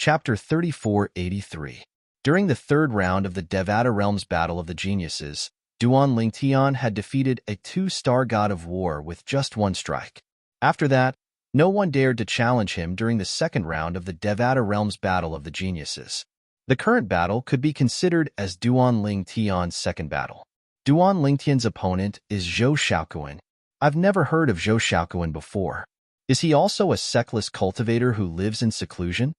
Chapter 3483. During the third round of the Devata Realms Battle of the Geniuses, Duan Lingtian had defeated a two-star god of war with just one strike. After that, no one dared to challenge him during the second round of the Devata Realms Battle of the Geniuses. The current battle could be considered as Duan Lingtian's second battle. Duan Lingtian's opponent is Zhou Xiaoquan. I've never heard of Zhou Xiaoquan before. Is he also a sectless cultivator who lives in seclusion?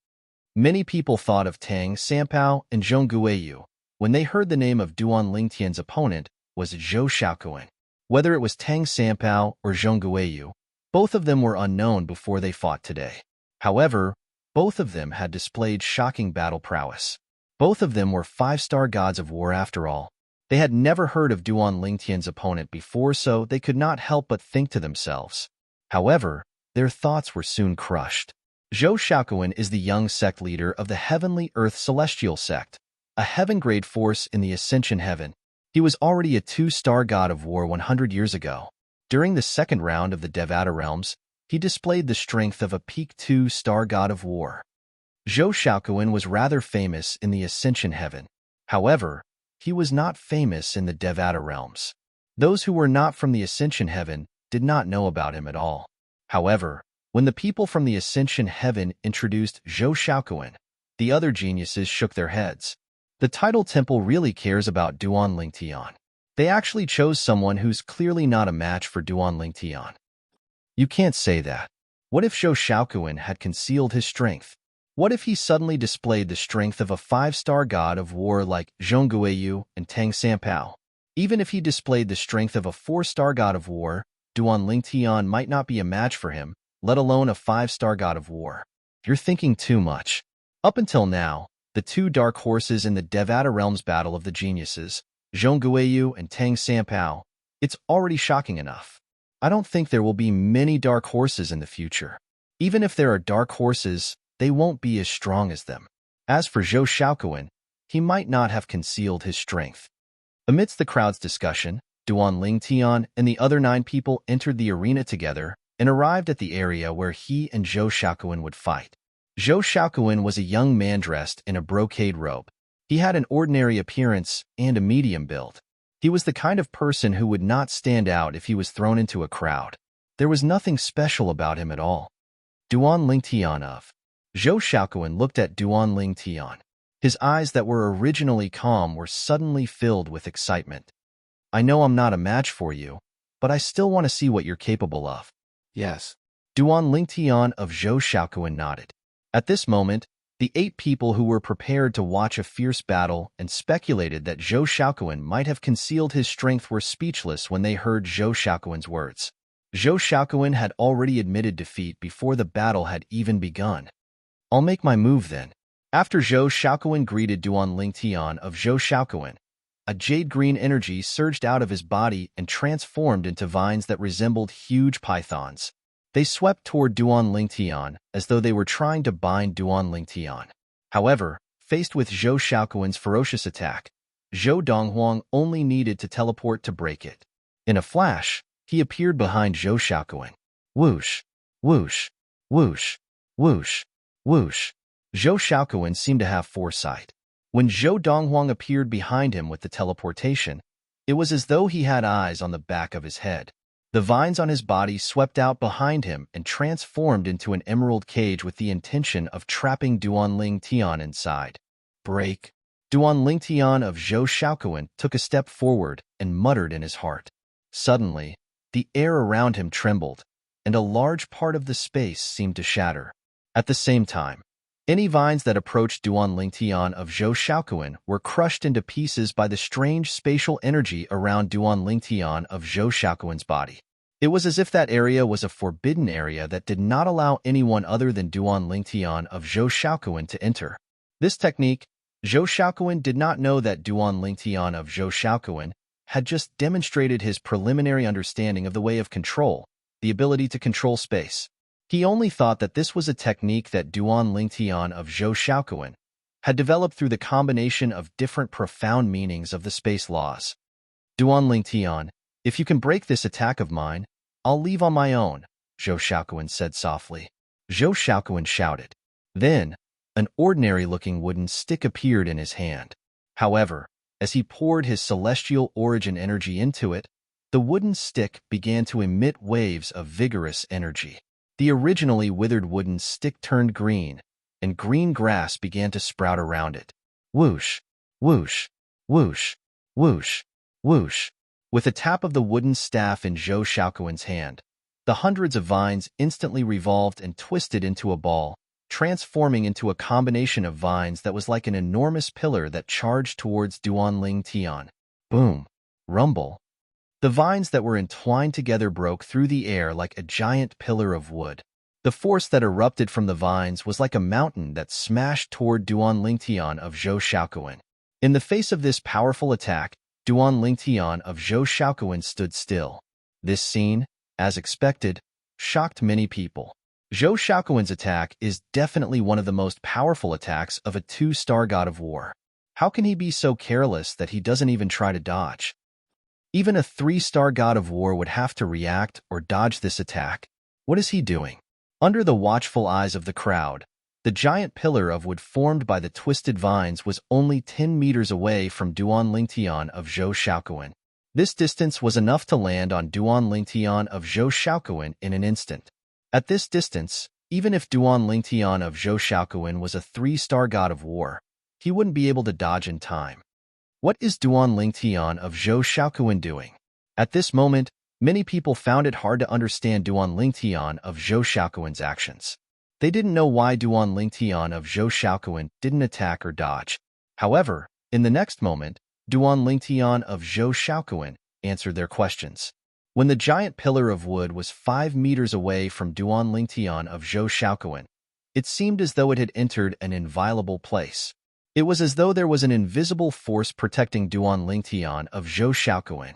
Many people thought of Tang Sanpao and Zhong Guiyu when they heard the name of Duan Lingtian's opponent was Zhou Xiaoquan. Whether it was Tang Sanpao or Zhong Guiyu, both of them were unknown before they fought today. However, both of them had displayed shocking battle prowess. Both of them were five-star gods of war after all. They had never heard of Duan Lingtian's opponent before, so they could not help but think to themselves. However, their thoughts were soon crushed. Zhou Xiaoquan is the young sect leader of the Heavenly Earth Celestial Sect, a heaven-grade force in the Ascension Heaven. He was already a two-star god of war 100 years ago. During the second round of the Devata Realms, he displayed the strength of a peak two-star god of war. Zhou Xiaoquan was rather famous in the Ascension Heaven. However, he was not famous in the Devata Realms. Those who were not from the Ascension Heaven did not know about him at all. However, when the people from the Ascension Heaven introduced Zhou Xiaoquan, the other geniuses shook their heads. The Tidal Temple really cares about Duan Lingtian. They actually chose someone who's clearly not a match for Duan Lingtian. You can't say that. What if Zhou Xiaoquan had concealed his strength? What if he suddenly displayed the strength of a five-star god of war like Zhong Guiyu and Tang Sanpao? Even if he displayed the strength of a four-star god of war, Duan Lingtian might not be a match for him, let alone a five-star god of war. You're thinking too much. Up until now, the two dark horses in the Devata Realms Battle of the Geniuses, Zhong Guiyu and Tang Sanpao, it's already shocking enough. I don't think there will be many dark horses in the future. Even if there are dark horses, they won't be as strong as them. As for Zhou Xiaoquan, he might not have concealed his strength. Amidst the crowd's discussion, Duan Lingtian and the other 9 people entered the arena together and arrived at the area where he and Zhou Xiaoquan would fight. Zhou Xiaoquan was a young man dressed in a brocade robe. He had an ordinary appearance and a medium build. He was the kind of person who would not stand out if he was thrown into a crowd. There was nothing special about him at all. Duan Lingtian of Zhou Xiaoquan looked at Duan Lingtian. His eyes that were originally calm were suddenly filled with excitement. I know I'm not a match for you, but I still want to see what you're capable of. Yes. Duan Lingtian of Zhou Xiaoquan nodded. At this moment, the 8 people who were prepared to watch a fierce battle and speculated that Zhou Xiaoquan might have concealed his strength were speechless when they heard Zhou Xiaoquan's words. Zhou Xiaoquan had already admitted defeat before the battle had even begun. I'll make my move then. After Zhou Xiaoquan greeted Duan Lingtian of Zhou Xiaoquan, a jade-green energy surged out of his body and transformed into vines that resembled huge pythons. They swept toward Duan Lingtian as though they were trying to bind Duan Lingtian. However, faced with Zhou Xiaoquan's ferocious attack, Zhou Donghuang only needed to teleport to break it. In a flash, he appeared behind Zhou Xiaoquan. Whoosh, whoosh, whoosh, whoosh, whoosh. Zhou Xiaoquan seemed to have foresight. When Zhou Donghuang appeared behind him with the teleportation, it was as though he had eyes on the back of his head. The vines on his body swept out behind him and transformed into an emerald cage with the intention of trapping Duan Lingtian inside. Break. Duan Lingtian of Zhou Xiaoquan took a step forward and muttered in his heart. Suddenly, the air around him trembled, and a large part of the space seemed to shatter. At the same time, any vines that approached Duan Lingtian of Zhou Xiaoquan were crushed into pieces by the strange spatial energy around Duan Lingtian of Zhou Xiaoquan's body. It was as if that area was a forbidden area that did not allow anyone other than Duan Lingtian of Zhou Xiaoquan to enter. This technique, Zhou Xiaoquan did not know that Duan Lingtian of Zhou Xiaoquan had just demonstrated his preliminary understanding of the way of control, the ability to control space. He only thought that this was a technique that Duan Lingtian of Zhou Xiaoquan had developed through the combination of different profound meanings of the space laws. Duan Lingtian, if you can break this attack of mine, I'll leave on my own, Zhou Xiaoquan said softly. Zhou Xiaoquan shouted. Then, an ordinary-looking wooden stick appeared in his hand. However, as he poured his celestial origin energy into it, the wooden stick began to emit waves of vigorous energy. The originally withered wooden stick turned green, and green grass began to sprout around it. Whoosh, whoosh, whoosh, whoosh, whoosh. With a tap of the wooden staff in Zhou Xiaoquan's hand, the hundreds of vines instantly revolved and twisted into a ball, transforming into a combination of vines that was like an enormous pillar that charged towards Duanling Tian. Boom! Rumble! The vines that were entwined together broke through the air like a giant pillar of wood. The force that erupted from the vines was like a mountain that smashed toward Duanling Tian of Zhou Xiaoquan. In the face of this powerful attack, Duanling Tian of Zhou Xiaoquan stood still. This scene, as expected, shocked many people. Zhou Xiaoquan's attack is definitely one of the most powerful attacks of a 2-star god of war. How can he be so careless that he doesn't even try to dodge? Even a 3-star god of war would have to react or dodge this attack. What is he doing? Under the watchful eyes of the crowd, the giant pillar of wood formed by the twisted vines was only 10 meters away from Duanling Tian of Zhou Xiaoquan. This distance was enough to land on Duanling Tian of Zhou Xiaoquan in an instant. At this distance, even if Duanling Tian of Zhou Xiaoquan was a 3-star god of war, he wouldn't be able to dodge in time. What is Duanling Tian of Zhou Xiaoquan doing? At this moment, many people found it hard to understand Duanling Tian of Zhou Xiaoquan's actions. They didn't know why Duanling Tian of Zhou Xiaoquan didn't attack or dodge. However, in the next moment, Duanling Tian of Zhou Xiaoquan answered their questions. When the giant pillar of wood was 5 meters away from Duanling Tian of Zhou Xiaoquan, it seemed as though it had entered an inviolable place. It was as though there was an invisible force protecting Duanling Tian of Zhou Xiaoquan.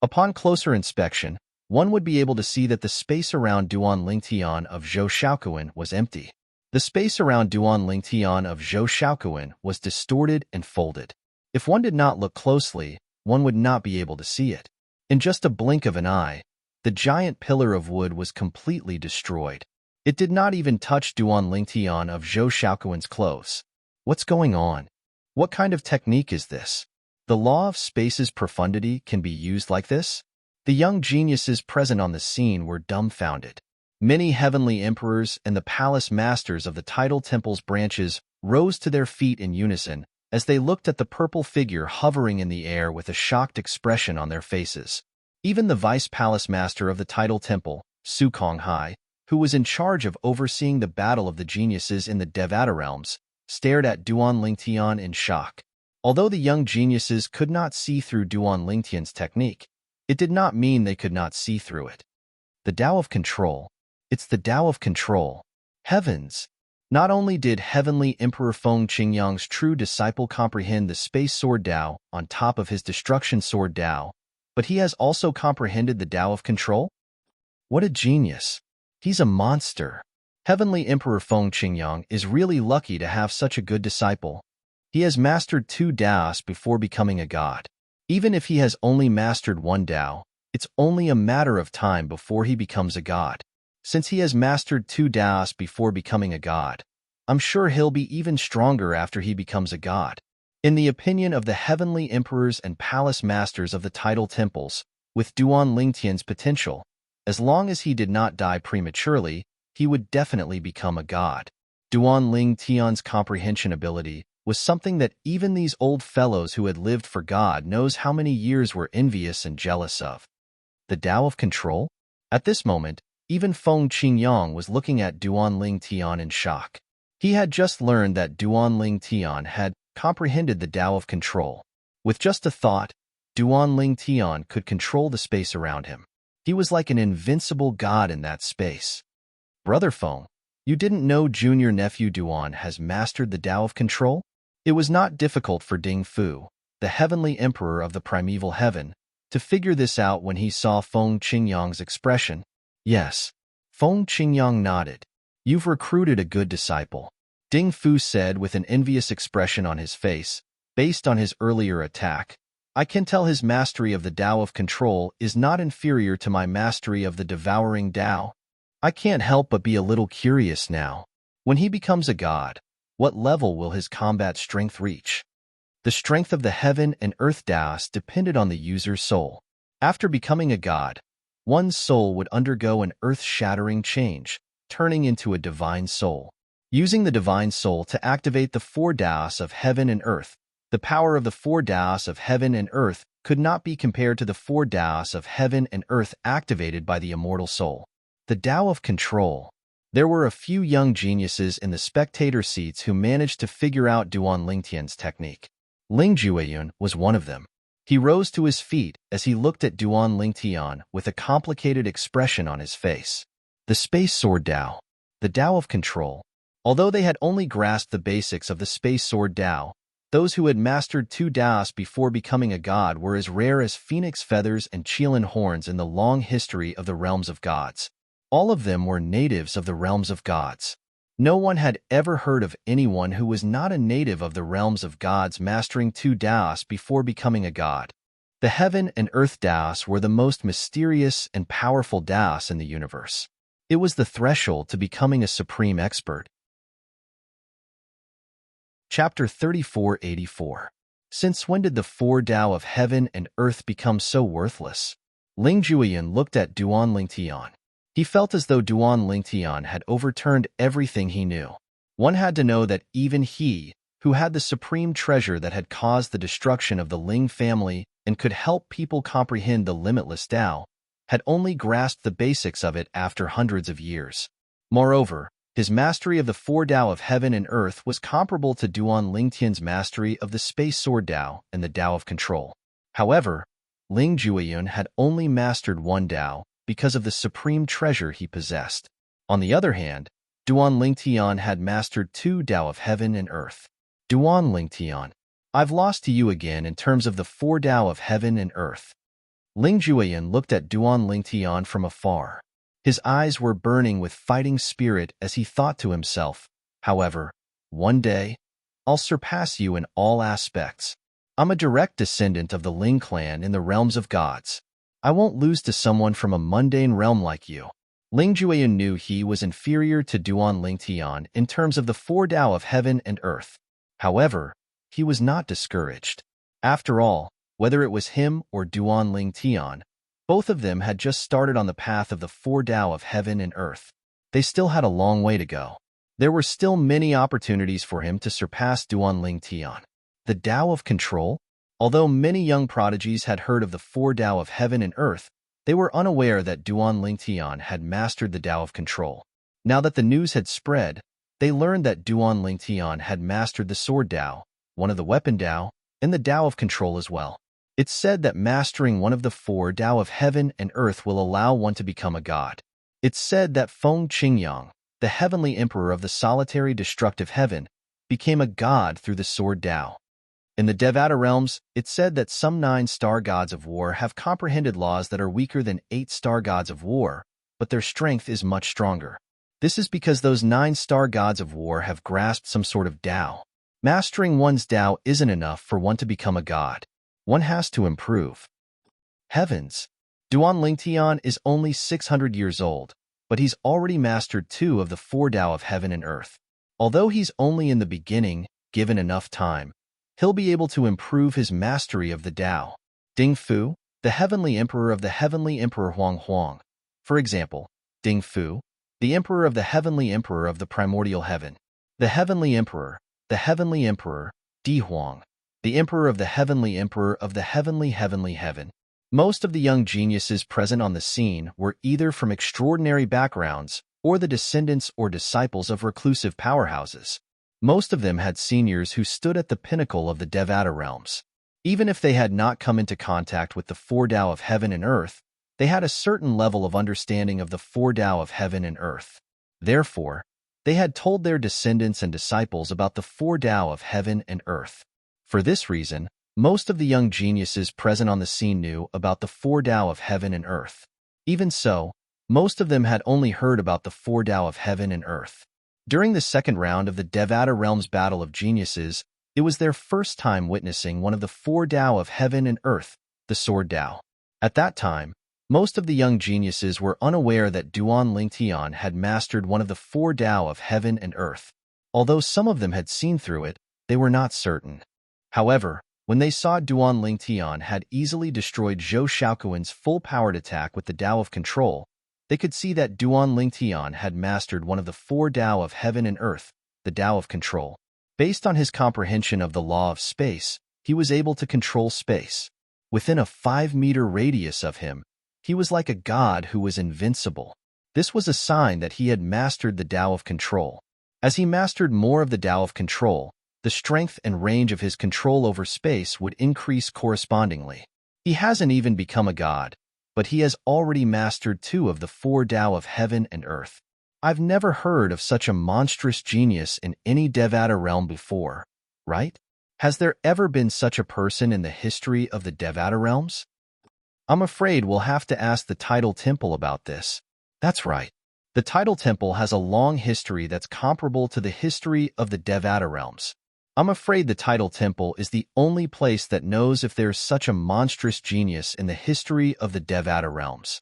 Upon closer inspection, one would be able to see that the space around Duanling Tian of Zhou Xiaoquan was empty. The space around Duanling Tian of Zhou Xiaoquan was distorted and folded. If one did not look closely, one would not be able to see it. In just a blink of an eye, the giant pillar of wood was completely destroyed. It did not even touch Duanling Tian of Zhou Xiaoquan's clothes. What's going on? What kind of technique is this? The law of space's profundity can be used like this? The young geniuses present on the scene were dumbfounded. Many heavenly emperors and the palace masters of the tidal temple's branches rose to their feet in unison as they looked at the purple figure hovering in the air with a shocked expression on their faces. Even the vice palace master of the tidal temple, Su Konghai, who was in charge of overseeing the battle of the geniuses in the Devata realms, stared at Duanling Tian in shock. Although the young geniuses could not see through Duanling Tian's technique, it did not mean they could not see through it. The Tao of Control. It's the Tao of Control. Heavens! Not only did Heavenly Emperor Feng Qingyang's true disciple comprehend the Space Sword Tao on top of his Destruction Sword Tao, but he has also comprehended the Tao of Control? What a genius! He's a monster. Heavenly Emperor Feng Qingyang is really lucky to have such a good disciple. He has mastered 2 Taos before becoming a god. Even if he has only mastered 1 Tao, it's only a matter of time before he becomes a god. Since he has mastered 2 Taos before becoming a god, I'm sure he'll be even stronger after he becomes a god. In the opinion of the heavenly emperors and palace masters of the tidal temples, with Duanling Tian's potential, as long as he did not die prematurely, he would definitely become a god. Duanling Tian's comprehension ability was something that even these old fellows who had lived for God knows how many years were envious and jealous of. The Tao of Control? At this moment, even Feng Qingyang was looking at Duanling Tian in shock. He had just learned that Duanling Tian had comprehended the Tao of Control. With just a thought, Duanling Tian could control the space around him. He was like an invincible god in that space. Brother Feng, you didn't know junior nephew Duan has mastered the Tao of Control? It was not difficult for Ding Fu, the heavenly emperor of the primeval heaven, to figure this out when he saw Feng Qingyang's expression. Yes. Feng Qingyang nodded. You've recruited a good disciple. Ding Fu said with an envious expression on his face, based on his earlier attack. I can tell his mastery of the Tao of Control is not inferior to my mastery of the devouring Tao. I can't help but be a little curious now. When he becomes a god, What level will his combat strength reach? The strength of the heaven and earth Daos depended on the user's soul. After becoming a god, one's soul would undergo an earth-shattering change, turning into a divine soul. Using the divine soul to activate the four Daos of heaven and earth, the power of the four Daos of heaven and earth could not be compared to the four Daos of heaven and earth activated by the immortal soul. The Tao of control. There were a few young geniuses in the spectator seats who managed to figure out Duan Lingtian's technique. Ling Jueyun was one of them. He rose to his feet as he looked at Duan Lingtian with a complicated expression on his face. The Space Sword Tao. The Tao of control. Although they had only grasped the basics of the Space Sword Tao, those who had mastered two Daos before becoming a god were as rare as phoenix feathers and qilin horns in the long history of the realms of gods. All of them were natives of the realms of gods. No one had ever heard of anyone who was not a native of the realms of gods mastering two Daos before becoming a god. The heaven and earth Daos were the most mysterious and powerful Daos in the universe. It was the threshold to becoming a supreme expert. Chapter 3484. Since when did the four Tao of heaven and earth become so worthless? Ling Jueyun looked at Duan Lingtian. He felt as though Duan Lingtian had overturned everything he knew. One had to know that even he, who had the supreme treasure that had caused the destruction of the Ling family and could help people comprehend the limitless Tao, had only grasped the basics of it after hundreds of years. Moreover, his mastery of the four Tao of heaven and earth was comparable to Duan Lingtian's mastery of the Space Sword Tao and the Tao of control. However, Ling Jueyun had only mastered one Tao because of the supreme treasure he possessed. On the other hand, Duan Lingtian had mastered two Tao of heaven and earth. Duan Lingtian, I've lost to you again in terms of the four Tao of heaven and earth. Ling Jueyun looked at Duan Lingtian from afar. His eyes were burning with fighting spirit as he thought to himself, however, one day, I'll surpass you in all aspects. I'm a direct descendant of the Ling clan in the realms of gods. I won't lose to someone from a mundane realm like you. Ling Jueyun knew he was inferior to Duan Lingtian in terms of the four Tao of heaven and earth. However, he was not discouraged. After all, whether it was him or Duan Lingtian, both of them had just started on the path of the four Tao of heaven and earth. They still had a long way to go. There were still many opportunities for him to surpass Duan Lingtian. The Tao of control? Although many young prodigies had heard of the four Tao of heaven and earth, they were unaware that Duan Lingtian had mastered the Tao of control. Now that the news had spread, they learned that Duan Lingtian had mastered the Sword Tao, one of the Weapon Tao, and the Tao of control as well. It's said that mastering one of the four Tao of heaven and earth will allow one to become a god. It's said that Feng Qingyang, the heavenly emperor of the solitary destructive heaven, became a god through the Sword Tao. In the Devata realms, it's said that some 9-star gods of war have comprehended laws that are weaker than 8-star gods of war, but their strength is much stronger. This is because those 9-star gods of war have grasped some sort of Tao. Mastering one's Tao isn't enough for one to become a god. One has to improve. Heavens! Duan Lingtian is only 600 years old, but he's already mastered two of the four Tao of heaven and earth. Although he's only in the beginning, given enough time, he'll be able to improve his mastery of the Tao. Ding Fu, the heavenly emperor of the heavenly emperor Huang Huang. For example, Ding Fu, the emperor of the heavenly emperor of the primordial heaven. The heavenly emperor Di Huang, the emperor of the heavenly emperor of the heavenly heaven. Most of the young geniuses present on the scene were either from extraordinary backgrounds or the descendants or disciples of reclusive powerhouses. Most of them had seniors who stood at the pinnacle of the Devata realms. Even if they had not come into contact with the four Tao of heaven and earth, they had a certain level of understanding of the four Tao of heaven and earth. Therefore, they had told their descendants and disciples about the four Tao of heaven and earth. For this reason, most of the young geniuses present on the scene knew about the four Tao of heaven and earth. Even so, most of them had only heard about the four Tao of heaven and earth. During the second round of the Devata Realms Battle of Geniuses, it was their first time witnessing one of the four Tao of heaven and earth, the Sword Tao. At that time, most of the young geniuses were unaware that Duan Lingtian had mastered one of the four Tao of heaven and earth. Although some of them had seen through it, they were not certain. However, when they saw Duan Lingtian had easily destroyed Zhou Xiaoquan's full-powered attack with the Tao of Control, they could see that Duan Lingtian had mastered one of the four Tao of heaven and earth, the Tao of Control. Based on his comprehension of the law of space, he was able to control space. Within a 5-meter radius of him, he was like a god who was invincible. This was a sign that he had mastered the Tao of Control. As he mastered more of the Tao of Control, the strength and range of his control over space would increase correspondingly. He hasn't even become a god, but he has already mastered 2 of the 4 Tao of heaven and earth. I've never heard of such a monstrous genius in any Devata realm before, right? Has there ever been such a person in the history of the Devata realms? I'm afraid we'll have to ask the Tidal Temple about this. That's right. The Tidal Temple has a long history that's comparable to the history of the Devata realms. I'm afraid the Tidal Temple is the only place that knows if there's such a monstrous genius in the history of the Devata realms.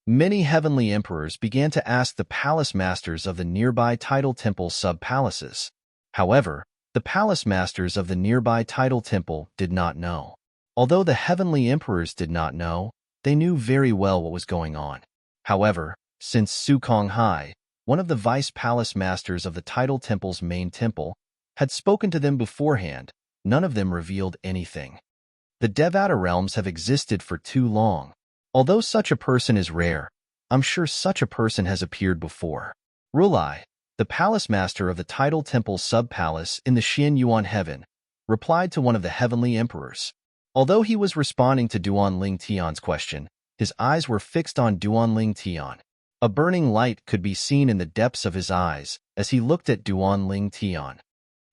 Many heavenly emperors began to ask the palace masters of the nearby Tidal Temple sub-palaces. However, the palace masters of the nearby Tidal Temple did not know. Although the heavenly emperors did not know, they knew very well what was going on. However, since Su Konghai, one of the vice palace masters of the Tidal Temple's main temple, had spoken to them beforehand, none of them revealed anything. The Devata realms have existed for too long. Although such a person is rare, I'm sure such a person has appeared before. Rulai, the palace master of the Tidal Temple's sub-palace in the Xian Yuan heaven, replied to one of the heavenly emperors. Although he was responding to Duan Lingtian's question, his eyes were fixed on Duan Lingtian. A burning light could be seen in the depths of his eyes as he looked at Duan Lingtian.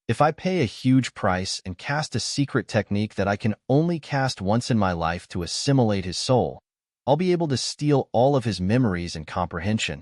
If I pay a huge price and cast a secret technique that I can only cast once in my life to assimilate his soul, I'll be able to steal all of his memories and comprehension.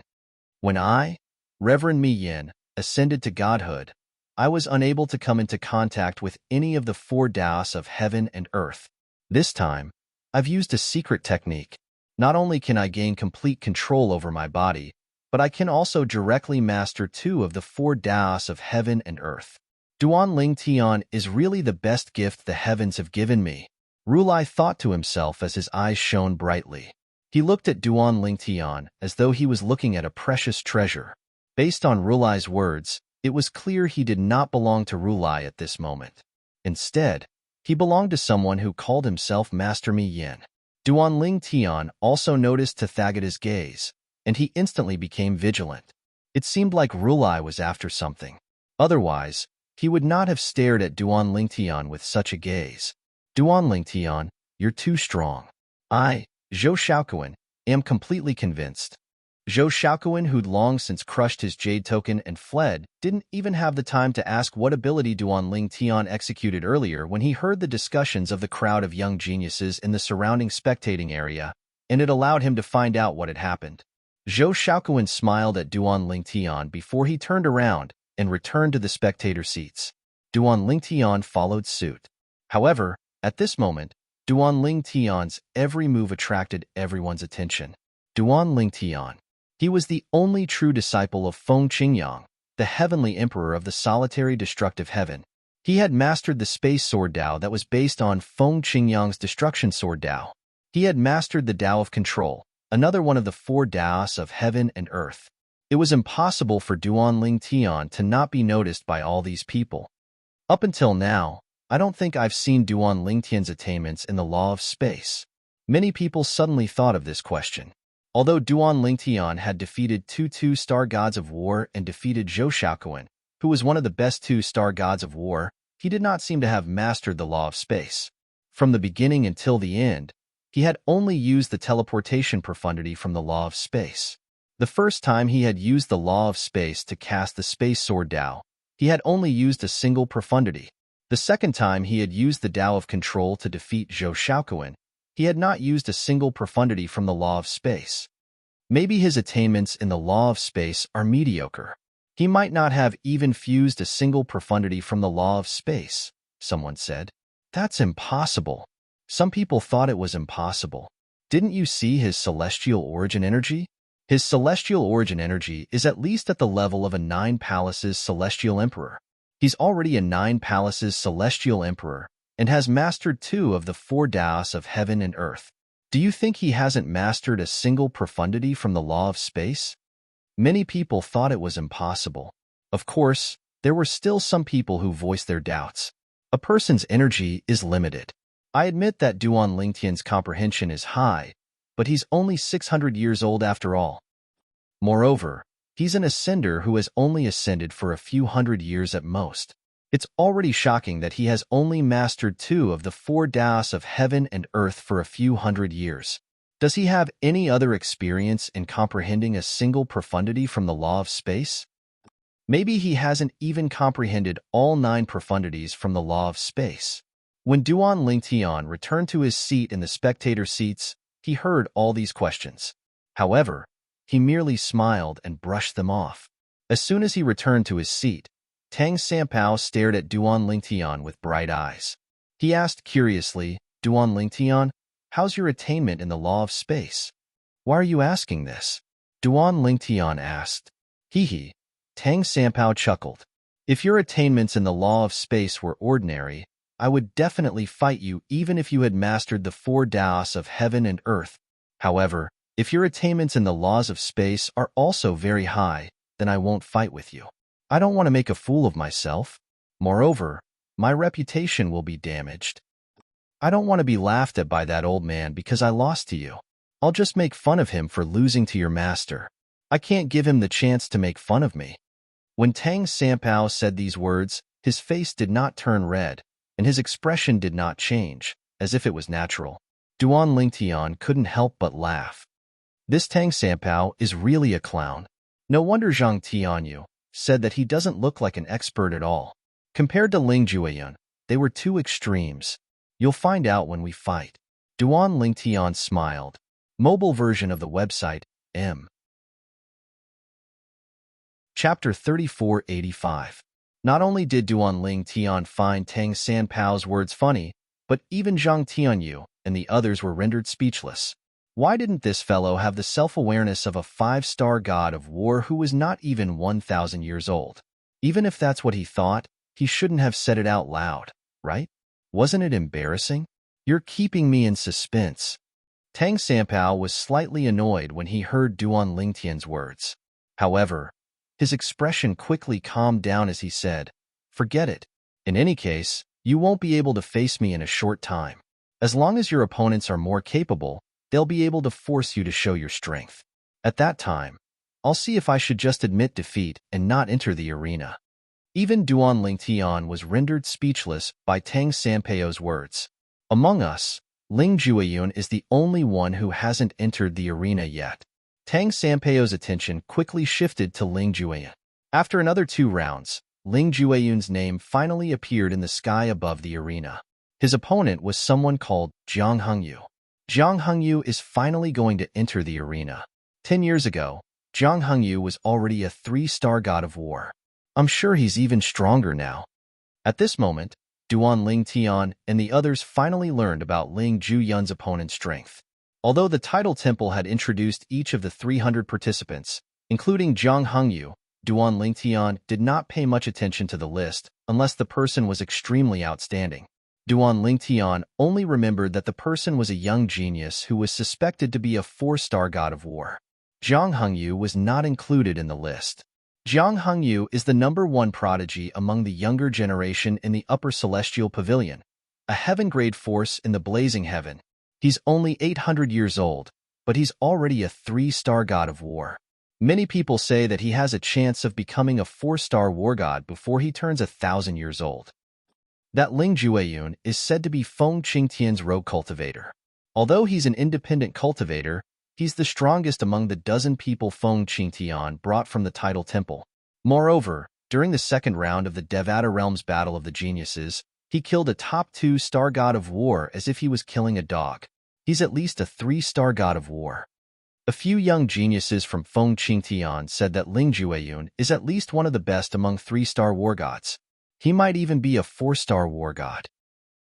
When I, Reverend Mi Yin, ascended to godhood, I was unable to come into contact with any of the 4 Taos of heaven and earth. This time, I've used a secret technique. Not only can I gain complete control over my body, but I can also directly master 2 of the 4 Taos of heaven and earth. Duan Lingtian is really the best gift the heavens have given me. Rulai thought to himself as his eyes shone brightly. He looked at Duan Lingtian as though he was looking at a precious treasure. Based on Rulai's words, it was clear he did not belong to Rulai at this moment. Instead, he belonged to someone who called himself Master Mi Yin. Duan Lingtian also noticed Tathagata's gaze, and he instantly became vigilant. It seemed like Rulai was after something. Otherwise, he would not have stared at Duan Lingtian with such a gaze. Duan Lingtian, you're too strong. I, Zhou Xiaoquan, am completely convinced. Zhou Xiaoquan, who'd long since crushed his jade token and fled, didn't even have the time to ask what ability Duan Lingtian executed earlier when he heard the discussions of the crowd of young geniuses in the surrounding spectating area, and it allowed him to find out what had happened. Zhou Xiaoquan smiled at Duan Lingtian before he turned around and returned to the spectator seats. Duan Lingtian followed suit. However, at this moment, Duan Lingtian's every move attracted everyone's attention. Duan Lingtian. He was the only true disciple of Feng Qingyang, the heavenly emperor of the solitary destructive heaven. He had mastered the space sword Tao that was based on Feng Qingyang's destruction sword Tao. He had mastered the Tao of Control, another one of the 4 Taos of heaven and earth. It was impossible for Duan Lingtian to not be noticed by all these people. Up until now, I don't think I've seen Duan Lingtian's attainments in the law of space. Many people suddenly thought of this question. Although Duan Lingtian had defeated 2 2-star gods of war and defeated Zhou Xiaoquan, who was one of the best 2-star gods of war, he did not seem to have mastered the law of space. From the beginning until the end, he had only used the teleportation profundity from the law of space. The first time he had used the law of space to cast the space sword Tao, he had only used a single profundity. The second time he had used the Tao of Control to defeat Zhou Xiaoquan, he had not used a single profundity from the law of space. Maybe his attainments in the law of space are mediocre. He might not have even fused a single profundity from the law of space, someone said. That's impossible. Some people thought it was impossible. Didn't you see his celestial origin energy? His celestial origin energy is at least at the level of a 9 palaces celestial emperor. He's already a 9 palaces celestial emperor and has mastered 2 of the 4 Daos of heaven and earth. Do you think he hasn't mastered a single profundity from the law of space? Many people thought it was impossible. Of course, there were still some people who voiced their doubts. A person's energy is limited. I admit that Duan Lingtian's comprehension is high, but he's only 600 years old after all. Moreover, he's an ascender who has only ascended for a few hundred years at most. It's already shocking that he has only mastered 2 of the 4 Daos of heaven and earth for a few hundred years. Does he have any other experience in comprehending a single profundity from the law of space? Maybe he hasn't even comprehended all 9 profundities from the law of space. When Duan Lingtian returned to his seat in the spectator seats, he heard all these questions. However, he merely smiled and brushed them off. As soon as he returned to his seat, Tang Sanpao stared at Duan Lingtian with bright eyes. He asked curiously, "Duan Lingtian, how's your attainment in the law of space?" "Why are you asking this?" Duan Lingtian asked. "Hee." Tang Sanpao chuckled. "If your attainments in the law of space were ordinary, I would definitely fight you even if you had mastered the 4 Daos of heaven and earth. However, if your attainments in the laws of space are also very high, then I won't fight with you. I don't want to make a fool of myself. Moreover, my reputation will be damaged. I don't want to be laughed at by that old man because I lost to you. I'll just make fun of him for losing to your master. I can't give him the chance to make fun of me." When Tang Sanpao said these words, his face did not turn red, and his expression did not change, as if it was natural. Duan Lingtian couldn't help but laugh. This Tang Sanpao is really a clown. No wonder Zhang Tianyu said that he doesn't look like an expert at all. Compared to Ling Jueyun, they were 2 extremes. You'll find out when we fight. Duan Lingtian smiled. Mobile version of the website, M. Chapter 3485. Not only did Duan Lingtian find Tang Sanpao's words funny, but even Zhang Tianyu and the others were rendered speechless. Why didn't this fellow have the self-awareness of a 5-star god of war who was not even 1,000 years old? Even if that's what he thought, he shouldn't have said it out loud, right? Wasn't it embarrassing? You're keeping me in suspense. Tang Sanpao was slightly annoyed when he heard Duan Lingtian's words. However, his expression quickly calmed down as he said, "Forget it. In any case, you won't be able to face me in a short time. As long as your opponents are more capable, they'll be able to force you to show your strength. At that time, I'll see if I should just admit defeat and not enter the arena." Even Duan Lingtian was rendered speechless by Tang Sanpao's words. Among us, Ling Jueyun is the only one who hasn't entered the arena yet. Tang Sanpao's attention quickly shifted to Ling Jueyun. After another 2 rounds, Ling Jueyun's name finally appeared in the sky above the arena. His opponent was someone called Jiang Hengyu. Jiang Hengyu is finally going to enter the arena. 10 years ago, Jiang Hengyu was already a 3-star god of war. I'm sure he's even stronger now. At this moment, Duan Lingtian and the others finally learned about Ling Jueyun's opponent's strength. Although the title temple had introduced each of the 300 participants, including Jiang Hengyu, Duan Lingtian did not pay much attention to the list unless the person was extremely outstanding. Duan Lingtian only remembered that the person was a young genius who was suspected to be a 4-star god of war. Jiang Hengyu was not included in the list. Jiang Hengyu is the #1 prodigy among the younger generation in the Upper Celestial Pavilion, a heaven-grade force in the blazing heaven. He's only 800 years old, but he's already a 3-star god of war. Many people say that he has a chance of becoming a 4-star war god before he turns 1,000 years old. That Ling Jueyun is said to be Feng Qingtian's rogue cultivator. Although he's an independent cultivator, he's the strongest among the dozen people Feng Qingtian brought from the title temple. Moreover, during the 2nd round of the Devata Realms Battle of the Geniuses, he killed a top 2-star god of war as if he was killing a dog. He's at least a 3-star god of war. A few young geniuses from Feng Qingtian said that Ling Jueyun is at least one of the best among 3-star war gods. He might even be a 4-star war god.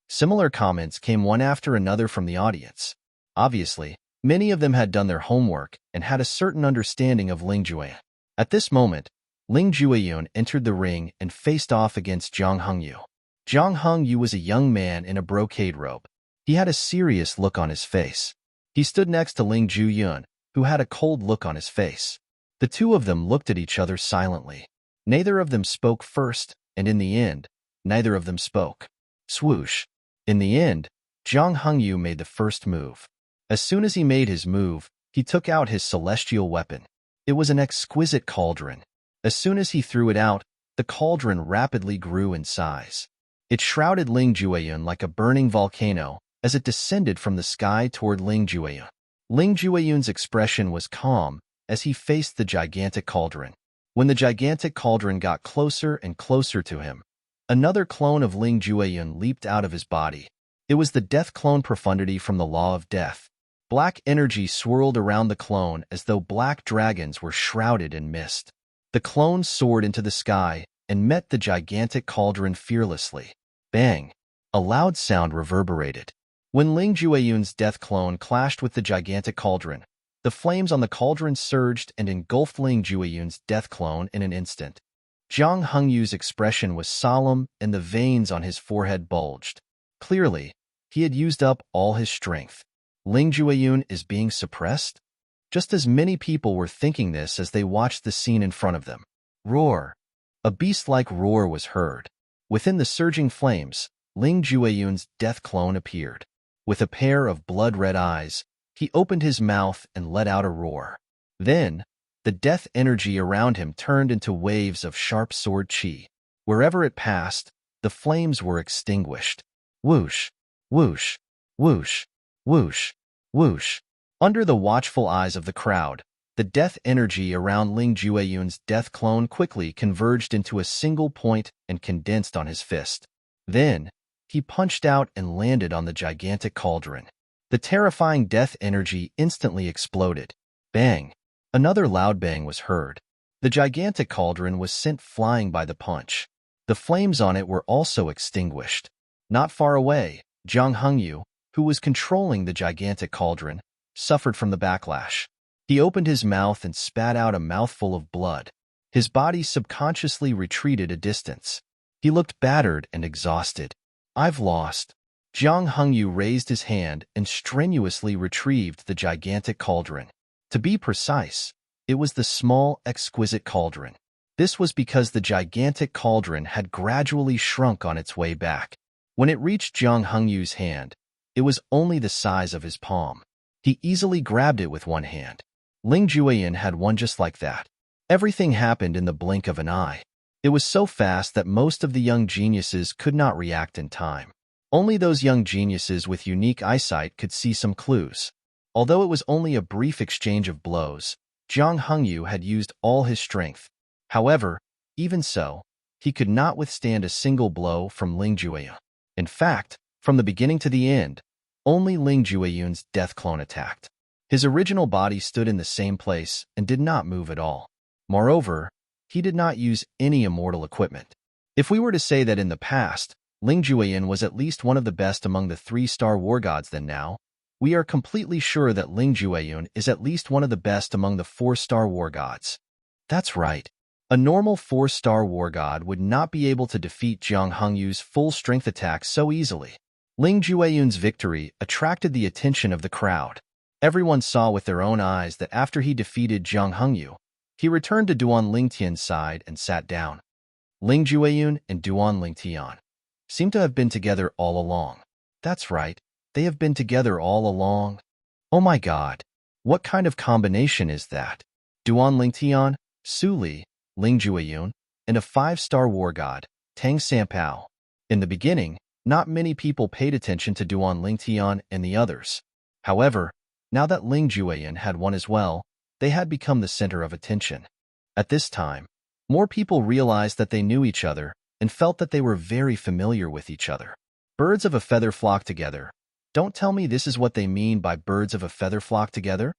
Similar comments came one after another from the audience. Obviously, Many of them had done their homework and had a certain understanding of Ling Jueyun. At this moment, Ling Jueyun entered the ring and faced off against Zhang Hengyu. Zhang Hengyu was a young man in a brocade robe. He had a serious look on his face. He stood next to Ling Jueyun, who had a cold look on his face. The two of them looked at each other silently. Neither of them spoke first, and in the end, neither of them spoke. Swoosh. In the end, Zhang Hengyu made the first move. As soon as he made his move, he took out his celestial weapon. It was an exquisite cauldron. As soon as he threw it out, the cauldron rapidly grew in size. It shrouded Ling Jueyun like a burning volcano as it descended from the sky toward Ling Jueyun. Ling Jueyun's expression was calm as he faced the gigantic cauldron. When the gigantic cauldron got closer and closer to him, another clone of Ling Jueyun leaped out of his body. It was the death clone profundity from the Law of Death. Black energy swirled around the clone as though black dragons were shrouded in mist. The clone soared into the sky and met the gigantic cauldron fearlessly. Bang! A loud sound reverberated. When Ling Jueyun's death clone clashed with the gigantic cauldron, the flames on the cauldron surged and engulfed Ling Jueyun's death clone in an instant. Zhang Hengyu's expression was solemn and the veins on his forehead bulged. Clearly, he had used up all his strength. Ling Jueyun is being suppressed? Just as many people were thinking this as they watched the scene in front of them. Roar! A beast-like roar was heard. Within the surging flames, Ling Jueyun's death clone appeared. With a pair of blood-red eyes, he opened his mouth and let out a roar. Then, the death energy around him turned into waves of sharp sword chi. Wherever it passed, the flames were extinguished. Whoosh! Whoosh! Whoosh! Whoosh! Whoosh! Under the watchful eyes of the crowd, the death energy around Ling Jueyun's death clone quickly converged into a single point and condensed on his fist. Then, he punched out and landed on the gigantic cauldron. The terrifying death energy instantly exploded. Bang! Another loud bang was heard. The gigantic cauldron was sent flying by the punch. The flames on it were also extinguished. Not far away, Zhang Hengyu, who was controlling the gigantic cauldron, suffered from the backlash. He opened his mouth and spat out a mouthful of blood. His body subconsciously retreated a distance. He looked battered and exhausted. I've lost. Zhang Hengyu raised his hand and strenuously retrieved the gigantic cauldron. To be precise, it was the small, exquisite cauldron. This was because the gigantic cauldron had gradually shrunk on its way back. When it reached Zhang Hengyu's hand, it was only the size of his palm. He easily grabbed it with one hand. Ling Jueyun had one just like that. Everything happened in the blink of an eye. It was so fast that most of the young geniuses could not react in time. Only those young geniuses with unique eyesight could see some clues. Although it was only a brief exchange of blows, Zhang Hengyu had used all his strength. However, even so, he could not withstand a single blow from Ling Jueyun. In fact, from the beginning to the end, only Ling Jueyun's death clone attacked. His original body stood in the same place and did not move at all. Moreover, he did not use any immortal equipment. If we were to say that in the past, Ling Jueyun was at least one of the best among the 3-star war gods, then now, we are completely sure that Ling Jueyun is at least one of the best among the 4-star war gods. That's right. A normal 4-star war god would not be able to defeat Zhang Hengyu's full-strength attack so easily. Ling Jueyun's victory attracted the attention of the crowd. Everyone saw with their own eyes that after he defeated Zhang Hengyu, he returned to Duan Lingtian's side and sat down. Ling Jueyun and Duan Lingtian seem to have been together all along. That's right, they have been together all along. Oh my god, what kind of combination is that? Duan Lingtian, Su Li, Ling Jueyun, and a 5-star war god, Tang Sanpao. In the beginning, not many people paid attention to Duan Lingtian and the others. However, now that Ling Jueyun had won as well, they had become the center of attention. At this time, more people realized that they knew each other and felt that they were very familiar with each other. Birds of a feather flock together. Don't tell me this is what they mean by birds of a feather flock together?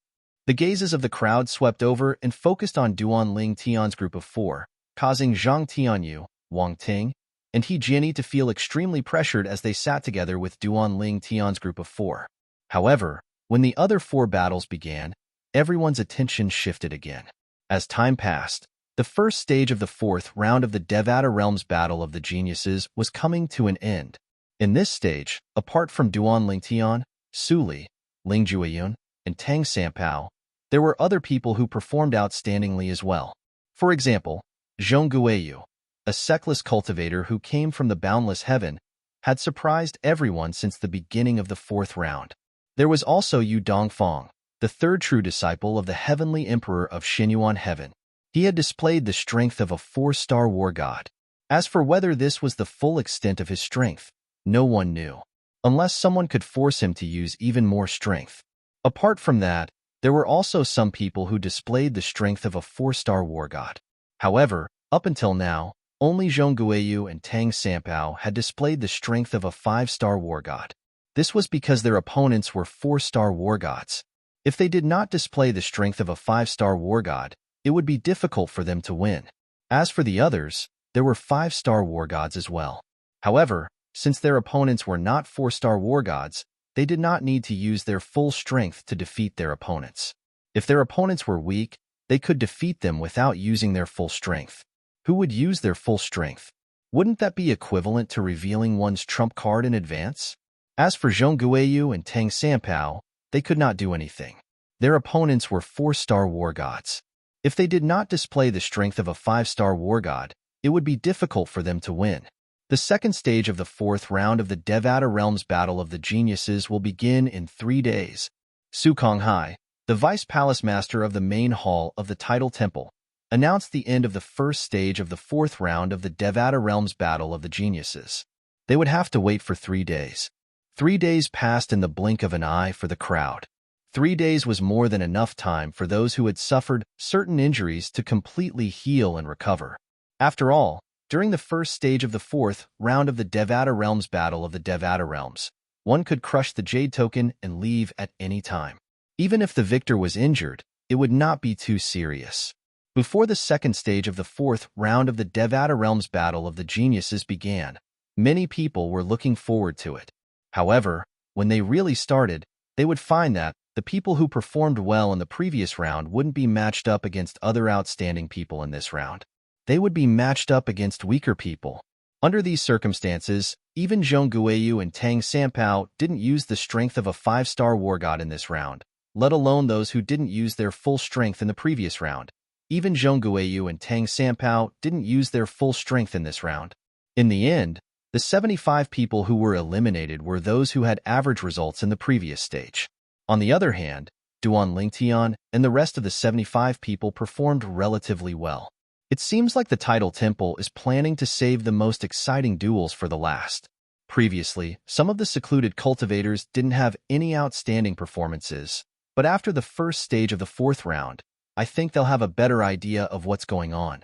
The gazes of the crowd swept over and focused on Duan Ling Tian's group of 4, causing Zhang Tianyu, Wang Ting, and He Jianyi to feel extremely pressured as they sat together with Duan Ling Tian's group of 4. However, When the other 4 battles began, everyone's attention shifted again. As time passed, the first stage of the 4th round of the Devata Realms Battle of the Geniuses was coming to an end. In this stage, apart from Duan Lingtian, Su Li, Ling Jueyun, and Tang Sanpao, there were other people who performed outstandingly as well. For example, Zhong Guiyu, a sectless cultivator who came from the boundless heaven, had surprised everyone since the beginning of the 4th round. There was also Yu Dongfang, the 3rd true disciple of the heavenly emperor of Xinyuan heaven. He had displayed the strength of a 4-star war god. As for whether this was the full extent of his strength, no one knew, unless someone could force him to use even more strength. Apart from that, there were also some people who displayed the strength of a 4-star war god. However, up until now, only Zhong Guiyu and Tang Sanpao had displayed the strength of a 5-star war god. This was because their opponents were 4-star war gods. If they did not display the strength of a 5-star war god, it would be difficult for them to win. As for the others, there were 5-star war gods as well. However, since their opponents were not 4-star war gods, they did not need to use their full strength to defeat their opponents. If their opponents were weak, they could defeat them without using their full strength. Who would use their full strength? Wouldn't that be equivalent to revealing one's trump card in advance? As for Zhong Guiyu and Tang Sanpao, they could not do anything. Their opponents were 4-star war gods. If they did not display the strength of a 5-star war god, it would be difficult for them to win. The second stage of the 4th round of the Devata Realms Battle of the Geniuses will begin in 3 days. Su Konghai, the Vice Palace Master of the main hall of the Tidal Temple, announced the end of the first stage of the 4th round of the Devata Realms Battle of the Geniuses. They would have to wait for 3 days. 3 days passed in the blink of an eye for the crowd. 3 days was more than enough time for those who had suffered certain injuries to completely heal and recover. After all, during the first stage of the 4th round of the Devata Realms Battle of the Devata Realms, one could crush the Jade Token and leave at any time. Even if the victor was injured, it would not be too serious. Before the second stage of the 4th round of the Devata Realms Battle of the Geniuses began, many people were looking forward to it. However, when they really started, they would find that the people who performed well in the previous round wouldn't be matched up against other outstanding people in this round. They would be matched up against weaker people. Under these circumstances, even Zhong Guiyu and Tang Sanpao didn't use the strength of a 5-star war god in this round, let alone those who didn't use their full strength in the previous round. Even Zhong Guiyu and Tang Sanpao didn't use their full strength in this round. In the end, the 75 people who were eliminated were those who had average results in the previous stage. On the other hand, Duan Lingtian and the rest of the 75 people performed relatively well. It seems like the Tidal Temple is planning to save the most exciting duels for the last. Previously, some of the secluded cultivators didn't have any outstanding performances, but after the first stage of the 4th round, I think they'll have a better idea of what's going on.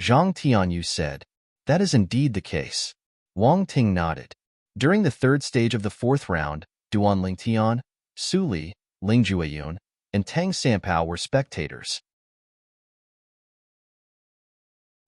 Zhang Tianyu said, "That is indeed the case." Wang Ting nodded. During the 3rd stage of the 4th round, Duan Lingtian, Su Li, Ling Jueyun, and Tang Sanpao were spectators.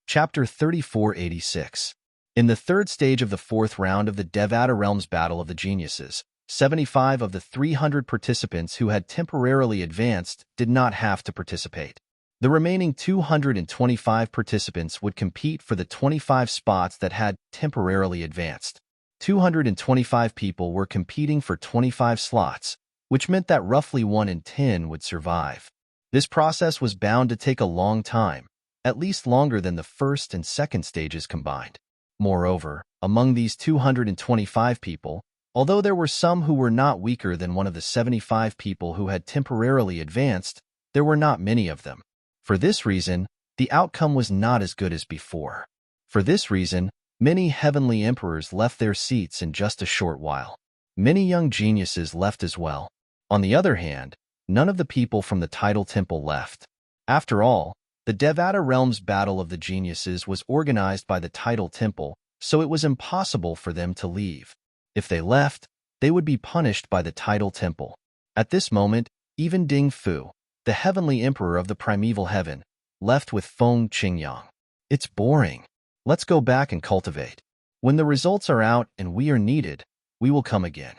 Chapter 3486. In the 3rd stage of the 4th round of the Devata Realms Battle of the Geniuses, 75 of the 300 participants who had temporarily advanced did not have to participate. The remaining 225 participants would compete for the 25 spots that had temporarily advanced. 225 people were competing for 25 slots, which meant that roughly 1 in 10 would survive. This process was bound to take a long time, at least longer than the first and second stages combined. Moreover, among these 225 people, although there were some who were not weaker than one of the 75 people who had temporarily advanced, there were not many of them. For this reason, the outcome was not as good as before. For this reason, many heavenly emperors left their seats in just a short while. Many young geniuses left as well. On the other hand, none of the people from the Tidal Temple left. After all, the Devata Realms Battle of the Geniuses was organized by the Tidal Temple, so it was impossible for them to leave. If they left, they would be punished by the Tidal Temple. At this moment, even Ding Fu, the heavenly emperor of the primeval heaven, left with Feng Qingyang. "It's boring. Let's go back and cultivate. When the results are out and we are needed, we will come again."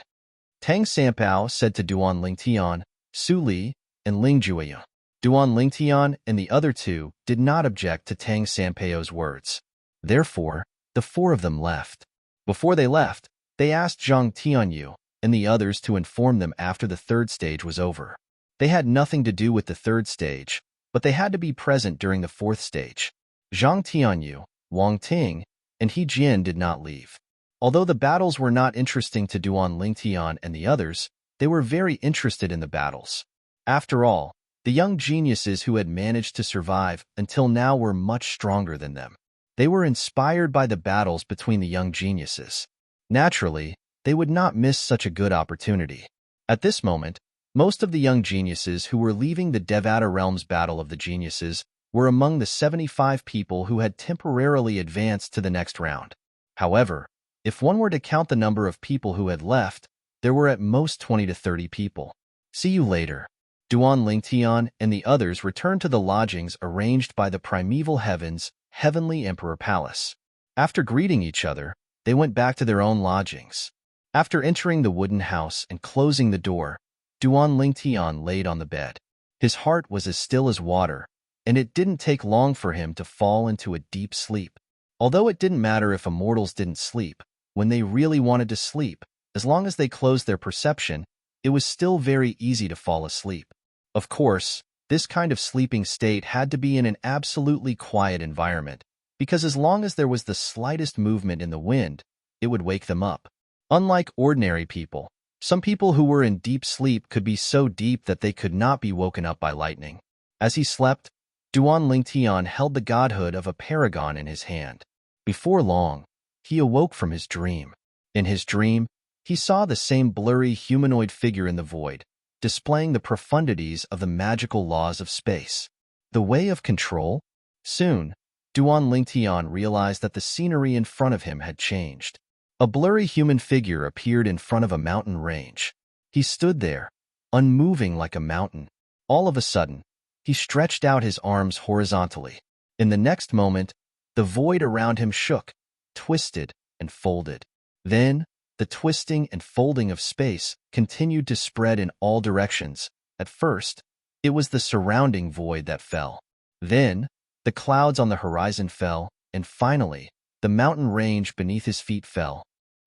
Tang Sampao said to Duan Lingtian, Su Li, and Ling Jueyun. Duan Lingtian and the other two did not object to Tang Sampao's words. Therefore, the four of them left. Before they left, they asked Zhang Tianyu and the others to inform them after the third stage was over. They had nothing to do with the third stage, but they had to be present during the fourth stage. Zhang Tianyu, Wang Ting, and He Jian did not leave. Although the battles were not interesting to Duan Lingtian and the others, they were very interested in the battles. After all, the young geniuses who had managed to survive until now were much stronger than them. They were inspired by the battles between the young geniuses. Naturally, they would not miss such a good opportunity. At this moment, most of the young geniuses who were leaving the Devata Realms Battle of the Geniuses were among the 75 people who had temporarily advanced to the next round. However, if one were to count the number of people who had left, there were at most 20 to 30 people. See you later. Duan Lingtian and the others returned to the lodgings arranged by the Primeval Heaven's Heavenly Emperor Palace. After greeting each other, they went back to their own lodgings. After entering the wooden house and closing the door, Duan Lingtian laid on the bed. His heart was as still as water, and it didn't take long for him to fall into a deep sleep. Although it didn't matter if immortals didn't sleep, when they really wanted to sleep, as long as they closed their perception, it was still very easy to fall asleep. Of course, this kind of sleeping state had to be in an absolutely quiet environment, because as long as there was the slightest movement in the wind, it would wake them up. Unlike ordinary people, some people who were in deep sleep could be so deep that they could not be woken up by lightning. As he slept, Duan Lingtian held the godhood of a paragon in his hand. Before long, he awoke from his dream. In his dream, he saw the same blurry humanoid figure in the void, displaying the profundities of the magical laws of space. The way of control? Soon, Duan Lingtian realized that the scenery in front of him had changed. A blurry human figure appeared in front of a mountain range. He stood there, unmoving like a mountain. All of a sudden, he stretched out his arms horizontally. In the next moment, the void around him shook, twisted, and folded. Then, the twisting and folding of space continued to spread in all directions. At first, it was the surrounding void that fell. Then, the clouds on the horizon fell, and finally, the mountain range beneath his feet fell.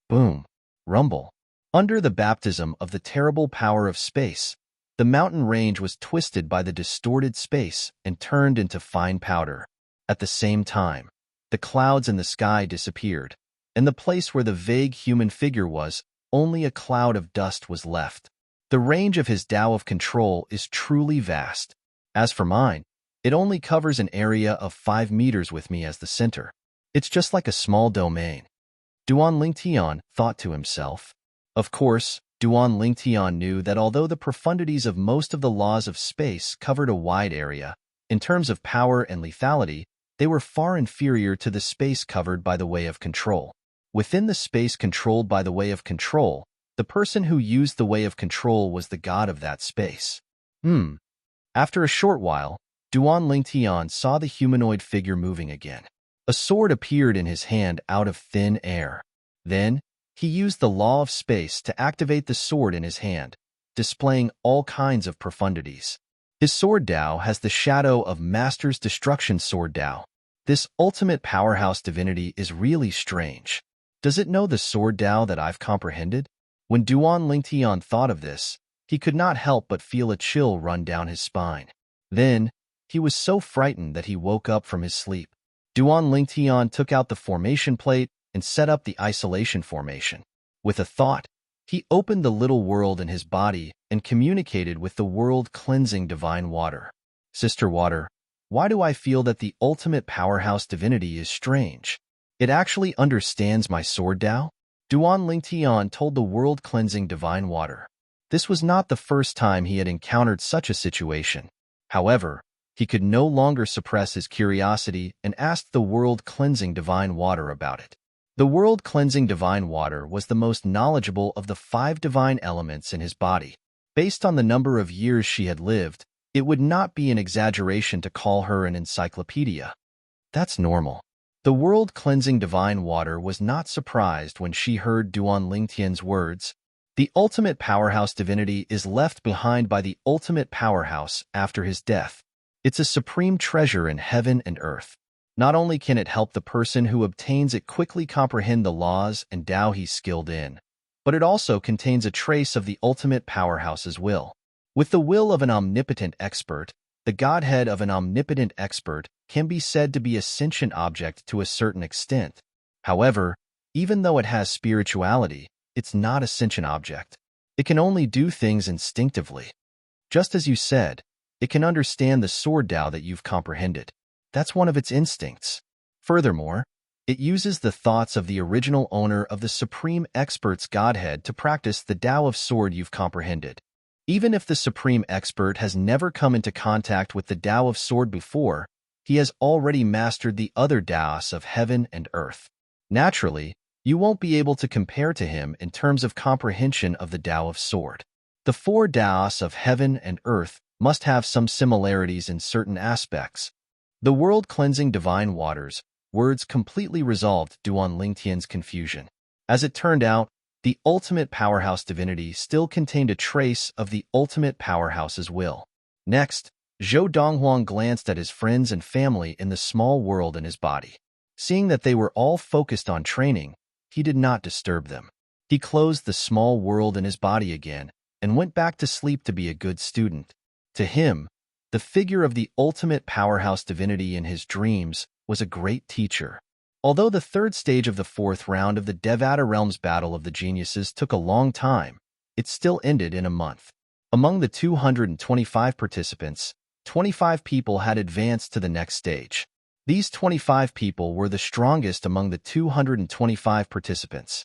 Boom! Rumble! Under the baptism of the terrible power of space, the mountain range was twisted by the distorted space and turned into fine powder. At the same time, the clouds in the sky disappeared. In the place where the vague human figure was, only a cloud of dust was left. The range of his Tao of control is truly vast. As for mine, it only covers an area of 5 meters with me as the center. It's just like a small domain. Duan Lingtian thought to himself. Of course, Duan Lingtian knew that although the profundities of most of the laws of space covered a wide area, in terms of power and lethality, they were far inferior to the space covered by the way of control. Within the space controlled by the way of control, the person who used the way of control was the god of that space. After a short while, Duan Lingtian saw the humanoid figure moving again. A sword appeared in his hand out of thin air. Then, he used the law of space to activate the sword in his hand, displaying all kinds of profundities. His sword Tao has the shadow of Master's Destruction Sword Tao. This ultimate powerhouse divinity is really strange. Does it know the sword Tao that I've comprehended? When Duan Lingtian thought of this, he could not help but feel a chill run down his spine. Then, he was so frightened that he woke up from his sleep. Duan Lingtian took out the formation plate and set up the isolation formation. With a thought, he opened the little world in his body and communicated with the world-cleansing divine water. Sister Water, why do I feel that the ultimate powerhouse divinity is strange? It actually understands my sword Tao? Duan Lingtian told the world-cleansing divine water. This was not the first time he had encountered such a situation. However, he could no longer suppress his curiosity and asked the world-cleansing divine water about it. The world-cleansing divine water was the most knowledgeable of the 5 divine elements in his body. Based on the number of years she had lived, it would not be an exaggeration to call her an encyclopedia. That's normal. The world-cleansing divine water was not surprised when she heard Duan Lingtian's words. The ultimate powerhouse divinity is left behind by the ultimate powerhouse after his death. It's a supreme treasure in heaven and earth. Not only can it help the person who obtains it quickly comprehend the laws and Tao he's skilled in, but it also contains a trace of the ultimate powerhouse's will. With the will of an omnipotent expert, the godhead of an omnipotent expert can be said to be a sentient object to a certain extent. However, even though it has spirituality, it's not a sentient object. It can only do things instinctively. Just as you said, it can understand the sword Tao that you've comprehended. That's one of its instincts. Furthermore, it uses the thoughts of the original owner of the supreme expert's godhead to practice the Tao of sword you've comprehended. Even if the supreme expert has never come into contact with the Tao of sword before, he has already mastered the other Taos of heaven and earth. Naturally, you won't be able to compare to him in terms of comprehension of the Tao of sword. The four Taos of heaven and earth must have some similarities in certain aspects. The world-cleansing divine waters, words completely resolved Duan Lingtian's confusion. As it turned out, the ultimate powerhouse divinity still contained a trace of the ultimate powerhouse's will. Next, Zhou Donghuang glanced at his friends and family in the small world in his body. Seeing that they were all focused on training, he did not disturb them. He closed the small world in his body again and went back to sleep to be a good student. To him, the figure of the ultimate powerhouse divinity in his dreams was a great teacher. Although the third stage of the fourth round of the Devata Realms Battle of the Geniuses took a long time, it still ended in a month. Among the 225 participants, 25 people had advanced to the next stage. These 25 people were the strongest among the 225 participants.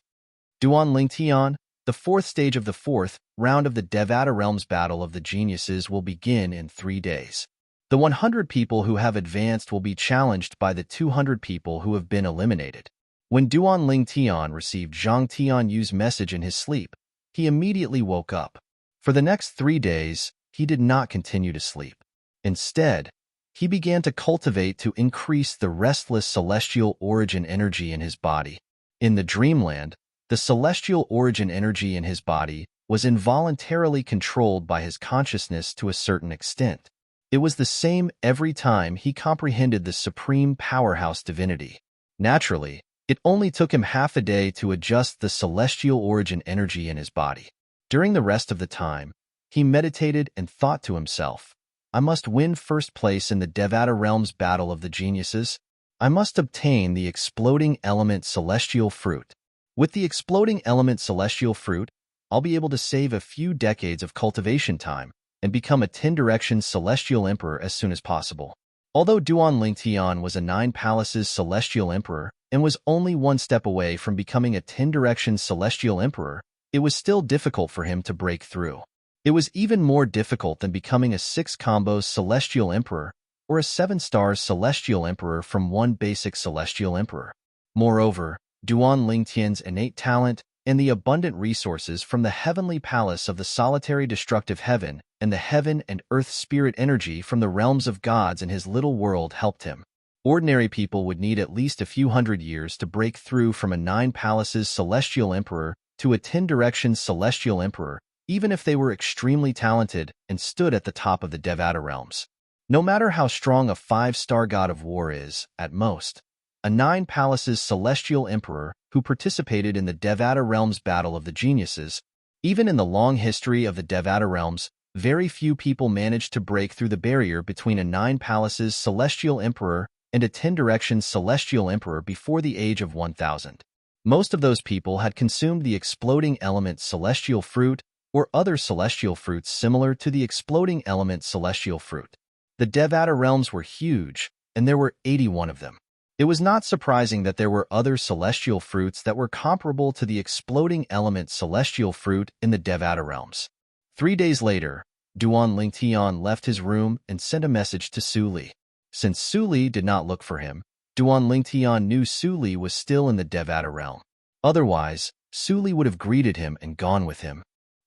Duan Lingtian, the fourth stage of the fourth round of the Devata Realms Battle of the Geniuses will begin in 3 days. The 100 people who have advanced will be challenged by the 200 people who have been eliminated. When Duan Lingtian received Zhang Tianyu's message in his sleep, he immediately woke up. For the next 3 days, he did not continue to sleep. Instead, he began to cultivate to increase the restless celestial origin energy in his body. In the dreamland, the celestial origin energy in his body was involuntarily controlled by his consciousness to a certain extent. It was the same every time he comprehended the supreme powerhouse divinity. Naturally, it only took him half a day to adjust the celestial origin energy in his body. During the rest of the time, he meditated and thought to himself, I must win first place in the Devata Realms Battle of the Geniuses. I must obtain the exploding element celestial fruit. With the exploding element celestial fruit, I'll be able to save a few decades of cultivation time and become a 10-direction celestial emperor as soon as possible. Although Duan Lingtian was a 9 palaces celestial emperor and was only 1 step away from becoming a 10-direction celestial emperor, it was still difficult for him to break through. It was even more difficult than becoming a 6 combos celestial emperor or a 7 stars celestial emperor from 1 basic celestial emperor. Moreover, Duan Lingtian's innate talent and the abundant resources from the heavenly palace of the solitary destructive heaven and the heaven and earth spirit energy from the realms of gods in his little world helped him. Ordinary people would need at least a few hundred years to break through from a 9 palaces celestial emperor to a 10-direction celestial emperor, even if they were extremely talented and stood at the top of the Devata realms. No matter how strong a 5-star god of war is, at most, a 9 palaces celestial emperor who participated in the Devata Realms Battle of the Geniuses, even in the long history of the Devata Realms, very few people managed to break through the barrier between a 9 palaces celestial emperor and a 10-direction celestial emperor before the age of 1000. Most of those people had consumed the exploding element celestial fruit or other celestial fruits similar to the exploding element celestial fruit. The Devata realms were huge, and there were 81 of them. It was not surprising that there were other celestial fruits that were comparable to the exploding element celestial fruit in the Devata realms. 3 days later, Duan Lingtian left his room and sent a message to Su Li. Since Su Li did not look for him, Duan Lingtian knew Su Li was still in the Devata realm. Otherwise, Su Li would have greeted him and gone with him.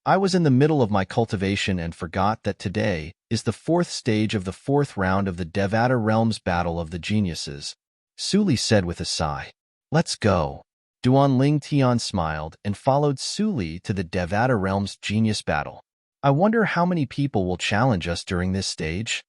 I was in the middle of my cultivation and forgot that today is the 4th stage of the 4th round of the Devata Realms Battle of the Geniuses, Su Li said with a sigh. Let's go. Duan Ling Tian smiled and followed Su Li to the Devata Realm's genius battle. I wonder how many people will challenge us during this stage?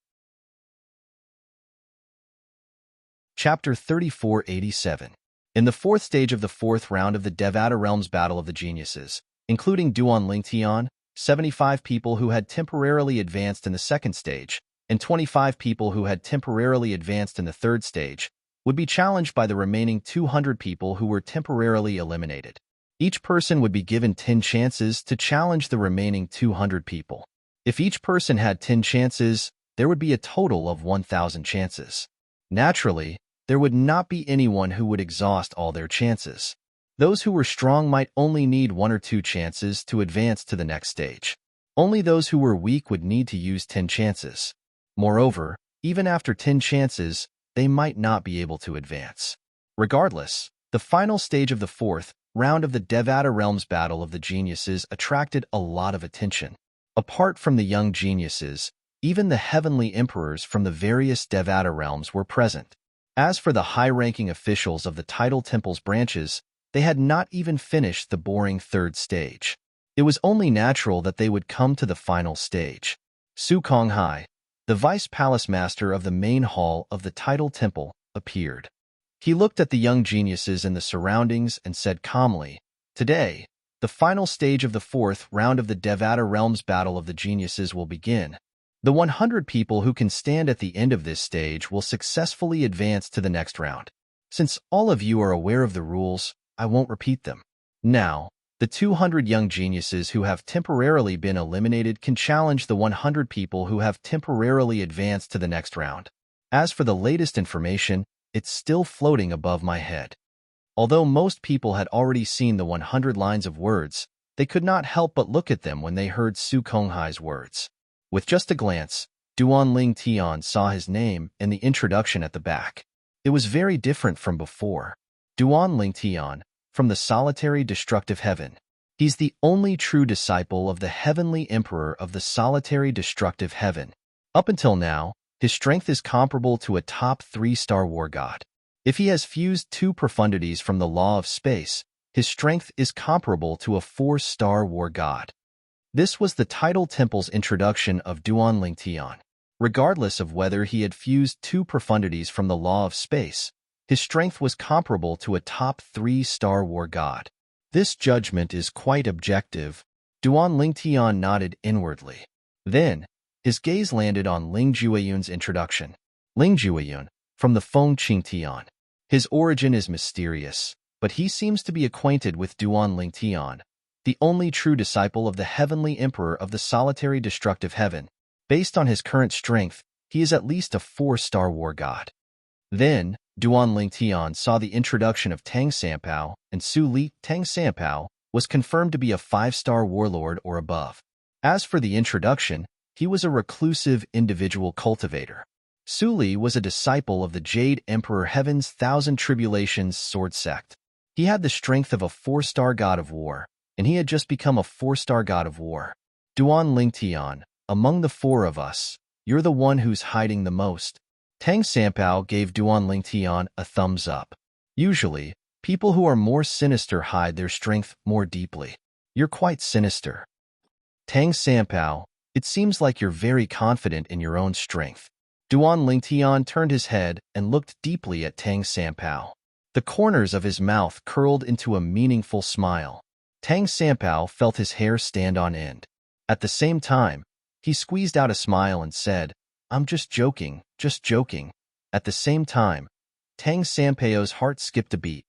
Chapter 3487. In the fourth stage of the fourth round of the Devata Realm's Battle of the Geniuses, including Duan Ling Tian, 75 people who had temporarily advanced in the second stage, and 25 people who had temporarily advanced in the third stage, would be challenged by the remaining 200 people who were temporarily eliminated. Each person would be given 10 chances to challenge the remaining 200 people. If each person had 10 chances, there would be a total of 1,000 chances. Naturally, there would not be anyone who would exhaust all their chances. Those who were strong might only need 1 or 2 chances to advance to the next stage. Only those who were weak would need to use 10 chances. Moreover, even after 10 chances, they might not be able to advance. Regardless, the final stage of the fourth round of the Devata Realm's Battle of the Geniuses attracted a lot of attention. Apart from the young geniuses, even the heavenly emperors from the various Devata realms were present. As for the high-ranking officials of the Tidal Temple's branches, they had not even finished the boring third stage. It was only natural that they would come to the final stage. Su Konghai, the vice palace master of the main hall of the Tidal Temple, appeared. He looked at the young geniuses in the surroundings and said calmly, "Today, the final stage of the fourth round of the Devata Realm's Battle of the Geniuses will begin. The 100 people who can stand at the end of this stage will successfully advance to the next round. Since all of you are aware of the rules, I won't repeat them. Now, the 200 young geniuses who have temporarily been eliminated can challenge the 100 people who have temporarily advanced to the next round. As for the latest information, it's still floating above my head." Although most people had already seen the 100 lines of words, they could not help but look at them when they heard Su Konghai's words. With just a glance, Duan Ling Tian saw his name and the introduction at the back. It was very different from before. Duan Ling Tian, from the solitary destructive heaven. He's the only true disciple of the heavenly emperor of the solitary destructive heaven. Up until now, his strength is comparable to a top 3-star war god. If he has fused 2 profundities from the law of space, his strength is comparable to a 4-star war god. This was the Tidal Temple's introduction of Duan Ling Tian. Regardless of whether he had fused 2 profundities from the law of space, his strength was comparable to a top 3-star war god. This judgment is quite objective. Duan Ling Tian nodded inwardly. Then, his gaze landed on Ling Jueyun's introduction. Ling Jueyun, from the Feng Qing Tian. His origin is mysterious, but he seems to be acquainted with Duan Ling Tian, the only true disciple of the heavenly emperor of the solitary destructive heaven. Based on his current strength, he is at least a 4-star war god. Then, Duan Ling Tian saw the introduction of Tang Sanpao, and Su Li. Tang Sanpao was confirmed to be a 5-star warlord or above. As for the introduction, he was a reclusive individual cultivator. Su Li was a disciple of the Jade Emperor Heaven's Thousand Tribulations sword sect. He had the strength of a 4-star god of war, and he had just become a 4-star god of war. Duan Ling Tian, among the 4 of us, you're the one who's hiding the most. Tang Sanpao gave Duan Ling Tian a thumbs up. Usually, people who are more sinister hide their strength more deeply. You're quite sinister. Tang Sanpao, it seems like you're very confident in your own strength. Duan Ling Tian turned his head and looked deeply at Tang Sanpao. The corners of his mouth curled into a meaningful smile. Tang Sanpao felt his hair stand on end. At the same time, he squeezed out a smile and said, "I'm just joking, just joking." At the same time, Tang Sanpao's heart skipped a beat.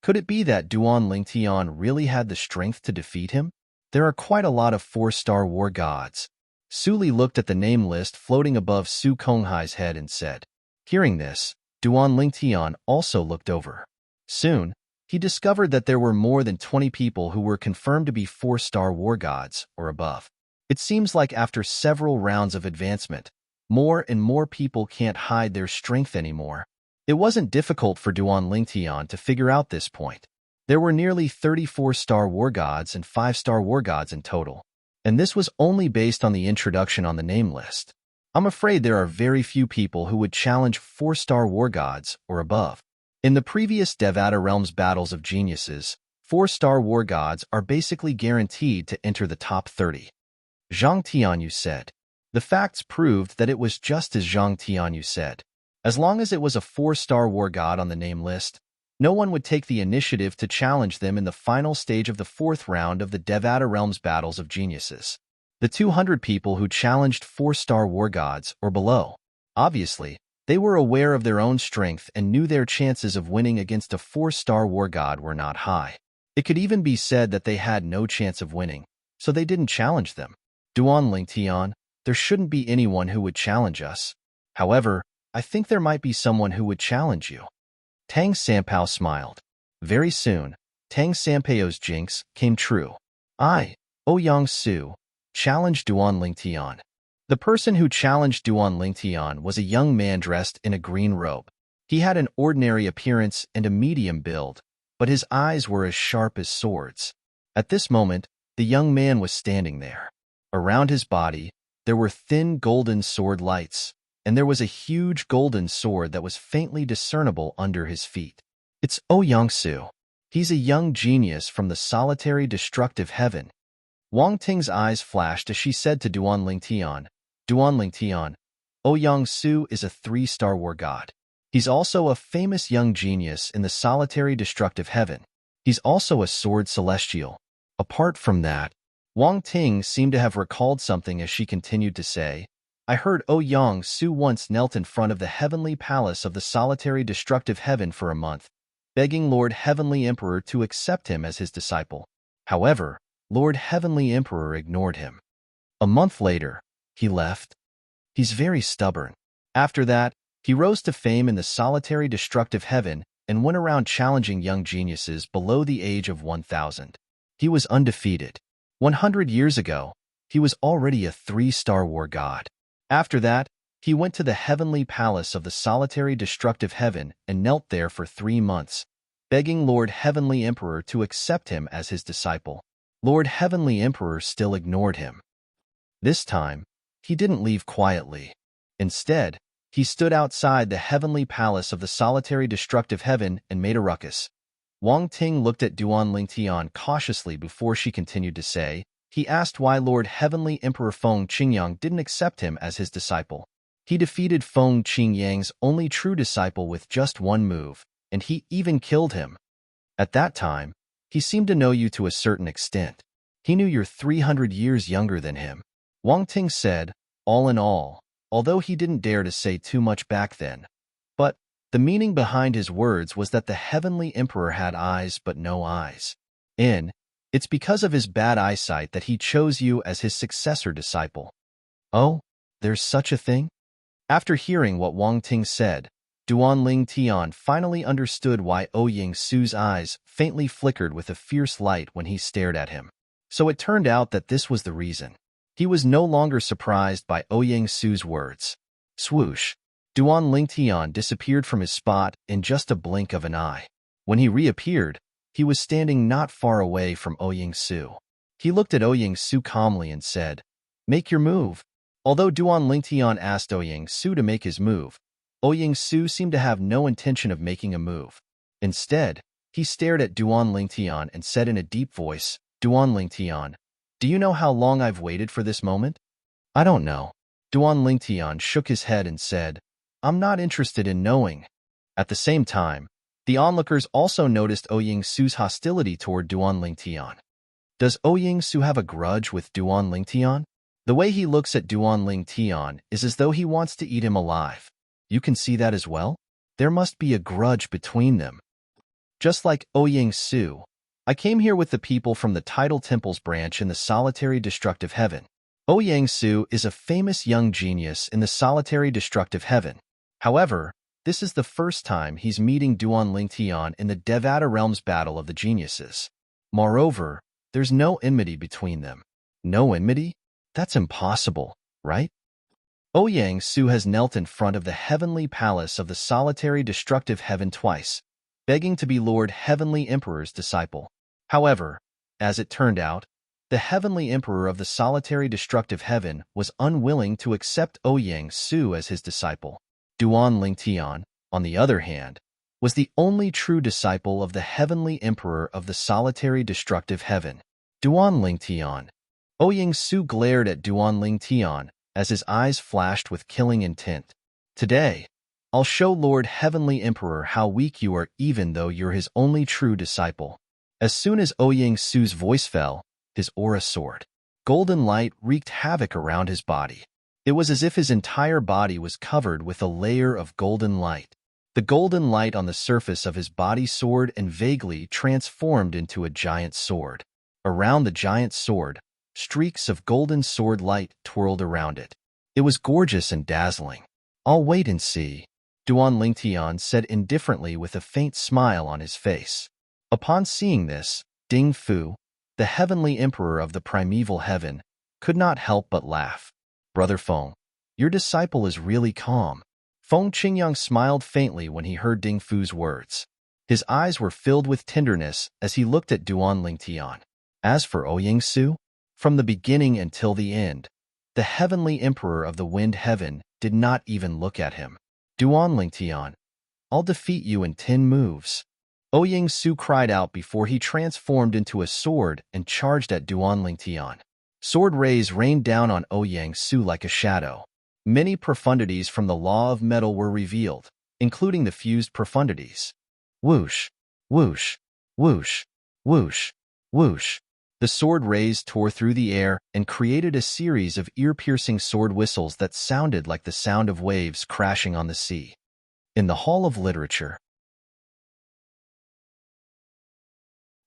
Could it be that Duan Ling Tian really had the strength to defeat him? There are quite a lot of 4-star war gods. Su Li looked at the name list floating above Su Konghai's head and said. Hearing this, Duan Ling Tian also looked over. Soon, he discovered that there were more than 20 people who were confirmed to be 4-star war gods or above. It seems like after several rounds of advancement, more and more people can't hide their strength anymore. It wasn't difficult for Duan Ling Tian to figure out this point. There were nearly 34-star war gods and 5-star war gods in total, and this was only based on the introduction on the name list. I'm afraid there are very few people who would challenge 4-star war gods or above. In the previous Devata Realms battles of geniuses, 4-star war gods are basically guaranteed to enter the top 30. Zhang Tianyu said. The facts proved that it was just as Zhang Tianyu said. As long as it was a 4-star war god on the name list, no one would take the initiative to challenge them in the final stage of the 4th round of the Devata Realms battles of geniuses. The 200 people who challenged 4-star war gods or below. Obviously, they were aware of their own strength and knew their chances of winning against a 4-star war god were not high. It could even be said that they had no chance of winning, so they didn't challenge them. Duan Lingtian, there shouldn't be anyone who would challenge us. However, I think there might be someone who would challenge you. Tang Sanpao smiled. Very soon, Tang Sanpao's jinx came true. I, Ouyang Su, challenged Duan Lingtian. The person who challenged Duan Lingtian was a young man dressed in a green robe. He had an ordinary appearance and a medium build, but his eyes were as sharp as swords. At this moment, the young man was standing there. Around his body, there were thin golden sword lights, and there was a huge golden sword that was faintly discernible under his feet. It's Ouyang Su. He's a young genius from the solitary destructive heaven. Wang Ting's eyes flashed as she said to Duan Lingtian, Duan Lingtian, Ouyang Su is a 3-star war god. He's also a famous young genius in the solitary destructive heaven. He's also a sword celestial. Apart from that, Wang Ting seemed to have recalled something as she continued to say, I heard Ouyang Su once knelt in front of the heavenly palace of the solitary destructive heaven for a month, begging Lord Heavenly Emperor to accept him as his disciple. However, Lord Heavenly Emperor ignored him. A month later, he left. He's very stubborn. After that, he rose to fame in the solitary destructive heaven and went around challenging young geniuses below the age of 1,000. He was undefeated. 100 years ago, he was already a 3-star war god. After that, he went to the heavenly palace of the solitary destructive heaven and knelt there for 3 months, begging Lord Heavenly Emperor to accept him as his disciple. Lord Heavenly Emperor still ignored him. This time, he didn't leave quietly. Instead, he stood outside the heavenly palace of the solitary destructive heaven and made a ruckus. Wang Ting looked at Duan Lingtian cautiously before she continued to say, he asked why Lord Heavenly Emperor Feng Qingyang didn't accept him as his disciple. He defeated Feng Qingyang's only true disciple with just one move, and he even killed him. At that time, he seemed to know you to a certain extent. He knew you're 300 years younger than him. Wang Ting said, all in all, although he didn't dare to say too much back then. But the meaning behind his words was that the Heavenly Emperor had eyes but no eyes. It's because of his bad eyesight that he chose you as his successor disciple. Oh, there's such a thing? After hearing what Wang Ting said, Duan Lingtian finally understood why Ouyang Su's eyes faintly flickered with a fierce light when he stared at him. So it turned out that this was the reason. He was no longer surprised by Ouyang Su's words. Swoosh! Duan Lingtian disappeared from his spot in just a blink of an eye. When he reappeared, he was standing not far away from Ouyang Su. He looked at Ouyang Su calmly and said, make your move. Although Duan Lingtian asked Ouyang Su to make his move, Ouyang Su seemed to have no intention of making a move. Instead, he stared at Duan Lingtian and said in a deep voice, Duan Lingtian, do you know how long I've waited for this moment? I don't know. Duan Lingtian shook his head and said, I'm not interested in knowing. At the same time, the onlookers also noticed Ouyang Su's hostility toward Duan Lingtian. Does Ouyang Su have a grudge with Duan Lingtian? The way he looks at Duan Lingtian is as though he wants to eat him alive. You can see that as well? There must be a grudge between them. Just like Ouyang Su, I came here with the people from the Tidal Temples branch in the solitary destructive heaven. Ouyang Su is a famous young genius in the solitary destructive heaven. However, this is the first time he's meeting Duan Lingtian in the Devata Realms battle of the geniuses. Moreover, there's no enmity between them. No enmity? That's impossible, right? Ouyang Su has knelt in front of the heavenly palace of the solitary destructive heaven twice, begging to be Lord Heavenly Emperor's disciple. However, as it turned out, the Heavenly Emperor of the solitary destructive heaven was unwilling to accept Ouyang Su as his disciple. Duan Lingtian, on the other hand, was the only true disciple of the heavenly emperor of the solitary destructive heaven, Duanling Tian. Ouyang Su glared at Duanling Tian as his eyes flashed with killing intent. Today, I'll show Lord Heavenly Emperor how weak you are even though you're his only true disciple. As soon as Ouyang Su's voice fell, his aura soared. Golden light wreaked havoc around his body. It was as if his entire body was covered with a layer of golden light. The golden light on the surface of his body soared and vaguely transformed into a giant sword. Around the giant sword, streaks of golden sword light twirled around it. It was gorgeous and dazzling. I'll wait and see, Duanling Tian said indifferently with a faint smile on his face. Upon seeing this, Ding Fu, the heavenly emperor of the primeval heaven, could not help but laugh. Brother Feng, your disciple is really calm. Feng Qingyang smiled faintly when he heard Ding Fu's words. His eyes were filled with tenderness as he looked at Duanling Tian. As for Ouyang Su, from the beginning until the end, the heavenly emperor of the wind heaven did not even look at him. Duanling Tian, I'll defeat you in 10 moves. Ouyang Su cried out before he transformed into a sword and charged at Duanling Tian. Sword rays rained down on Ouyang Su like a shadow. Many profundities from the law of metal were revealed, including the fused profundities. Whoosh, whoosh, whoosh, whoosh, whoosh. The sword rays tore through the air and created a series of ear-piercing sword whistles that sounded like the sound of waves crashing on the sea. In the Hall of Literature.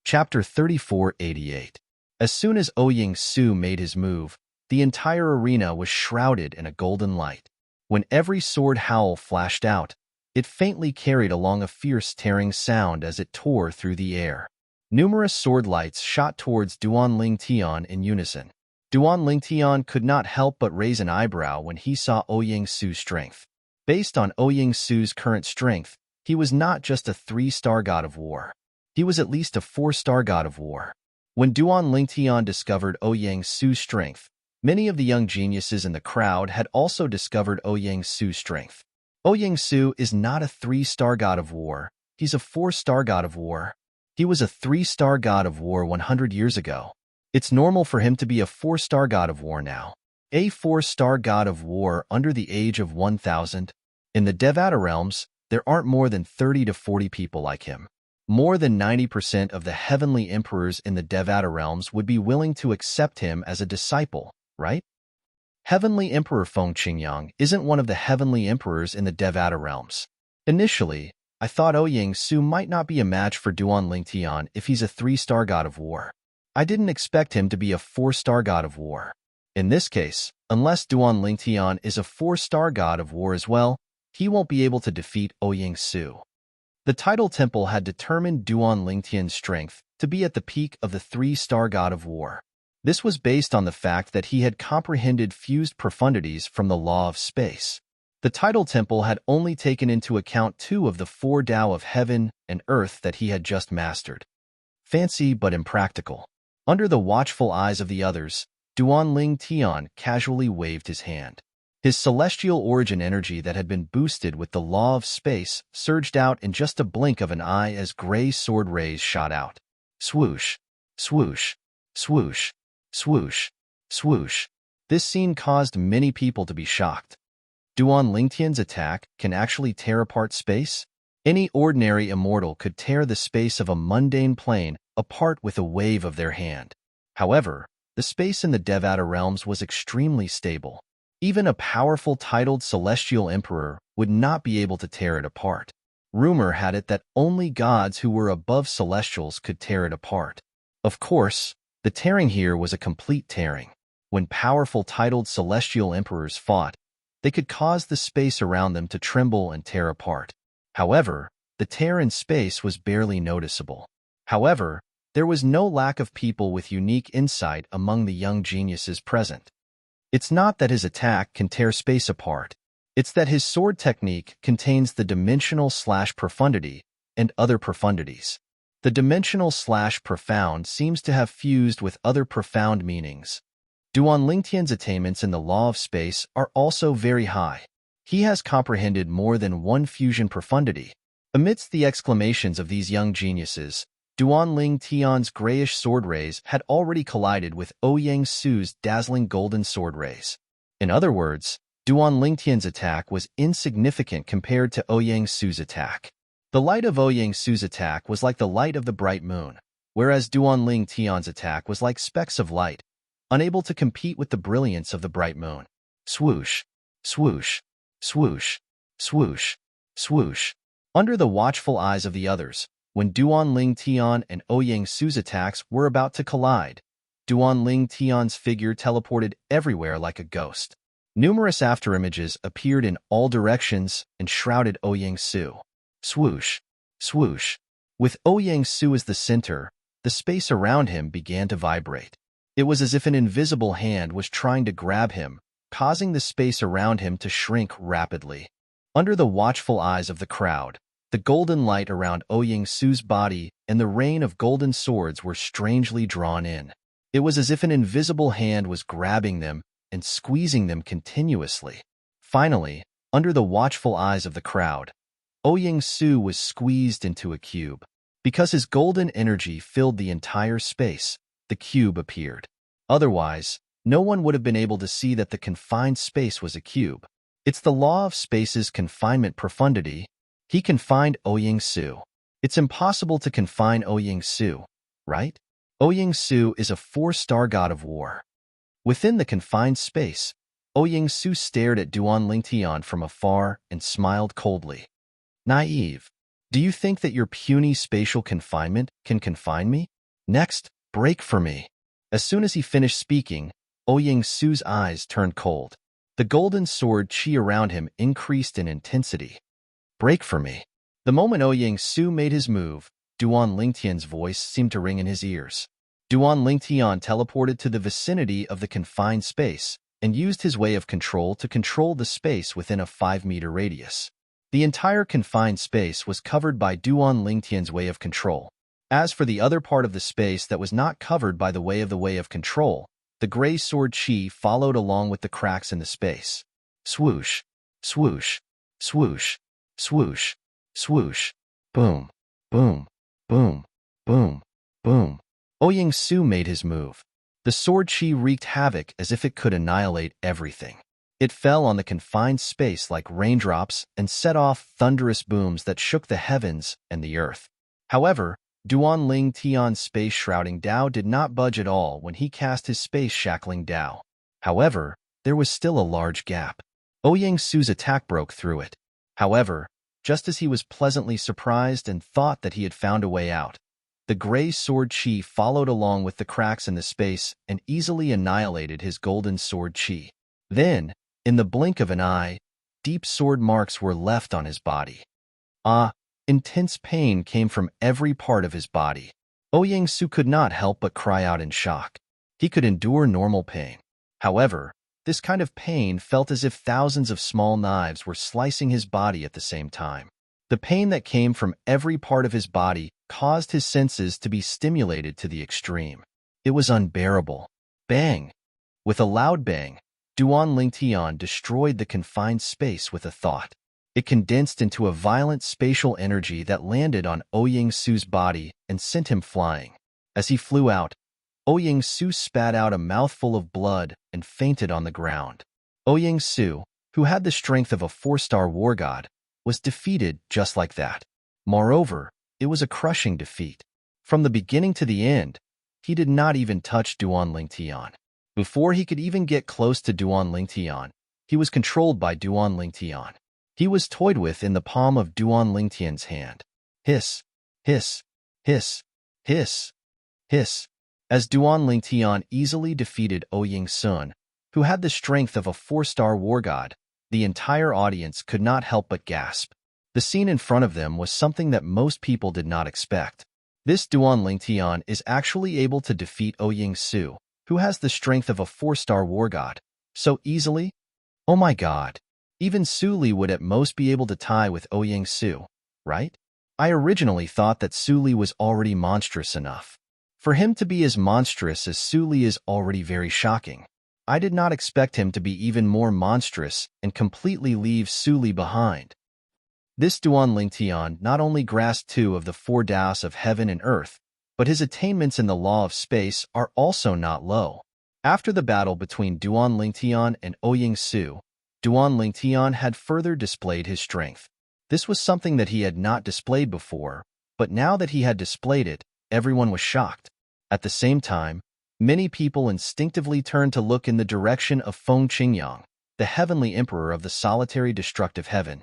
Chapter 3488. As soon as Ouyang Su made his move, the entire arena was shrouded in a golden light. When every sword howl flashed out, it faintly carried along a fierce tearing sound as it tore through the air. Numerous sword lights shot towards Duanling Tian in unison. Duanling Tian could not help but raise an eyebrow when he saw Ouyang Su's strength. Based on Ouyang Su's current strength, he was not just a 3-star god of war. He was at least a 4-star god of war. When Duanling Tian discovered Ouyang Su's strength, many of the young geniuses in the crowd had also discovered Ouyang Su's strength. Ouyang Su is not a 3-star god of war, he's a 4-star god of war. He was a 3-star god of war 100 years ago. It's normal for him to be a 4-star god of war now. A 4-star god of war under the age of 1,000. In the Devata realms, there aren't more than 30 to 40 people like him. More than 90% of the heavenly emperors in the Devata realms would be willing to accept him as a disciple, right? Heavenly Emperor Feng Qingyang isn't one of the heavenly emperors in the Devata realms. Initially, I thought Ouyang Su might not be a match for Duanling Tian if he's a 3-star god of war. I didn't expect him to be a 4-star god of war. In this case, unless Duanling Tian is a 4-star god of war as well, he won't be able to defeat Ouyang Su. The Tidal Temple had determined Duanling Tian's strength to be at the peak of the 3-star god of war. This was based on the fact that he had comprehended fused profundities from the law of space. The Tidal Temple had only taken into account 2 of the 4 Tao of heaven and earth that he had just mastered. Fancy but impractical. Under the watchful eyes of the others, Duanling Tian casually waved his hand. His celestial origin energy that had been boosted with the law of space surged out in just a blink of an eye as gray sword rays shot out. Swoosh, swoosh, swoosh, swoosh, swoosh. This scene caused many people to be shocked. Duanling Tian's attack can actually tear apart space? Any ordinary immortal could tear the space of a mundane plane apart with a wave of their hand. However, the space in the Devata realms was extremely stable. Even a powerful titled celestial emperor would not be able to tear it apart. Rumor had it that only gods who were above celestials could tear it apart. Of course, the tearing here was a complete tearing. When powerful titled celestial emperors fought, they could cause the space around them to tremble and tear apart. However, the tear in space was barely noticeable. However, there was no lack of people with unique insight among the young geniuses present. It's not that his attack can tear space apart. It's that his sword technique contains the dimensional/profundity and other profundities. The dimensional/profound seems to have fused with other profound meanings. Duanling Tian's attainments in the law of space are also very high. He has comprehended more than 1 fusion profundity. Amidst the exclamations of these young geniuses, Duan Ling Tian's grayish sword rays had already collided with Ouyang Su's dazzling golden sword rays. In other words, Duan Ling Tian's attack was insignificant compared to Ouyang Su's attack. The light of Ouyang Su's attack was like the light of the bright moon, whereas Duan Ling Tian's attack was like specks of light, unable to compete with the brilliance of the bright moon. Swoosh, swoosh, swoosh, swoosh, swoosh. Under the watchful eyes of the others, when Duan Ling Tian and Ouyang Su's attacks were about to collide, Duan Ling Tian's figure teleported everywhere like a ghost. Numerous afterimages appeared in all directions and shrouded Ouyang Su. Swoosh, swoosh. With Ouyang Su as the center, the space around him began to vibrate. It was as if an invisible hand was trying to grab him, causing the space around him to shrink rapidly. Under the watchful eyes of the crowd, the golden light around Ouyang Su's body and the rain of golden swords were strangely drawn in. It was as if an invisible hand was grabbing them and squeezing them continuously. Finally, under the watchful eyes of the crowd, Ouyang Su was squeezed into a cube. Because his golden energy filled the entire space, the cube appeared. Otherwise, no one would have been able to see that the confined space was a cube. It's the law of space's confinement profundity. He confined Ouyang Su. It's impossible to confine Ouyang Su, right? Ouyang Su is a 4-star god of war. Within the confined space, Ouyang Su stared at Duan Ling Tian from afar and smiled coldly. Naive. Do you think that your puny spatial confinement can confine me? Next, break for me. As soon as he finished speaking, Ouyang Su's eyes turned cold. The golden sword chi around him increased in intensity. Break for me. The moment Ouyang Su made his move, Duan Ling Tian's voice seemed to ring in his ears. Duan Ling Tian teleported to the vicinity of the confined space and used his way of control to control the space within a 5-meter radius. The entire confined space was covered by Duan Ling Tian's way of control. As for the other part of the space that was not covered by the way of control, the gray sword chi followed along with the cracks in the space. Swoosh, swoosh, swoosh, swoosh, swoosh, boom, boom, boom, boom, boom. Ouyang Su made his move. The sword chi wreaked havoc as if it could annihilate everything. It fell on the confined space like raindrops and set off thunderous booms that shook the heavens and the earth. However, Duan Ling Tian's space-shrouding Dao did not budge at all when he cast his space-shackling Dao. However, there was still a large gap. Ouyang Su's attack broke through it. However, just as he was pleasantly surprised and thought that he had found a way out, the gray sword chi followed along with the cracks in the space and easily annihilated his golden sword chi. Then, in the blink of an eye, deep sword marks were left on his body. Intense pain came from every part of his body. Ouyang Su could not help but cry out in shock. He could endure normal pain. However, this kind of pain felt as if thousands of small knives were slicing his body at the same time. The pain that came from every part of his body caused his senses to be stimulated to the extreme. It was unbearable. Bang! With a loud bang, Duan Ling Tian destroyed the confined space with a thought. It condensed into a violent spatial energy that landed on Ouyang Su's body and sent him flying. As he flew out, Ouyang Su spat out a mouthful of blood and fainted on the ground. Ouyang Su, who had the strength of a 4-star war god, was defeated just like that. Moreover, it was a crushing defeat. From the beginning to the end, he did not even touch Duan Ling Tian. Before he could even get close to Duan Ling Tian, he was controlled by Duan Ling Tian. He was toyed with in the palm of Duan Ling Tian's hand. Hiss, hiss, hiss, hiss, hiss. As Duan Ling Tian easily defeated Ouyang Sun, who had the strength of a 4-star war god, the entire audience could not help but gasp. The scene in front of them was something that most people did not expect. This Duan Ling Tian is actually able to defeat Ouyang Su, who has the strength of a 4-star war god, so easily? Oh my god. Even Su Li would at most be able to tie with Ouyang Su, right? I originally thought that Su Li was already monstrous enough. For him to be as monstrous as Su Li is already very shocking. I did not expect him to be even more monstrous and completely leave Su Li behind. This Duan Lingtian not only grasped two of the four Taoists of heaven and earth, but his attainments in the law of space are also not low. After the battle between Duan Lingtian and Ouyang Su, Duan Lingtian had further displayed his strength. This was something that he had not displayed before, but now that he had displayed it, everyone was shocked. At the same time, many people instinctively turned to look in the direction of Feng Qingyang, the heavenly emperor of the solitary destructive heaven.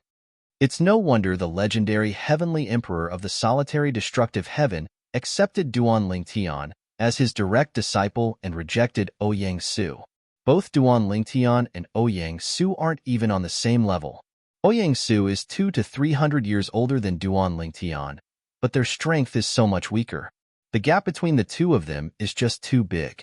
It's no wonder the legendary heavenly emperor of the solitary destructive heaven accepted Duan Lingtian as his direct disciple and rejected Ouyang Su. Both Duan Lingtian and Ouyang Su aren't even on the same level. Ouyang Su is 200 to 300 years older than Duan Lingtian, but their strength is so much weaker. The gap between the two of them is just too big.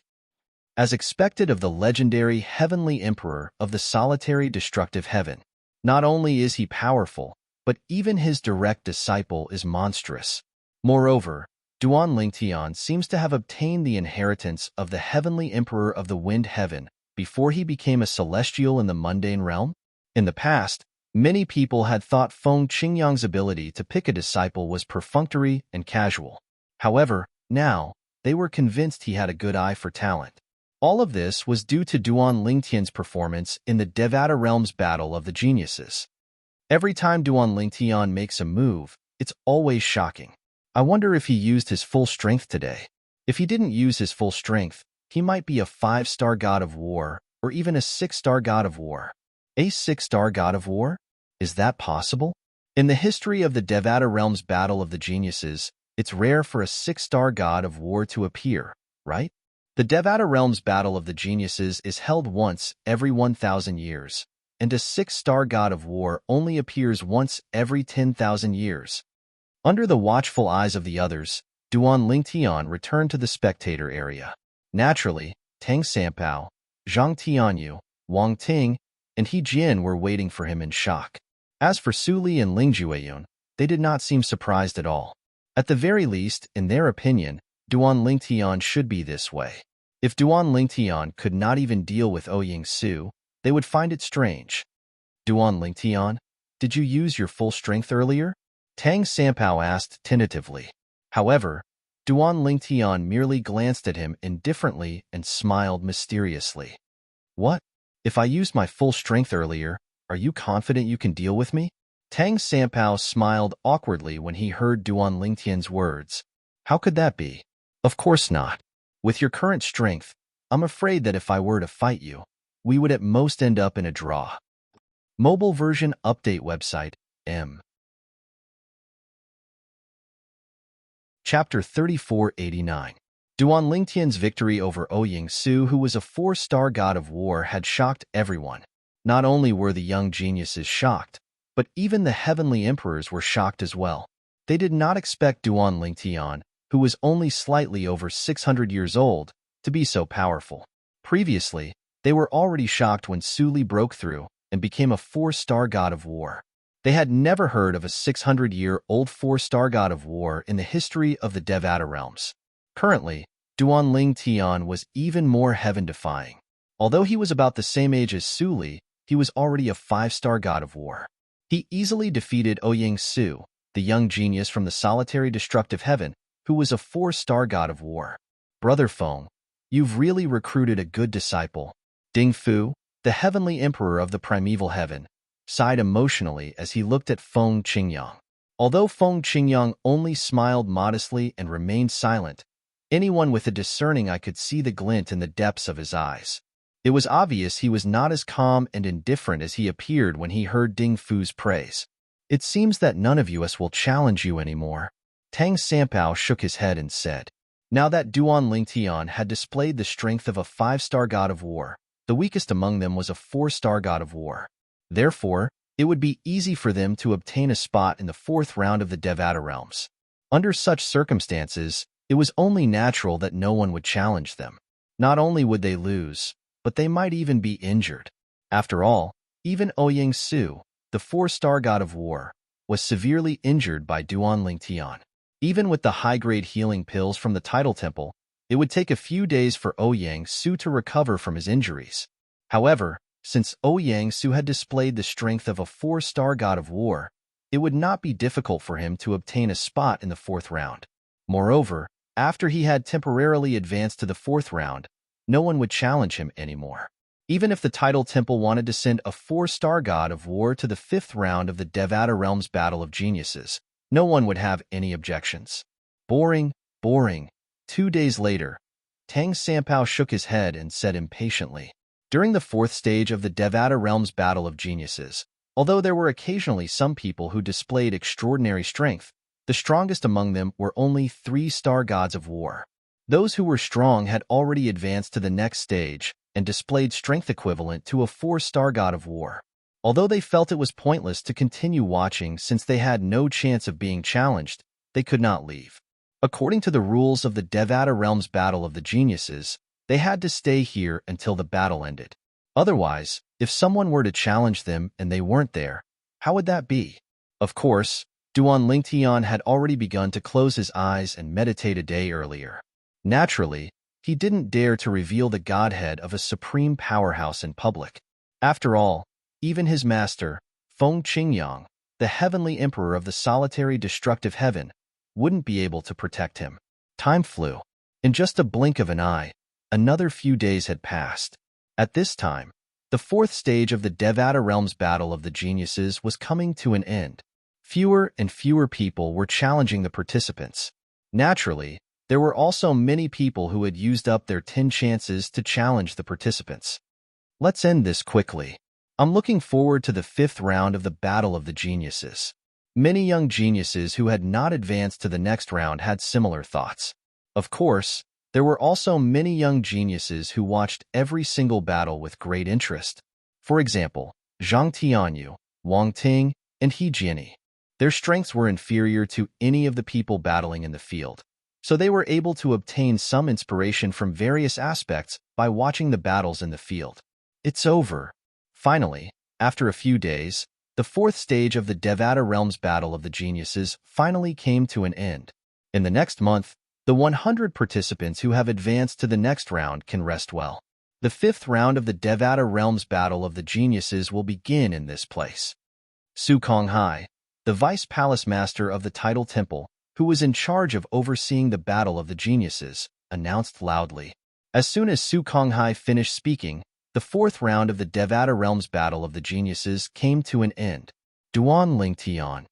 As expected of the legendary heavenly emperor of the solitary destructive heaven, not only is he powerful, but even his direct disciple is monstrous. Moreover, Duan Lingtian seems to have obtained the inheritance of the heavenly emperor of the wind heaven before he became a celestial in the mundane realm. In the past, many people had thought Feng Qingyang's ability to pick a disciple was perfunctory and casual. However, now, they were convinced he had a good eye for talent. All of this was due to Duan Lingtian's performance in the Devata Realm's Battle of the Geniuses. Every time Duan Lingtian makes a move, it's always shocking. I wonder if he used his full strength today. If he didn't use his full strength, he might be a 5-star god of war, or even a 6-star god of war. A 6-star god of war? Is that possible? In the history of the Devata Realm's Battle of the Geniuses, it's rare for a 6-star god of war to appear, right? The Devata Realm's Battle of the Geniuses is held once every 1,000 years, and a 6-star god of war only appears once every 10,000 years. Under the watchful eyes of the others, Duan Lingtian returned to the spectator area. Naturally, Tang Sanpao, Zhang Tianyu, Wang Ting, and He Jian were waiting for him in shock. As for Su Li and Ling Jueyun, they did not seem surprised at all. At the very least, in their opinion, Duan Lingtian should be this way. If Duan Lingtian could not even deal with Ouyang Su, they would find it strange. Duan Lingtian, did you use your full strength earlier? Tang Sanpao asked tentatively. However, Duan Lingtian merely glanced at him indifferently and smiled mysteriously. What? If I used my full strength earlier, are you confident you can deal with me? Tang Sanpao smiled awkwardly when he heard Duan Lingtian's words. How could that be? Of course not. With your current strength, I'm afraid that if I were to fight you, we would at most end up in a draw. Mobile version update website, M. Chapter 3489. Duan Lingtian's victory over Ouyang Su, who was a 4-star god of war, had shocked everyone. Not only were the young geniuses shocked, but even the heavenly emperors were shocked as well. They did not expect Duan Lingtian, who was only slightly over 600 years old, to be so powerful. Previously, they were already shocked when Su Li broke through and became a 4-star god of war. They had never heard of a 600-year-old 4-star god of war in the history of the Devata realms. Currently, Duan Lingtian was even more heaven-defying. Although he was about the same age as Su Li, he was already a 5-star god of war. He easily defeated Ouyang Su, the young genius from the solitary destructive heaven, who was a 4-star god of war. Brother Feng, you've really recruited a good disciple. Ding Fu, the heavenly emperor of the primeval heaven, sighed emotionally as he looked at Feng Qingyang. Although Feng Qingyang only smiled modestly and remained silent, anyone with a discerning eye could see the glint in the depths of his eyes. It was obvious he was not as calm and indifferent as he appeared when he heard Ding Fu's praise. It seems that none of us will challenge you anymore. Tang Sanpao shook his head and said. Now that Duan Lingtian had displayed the strength of a 5-star god of war, the weakest among them was a 4-star god of war. Therefore, it would be easy for them to obtain a spot in the 4th round of the Devata realms. Under such circumstances, it was only natural that no one would challenge them. Not only would they lose, but they might even be injured. After all, even Ouyang Su, the 4-star god of war, was severely injured by Duan Lingtian. Even with the high-grade healing pills from the Tidal Temple, it would take a few days for Ouyang Su to recover from his injuries. However, since Ouyang Su had displayed the strength of a 4-star god of war, it would not be difficult for him to obtain a spot in the fourth round. Moreover, after he had temporarily advanced to the fourth round, no one would challenge him anymore. Even if the title temple wanted to send a 4-star god of war to the fifth round of the Devata Realms Battle of Geniuses, no one would have any objections. Boring, boring. 2 days later, Tang Sanpao shook his head and said impatiently, during the fourth stage of the Devata Realms Battle of Geniuses, although there were occasionally some people who displayed extraordinary strength, the strongest among them were only 3-star gods of war. Those who were strong had already advanced to the next stage and displayed strength equivalent to a 4-star god of war. Although they felt it was pointless to continue watching since they had no chance of being challenged, they could not leave. According to the rules of the Devata Realms Battle of the Geniuses, they had to stay here until the battle ended. Otherwise, if someone were to challenge them and they weren't there, how would that be? Of course, Duan Lingtian had already begun to close his eyes and meditate a day earlier. Naturally, he didn't dare to reveal the godhead of a supreme powerhouse in public. After all, even his master, Feng Qingyang, the heavenly emperor of the solitary destructive heaven, wouldn't be able to protect him. Time flew. In just a blink of an eye, another few days had passed. At this time, the fourth stage of the Devata Realms Battle of the Geniuses was coming to an end. Fewer and fewer people were challenging the participants. Naturally, there were also many people who had used up their 10 chances to challenge the participants. Let's end this quickly. I'm looking forward to the fifth round of the Battle of the Geniuses. Many young geniuses who had not advanced to the next round had similar thoughts. Of course, there were also many young geniuses who watched every single battle with great interest. For example, Zhang Tianyu, Wang Ting, and He Jianyi. Their strengths were inferior to any of the people battling in the field, so they were able to obtain some inspiration from various aspects by watching the battles in the field. It's over. Finally, after a few days, the fourth stage of the Devata Realms Battle of the Geniuses finally came to an end. In the next month, the 100 participants who have advanced to the next round can rest well. The fifth round of the Devata Realms Battle of the Geniuses will begin in this place. Su Konghai, the vice palace master of the Title Temple, who was in charge of overseeing the Battle of the Geniuses, announced loudly. As soon as Su Konghai finished speaking, the fourth round of the Devata Realms Battle of the Geniuses came to an end. Duan Lingtian,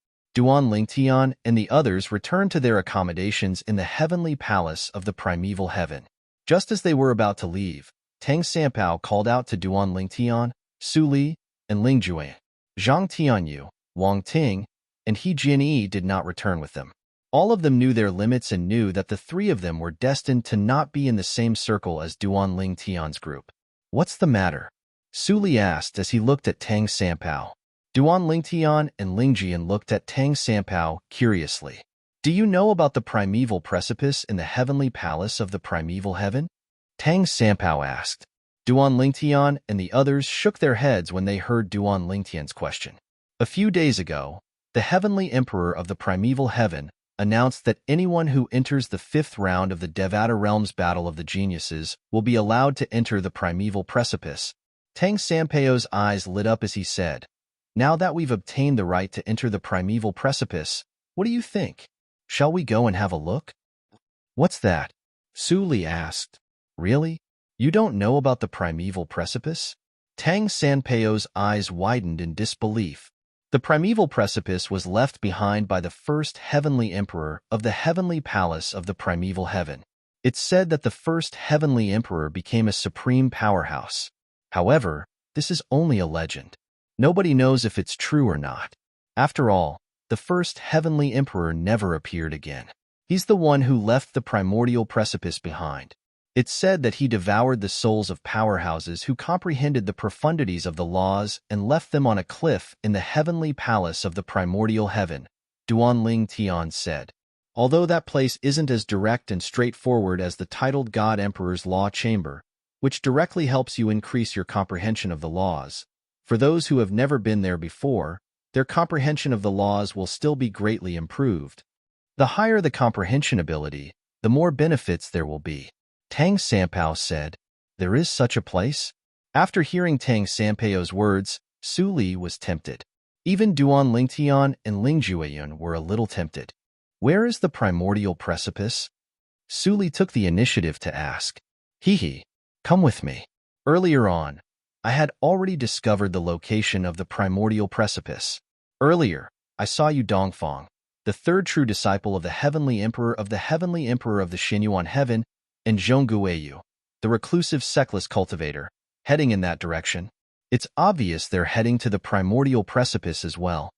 and the others returned to their accommodations in the heavenly palace of the primeval heaven. Just as they were about to leave, Tang Sanpao called out to Duan Lingtian, Su Li, and Ling Jue. Zhang Tianyu, Wang Ting, and He Jianyi did not return with them. All of them knew their limits and knew that the three of them were destined to not be in the same circle as Duan Lingtian's group. What's the matter? Su Li asked as he looked at Tang Sanpao. Duan Lingtian and Ling Jian looked at Tang Sanpao curiously. Do you know about the primeval precipice in the heavenly palace of the primeval heaven? Tang Sanpao asked. Duan Lingtian and the others shook their heads when they heard Duan Lingtian's question. A few days ago, the heavenly emperor of the primeval heaven announced that anyone who enters the fifth round of the Devata Realms Battle of the Geniuses will be allowed to enter the primeval precipice. Tang Sanpao's eyes lit up as he said, now that we've obtained the right to enter the primeval precipice, what do you think? Shall we go and have a look? What's that? Su Li asked. Really? You don't know about the primeval precipice? Tang Sanpao's eyes widened in disbelief. The primeval precipice was left behind by the first heavenly emperor of the heavenly palace of the primeval heaven. It's said that the first heavenly emperor became a supreme powerhouse. However, this is only a legend. Nobody knows if it's true or not. After all, the first heavenly emperor never appeared again. He's the one who left the primordial precipice behind. It's said that he devoured the souls of powerhouses who comprehended the profundities of the laws and left them on a cliff in the heavenly palace of the primordial heaven, Duan Lingtian said. Although that place isn't as direct and straightforward as the titled God Emperor's Law Chamber, which directly helps you increase your comprehension of the laws, for those who have never been there before, their comprehension of the laws will still be greatly improved. The higher the comprehension ability, the more benefits there will be. Tang Sanpao said, there is such a place? After hearing Tang Sanpao's words, Su Li was tempted. Even Duan Lingtian and Ling Jueyun were a little tempted. Where is the primordial precipice? Su Li took the initiative to ask. He, come with me. Earlier on, I had already discovered the location of the primordial precipice. Earlier, I saw you Dongfang, the third true disciple of the Heavenly Emperor of the Xinyuan Heaven, and Zhongguoyu, the reclusive sectless cultivator, heading in that direction. It's obvious they're heading to the primordial precipice as well.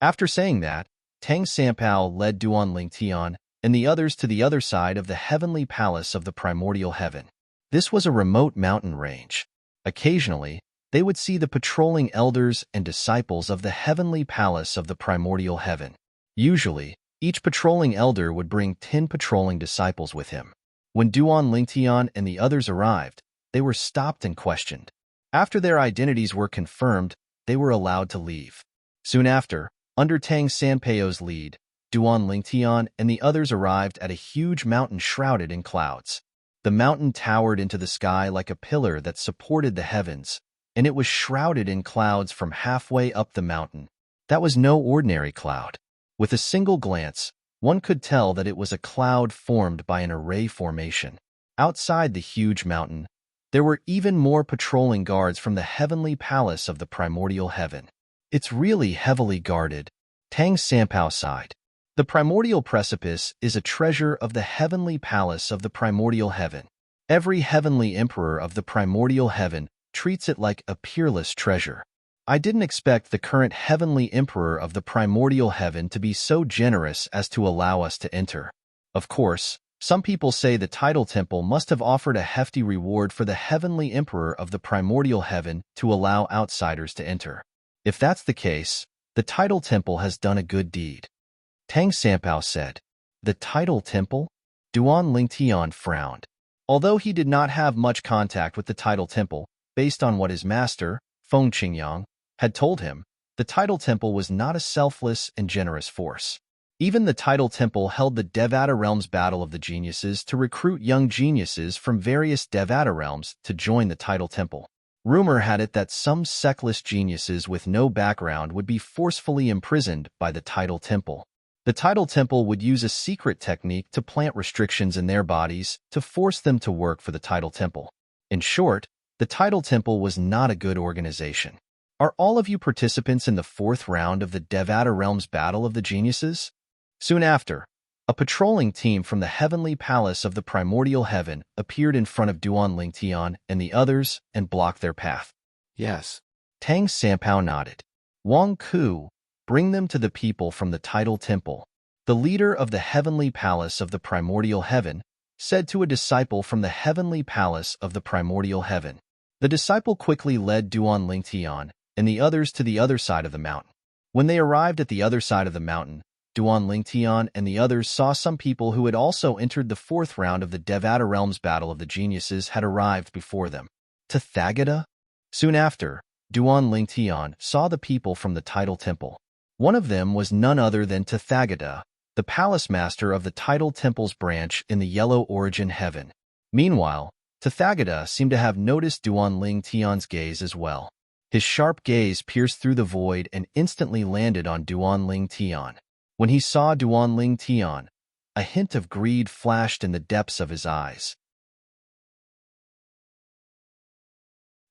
After saying that, Tang Sanpao led Duan Lingtian and the others to the other side of the heavenly palace of the primordial heaven. This was a remote mountain range. Occasionally, they would see the patrolling elders and disciples of the heavenly palace of the primordial heaven. Usually, each patrolling elder would bring 10 patrolling disciples with him. When Duan Lingtian and the others arrived, they were stopped and questioned. After their identities were confirmed, they were allowed to leave. Soon after, under Tang Sanpao's lead, Duan Lingtian and the others arrived at a huge mountain shrouded in clouds. The mountain towered into the sky like a pillar that supported the heavens, and it was shrouded in clouds from halfway up the mountain. That was no ordinary cloud. With a single glance, one could tell that it was a cloud formed by an array formation. Outside the huge mountain, there were even more patrolling guards from the heavenly palace of the primordial heaven. It's really heavily guarded, Tang Sanpao sighed. The primordial precipice is a treasure of the heavenly palace of the primordial heaven. Every heavenly emperor of the primordial heaven treats it like a peerless treasure. I didn't expect the current heavenly emperor of the primordial heaven to be so generous as to allow us to enter. Of course, some people say the tidal temple must have offered a hefty reward for the heavenly emperor of the primordial heaven to allow outsiders to enter. If that's the case, the tidal temple has done a good deed. Tang Sanpao said. The tidal temple? Duan Lingtian frowned. Although he did not have much contact with the tidal temple, based on what his master, Feng Qingyang, had told him, the tidal temple was not a selfless and generous force. Even the tidal temple held the Devata Realms Battle of the Geniuses to recruit young geniuses from various Devata realms to join the tidal temple. Rumor had it that some sectless geniuses with no background would be forcefully imprisoned by the tidal temple. The tidal temple would use a secret technique to plant restrictions in their bodies to force them to work for the tidal temple. In short, the tidal temple was not a good organization. Are all of you participants in the 4th round of the Devata Realms Battle of the Geniuses? Soon after, a patrolling team from the heavenly palace of the primordial heaven appeared in front of Duan Lingtian and the others and blocked their path. Yes. Tang Sanpao nodded. Wang Ku, bring them to the people from the tidal temple. The leader of the heavenly palace of the primordial heaven said to a disciple from the heavenly palace of the primordial heaven. The disciple quickly led Duan Lingtian and the others to the other side of the mountain. When they arrived at the other side of the mountain, Duan Lingtian and the others saw some people who had also entered the 4th round of the Devata Realms Battle of the Geniuses had arrived before them. Tathagata? Soon after, Duan Lingtian saw the people from the tidal temple. One of them was none other than Tathagata, the palace master of the tidal temple's branch in the Yellow Origin Heaven. Meanwhile, Tathagata seemed to have noticed Duan Lingtian's gaze as well. His sharp gaze pierced through the void and instantly landed on Duan Lingtian. When he saw Duan Lingtian, a hint of greed flashed in the depths of his eyes.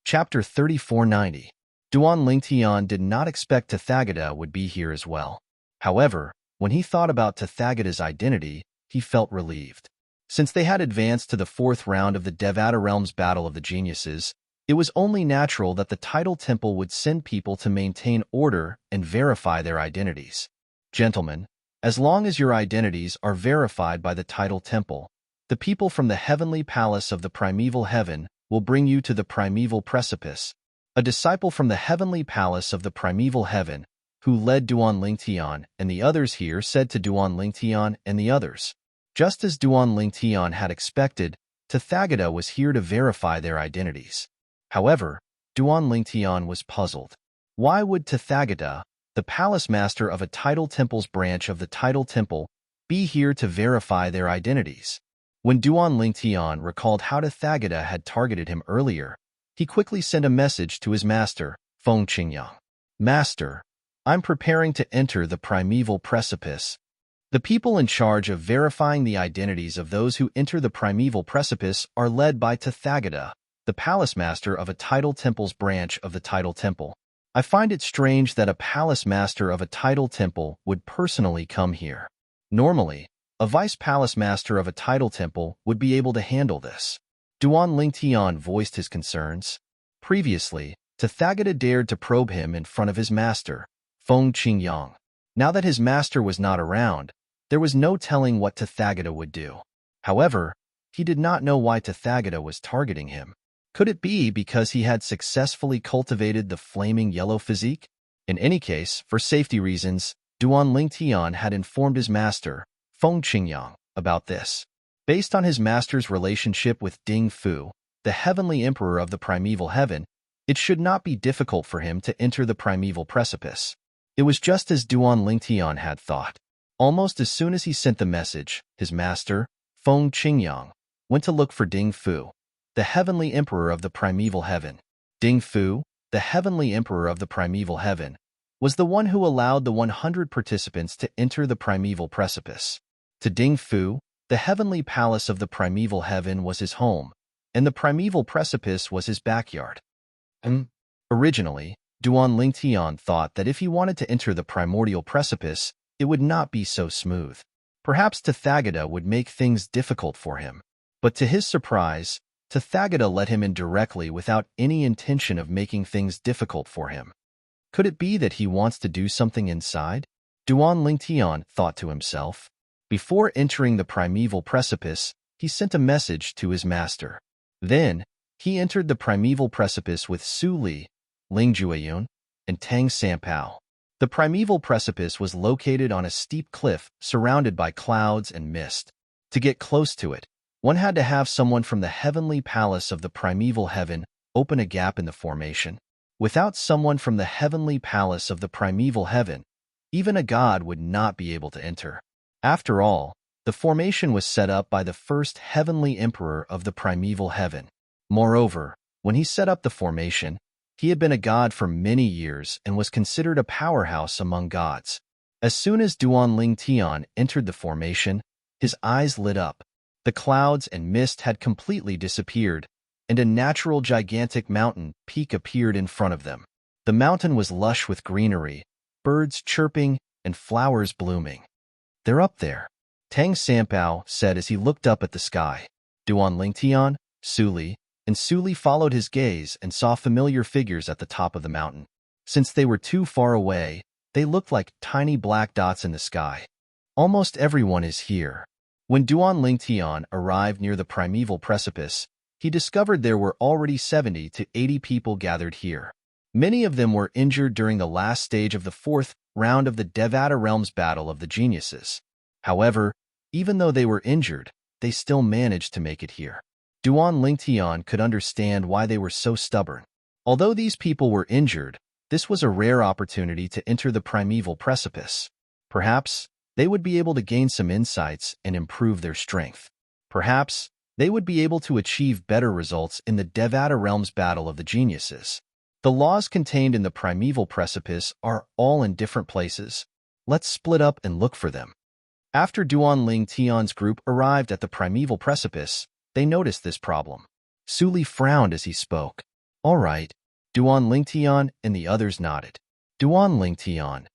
Chapter 3490. Duan Lingtian did not expect Tathagata would be here as well. However, when he thought about Tathagata's identity, he felt relieved. Since they had advanced to the 4th round of the Devata Realms Battle of the Geniuses, it was only natural that the tidal temple would send people to maintain order and verify their identities. Gentlemen, as long as your identities are verified by the tidal temple, the people from the heavenly palace of the primeval heaven will bring you to the primeval precipice. A disciple from the heavenly palace of the primeval heaven, who led Duan Lingtian and the others here, said to Duan Lingtian and the others. Just as Duan Lingtian had expected, Tathagata was here to verify their identities. However, Duan Lingtian was puzzled. Why would Tathagata, the palace master of a tidal temple's branch of the tidal temple, be here to verify their identities? When Duan Lingtian recalled how Tathagata had targeted him earlier, he quickly sent a message to his master, Feng Qingyang. Master, I'm preparing to enter the primeval precipice. The people in charge of verifying the identities of those who enter the primeval precipice are led by Tathagata, the palace master of a tidal temple's branch of the tidal temple. I find it strange that a palace master of a tidal temple would personally come here. Normally, a vice palace master of a tidal temple would be able to handle this. Duan Lingtian voiced his concerns. Previously, Tathagata dared to probe him in front of his master, Feng Qingyang. Now that his master was not around, there was no telling what Tathagata would do. However, he did not know why Tathagata was targeting him. Could it be because he had successfully cultivated the flaming yellow physique? In any case, for safety reasons, Duan Lingtian had informed his master, Feng Qingyang, about this. Based on his master's relationship with Ding Fu, the heavenly emperor of the primeval heaven, it should not be difficult for him to enter the primeval precipice. It was just as Duan Lingtian had thought. Almost as soon as he sent the message, his master, Feng Qingyang, went to look for Ding Fu, the heavenly emperor of the primeval heaven. Ding Fu, the heavenly emperor of the primeval heaven, was the one who allowed the 100 participants to enter the primeval precipice. To Ding Fu, the heavenly palace of the primeval heaven was his home, and the primeval precipice was his backyard. Originally, Duan Lingtian thought that if he wanted to enter the primordial precipice, it would not be so smooth. Perhaps Tathagata would make things difficult for him. But to his surprise, Tathagata let him in directly without any intention of making things difficult for him. Could it be that he wants to do something inside? Duan Lingtian thought to himself. Before entering the primeval precipice, he sent a message to his master. Then, he entered the primeval precipice with Su Li, Ling Jueyun, and Tang Sanpao. The primeval precipice was located on a steep cliff surrounded by clouds and mist. To get close to it, one had to have someone from the heavenly palace of the primeval heaven open a gap in the formation. Without someone from the heavenly palace of the primeval heaven, even a god would not be able to enter. After all, the formation was set up by the first heavenly emperor of the primeval heaven. Moreover, when he set up the formation, he had been a god for many years and was considered a powerhouse among gods. As soon as Duan Lingtian entered the formation, his eyes lit up. The clouds and mist had completely disappeared, and a natural gigantic mountain peak appeared in front of them. The mountain was lush with greenery, birds chirping, and flowers blooming. "They're up there," Tang Sanpao said as he looked up at the sky. Duan Lingtian, Su Li, and Su Li followed his gaze and saw familiar figures at the top of the mountain. Since they were too far away, they looked like tiny black dots in the sky. Almost everyone is here. When Duan Lingtian arrived near the primeval precipice, he discovered there were already 70 to 80 people gathered here. Many of them were injured during the last stage of the 4th round of the Devata Realms Battle of the Geniuses. However, even though they were injured, they still managed to make it here. Duan Lingtian could understand why they were so stubborn. Although these people were injured, this was a rare opportunity to enter the primeval precipice. Perhaps they would be able to gain some insights and improve their strength. Perhaps they would be able to achieve better results in the Devata Realms Battle of the Geniuses. The laws contained in the primeval precipice are all in different places. Let's split up and look for them. After Duan Lingtian's group arrived at the primeval precipice, they noticed this problem. Su Li frowned as he spoke. "All right." Duan Lingtian and the others nodded. Duan Lingtian.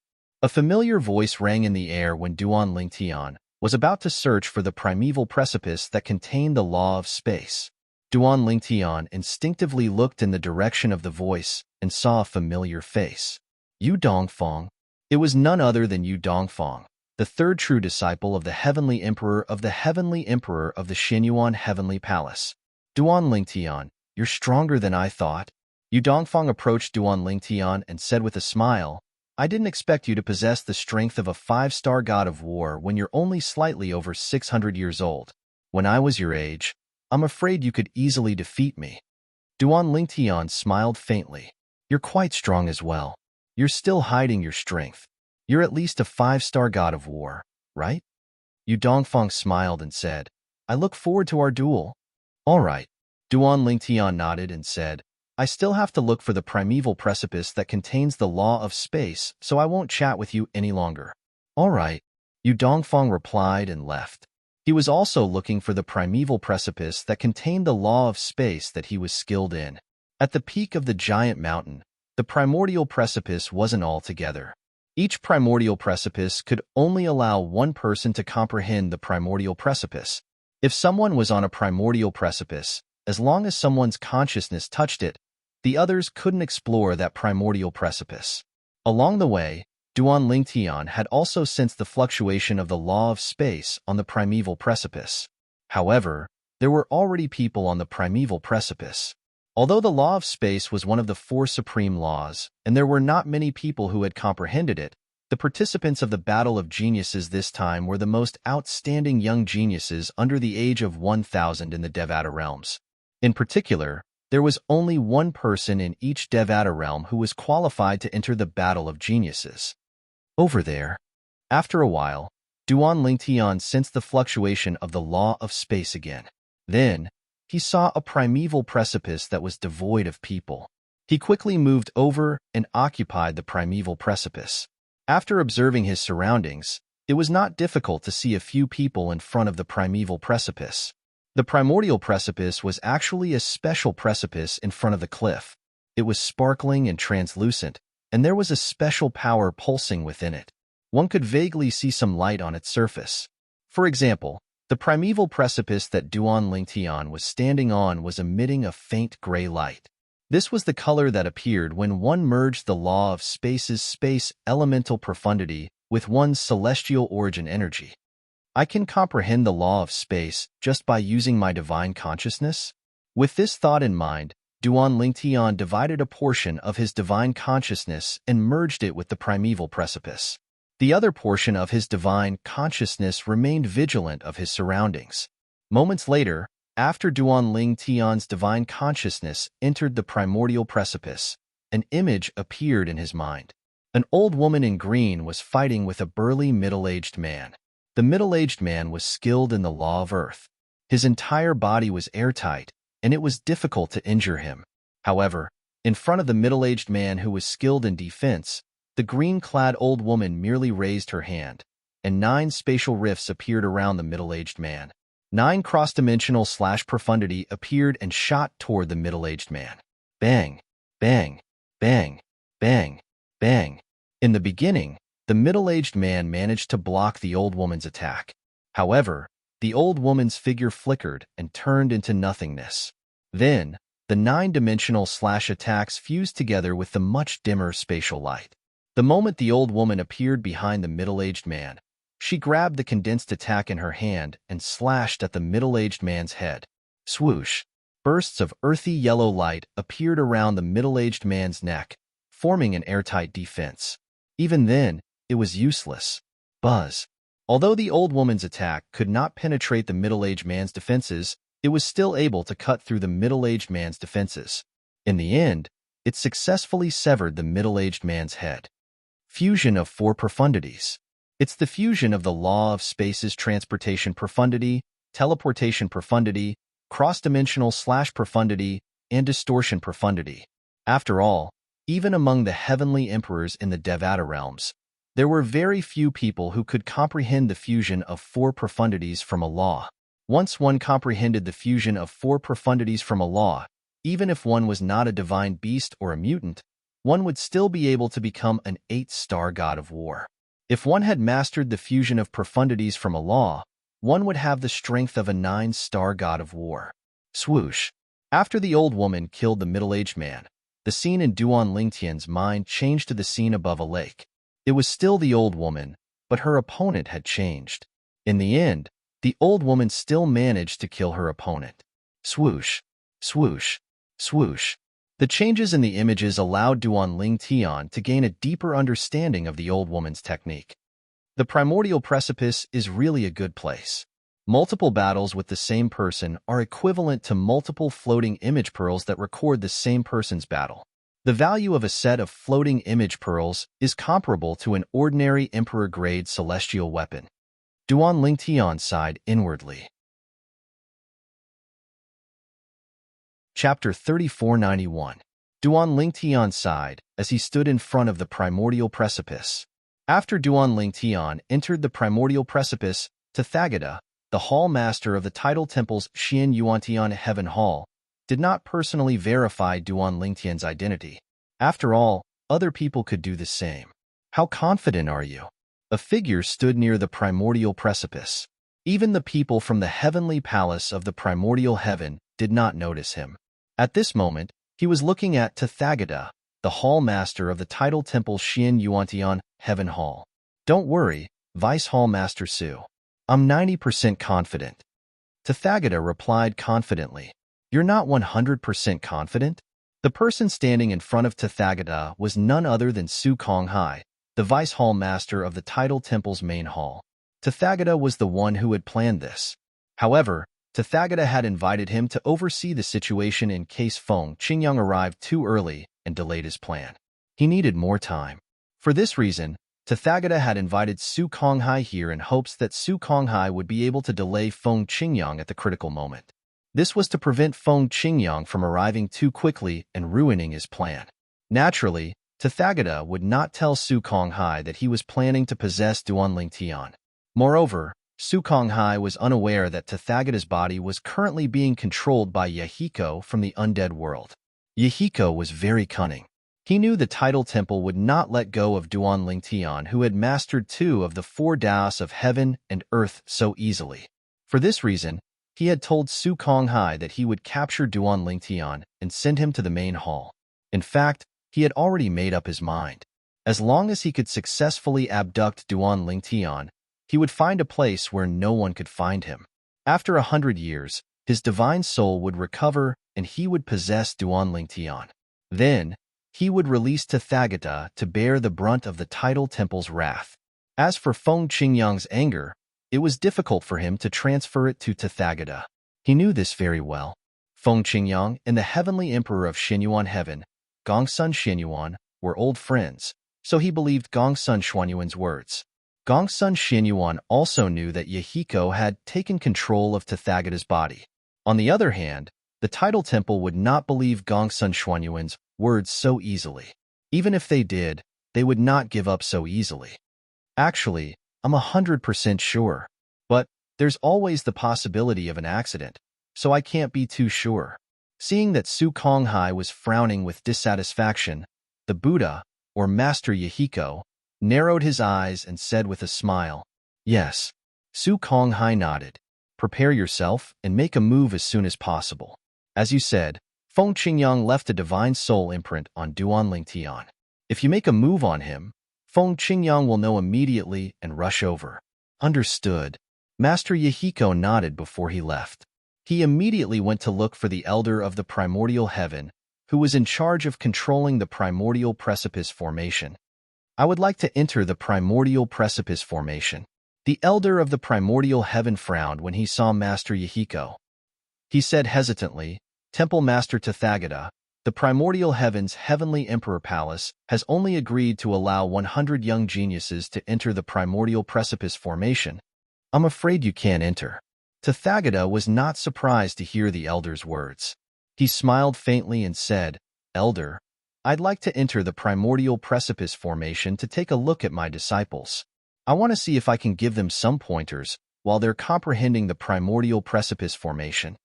A familiar voice rang in the air when Duan Lingtian was about to search for the primeval precipice that contained the law of space. Duan Lingtian instinctively looked in the direction of the voice and saw a familiar face. Yu Dongfang. It was none other than Yu Dongfang, the third true disciple of the heavenly emperor of the Shenyuan heavenly palace. "Duan Lingtian, you're stronger than I thought." Yu Dongfang approached Duan Lingtian and said with a smile, "I didn't expect you to possess the strength of a 5-star god of war when you're only slightly over 600 years old. When I was your age, I'm afraid you could easily defeat me." Duan Lingtian smiled faintly. "You're quite strong as well. You're still hiding your strength. You're at least a 5-star god of war, right?" Yu Dongfang smiled and said, "I look forward to our duel." "All right." Duan Lingtian nodded and said, I still have to look for the primeval precipice that contains the law of space, so I won't chat with you any longer. All right, Yu Dongfang replied and left. He was also looking for the primeval precipice that contained the law of space that he was skilled in. At the peak of the giant mountain, the primordial precipice wasn't all together. Each primordial precipice could only allow one person to comprehend the primordial precipice. If someone was on a primordial precipice, as long as someone's consciousness touched it, the others couldn't explore that primordial precipice. Along the way, Duan Lingtian had also sensed the fluctuation of the law of space on the primeval precipice. However, there were already people on the primeval precipice. Although the law of space was one of the 4 supreme laws, and there were not many people who had comprehended it, the participants of the Battle of Geniuses this time were the most outstanding young geniuses under the age of 1,000 in the Devata realms. In particular, there was only one person in each Devata realm who was qualified to enter the Battle of Geniuses. Over there. After a while, Duan Lingtian sensed the fluctuation of the law of space again. Then, he saw a primeval precipice that was devoid of people. He quickly moved over and occupied the primeval precipice. After observing his surroundings, it was not difficult to see a few people in front of the primeval precipice. The primordial precipice was actually a special precipice in front of the cliff. It was sparkling and translucent, and there was a special power pulsing within it. One could vaguely see some light on its surface. For example, the primeval precipice that Duan Lingtian was standing on was emitting a faint gray light. This was the color that appeared when one merged the law of space's space elemental profundity with one's celestial origin energy. I can comprehend the law of space just by using my divine consciousness? With this thought in mind, Duan Lingtian divided a portion of his divine consciousness and merged it with the primeval precipice. The other portion of his divine consciousness remained vigilant of his surroundings. Moments later, after Duan Lingtian's divine consciousness entered the primordial precipice, an image appeared in his mind. An old woman in green was fighting with a burly middle-aged man. The middle-aged man was skilled in the law of earth. His entire body was airtight, and it was difficult to injure him. However, in front of the middle-aged man who was skilled in defense, the green-clad old woman merely raised her hand, and 9 spatial rifts appeared around the middle-aged man. 9 cross-dimensional /profundity appeared and shot toward the middle-aged man. Bang, bang, bang, bang, bang. In the beginning, the middle-aged man managed to block the old woman's attack. However, the old woman's figure flickered and turned into nothingness. Then, the 9-dimensional attacks fused together with the much dimmer spatial light. The moment the old woman appeared behind the middle-aged man, she grabbed the condensed attack in her hand and slashed at the middle-aged man's head. Swoosh! Bursts of earthy yellow light appeared around the middle-aged man's neck, forming an airtight defense. Even then, it was useless. Buzz! Although the old woman's attack could not penetrate the middle-aged man's defenses, it was still able to cut through the middle-aged man's defenses. In the end, it successfully severed the middle-aged man's head. Fusion of 4 profundities. It's the fusion of the law of space's transportation profundity, teleportation profundity, cross-dimensional /profundity, and distortion profundity. After all, even among the heavenly emperors in the Devata realms, there were very few people who could comprehend the fusion of 4 profundities from a law. Once one comprehended the fusion of 4 profundities from a law, even if one was not a divine beast or a mutant, one would still be able to become an 8-star god of war. If one had mastered the fusion of profundities from a law, one would have the strength of a 9-star god of war. Swoosh! After the old woman killed the middle-aged man, the scene in Duan Lingtian's mind changed to the scene above a lake. It was still the old woman, but her opponent had changed. In the end, the old woman still managed to kill her opponent. Swoosh! Swoosh! Swoosh! The changes in the images allowed Duan Lingtian to gain a deeper understanding of the old woman's technique. The primordial precipice is really a good place. Multiple battles with the same person are equivalent to multiple floating image pearls that record the same person's battle. The value of a set of floating image pearls is comparable to an ordinary emperor-grade celestial weapon. Duan Lingtian sighed inwardly. Chapter 3491. Duan Lingtian sighed as he stood in front of the primordial precipice. After Duan Lingtian entered the primordial precipice, Tathagata, the hall master of the tidal temple's Xian Yuantian Heaven Hall, did not personally verify Duan Lingtian's identity. After all, other people could do the same. How confident are you? A figure stood near the primordial precipice. Even the people from the heavenly palace of the primordial heaven did not notice him. At this moment, he was looking at Tathagata, the hall master of the tidal temple Xian Yuantian Heaven Hall. Don't worry, Vice Hall Master Su. I'm 90% confident. Tathagata replied confidently. You're not 100% confident? The person standing in front of Tathagata was none other than Su Konghai, the Vice Hall Master of the tidal temple's main hall. Tathagata was the one who had planned this. However, Tathagata had invited him to oversee the situation in case Feng Qingyang arrived too early and delayed his plan. He needed more time. For this reason, Tathagata had invited Su Konghai here in hopes that Su Konghai would be able to delay Feng Qingyang at the critical moment. This was to prevent Feng Qingyang from arriving too quickly and ruining his plan. Naturally, Tathagata would not tell Su Konghai that he was planning to possess Duan Lingtian. Moreover, Su Konghai was unaware that Tathagata's body was currently being controlled by Yahiko from the undead world. Yahiko was very cunning. He knew the tidal temple would not let go of Duan Lingtian, who had mastered 2 of the 4 Daos of heaven and earth so easily. For this reason, he had told Su Konghai that he would capture Duan Lingtian and send him to the main hall. In fact, he had already made up his mind. As long as he could successfully abduct Duan Lingtian, he would find a place where no one could find him. After 100 years, his divine soul would recover and he would possess Duan Lingtian. Then, he would release Tathagata to bear the brunt of the tidal temple's wrath. As for Feng Qingyang's anger, it was difficult for him to transfer it to Tathagata. He knew this very well. Feng Qingyang and the heavenly emperor of Xianyuan Heaven, Gongsun Xianyuan, were old friends, so he believed Gongsun Xuanyuan's words. Gongsun Xianyuan also knew that Yahiko had taken control of Tathagata's body. On the other hand, the tidal temple would not believe Gongsun Xuanyuan's words so easily. Even if they did, they would not give up so easily. Actually, I'm 100% sure. But there's always the possibility of an accident, so I can't be too sure. Seeing that Su Konghai was frowning with dissatisfaction, the Buddha, or Master Yahiko, narrowed his eyes and said with a smile, Yes. Su Konghai nodded. Prepare yourself and make a move as soon as possible. As you said, Feng Qingyang left a divine soul imprint on Duan Lingtian. If you make a move on him, Feng Qingyang will know immediately and rush over. Understood. Master Yahiko nodded before he left. He immediately went to look for the elder of the primordial heaven, who was in charge of controlling the primordial precipice formation. I would like to enter the primordial precipice formation. The elder of the primordial heaven frowned when he saw Master Yahiko. He said hesitantly, Temple Master Tathagata, the primordial heaven's heavenly emperor palace has only agreed to allow 100 young geniuses to enter the primordial precipice formation. I'm afraid you can't enter. Tathagata was not surprised to hear the elder's words. He smiled faintly and said, Elder, I'd like to enter the primordial precipice formation to take a look at my disciples. I want to see if I can give them some pointers while they're comprehending the primordial precipice formation.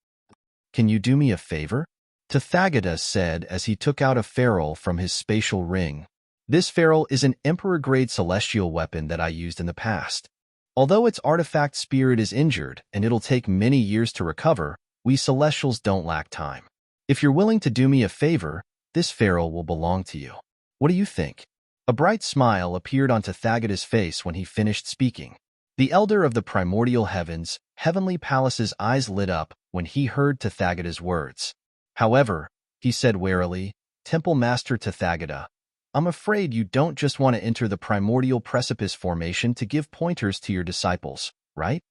Can you do me a favor? Tathagata said as he took out a ferrule from his spatial ring. This ferrule is an emperor-grade celestial weapon that I used in the past. Although its artifact spirit is injured and it'll take many years to recover, we celestials don't lack time. If you're willing to do me a favor, this ferrule will belong to you. What do you think? A bright smile appeared on Tathagata's face when he finished speaking. The elder of the primordial heavens, heavenly palace's eyes lit up when he heard Tathagata's words. However, he said warily, Temple Master Tathagata, I'm afraid you don't just want to enter the primordial precipice formation to give pointers to your disciples, right?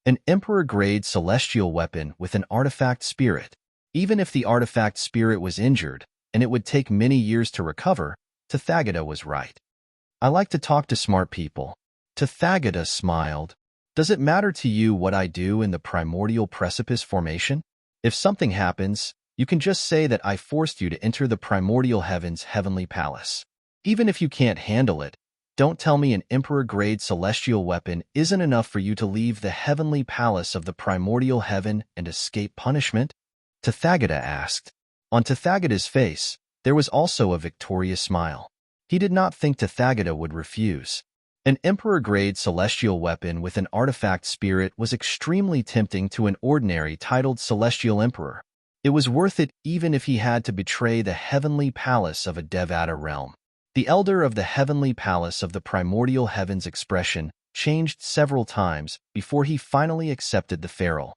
An emperor-grade celestial weapon with an artifact spirit. Even if the artifact spirit was injured, and it would take many years to recover, Tathagata was right. I like to talk to smart people. Tathagata smiled. Does it matter to you what I do in the primordial precipice formation? If something happens, You can just say that I forced you to enter the primordial heaven's heavenly palace. Even if you can't handle it, don't tell me an emperor-grade celestial weapon isn't enough for you to leave the heavenly palace of the primordial heaven and escape punishment? Tathagata asked. On Tathagata's face, there was also a victorious smile. He did not think Tathagata would refuse. An emperor-grade celestial weapon with an artifact spirit was extremely tempting to an ordinary titled celestial emperor. It was worth it even if he had to betray the heavenly palace of a Devata realm. The elder of the heavenly palace of the primordial heaven's expression changed several times before he finally accepted the feral.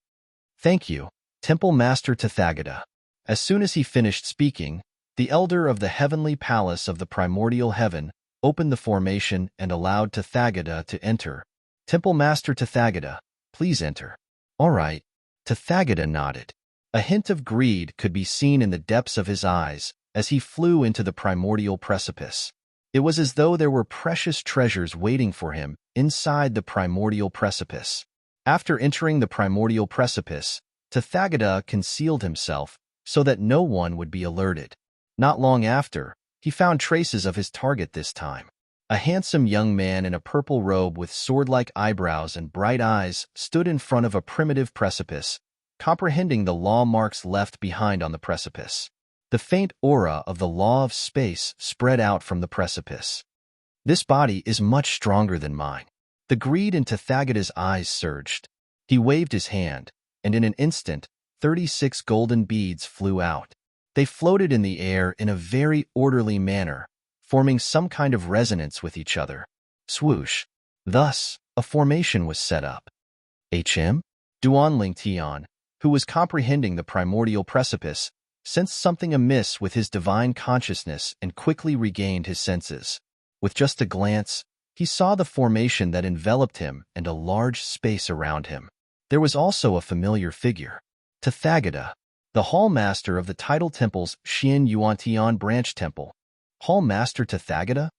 Thank you, Temple Master Tathagata. As soon as he finished speaking, the elder of the heavenly palace of the primordial heaven opened the formation and allowed Tathagata to enter. Temple Master Tathagata, please enter. All right. Tathagata nodded. A hint of greed could be seen in the depths of his eyes as he flew into the primordial precipice. It was as though there were precious treasures waiting for him inside the primordial precipice. After entering the primordial precipice, Tathagata concealed himself so that no one would be alerted. Not long after, he found traces of his target this time. A handsome young man in a purple robe with sword-like eyebrows and bright eyes stood in front of a primitive precipice, comprehending the law marks left behind on the precipice. The faint aura of the law of space spread out from the precipice. This body is much stronger than mine. The greed in Tathagata's eyes surged. He waved his hand, and in an instant, 36 golden beads flew out. They floated in the air in a very orderly manner, forming some kind of resonance with each other. Swoosh. Thus, a formation was set up. HM? Duan Lingtian, who was comprehending the primordial precipice, sensed something amiss with his divine consciousness and quickly regained his senses. With just a glance, he saw the formation that enveloped him and a large space around him. There was also a familiar figure. Tathagata, the Hall Master of the Tidal Temple's Xian Yuantian Branch Temple. Hall Master Tathagata?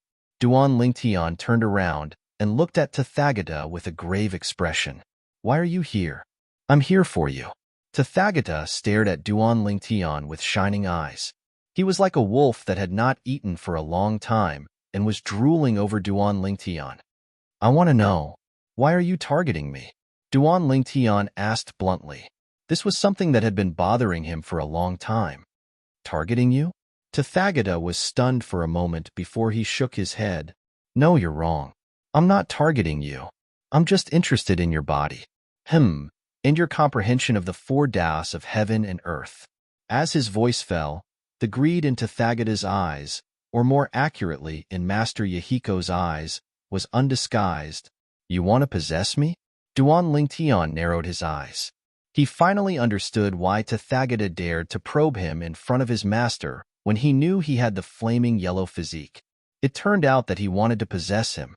Duan Lingtian turned around and looked at Tathagata with a grave expression. Why are you here? I'm here for you. Tathagata stared at Duan Lingtian with shining eyes. He was like a wolf that had not eaten for a long time and was drooling over Duan Lingtian. I want to know, why are you targeting me? Duan Lingtian asked bluntly. This was something that had been bothering him for a long time. Targeting you? Tathagata was stunned for a moment before he shook his head. No, you're wrong. I'm not targeting you. I'm just interested in your body. And your comprehension of the four Taos of heaven and earth. As his voice fell, the greed in Tathagata's eyes, or more accurately in Master Yahiko's eyes, was undisguised. You want to possess me? Duan Lingtian narrowed his eyes. He finally understood why Tathagata dared to probe him in front of his master when he knew he had the flaming yellow physique. It turned out that he wanted to possess him.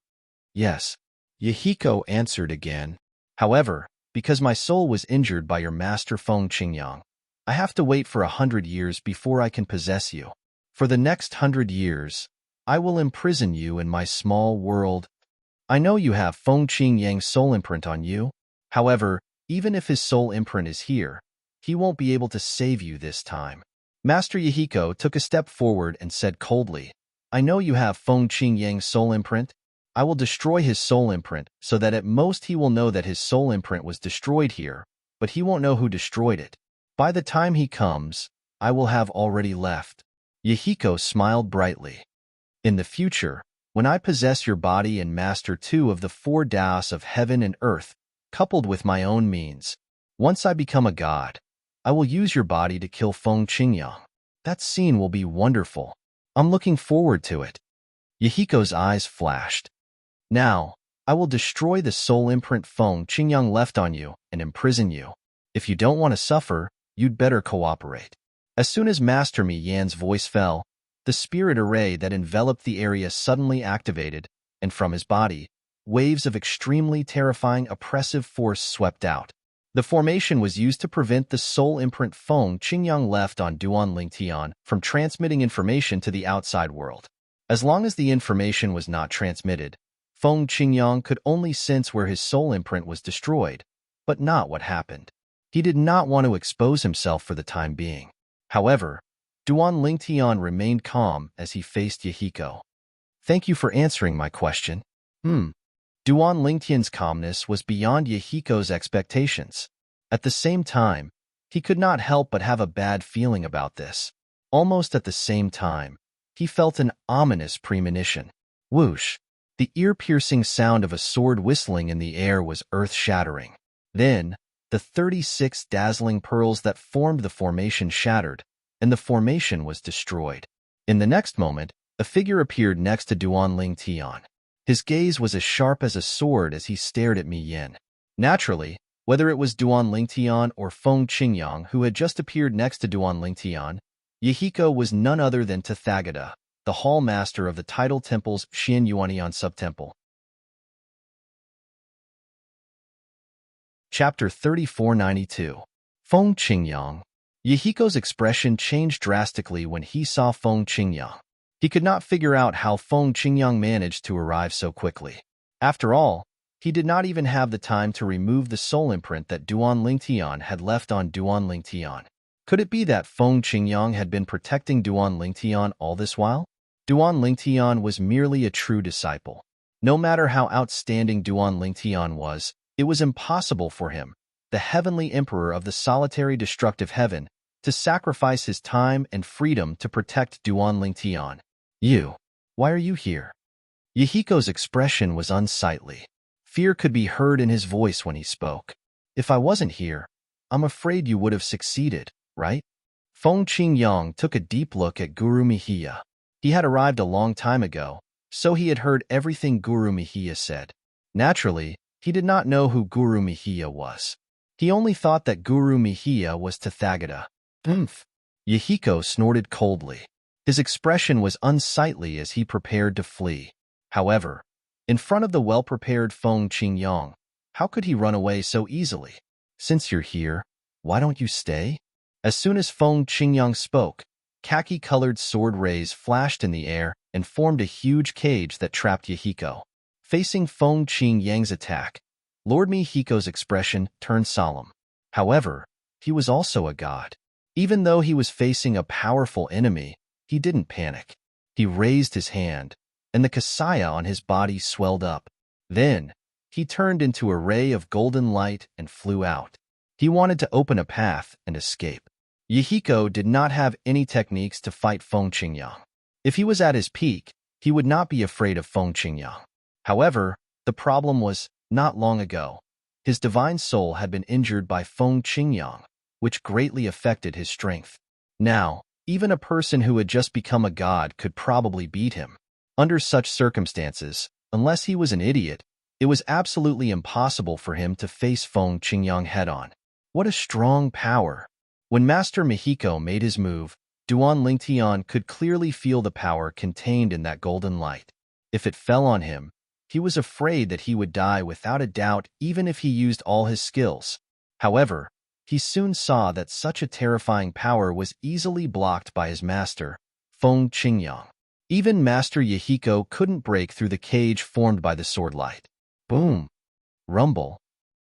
Yes, Yahiko answered again. However, because my soul was injured by your master Feng Qingyang, I have to wait for 100 years before I can possess you. For the next 100 years, I will imprison you in my small world. I know you have Feng Qingyang's soul imprint on you. However, even if his soul imprint is here, he won't be able to save you this time. Master Yahiko took a step forward and said coldly, I know you have Feng Qingyang's soul imprint. I will destroy his soul imprint so that at most he will know that his soul imprint was destroyed here, but he won't know who destroyed it. By the time he comes, I will have already left. Yahiko smiled brightly. In the future, when I possess your body and master two of the four Taos of heaven and earth, coupled with my own means, once I become a god, I will use your body to kill Feng Qingyang. That scene will be wonderful. I'm looking forward to it. Yahiko's eyes flashed. Now, I will destroy the soul imprint Feng Qingyang left on you and imprison you. If you don't want to suffer, you'd better cooperate. As soon as Master Mi Yan's voice fell, the spirit array that enveloped the area suddenly activated, and from his body, waves of extremely terrifying oppressive force swept out. The formation was used to prevent the soul imprint Feng Qingyang left on Duan Lingtian from transmitting information to the outside world. As long as the information was not transmitted, Feng Qingyang could only sense where his soul imprint was destroyed, but not what happened. He did not want to expose himself for the time being. However, Duan Lingtian remained calm as he faced Yahiko. Thank you for answering my question. Duan Lingtian's calmness was beyond Yahiko's expectations. At the same time, he could not help but have a bad feeling about this. Almost at the same time, he felt an ominous premonition. Whoosh! The ear-piercing sound of a sword whistling in the air was earth-shattering. Then, the 36 dazzling pearls that formed the formation shattered, and the formation was destroyed. In the next moment, a figure appeared next to Duan Lingtian. His gaze was as sharp as a sword as he stared at Mi Yin. Naturally, whether it was Duan Lingtian or Feng Qingyang who had just appeared next to Duan Lingtian, Yahiko was none other than Tathagata, the hall master of the tidal temple's Xian Yuanian subtemple. Chapter 3492. Feng Qingyang. Yahiko's expression changed drastically when he saw Feng Qingyang. He could not figure out how Feng Qingyang managed to arrive so quickly. After all, he did not even have the time to remove the soul imprint that Duan Lingtian had left on Duan Lingtian. Could it be that Feng Qingyang had been protecting Duan Lingtian all this while? Duan Lingtian was merely a true disciple. No matter how outstanding Duan Lingtian was, it was impossible for him, the heavenly emperor of the solitary destructive heaven, to sacrifice his time and freedom to protect Duan Lingtian. You, why are you here? Yahiko's expression was unsightly. Fear could be heard in his voice when he spoke. If I wasn't here, I'm afraid you would have succeeded, right? Feng Qingyang took a deep look at Guru Mihia. He had arrived a long time ago, so he had heard everything Guru Mihia said. Naturally, he did not know who Guru Mihia was. He only thought that Guru Mihia was Tathagata. Yahiko snorted coldly. His expression was unsightly as he prepared to flee. However, in front of the well-prepared Feng Qingyang, how could he run away so easily? Since you're here, why don't you stay? As soon as Feng Qingyang spoke, khaki-colored sword rays flashed in the air and formed a huge cage that trapped Yahiko. Facing Feng Qingyang's attack, Lord Mihiko's expression turned solemn. However, he was also a god. Even though he was facing a powerful enemy, he didn't panic. He raised his hand, and the kasaya on his body swelled up. Then, he turned into a ray of golden light and flew out. He wanted to open a path and escape. Yahiko did not have any techniques to fight Feng Qingyang. If he was at his peak, he would not be afraid of Feng Qingyang. However, the problem was, not long ago, his divine soul had been injured by Feng Qingyang, which greatly affected his strength. Now, even a person who had just become a god could probably beat him. Under such circumstances, unless he was an idiot, it was absolutely impossible for him to face Feng Qingyang head-on. What a strong power! When Master Mihiko made his move, Duan Lingtian could clearly feel the power contained in that golden light. If it fell on him, he was afraid that he would die without a doubt even if he used all his skills. However, he soon saw that such a terrifying power was easily blocked by his master, Feng Qingyang. Even Master Yahiko couldn't break through the cage formed by the sword light. Boom! Rumble!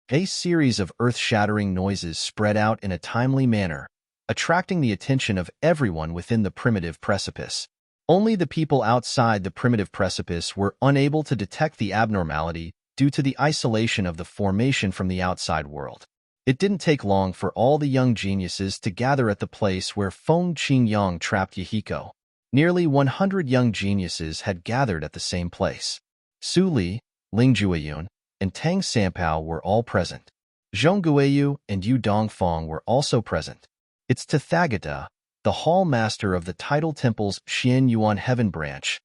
A series of earth-shattering noises spread out in a timely manner, attracting the attention of everyone within the primitive precipice. Only the people outside the primitive precipice were unable to detect the abnormality due to the isolation of the formation from the outside world. It didn't take long for all the young geniuses to gather at the place where Feng Qingyang trapped Yahiko. Nearly 100 young geniuses had gathered at the same place. Su Li, Ling Jueyun, and Tang Sanpao were all present. Zhong Guiyu and Yu Dongfang were also present. It's Tathagata, the Hall Master of the Tidal Temple's Xian Yuan Heaven Branch.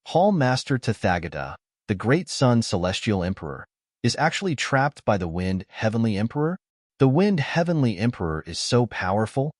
Hall Master Tathagata, the Great Sun Celestial Emperor, is actually trapped by the Wind Heavenly Emperor? The Wind Heavenly Emperor is so powerful?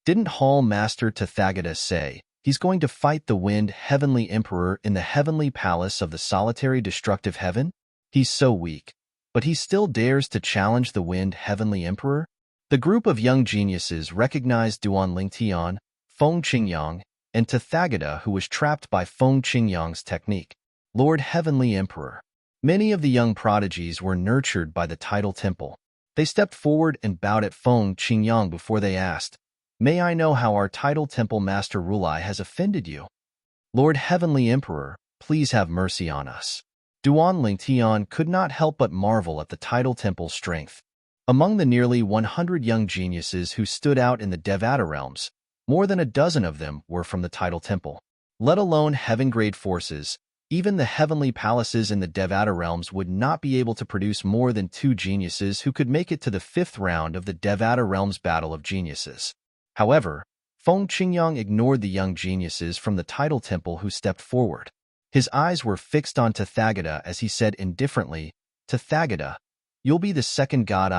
Didn't Hall Master Tathagata say he's going to fight the Wind Heavenly Emperor in the Heavenly Palace of the Solitary Destructive Heaven? He's so weak, but he still dares to challenge the Wind Heavenly Emperor? The group of young geniuses recognized Duan Lingtian, Feng Qingyang, and Tathagata, who was trapped by Feng Qingyang's technique. Lord Heavenly Emperor. Many of the young prodigies were nurtured by the Tidal Temple. They stepped forward and bowed at Feng Qingyang before they asked, May I know how our title temple master Rulai has offended you? Lord Heavenly Emperor, please have mercy on us. Duan Lingtian could not help but marvel at the title temple's strength. Among the nearly 100 young geniuses who stood out in the Devata realms, more than a dozen of them were from the title temple. Let alone heaven-grade forces, even the heavenly palaces in the Devata realms would not be able to produce more than 2 geniuses who could make it to the 5th round of the Devata realms battle of geniuses. However, Feng Qingyang ignored the young geniuses from the title temple who stepped forward. His eyes were fixed on Tathagata as he said indifferently, "Tathagata, you'll be the second god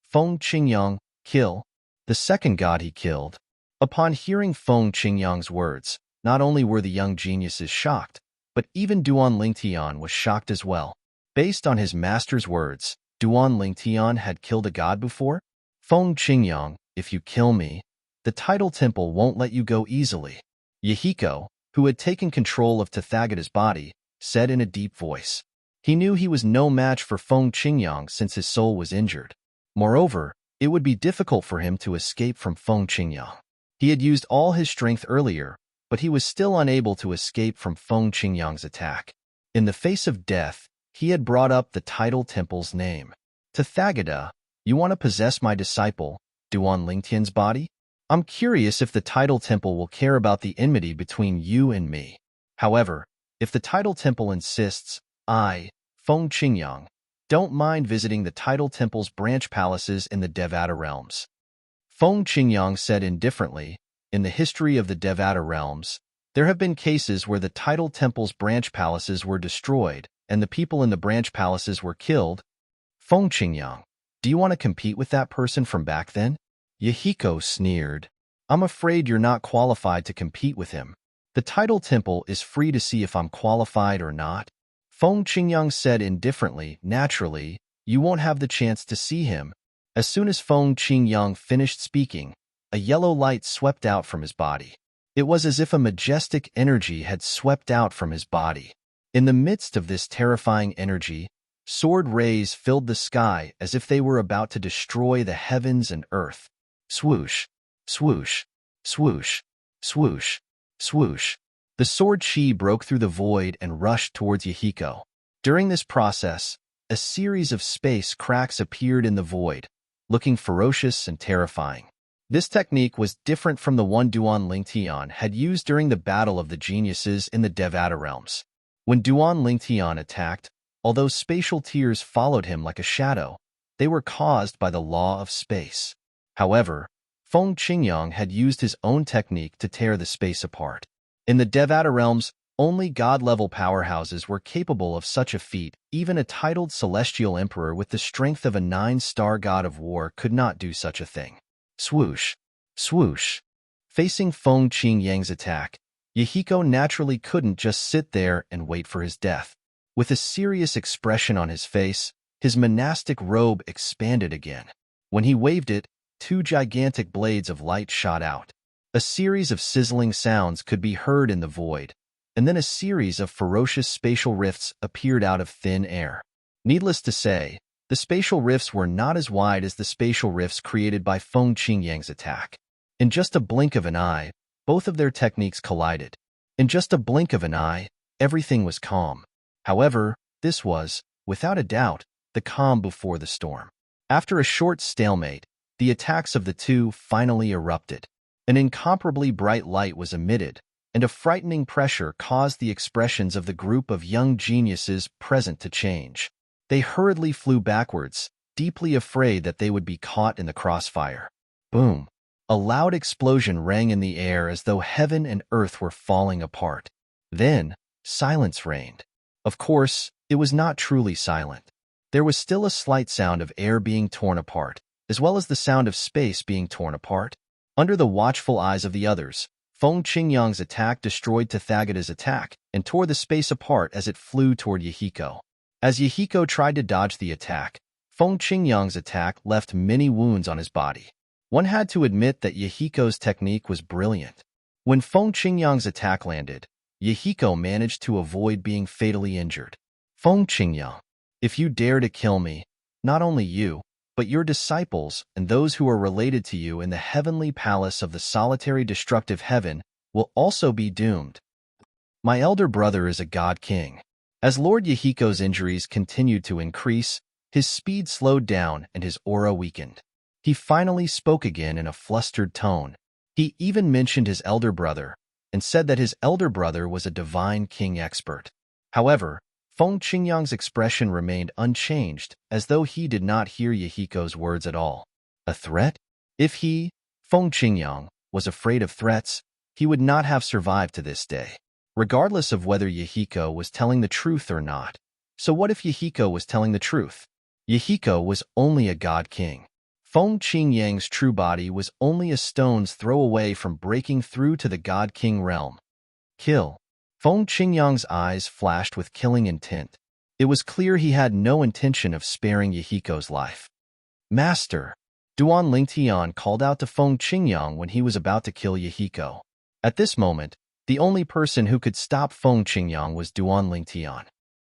Feng Qingyang, kill." The second god he killed. Upon hearing Feng Qingyang's words, not only were the young geniuses shocked, but even Duan Lingtian was shocked as well. Based on his master's words, Duan Lingtian had killed a god before? Feng Qingyang, if you kill me, the title temple won't let you go easily. Yahiko, who had taken control of Tathagata's body, said in a deep voice. He knew he was no match for Feng Qingyang since his soul was injured. Moreover, it would be difficult for him to escape from Feng Qingyang. He had used all his strength earlier, but he was still unable to escape from Feng Qingyang's attack. In the face of death, he had brought up the title temple's name. Tathagata, you want to possess my disciple, Duan Lingtian's body? I'm curious if the title temple will care about the enmity between you and me. However, if the title temple insists, I, Feng Qingyang, don't mind visiting the title temple's branch palaces in the Devata realms. Feng Qingyang said indifferently, in the history of the Devata realms, there have been cases where the title temple's branch palaces were destroyed and the people in the branch palaces were killed. Feng Qingyang, do you want to compete with that person from back then? Yahiko sneered. I'm afraid you're not qualified to compete with him. The title temple is free to see if I'm qualified or not. Feng Qingyang said indifferently, naturally, you won't have the chance to see him. As soon as Feng Qingyang finished speaking, a yellow light swept out from his body. It was as if a majestic energy had swept out from his body. In the midst of this terrifying energy, sword rays filled the sky as if they were about to destroy the heavens and earth. Swoosh, swoosh, swoosh, swoosh, swoosh. The sword chi broke through the void and rushed towards Yahiko. During this process, a series of space cracks appeared in the void, looking ferocious and terrifying. This technique was different from the one Duan Lingtian had used during the battle of the geniuses in the Devata realms. When Duan Lingtian attacked, although spatial tears followed him like a shadow, they were caused by the law of space. However, Feng Qingyang had used his own technique to tear the space apart. In the Devata realms, only god-level powerhouses were capable of such a feat. Even a titled celestial emperor with the strength of a 9-star god of war could not do such a thing. Swoosh, swoosh. Facing Feng Qingyang's attack, Yahiko naturally couldn't just sit there and wait for his death. With a serious expression on his face, his monastic robe expanded again. When he waved it, 2 gigantic blades of light shot out. A series of sizzling sounds could be heard in the void, and then a series of ferocious spatial rifts appeared out of thin air. Needless to say, the spatial rifts were not as wide as the spatial rifts created by Feng Qingyang's attack. In just a blink of an eye, both of their techniques collided. In just a blink of an eye, everything was calm. However, this was, without a doubt, the calm before the storm. After a short stalemate, the attacks of the two finally erupted. An incomparably bright light was emitted, and a frightening pressure caused the expressions of the group of young geniuses present to change. They hurriedly flew backwards, deeply afraid that they would be caught in the crossfire. Boom! A loud explosion rang in the air as though heaven and earth were falling apart. Then, silence reigned. Of course, it was not truly silent. There was still a slight sound of air being torn apart, as well as the sound of space being torn apart. Under the watchful eyes of the others, Feng Qingyang's attack destroyed Tathagata's attack and tore the space apart as it flew toward Yahiko. As Yahiko tried to dodge the attack, Feng Qingyang's attack left many wounds on his body. One had to admit that Yahiko's technique was brilliant. When Feng Qingyang's attack landed, Yahiko managed to avoid being fatally injured. Feng Qingyang, if you dare to kill me, not only you, but your disciples and those who are related to you in the heavenly palace of the solitary destructive heaven will also be doomed. My elder brother is a god king. As Lord Yahiko's injuries continued to increase, his speed slowed down and his aura weakened. He finally spoke again in a flustered tone. He even mentioned his elder brother and said that his elder brother was a divine king expert. However, Feng Qingyang's expression remained unchanged, as though he did not hear Yahiko's words at all. A threat? If he, Feng Qingyang, was afraid of threats, he would not have survived to this day, regardless of whether Yahiko was telling the truth or not. So what if Yahiko was telling the truth? Yahiko was only a god king. Feng Qingyang's true body was only a stone's throw away from breaking through to the god king realm. Kill. Feng Qingyang's eyes flashed with killing intent. It was clear he had no intention of sparing Yahiko's life. Master! Duan Lingtian called out to Feng Qingyang when he was about to kill Yahiko. At this moment, the only person who could stop Feng Qingyang was Duan Lingtian.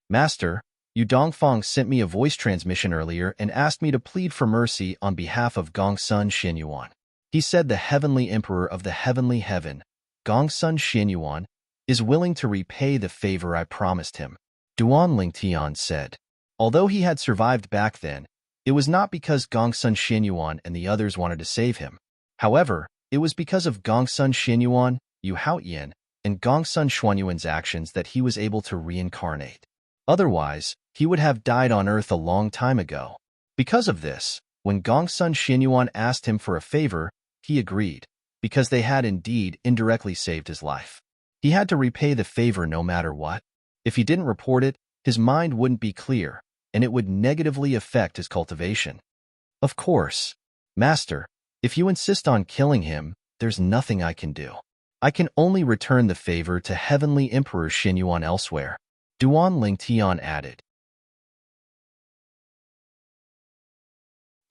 Master, Yu Dongfang sent me a voice transmission earlier and asked me to plead for mercy on behalf of Gongsun Xianyuan. He said the Heavenly Emperor of the Heavenly Heaven, Gongsun Xianyuan, is willing to repay the favor I promised him. Duan Lingtian said. Although he had survived back then, it was not because Gongsun Xianyuan and the others wanted to save him. However, it was because of Gongsun Xianyuan, Yu Haoyan, and Gongsun Xuanyuan's actions that he was able to reincarnate. Otherwise, he would have died on Earth a long time ago. Because of this, when Gongsun Xianyuan asked him for a favor, he agreed, because they had indeed indirectly saved his life. He had to repay the favor no matter what. If he didn't report it, his mind wouldn't be clear, and it would negatively affect his cultivation. Of course, Master, if you insist on killing him, there's nothing I can do. I can only return the favor to Heavenly Emperor Xianyuan elsewhere. Duan Lingtian added.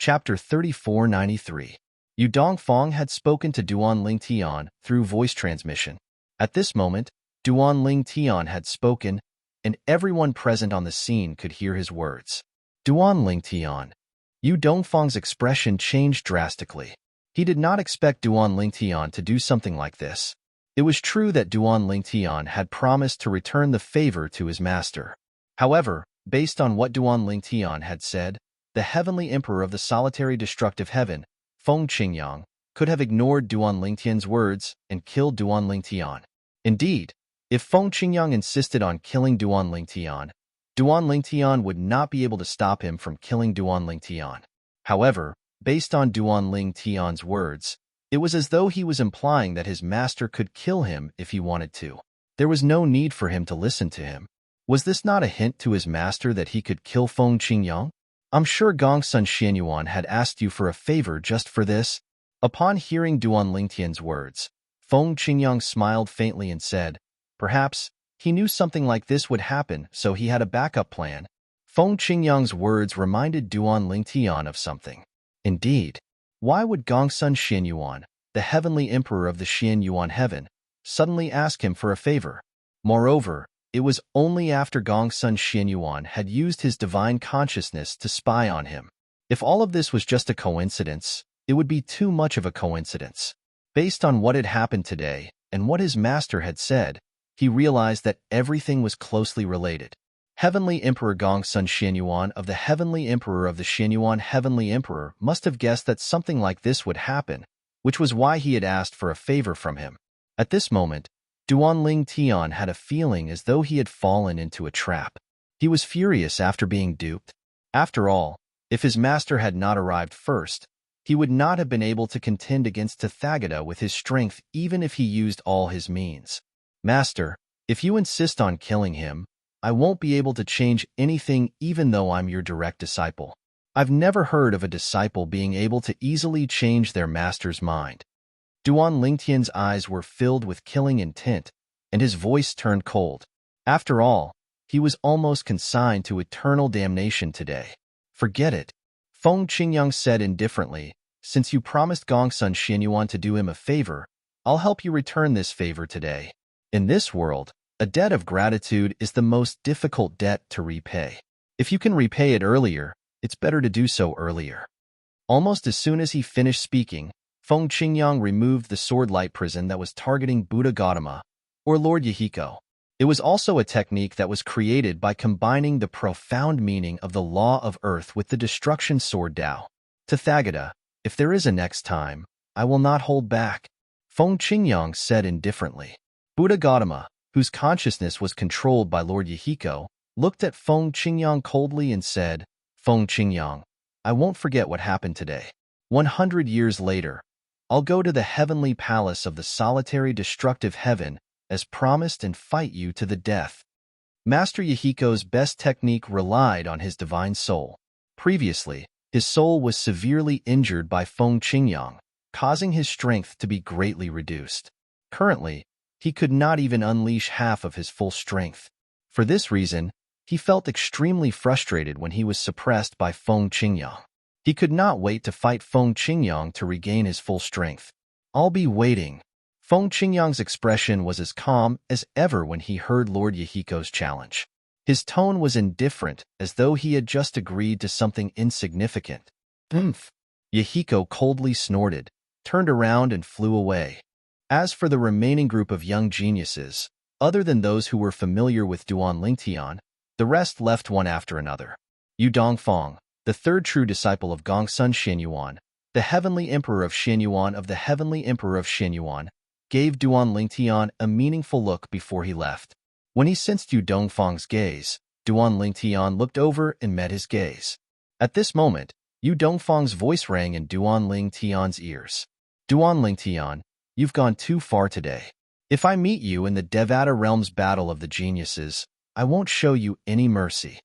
Chapter 3493. Yu Dongfang had spoken to Duan Lingtian through voice transmission. At this moment, Duan Lingtian had spoken, and everyone present on the scene could hear his words. Duan Lingtian. Yu Dongfang's expression changed drastically. He did not expect Duan Lingtian to do something like this. It was true that Duan Lingtian had promised to return the favor to his master. However, based on what Duan Lingtian had said, the Heavenly Emperor of the solitary destructive heaven, Feng Qingyang, could have ignored Duan Lingtian's words and killed Duan Lingtian. Indeed, if Feng Qingyang insisted on killing Duan Lingtian would not be able to stop him from killing Duan Lingtian. However, based on Duan Lingtian's words, it was as though he was implying that his master could kill him if he wanted to. There was no need for him to listen to him. Was this not a hint to his master that he could kill Feng Qingyang? I'm sure Gongsun Xianyuan had asked you for a favor just for this. Upon hearing Duan Lingtian's words, Feng Qingyang smiled faintly and said, perhaps, he knew something like this would happen, so he had a backup plan. Feng Qingyang's words reminded Duan Lingtian of something. Indeed, why would Gongsun Xianyuan, the Heavenly Emperor of the Xianyuan heaven, suddenly ask him for a favor? Moreover, it was only after Gongsun Xianyuan had used his divine consciousness to spy on him. If all of this was just a coincidence, it would be too much of a coincidence. Based on what had happened today and what his master had said, he realized that everything was closely related. Heavenly Emperor Gongsun Xianyuan of the Heavenly Emperor of the Xianyuan Heavenly Emperor must have guessed that something like this would happen, which was why he had asked for a favor from him. At this moment, Duan Lingtian had a feeling as though he had fallen into a trap. He was furious after being duped. After all, if his master had not arrived first, he would not have been able to contend against Tathagata with his strength even if he used all his means. Master, if you insist on killing him, I won't be able to change anything even though I'm your direct disciple. I've never heard of a disciple being able to easily change their master's mind. Duan Lingtian's eyes were filled with killing intent, and his voice turned cold. After all, he was almost consigned to eternal damnation today. Forget it. Feng Qingyang said indifferently, since you promised Gongsun Xianyuan to do him a favor, I'll help you return this favor today. In this world, a debt of gratitude is the most difficult debt to repay. If you can repay it earlier, it's better to do so earlier. Almost as soon as he finished speaking, Feng Qingyang removed the sword light prison that was targeting Buddha Gautama, or Lord Yahiko. It was also a technique that was created by combining the profound meaning of the law of earth with the destruction sword Tao. Tathagata, if there is a next time, I will not hold back, Feng Qingyang said indifferently. Buddha Gautama, whose consciousness was controlled by Lord Yahiko, looked at Feng Qingyang coldly and said, Feng Qingyang, I won't forget what happened today. 100 years later, I'll go to the heavenly palace of the solitary destructive heaven as promised and fight you to the death. Master Yahiko's best technique relied on his divine soul. Previously, his soul was severely injured by Feng Qingyang, causing his strength to be greatly reduced. Currently, he could not even unleash half of his full strength. For this reason, he felt extremely frustrated when he was suppressed by Feng Qingyang. He could not wait to fight Feng Qingyang to regain his full strength. I'll be waiting. Feng Qingyang's expression was as calm as ever when he heard Lord Yahiko's challenge. His tone was indifferent, as though he had just agreed to something insignificant. Oomph! Yahiko coldly snorted, turned around and flew away. As for the remaining group of young geniuses, other than those who were familiar with Duan Lingtian, the rest left one after another. Yu Dongfang, the third true disciple of Gongsun Xianyuan, the heavenly emperor of Xianyuan of the heavenly emperor of Xianyuan, gave Duan Lingtian a meaningful look before he left. When he sensed Yu Dongfang's gaze, Duan Lingtian looked over and met his gaze. At this moment, Yu Dongfang's voice rang in Duan Lingtian's ears. Duan Lingtian, you've gone too far today. If I meet you in the Devata Realm's battle of the geniuses, I won't show you any mercy.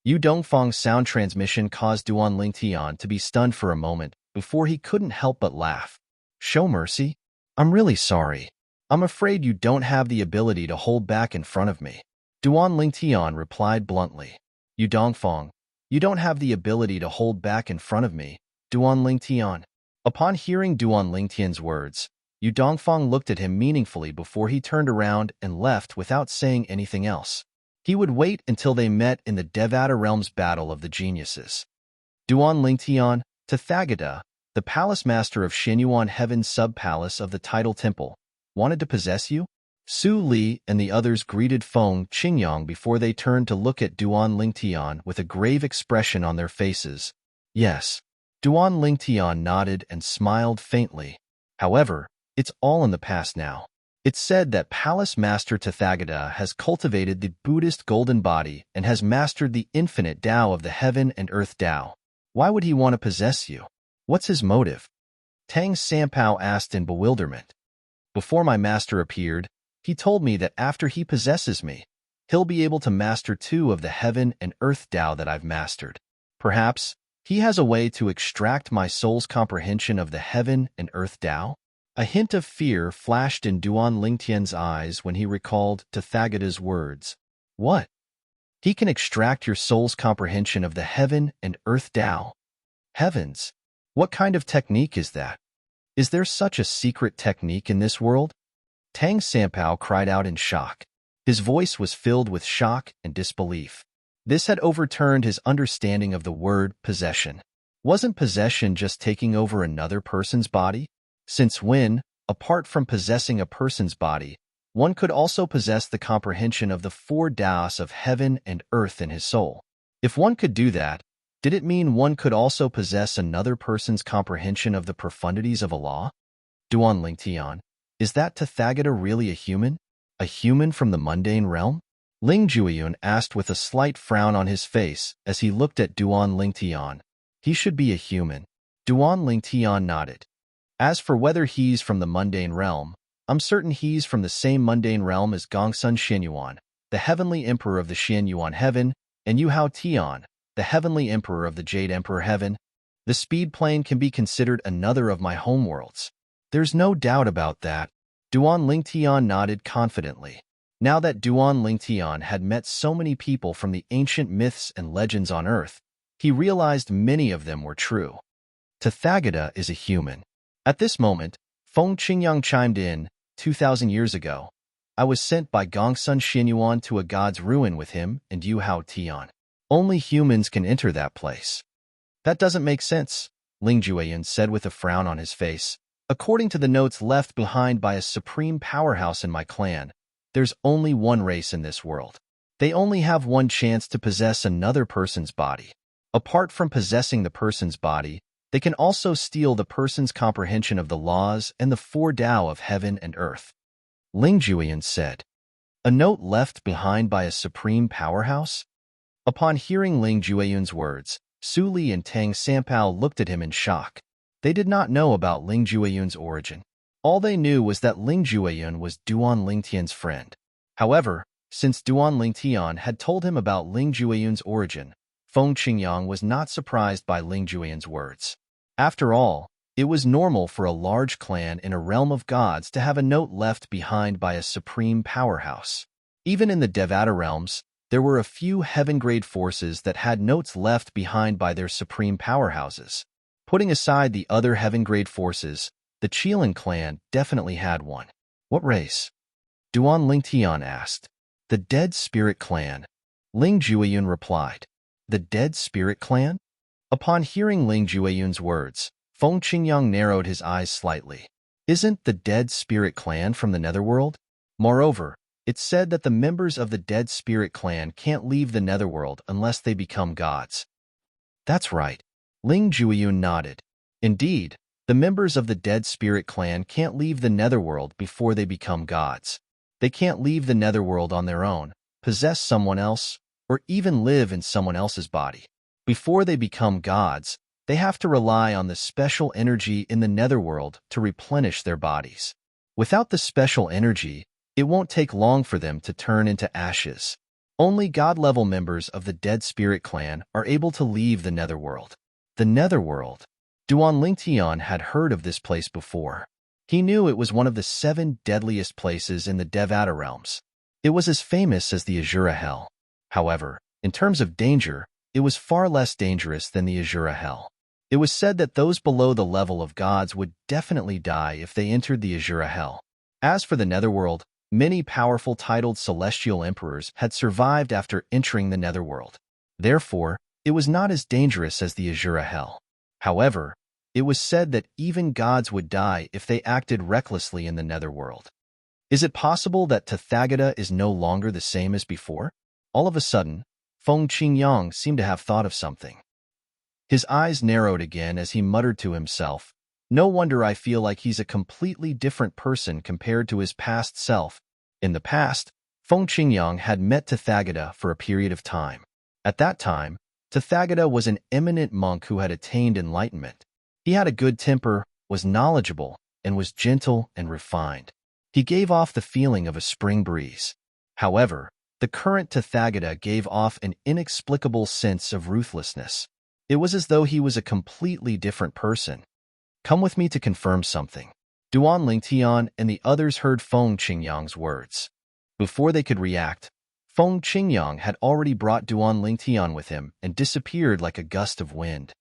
Yu Dongfang's sound transmission caused Duan Lingtian to be stunned for a moment before he couldn't help but laugh. Show mercy? I'm really sorry. I'm afraid you don't have the ability to hold back in front of me. Duan Lingtian replied bluntly. Yu Dongfang, you don't have the ability to hold back in front of me, Duan Lingtian. Upon hearing Duan Lingtian's words, Yu Dongfang looked at him meaningfully before he turned around and left without saying anything else. He would wait until they met in the Devata Realm's battle of the geniuses. Duan Lingtian, Tathagata, the palace master of Xianyuan Heaven's sub-palace of the Tidal Temple, wanted to possess you? Su Li and the others greeted Feng Qingyang before they turned to look at Duan Lingtian with a grave expression on their faces. Yes. Duan Lingtian nodded and smiled faintly. However, it's all in the past now. It's said that Palace Master Tathagata has cultivated the Buddhist golden body and has mastered the infinite Tao of the heaven and earth Tao. Why would he want to possess you? What's his motive? Tang Sampao asked in bewilderment. Before my master appeared, he told me that after he possesses me, he'll be able to master two of the heaven and earth Tao that I've mastered. Perhaps he has a way to extract my soul's comprehension of the heaven and earth Tao? A hint of fear flashed in Duan Lingtian's eyes when he recalled Tathagata's words. What? He can extract your soul's comprehension of the heaven and earth Tao? Heavens! What kind of technique is that? Is there such a secret technique in this world? Tang Sampao cried out in shock. His voice was filled with shock and disbelief. This had overturned his understanding of the word possession. Wasn't possession just taking over another person's body? Since when, apart from possessing a person's body, one could also possess the comprehension of the four Taos of heaven and earth in his soul? If one could do that, did it mean one could also possess another person's comprehension of the profundities of a law? Duan Lingtian, is that Tathagata really a human? A human from the mundane realm? Ling Juiyun asked with a slight frown on his face as he looked at Duan Lingtian. He should be a human. Duan Lingtian nodded. As for whether he's from the mundane realm, I'm certain he's from the same mundane realm as Gongsun Xianyuan, the heavenly emperor of the Xianyuan heaven, and Yu Hao Tian, the heavenly emperor of the Jade Emperor heaven. The speed plane can be considered another of my homeworlds. There's no doubt about that. Duan Lingtian nodded confidently. Now that Duan Lingtian had met so many people from the ancient myths and legends on Earth, he realized many of them were true. Tathagata is a human. At this moment, Feng Qingyang chimed in. 2,000 years ago, I was sent by Gongsun Xianyuan to a god's ruin with him and Yu Hao Tian. Only humans can enter that place. That doesn't make sense. Ling Jueyan said with a frown on his face. According to the notes left behind by a supreme powerhouse in my clan, there's only one race in this world. They only have one chance to possess another person's body. Apart from possessing the person's body, they can also steal the person's comprehension of the laws and the four Tao of heaven and earth. Ling Jueyan said. A note left behind by a supreme powerhouse? Upon hearing Ling Jueyan's words, Su Li and Tang Sampao looked at him in shock. They did not know about Ling Jueyan's origin. All they knew was that Ling Jueyan was Duan Lingtian's friend. However, since Duan Lingtian had told him about Ling Jueyan's origin, Feng Qingyang was not surprised by Ling Jueyan's words. After all, it was normal for a large clan in a realm of gods to have a note left behind by a supreme powerhouse. Even in the Devata realms, there were a few heaven-grade forces that had notes left behind by their supreme powerhouses. Putting aside the other heaven-grade forces, the Qilin clan definitely had one. What race? Duan Lingtian asked. The Dead Spirit Clan. Ling Jueyan replied. The Dead Spirit Clan? Upon hearing Ling Jueyan's words, Feng Qingyang narrowed his eyes slightly. Isn't the Dead Spirit Clan from the Netherworld? Moreover, it's said that the members of the Dead Spirit Clan can't leave the Netherworld unless they become gods. That's right. Ling Jueyan nodded. Indeed, the members of the Dead Spirit Clan can't leave the Netherworld before they become gods. They can't leave the Netherworld on their own, possess someone else, or even live in someone else's body. Before they become gods, they have to rely on the special energy in the Netherworld to replenish their bodies. Without the special energy, it won't take long for them to turn into ashes. Only God-level members of the Dead Spirit Clan are able to leave the Netherworld. The Netherworld. Duan Lingtian had heard of this place before. He knew it was one of the 7 deadliest places in the Devata realms. It was as famous as the Azura Hell. However, in terms of danger, it was far less dangerous than the Azura Hell. It was said that those below the level of gods would definitely die if they entered the Azura Hell. As for the Netherworld, many powerful titled celestial emperors had survived after entering the Netherworld. Therefore, it was not as dangerous as the Azura Hell. However, it was said that even gods would die if they acted recklessly in the Netherworld. Is it possible that Tathagata is no longer the same as before? All of a sudden, Feng Qingyang seemed to have thought of something. His eyes narrowed again as he muttered to himself, "No wonder I feel like he's a completely different person compared to his past self." In the past, Feng Qingyang had met Tathagata for a period of time. At that time, Tathagata was an eminent monk who had attained enlightenment. He had a good temper, was knowledgeable, and was gentle and refined. He gave off the feeling of a spring breeze. However, the current Tathagata gave off an inexplicable sense of ruthlessness. It was as though he was a completely different person. Come with me to confirm something. Duan Lingtian and the others heard Feng Qingyang's words. Before they could react, Feng Qingyang had already brought Duan Lingtian with him and disappeared like a gust of wind.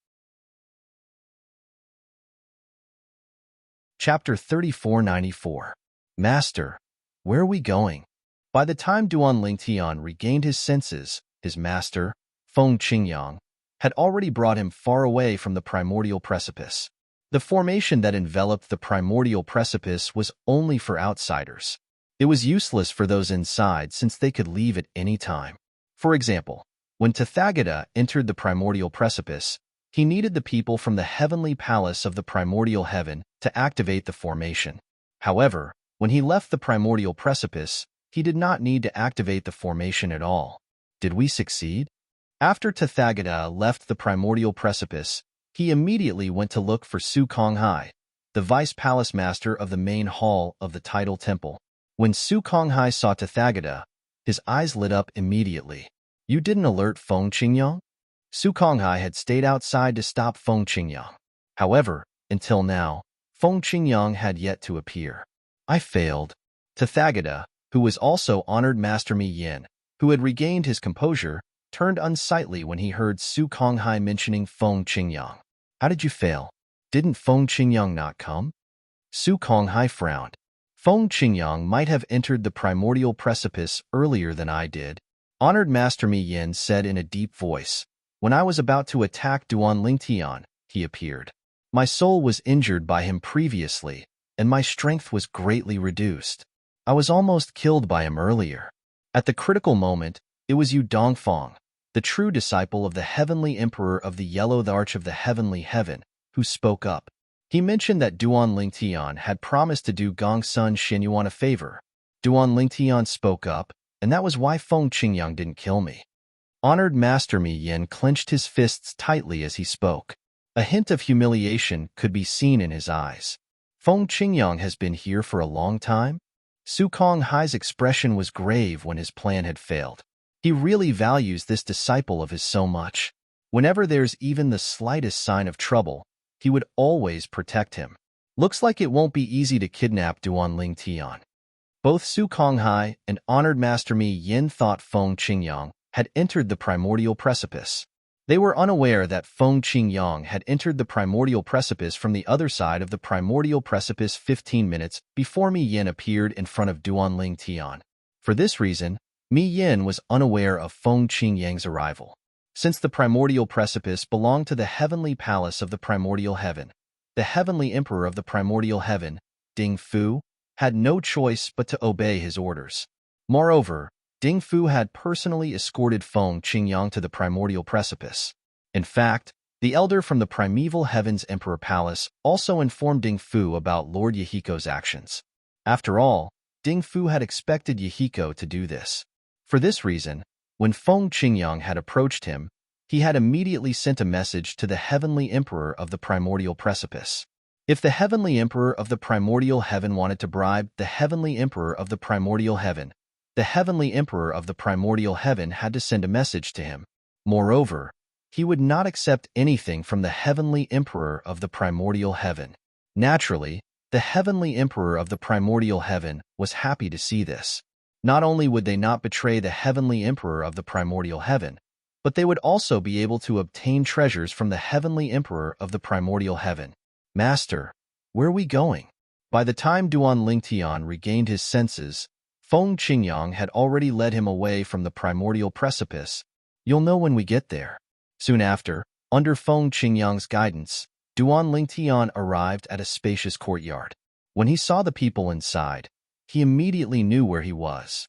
Chapter 3494. Master, where are we going? By the time Duan Lingtian regained his senses, his master, Feng Qingyang, had already brought him far away from the primordial precipice. The formation that enveloped the primordial precipice was only for outsiders. It was useless for those inside since they could leave at any time. For example, when Tathagata entered the primordial precipice, he needed the people from the heavenly palace of the primordial heaven to activate the formation. However, when he left the primordial precipice, he did not need to activate the formation at all. Did we succeed? After Tathagata left the primordial precipice, he immediately went to look for Su Konghai, the vice palace master of the main hall of the tidal temple. When Su Konghai saw Tathagata, his eyes lit up immediately. You didn't alert Feng Qingyang? Su Konghai had stayed outside to stop Feng Qingyang. However, until now, Feng Qingyang had yet to appear. I failed. Tathagata, who was also honored Master Mi Yin, who had regained his composure, turned unsightly when he heard Su Konghai mentioning Feng Qingyang. How did you fail? Didn't Feng Qingyang not come? Su Konghai frowned. Feng Qingyang might have entered the primordial precipice earlier than I did. Honored Master Mi Yin said in a deep voice. When I was about to attack Duan Lingtian, he appeared. My soul was injured by him previously, and my strength was greatly reduced. I was almost killed by him earlier. At the critical moment, it was Yu Dongfang, the true disciple of the heavenly emperor of the Yellow Arch of the Heavenly Heaven, who spoke up. He mentioned that Duan Lingtian had promised to do Gongsun Xinyuan a favor. Duan Lingtian spoke up, and that was why Feng Qingyang didn't kill me. Honored Master Mi Yin clenched his fists tightly as he spoke. A hint of humiliation could be seen in his eyes. Feng Qingyang has been here for a long time? Su Konghai's expression was grave when his plan had failed. He really values this disciple of his so much. Whenever there's even the slightest sign of trouble, he would always protect him. Looks like it won't be easy to kidnap Duan Lingtian. Both Su Konghai and Honored Master Mi Yin thought Feng Qingyang had entered the primordial precipice. They were unaware that Feng Qingyang had entered the primordial precipice from the other side of the primordial precipice 15 minutes before Mi Yin appeared in front of Duan Lingtian. For this reason, Mi Yin was unaware of Feng Qingyang's arrival. Since the primordial precipice belonged to the heavenly palace of the primordial heaven, the heavenly emperor of the primordial heaven, Ding Fu, had no choice but to obey his orders. Moreover, Ding Fu had personally escorted Feng Qingyang to the primordial precipice. In fact, the elder from the primeval heaven's emperor palace also informed Ding Fu about Lord Yahiko's actions. After all, Ding Fu had expected Yahiko to do this. For this reason, when Feng Qingyang had approached him, he had immediately sent a message to the heavenly emperor of the primordial precipice. If the heavenly emperor of the primordial heaven wanted to bribe the heavenly emperor of the primordial heaven, the heavenly emperor of the primordial heaven had to send a message to him. Moreover, he would not accept anything from the heavenly emperor of the primordial heaven. Naturally, the heavenly emperor of the primordial heaven was happy to see this. Not only would they not betray the heavenly emperor of the primordial heaven, but they would also be able to obtain treasures from the heavenly emperor of the primordial heaven. Master, where are we going? By the time Duan Lingtian regained his senses, Feng Qingyang had already led him away from the primordial precipice. You'll know when we get there. Soon after, under Feng Qingyang's guidance, Duan Lingtian arrived at a spacious courtyard. When he saw the people inside, he immediately knew where he was.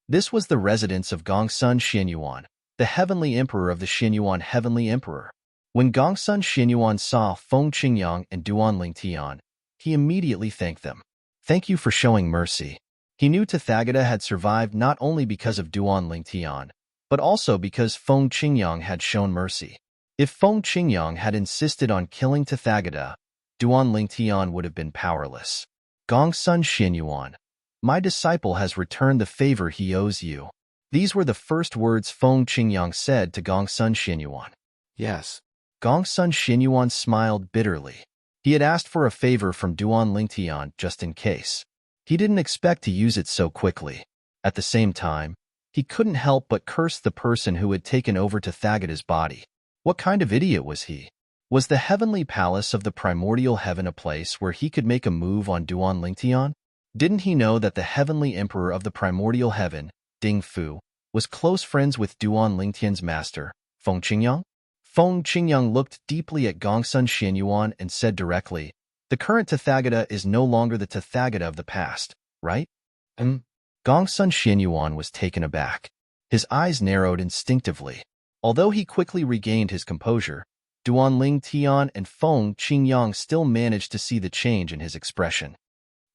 This was the residence of Gongsun Xinyuan, the heavenly emperor of the Xinyuan heavenly emperor. When Gongsun Xinyuan saw Feng Qingyang and Duan Lingtian, he immediately thanked them. Thank you for showing mercy. He knew Tathagata had survived not only because of Duan Lingtian, but also because Feng Qingyang had shown mercy. If Feng Qingyang had insisted on killing Tathagata, Duan Lingtian would have been powerless. Gongsun Xinyuan, my disciple has returned the favor he owes you. These were the first words Feng Qingyang said to Gongsun Xinyuan. Yes. Gongsun Xinyuan smiled bitterly. He had asked for a favor from Duan Lingtian just in case. He didn't expect to use it so quickly. At the same time, he couldn't help but curse the person who had taken over Tathagata's body. What kind of idiot was he? Was the heavenly palace of the primordial heaven a place where he could make a move on Duan Lingtian? Didn't he know that the heavenly emperor of the primordial heaven, Ding Fu, was close friends with Duan Lingtian's master, Feng Qingyang? Feng Qingyang looked deeply at Gongsun Xinyuan and said directly, the current Tathagata is no longer the Tathagata of the past, right? Gongsun Xinyuan was taken aback. His eyes narrowed instinctively. Although he quickly regained his composure, Duan Lingtian and Feng Qingyang still managed to see the change in his expression.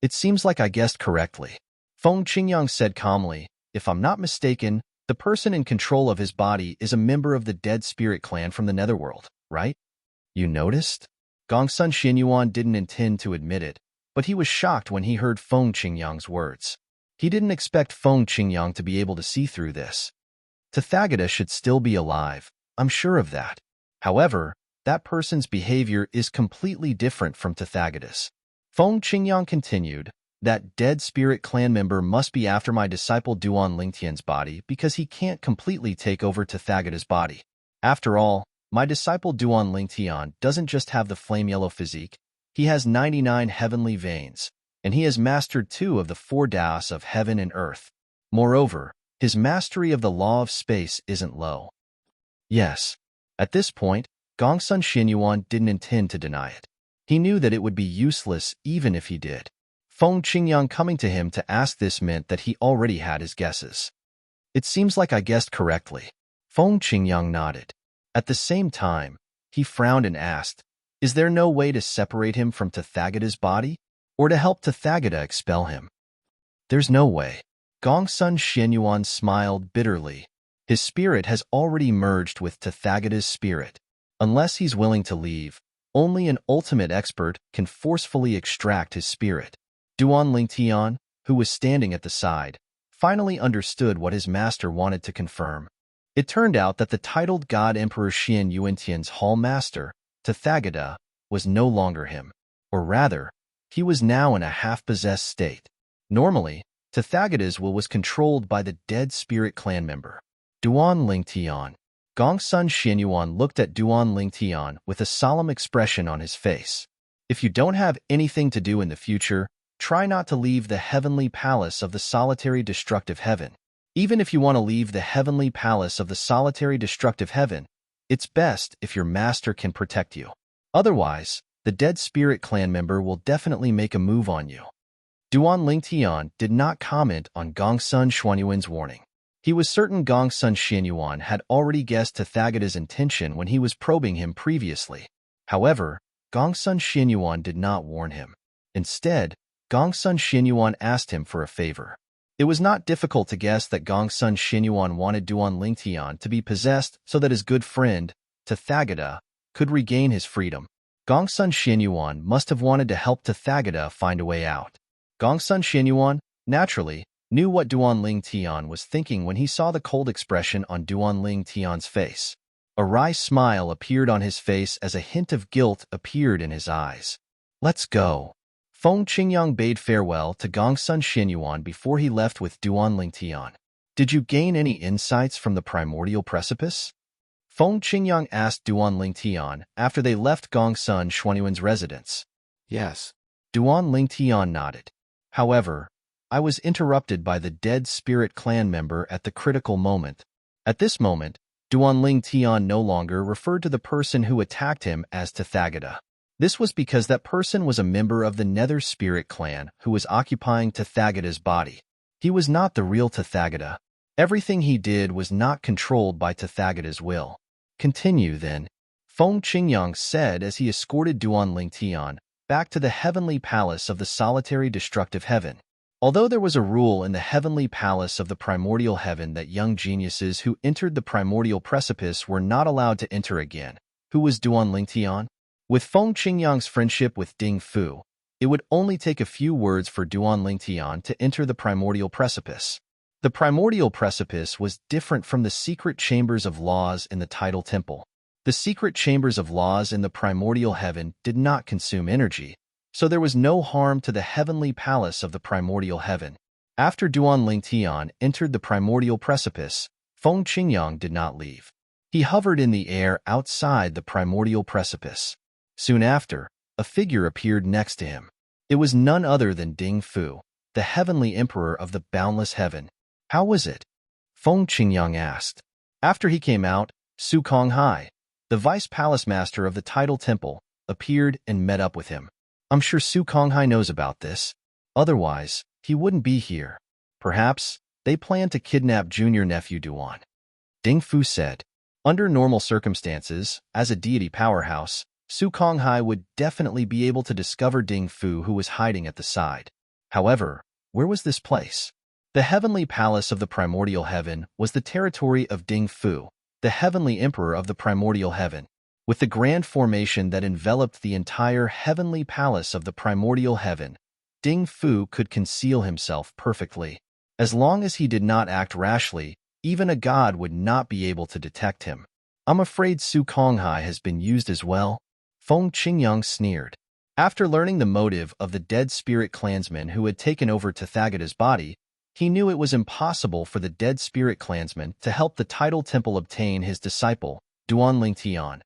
It seems like I guessed correctly. Feng Qingyang said calmly, if I'm not mistaken, the person in control of his body is a member of the Dead Spirit clan from the Netherworld, right? You noticed? Gongsun Xinyuan didn't intend to admit it, but he was shocked when he heard Feng Qingyang's words. He didn't expect Feng Qingyang to be able to see through this. Tathagata should still be alive, I'm sure of that. However, that person's behavior is completely different from Tathagata's. Feng Qingyang continued, that Dead Spirit clan member must be after my disciple Duan Lingtian's body because he can't completely take over Tathagata's body. After all, my disciple Duan Lingtian doesn't just have the flame yellow physique, he has 99 heavenly veins, and he has mastered 2 of the 4 Daos of heaven and earth. Moreover, his mastery of the law of space isn't low. Yes. At this point, Gongsun Xinyuan didn't intend to deny it. He knew that it would be useless even if he did. Feng Qingyang coming to him to ask this meant that he already had his guesses. It seems like I guessed correctly. Feng Qingyang nodded. At the same time, he frowned and asked, is there no way to separate him from Tathagata's body? Or to help Tathagata expel him? There's no way. Gongsun Xianyuan smiled bitterly. His spirit has already merged with Tathagata's spirit. Unless he's willing to leave, only an ultimate expert can forcefully extract his spirit. Duan Lingtian, who was standing at the side, finally understood what his master wanted to confirm. It turned out that the titled God Emperor Xian Yuantian's hall master, Tathagata, was no longer him. Or rather, he was now in a half-possessed state. Normally, Tathagata's will was controlled by the dead spirit clan member. Duan Lingtian. Gongsun Xianyuan looked at Duan Lingtian with a solemn expression on his face. If you don't have anything to do in the future, try not to leave the heavenly palace of the solitary destructive heaven. Even if you want to leave the heavenly palace of the solitary destructive heaven, it's best if your master can protect you. Otherwise, the dead spirit clan member will definitely make a move on you. Duan Lingtian did not comment on Gongsun Xuanyuan's warning. He was certain Gongsun Xianyuan had already guessed Tathagata's intention when he was probing him previously. However, Gongsun Xianyuan did not warn him. Instead, Gongsun Xianyuan asked him for a favor. It was not difficult to guess that Gongsun Xianyuan wanted Duan Lingtian to be possessed so that his good friend, Tathagata, could regain his freedom. Gongsun Xianyuan must have wanted to help Tathagata find a way out. Gongsun Xianyuan, naturally, knew what Duan Lingtian was thinking when he saw the cold expression on Duan Lingtian's face. A wry smile appeared on his face as a hint of guilt appeared in his eyes. Let's go. Feng Qingyang bade farewell to Gongsun Xianyuan before he left with Duan Lingtian. Did you gain any insights from the primordial precipice? Feng Qingyang asked Duan Lingtian after they left Gongsun Xuanyuan's residence. Yes. Duan Lingtian nodded. However, I was interrupted by the dead spirit clan member at the critical moment. At this moment, Duan Lingtian no longer referred to the person who attacked him as Tathagata. This was because that person was a member of the Nether Spirit clan who was occupying Tathagata's body. He was not the real Tathagata. Everything he did was not controlled by Tathagata's will. Continue, then, Feng Qingyang said as he escorted Duan Lingtian back to the heavenly palace of the solitary destructive heaven. Although there was a rule in the heavenly palace of the primordial heaven that young geniuses who entered the primordial precipice were not allowed to enter again, who was Duan Lingtian? With Feng Qingyang's friendship with Ding Fu, it would only take a few words for Duan Lingtian to enter the primordial precipice. The primordial precipice was different from the secret chambers of laws in the tidal temple. The secret chambers of laws in the primordial heaven did not consume energy, so there was no harm to the heavenly palace of the primordial heaven. After Duan Lingtian entered the primordial precipice, Feng Qingyang did not leave. He hovered in the air outside the primordial precipice. Soon after, a figure appeared next to him. It was none other than Ding Fu, the heavenly emperor of the boundless heaven. How was it? Feng Qingyang asked. After he came out, Su Konghai, the vice palace master of the tidal temple, appeared and met up with him. I'm sure Su Konghai knows about this. Otherwise, he wouldn't be here. Perhaps they plan to kidnap junior nephew Duan. Ding Fu said. Under normal circumstances, as a deity powerhouse, Su Konghai would definitely be able to discover Ding Fu who was hiding at the side. However, where was this place? The heavenly palace of the primordial heaven was the territory of Ding Fu, the heavenly emperor of the primordial heaven. With the grand formation that enveloped the entire heavenly palace of the primordial heaven, Ding Fu could conceal himself perfectly. As long as he did not act rashly, even a god would not be able to detect him. I'm afraid Su Konghai has been used as well. Feng Qingyang sneered. After learning the motive of the dead spirit clansman who had taken over Tathagata's body, he knew it was impossible for the dead spirit clansman to help the tidal temple obtain his disciple, Duan Lingtian.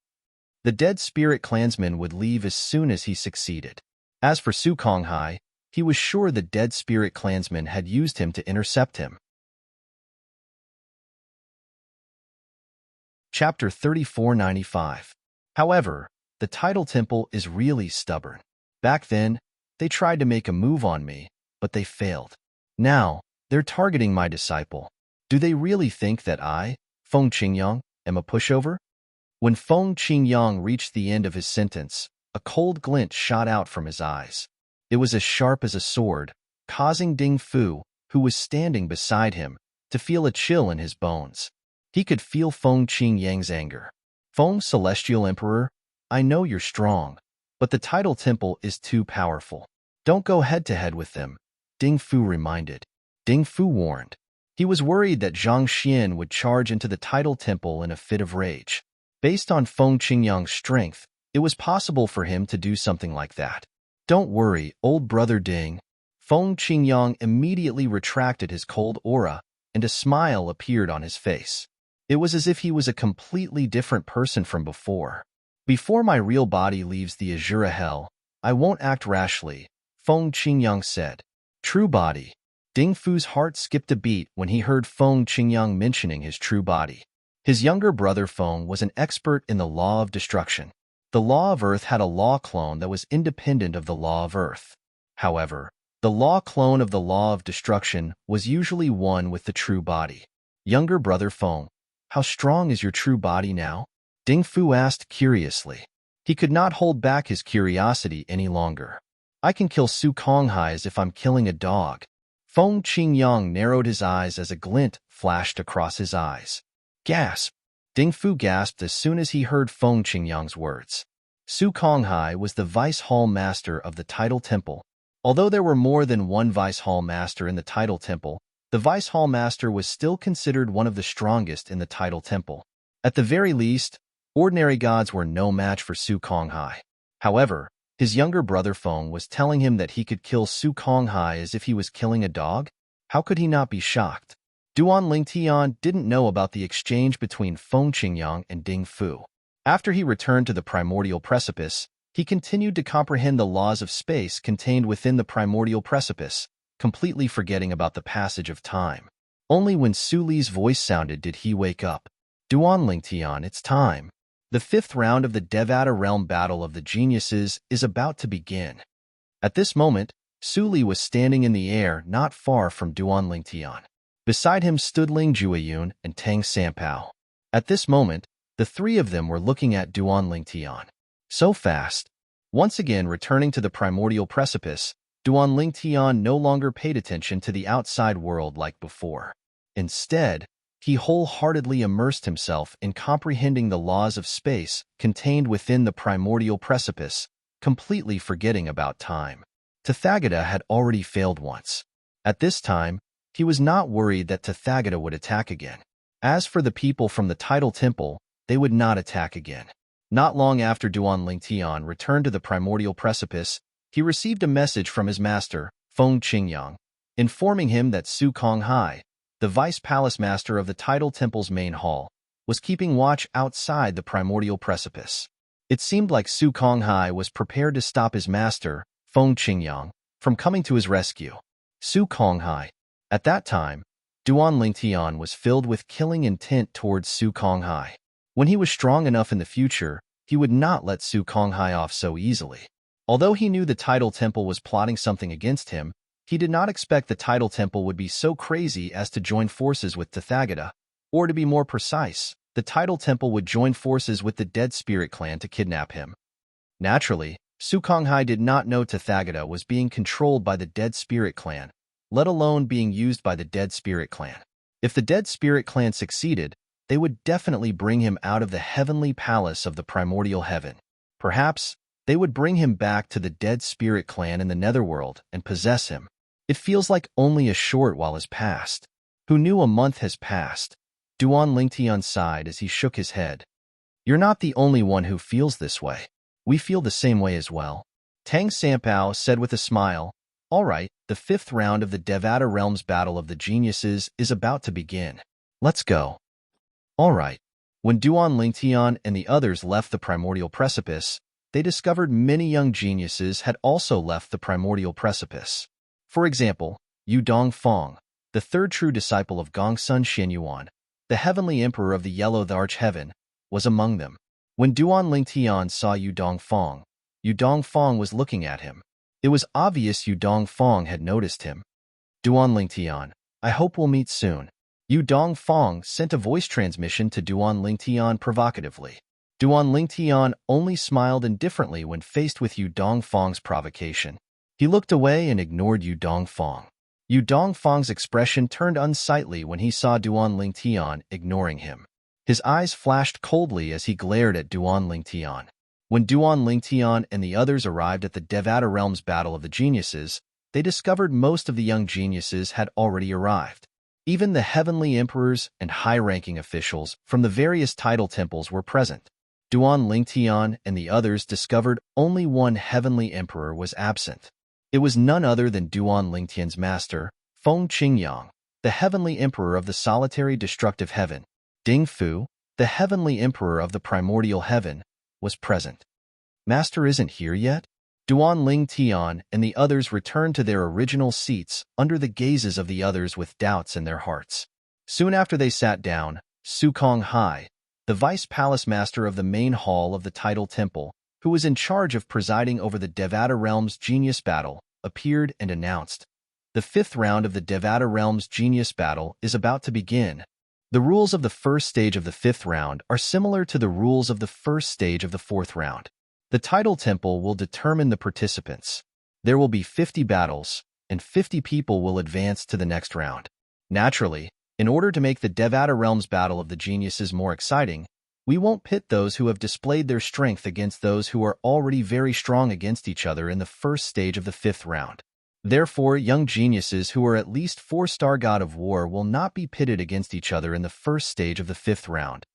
The dead spirit clansman would leave as soon as he succeeded. As for Su Konghai, he was sure the dead spirit clansman had used him to intercept him. Chapter 3495. However, the title temple is really stubborn. Back then, they tried to make a move on me, but they failed. Now, they're targeting my disciple. Do they really think that I, Feng Qingyang, am a pushover? When Feng Qingyang reached the end of his sentence, a cold glint shot out from his eyes. It was as sharp as a sword, causing Ding Fu, who was standing beside him, to feel a chill in his bones. He could feel Feng Qingyang's anger. Feng Celestial Emperor, I know you're strong, but the title temple is too powerful. Don't go head-to-head with them, Ding Fu reminded. Ding Fu warned. He was worried that Zhang Xian would charge into the title temple in a fit of rage. Based on Feng Qingyang's strength, it was possible for him to do something like that. Don't worry, old brother Ding. Feng Qingyang immediately retracted his cold aura, and a smile appeared on his face. It was as if he was a completely different person from before. Before my real body leaves the Azura Hell, I won't act rashly, Feng Qingyang said. True body. Ding Fu's heart skipped a beat when he heard Feng Qingyang mentioning his true body. His younger brother Feng was an expert in the law of destruction. The law of Earth had a law clone that was independent of the law of Earth. However, the law clone of the law of destruction was usually one with the true body. Younger brother Feng, how strong is your true body now? Ding Fu asked curiously. He could not hold back his curiosity any longer. I can kill Su Konghai as if I'm killing a dog. Feng Qingyang narrowed his eyes as a glint flashed across his eyes. Gasp! Ding Fu gasped as soon as he heard Feng Qingyang's words. Su Konghai was the Vice Hall Master of the Title Temple. Although there were more than one Vice Hall Master in the Title Temple, the Vice Hall Master was still considered one of the strongest in the Title Temple. At the very least, ordinary gods were no match for Su Konghai. However, his younger brother Feng was telling him that he could kill Su Konghai as if he was killing a dog? How could he not be shocked? Duan Lingtian didn't know about the exchange between Feng Qingyang and Ding Fu. After he returned to the primordial precipice, he continued to comprehend the laws of space contained within the primordial precipice, completely forgetting about the passage of time. Only when Su Li's voice sounded did he wake up. Duan Lingtian, it's time. The 5th round of the Devata Realm Battle of the Geniuses is about to begin. At this moment, Su Li was standing in the air not far from Duan Lingtian. Beside him stood Ling Jueyun and Tang Sanpao. At this moment, the three of them were looking at Duan Lingtian. So fast. Once again returning to the primordial precipice, Duan Lingtian no longer paid attention to the outside world like before. Instead, he wholeheartedly immersed himself in comprehending the laws of space contained within the primordial precipice, completely forgetting about time. Tathagata had already failed once. At this time, he was not worried that Tathagata would attack again. As for the people from the Title Temple, they would not attack again. Not long after Duan Lingtian returned to the primordial precipice, he received a message from his master, Feng Qingyang, informing him that Su Konghai, the Vice Palace Master of the Title Temple's main hall, was keeping watch outside the primordial precipice. It seemed like Su Konghai was prepared to stop his master, Feng Qingyang, from coming to his rescue. Su Konghai. At that time, Duan Lingtian was filled with killing intent towards Su Konghai. When he was strong enough in the future, he would not let Su Konghai off so easily. Although he knew the Title Temple was plotting something against him, he did not expect the Title Temple would be so crazy as to join forces with Tathagata, or to be more precise, the Title Temple would join forces with the Dead Spirit Clan to kidnap him. Naturally, Su Konghai did not know Tathagata was being controlled by the Dead Spirit Clan, let alone being used by the Dead Spirit Clan. If the Dead Spirit Clan succeeded, they would definitely bring him out of the heavenly palace of the primordial heaven. Perhaps, they would bring him back to the Dead Spirit Clan in the Netherworld and possess him. It feels like only a short while has passed. Who knew a month has passed? Duan Lingtian sighed as he shook his head. You're not the only one who feels this way. We feel the same way as well. Tang Sanpao said with a smile, all right, the 5th round of the Devata Realms Battle of the Geniuses is about to begin. Let's go. All right. When Duan Lingtian and the others left the primordial precipice, they discovered many young geniuses had also left the primordial precipice. For example, Yu Dongfeng, the 3rd true disciple of Gongsun Xianyuan, the heavenly emperor of the Yellow Arch Heaven, was among them. When Duan Lingtian saw Yu Dongfang was looking at him. It was obvious Yu Dongfang had noticed him. Duan Lingtian, I hope we'll meet soon. Yu Dongfang sent a voice transmission to Duan Lingtian provocatively. Duan Lingtian only smiled indifferently when faced with Yu Dongfang's provocation. He looked away and ignored Yu Dongfang. Yu Dongfang's expression turned unsightly when he saw Duan Lingtian ignoring him. His eyes flashed coldly as he glared at Duan Lingtian. When Duan Lingtian and the others arrived at the Devata Realms Battle of the Geniuses, they discovered most of the young geniuses had already arrived. Even the heavenly emperors and high-ranking officials from the various title temples were present. Duan Lingtian and the others discovered only one heavenly emperor was absent. It was none other than Duan Lingtian's master, Feng Qingyang, the heavenly emperor of the solitary destructive heaven. Ding Fu, the heavenly emperor of the primordial heaven, was present. Master isn't here yet? Duan Lingtian and the others returned to their original seats under the gazes of the others with doubts in their hearts. Soon after they sat down, Su Konghai, the vice palace master of the main hall of the title temple, who was in charge of presiding over the Devata Realms Genius Battle, appeared and announced, "The 5th round of the Devata Realms Genius Battle is about to begin. The rules of the first stage of the 5th round are similar to the rules of the first stage of the 4th round. The title temple will determine the participants. There will be 50 battles, and 50 people will advance to the next round. Naturally, in order to make the Devata Realms Battle of the Geniuses more exciting, we won't pit those who have displayed their strength against those who are already very strong against each other in the first stage of the 5th round. Therefore, young geniuses who are at least 4-star God of War will not be pitted against each other in the first stage of the 5th round."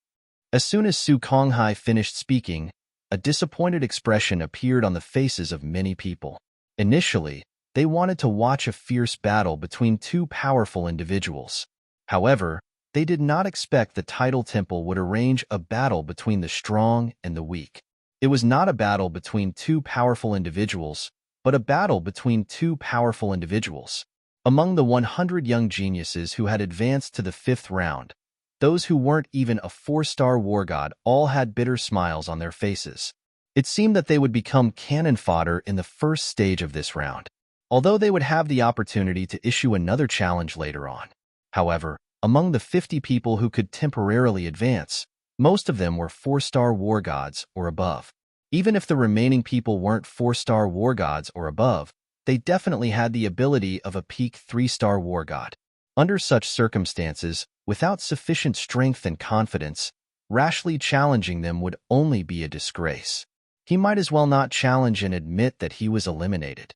As soon as Su Konghai finished speaking, a disappointed expression appeared on the faces of many people. Initially, they wanted to watch a fierce battle between two powerful individuals. However, they did not expect the title temple would arrange a battle between the strong and the weak. It was not a battle between two powerful individuals, but a battle between two powerful individuals. Among the 100 young geniuses who had advanced to the 5th round, those who weren't even a 4-star war god all had bitter smiles on their faces. It seemed that they would become cannon fodder in the first stage of this round, although they would have the opportunity to issue another challenge later on. However, among the 50 people who could temporarily advance, most of them were 4-star war gods or above. Even if the remaining people weren't 4-star war gods or above, they definitely had the ability of a peak 3-star war god. Under such circumstances, without sufficient strength and confidence, rashly challenging them would only be a disgrace. He might as well not challenge and admit that he was eliminated.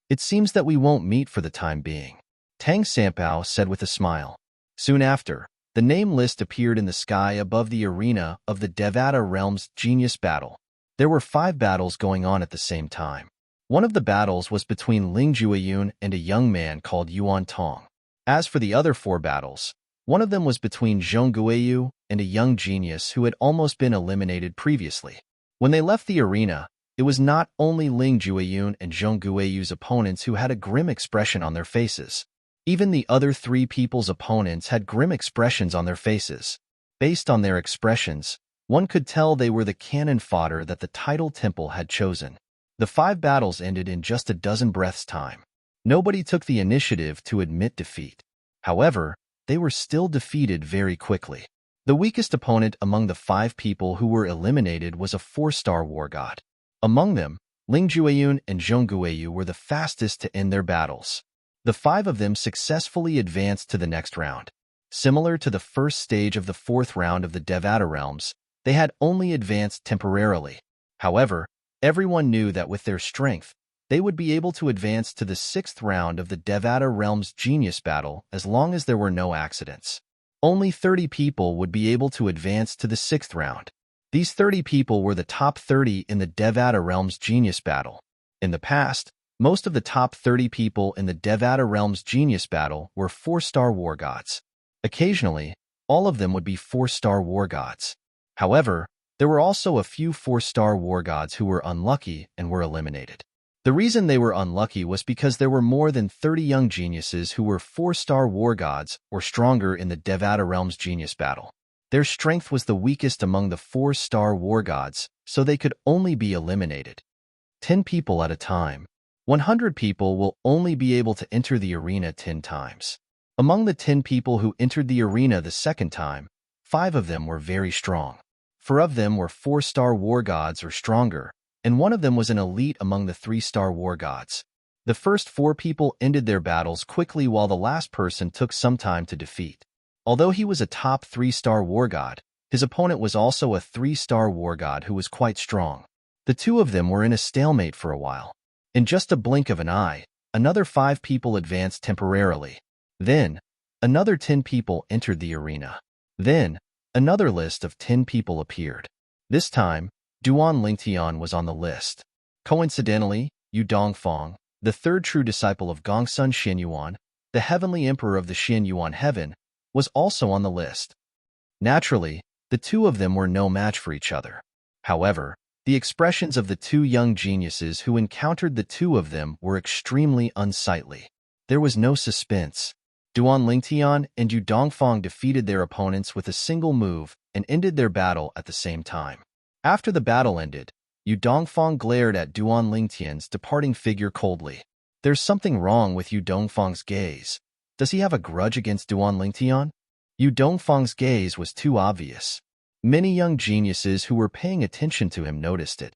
"It seems that we won't meet for the time being," Tang Sanpao said with a smile. Soon after, the name list appeared in the sky above the arena of the Devata Realms Genius Battle. There were 5 battles going on at the same time. One of the battles was between Ling Jueyun and a young man called Yuan Tong. As for the other 4 battles, one of them was between Zhong Guiyu and a young genius who had almost been eliminated previously. When they left the arena, it was not only Ling Jueyun and Zhong Guiyu's opponents who had a grim expression on their faces. Even the other 3 people's opponents had grim expressions on their faces. Based on their expressions, one could tell they were the cannon fodder that the title temple had chosen. The 5 battles ended in just a dozen breaths' time. Nobody took the initiative to admit defeat. However, they were still defeated very quickly. The weakest opponent among the 5 people who were eliminated was a 4-star war god. Among them, Ling Jueyun and Zhong Guiyu were the fastest to end their battles. The 5 of them successfully advanced to the next round. Similar to the first stage of the 4th round of the Devata Realms, they had only advanced temporarily. However, everyone knew that with their strength, they would be able to advance to the 6th round of the Devata Realms Genius Battle as long as there were no accidents. Only 30 people would be able to advance to the 6th round. These 30 people were the top 30 in the Devata Realms Genius Battle. In the past, most of the top 30 people in the Devata Realms Genius Battle were 4-star war gods. Occasionally, all of them would be 4-star war gods. However, there were also a few 4-star war gods who were unlucky and were eliminated. The reason they were unlucky was because there were more than 30 young geniuses who were 4-star war gods or stronger in the Devata Realms Genius Battle. Their strength was the weakest among the 4-star war gods, so they could only be eliminated. 10 people at a time. 100 people will only be able to enter the arena 10 times. Among the 10 people who entered the arena the second time, 5 of them were very strong. 4 of them were 4-star war gods or stronger, and 1 of them was an elite among the 3-star war gods. The first 4 people ended their battles quickly while the last person took some time to defeat. Although he was a top 3-star war god, his opponent was also a 3-star war god who was quite strong. The 2 of them were in a stalemate for a while. In just a blink of an eye, another 5 people advanced temporarily. Then, another 10 people entered the arena. Then, another list of 10 people appeared. This time, Duan Lingtian was on the list. Coincidentally, Yu Dongfang, the third true disciple of Gongsun Xianyuan, the heavenly emperor of the Xianyuan heaven, was also on the list. Naturally, the 2 of them were no match for each other. However, the expressions of the 2 young geniuses who encountered the 2 of them were extremely unsightly. There was no suspense. Duan Lingtian and Yu Dongfang defeated their opponents with a single move and ended their battle at the same time. After the battle ended, Yu Dongfang glared at Duan Lingtian's departing figure coldly. There's something wrong with Yu Dongfang's gaze. Does he have a grudge against Duan Lingtian? Yu Dongfang's gaze was too obvious. Many young geniuses who were paying attention to him noticed it.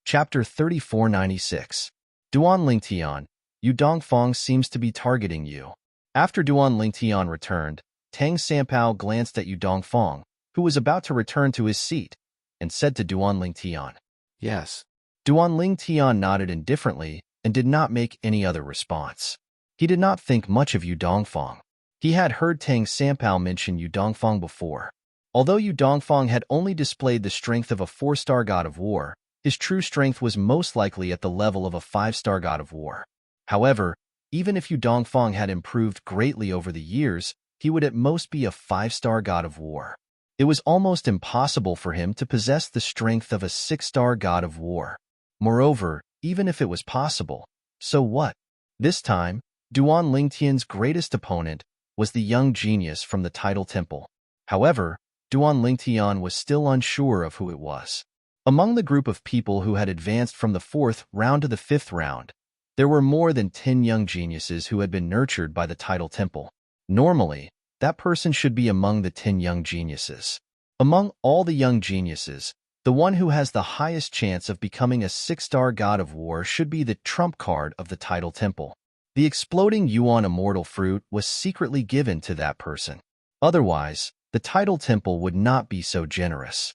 Chapter 3496. Duan Lingtian, Yu Dongfang seems to be targeting you. After Duan Lingtian returned, Tang Sanpao glanced at Yu Dongfang, who was about to return to his seat, and said to Duan Lingtian, Yes. Duan Lingtian nodded indifferently and did not make any other response. He did not think much of Yu Dongfang. He had heard Tang Sanpao mention Yu Dongfang before. Although Yu Dongfang had only displayed the strength of a 4-star god of war, his true strength was most likely at the level of a 5-star god of war. However, even if Yu Dongfang had improved greatly over the years, he would at most be a 5-star god of war. It was almost impossible for him to possess the strength of a 6-star god of war. Moreover, even if it was possible, so what? This time, Duan Lingtian's greatest opponent was the young genius from the Tidal Temple. However, Duan Lingtian was still unsure of who it was. Among the group of people who had advanced from the 4th round to the 5th round, there were more than 10 young geniuses who had been nurtured by the Tidal Temple. Normally, that person should be among the 10 young geniuses. Among all the young geniuses, the one who has the highest chance of becoming a 6-star god of war should be the trump card of the Tidal Temple. The exploding Yuan immortal fruit was secretly given to that person. Otherwise, the Tidal Temple would not be so generous.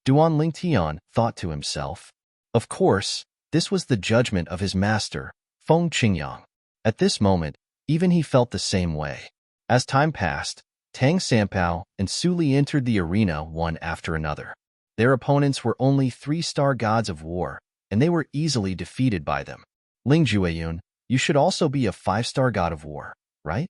Duan Lingtian thought to himself. Of course, this was the judgment of his master, Feng Qingyang. At this moment, even he felt the same way. As time passed, Tang Sanpao and Su Li entered the arena one after another. Their opponents were only 3-star gods of war, and they were easily defeated by them. Ling Jueyun, you should also be a 5-star god of war, right?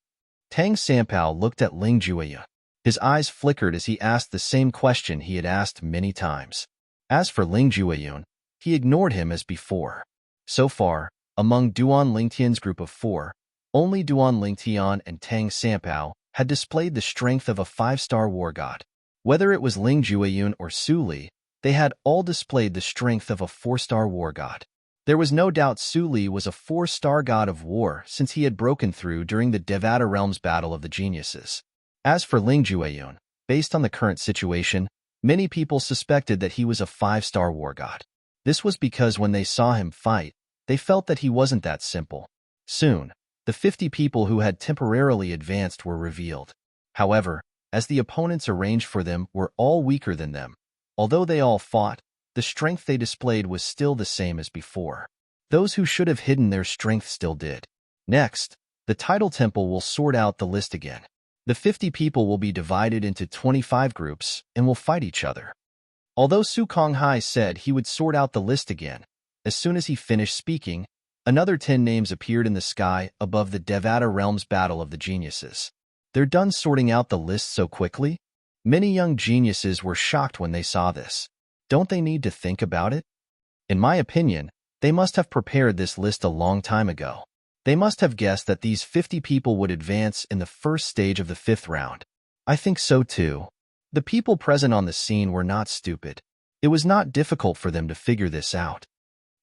Tang Sanpao looked at Ling Jueyun. His eyes flickered as he asked the same question he had asked many times. As for Ling Jueyun, he ignored him as before. So far, among Duan Lingtian's group of 4, only Duan Lingtian and Tang Sanpao had displayed the strength of a 5-star war god. Whether it was Ling Jueyun or Su Li, they had all displayed the strength of a 4-star war god. There was no doubt Su Li was a 4-star god of war since he had broken through during the Devata Realms Battle of the Geniuses. As for Ling Jueyun, based on the current situation, many people suspected that he was a 5-star war god. This was because when they saw him fight, they felt that he wasn't that simple. Soon, the 50 people who had temporarily advanced were revealed. However, as the opponents arranged for them were all weaker than them, although they all fought, the strength they displayed was still the same as before. Those who should have hidden their strength still did. Next, the Tidal Temple will sort out the list again. The 50 people will be divided into 25 groups and will fight each other. Although Su Konghai said he would sort out the list again, as soon as he finished speaking, another 10 names appeared in the sky above the Devata Realms Battle of the Geniuses. They're done sorting out the list so quickly? Many young geniuses were shocked when they saw this. Don't they need to think about it? In my opinion, they must have prepared this list a long time ago. They must have guessed that these 50 people would advance in the first stage of the 5th round. I think so too. The people present on the scene were not stupid. It was not difficult for them to figure this out.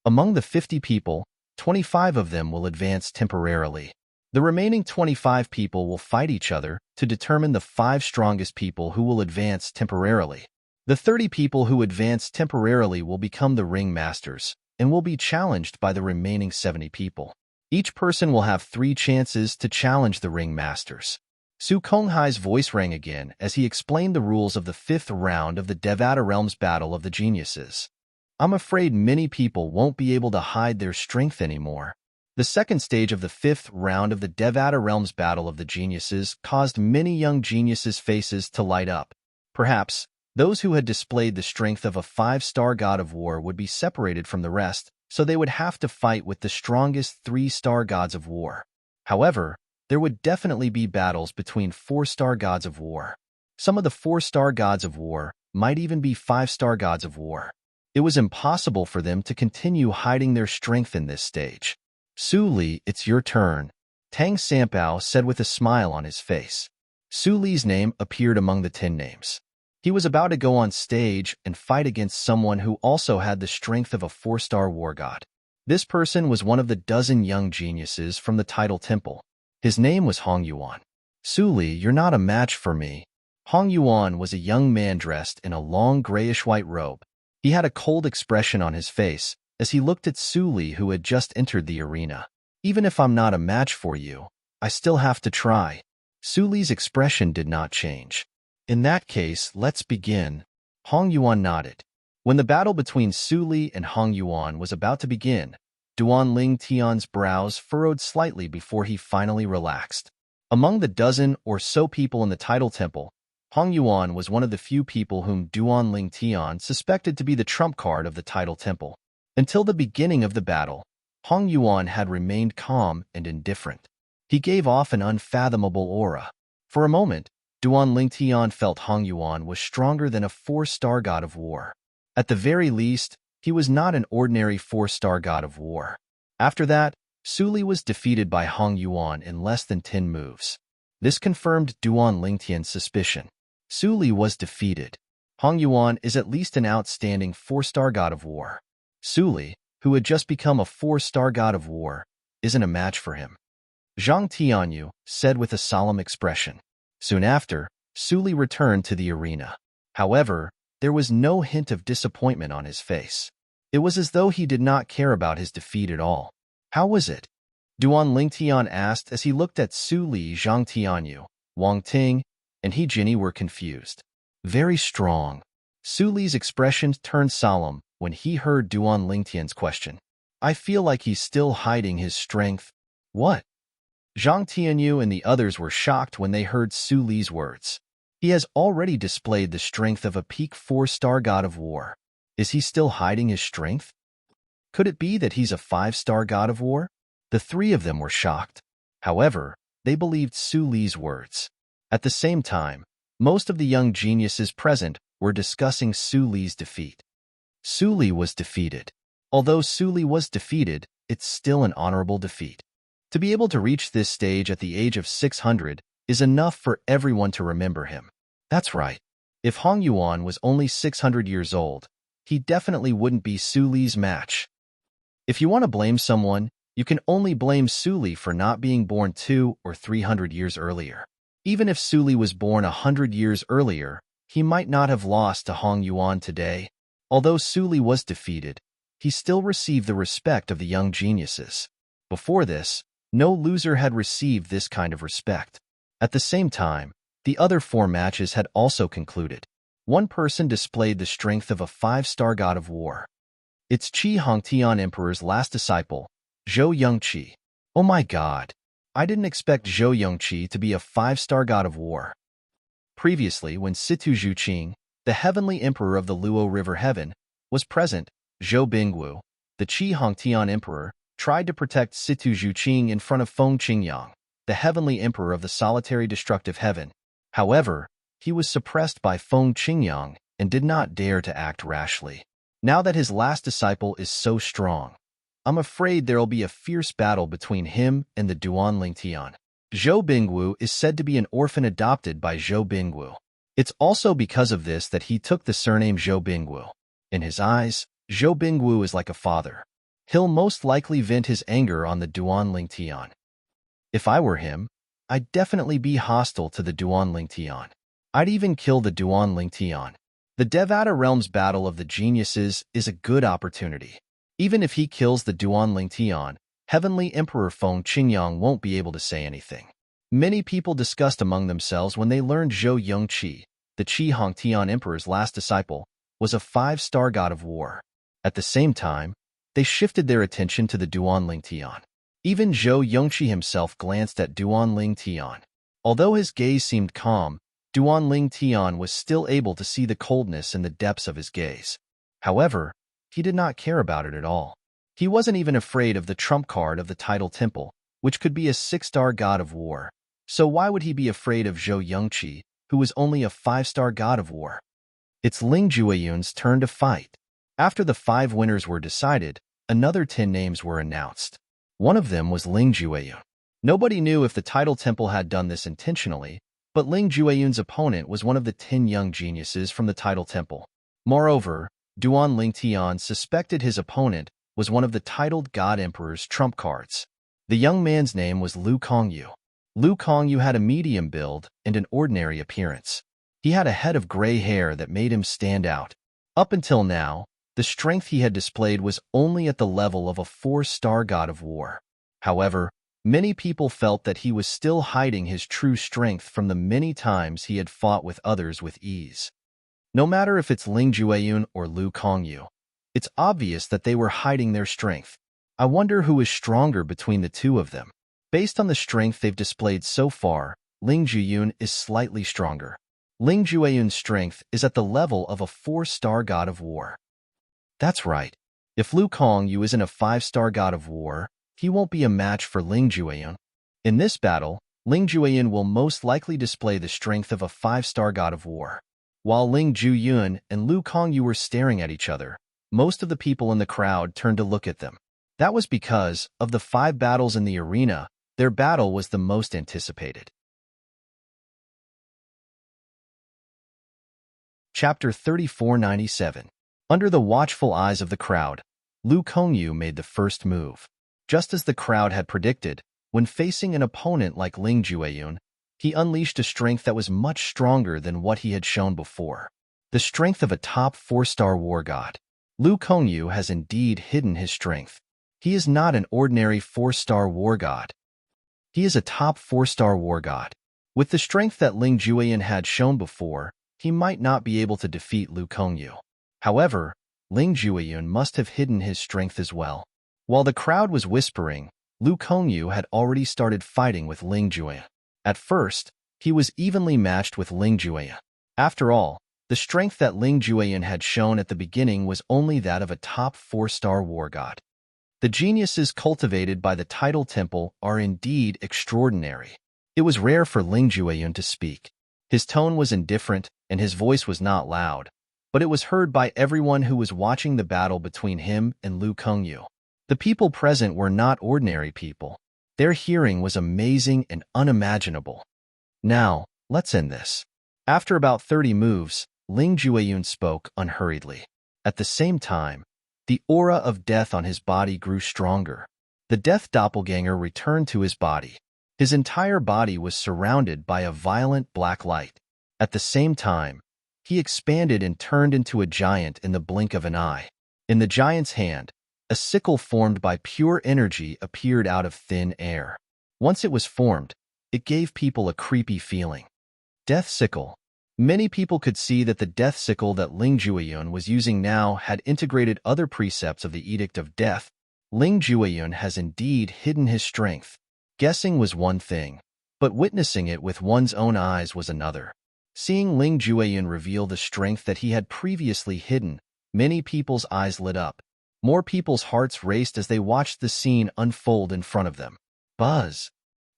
Among the 50 people, 25 of them will advance temporarily. The remaining 25 people will fight each other to determine the 5 strongest people who will advance temporarily. The 30 people who advance temporarily will become the ring masters and will be challenged by the remaining 70 people. Each person will have 3 chances to challenge the ring masters. Su Konghai's voice rang again as he explained the rules of the 5th round of the Devata Realms Battle of the Geniuses. I'm afraid many people won't be able to hide their strength anymore. The second stage of the 5th round of the Devata Realms Battle of the Geniuses caused many young geniuses' faces to light up. Perhaps those who had displayed the strength of a 5-star god of war would be separated from the rest, so they would have to fight with the strongest 3-star gods of war. However, there would definitely be battles between 4-star gods of war. Some of the 4-star gods of war might even be 5-star gods of war. It was impossible for them to continue hiding their strength in this stage. Su Li, it's your turn, Tang Sampao said with a smile on his face. Su Li's name appeared among the 10 names. He was about to go on stage and fight against someone who also had the strength of a 4-star war god. This person was one of the dozen young geniuses from the Tidal Temple. His name was Hong Yuan. Su Li, you're not a match for me. Hong Yuan was a young man dressed in a long grayish-white robe. He had a cold expression on his face as he looked at Su Li, who had just entered the arena. Even if I'm not a match for you, I still have to try. Su Li's expression did not change. In that case, let's begin. Hong Yuan nodded. When the battle between Su Li and Hong Yuan was about to begin, Duan Ling Tian's brows furrowed slightly before he finally relaxed. Among the dozen or so people in the Tidal Temple, Hong Yuan was one of the few people whom Duan Ling Tian suspected to be the trump card of the Tidal Temple. Until the beginning of the battle, Hong Yuan had remained calm and indifferent. He gave off an unfathomable aura. For a moment, Duan Ling Tian felt Hong Yuan was stronger than a 4-star god of war. At the very least, he was not an ordinary 4-star god of war. After that, Su Li was defeated by Hong Yuan in less than 10 moves. This confirmed Duan Ling Tian's suspicion. Su Li was defeated. Hong Yuan is at least an outstanding 4-star god of war. Su Li, who had just become a 4-star god of war, isn't a match for him. Zhang Tianyu said with a solemn expression. Soon after, Su Li returned to the arena. However, there was no hint of disappointment on his face. It was as though he did not care about his defeat at all. How was it? Duan Ling Tian asked as he looked at Su Li. Zhang Tianyu, Wang Ting, and He Jinny were confused. Very strong. Su Li's expression turned solemn when he heard Duan Ling Tian's question. I feel like he's still hiding his strength. What? Zhang Tianyu and the others were shocked when they heard Su Li's words. He has already displayed the strength of a peak 4-star god of war. Is he still hiding his strength? Could it be that he's a 5-star god of war? The 3 of them were shocked. However, they believed Su Li's words. At the same time, most of the young geniuses present were discussing Su Li's defeat. Su Li was defeated. Although Su Li was defeated, it's still an honorable defeat. To be able to reach this stage at the age of 600 is enough for everyone to remember him. That's right. If Hong Yuan was only 600 years old, he definitely wouldn't be Su Li's match. If you want to blame someone, you can only blame Su Li for not being born 200 or 300 years earlier. Even if Su Li was born 100 years earlier, he might not have lost to Hong Yuan today. Although Su Li was defeated, he still received the respect of the young geniuses. Before this, no loser had received this kind of respect. At the same time, the other 4 matches had also concluded. One person displayed the strength of a 5-star god of war. It's Qi Hongtian Emperor's last disciple, Zhou Yongqi. Oh my god. I didn't expect Zhou Yongqi to be a 5-star god of war. Previously, when Situ Zhuqing, the heavenly emperor of the Luo River Heaven, was present, Zhou Bingwu, the Qi Hongtian Emperor, tried to protect Situ Zhuqing in front of Feng Qingyang, the heavenly emperor of the solitary destructive heaven. However, he was suppressed by Feng Qingyang and did not dare to act rashly. Now that his last disciple is so strong, I'm afraid there'll be a fierce battle between him and the Duan Lingtian. Zhou Bingwu is said to be an orphan adopted by Zhou Bingwu. It's also because of this that he took the surname Zhou Bingwu. In his eyes, Zhou Bingwu is like a father. He'll most likely vent his anger on the Duan Lingtian. If I were him, I'd definitely be hostile to the Duan Lingtian. I'd even kill the Duan Lingtian. The Devata Realms Battle of the Geniuses is a good opportunity. Even if he kills the Duan Lingtian, Heavenly Emperor Feng Qingyang won't be able to say anything. Many people discussed among themselves when they learned Zhou Yongqi, the Qi Hongtian Emperor's last disciple, was a 5-star god of war. At the same time, they shifted their attention to the Duan Lingtian. Even Zhou Yongqi himself glanced at Duan Lingtian. Although his gaze seemed calm, Duan Lingtian was still able to see the coldness in the depths of his gaze. However, he did not care about it at all. He wasn't even afraid of the trump card of the Tidal Temple, which could be a 6-star god of war. So why would he be afraid of Zhou Yongqi, who was only a 5-star god of war? It's Ling Jueyun's turn to fight. After the 5 winners were decided, another 10 names were announced. One of them was Ling Jueyun. Nobody knew if the Tidal Temple had done this intentionally, but Ling Jueyun's opponent was one of the 10 young geniuses from the Tidal Temple. Moreover, Duan Lingtian suspected his opponent was one of the titled God Emperor's trump cards. The young man's name was Lu Kongyu. Lu Kongyu had a medium build and an ordinary appearance. He had a head of gray hair that made him stand out. Up until now, the strength he had displayed was only at the level of a 4-star god of war. However, many people felt that he was still hiding his true strength from the many times he had fought with others with ease. No matter if it's Ling Jueyun or Lu Kongyu, it's obvious that they were hiding their strength. I wonder who is stronger between the two of them. Based on the strength they've displayed so far, Ling Jueyun is slightly stronger. Ling Jueyun's strength is at the level of a 4-star god of war. That's right. If Lu Kongyu isn't a 5-star god of war, he won't be a match for Ling Jueyun. In this battle, Ling Jueyun will most likely display the strength of a 5-star god of war. While Ling Jueyun and Lu Kongyu were staring at each other, most of the people in the crowd turned to look at them. That was because, of the 5 battles in the arena, their battle was the most anticipated. Chapter 3497. Under the watchful eyes of the crowd, Lu Kongyu made the first move. Just as the crowd had predicted, when facing an opponent like Ling Jueyun, he unleashed a strength that was much stronger than what he had shown before. The strength of a top 4-star war god. Lu Kongyu has indeed hidden his strength. He is not an ordinary 4-star war god. He is a top 4-star war god. With the strength that Ling Jueyun had shown before, he might not be able to defeat Lu Kongyu. However, Ling Jueyun must have hidden his strength as well. While the crowd was whispering, Lu Kongyu had already started fighting with Ling Jueyun. At first, he was evenly matched with Ling Jueyun. After all, the strength that Ling Jueyun had shown at the beginning was only that of a top 4-star war god. The geniuses cultivated by the Tidal Temple are indeed extraordinary. It was rare for Ling Jueyun to speak. His tone was indifferent, and his voice was not loud, but it was heard by everyone who was watching the battle between him and Lu Kongyu. The people present were not ordinary people. Their hearing was amazing and unimaginable. Now, let's end this. After about 30 moves, Ling Jueyun spoke unhurriedly. At the same time, the aura of death on his body grew stronger. The death doppelganger returned to his body. His entire body was surrounded by a violent black light. At the same time, he expanded and turned into a giant in the blink of an eye. In the giant's hand, a sickle formed by pure energy appeared out of thin air. Once it was formed, it gave people a creepy feeling. Death sickle. Many people could see that the death sickle that Ling Jueyun was using now had integrated other precepts of the Edict of Death. Ling Jueyun has indeed hidden his strength. Guessing was one thing, but witnessing it with one's own eyes was another. Seeing Ling Jueyun reveal the strength that he had previously hidden, many people's eyes lit up. More people's hearts raced as they watched the scene unfold in front of them. Buzz!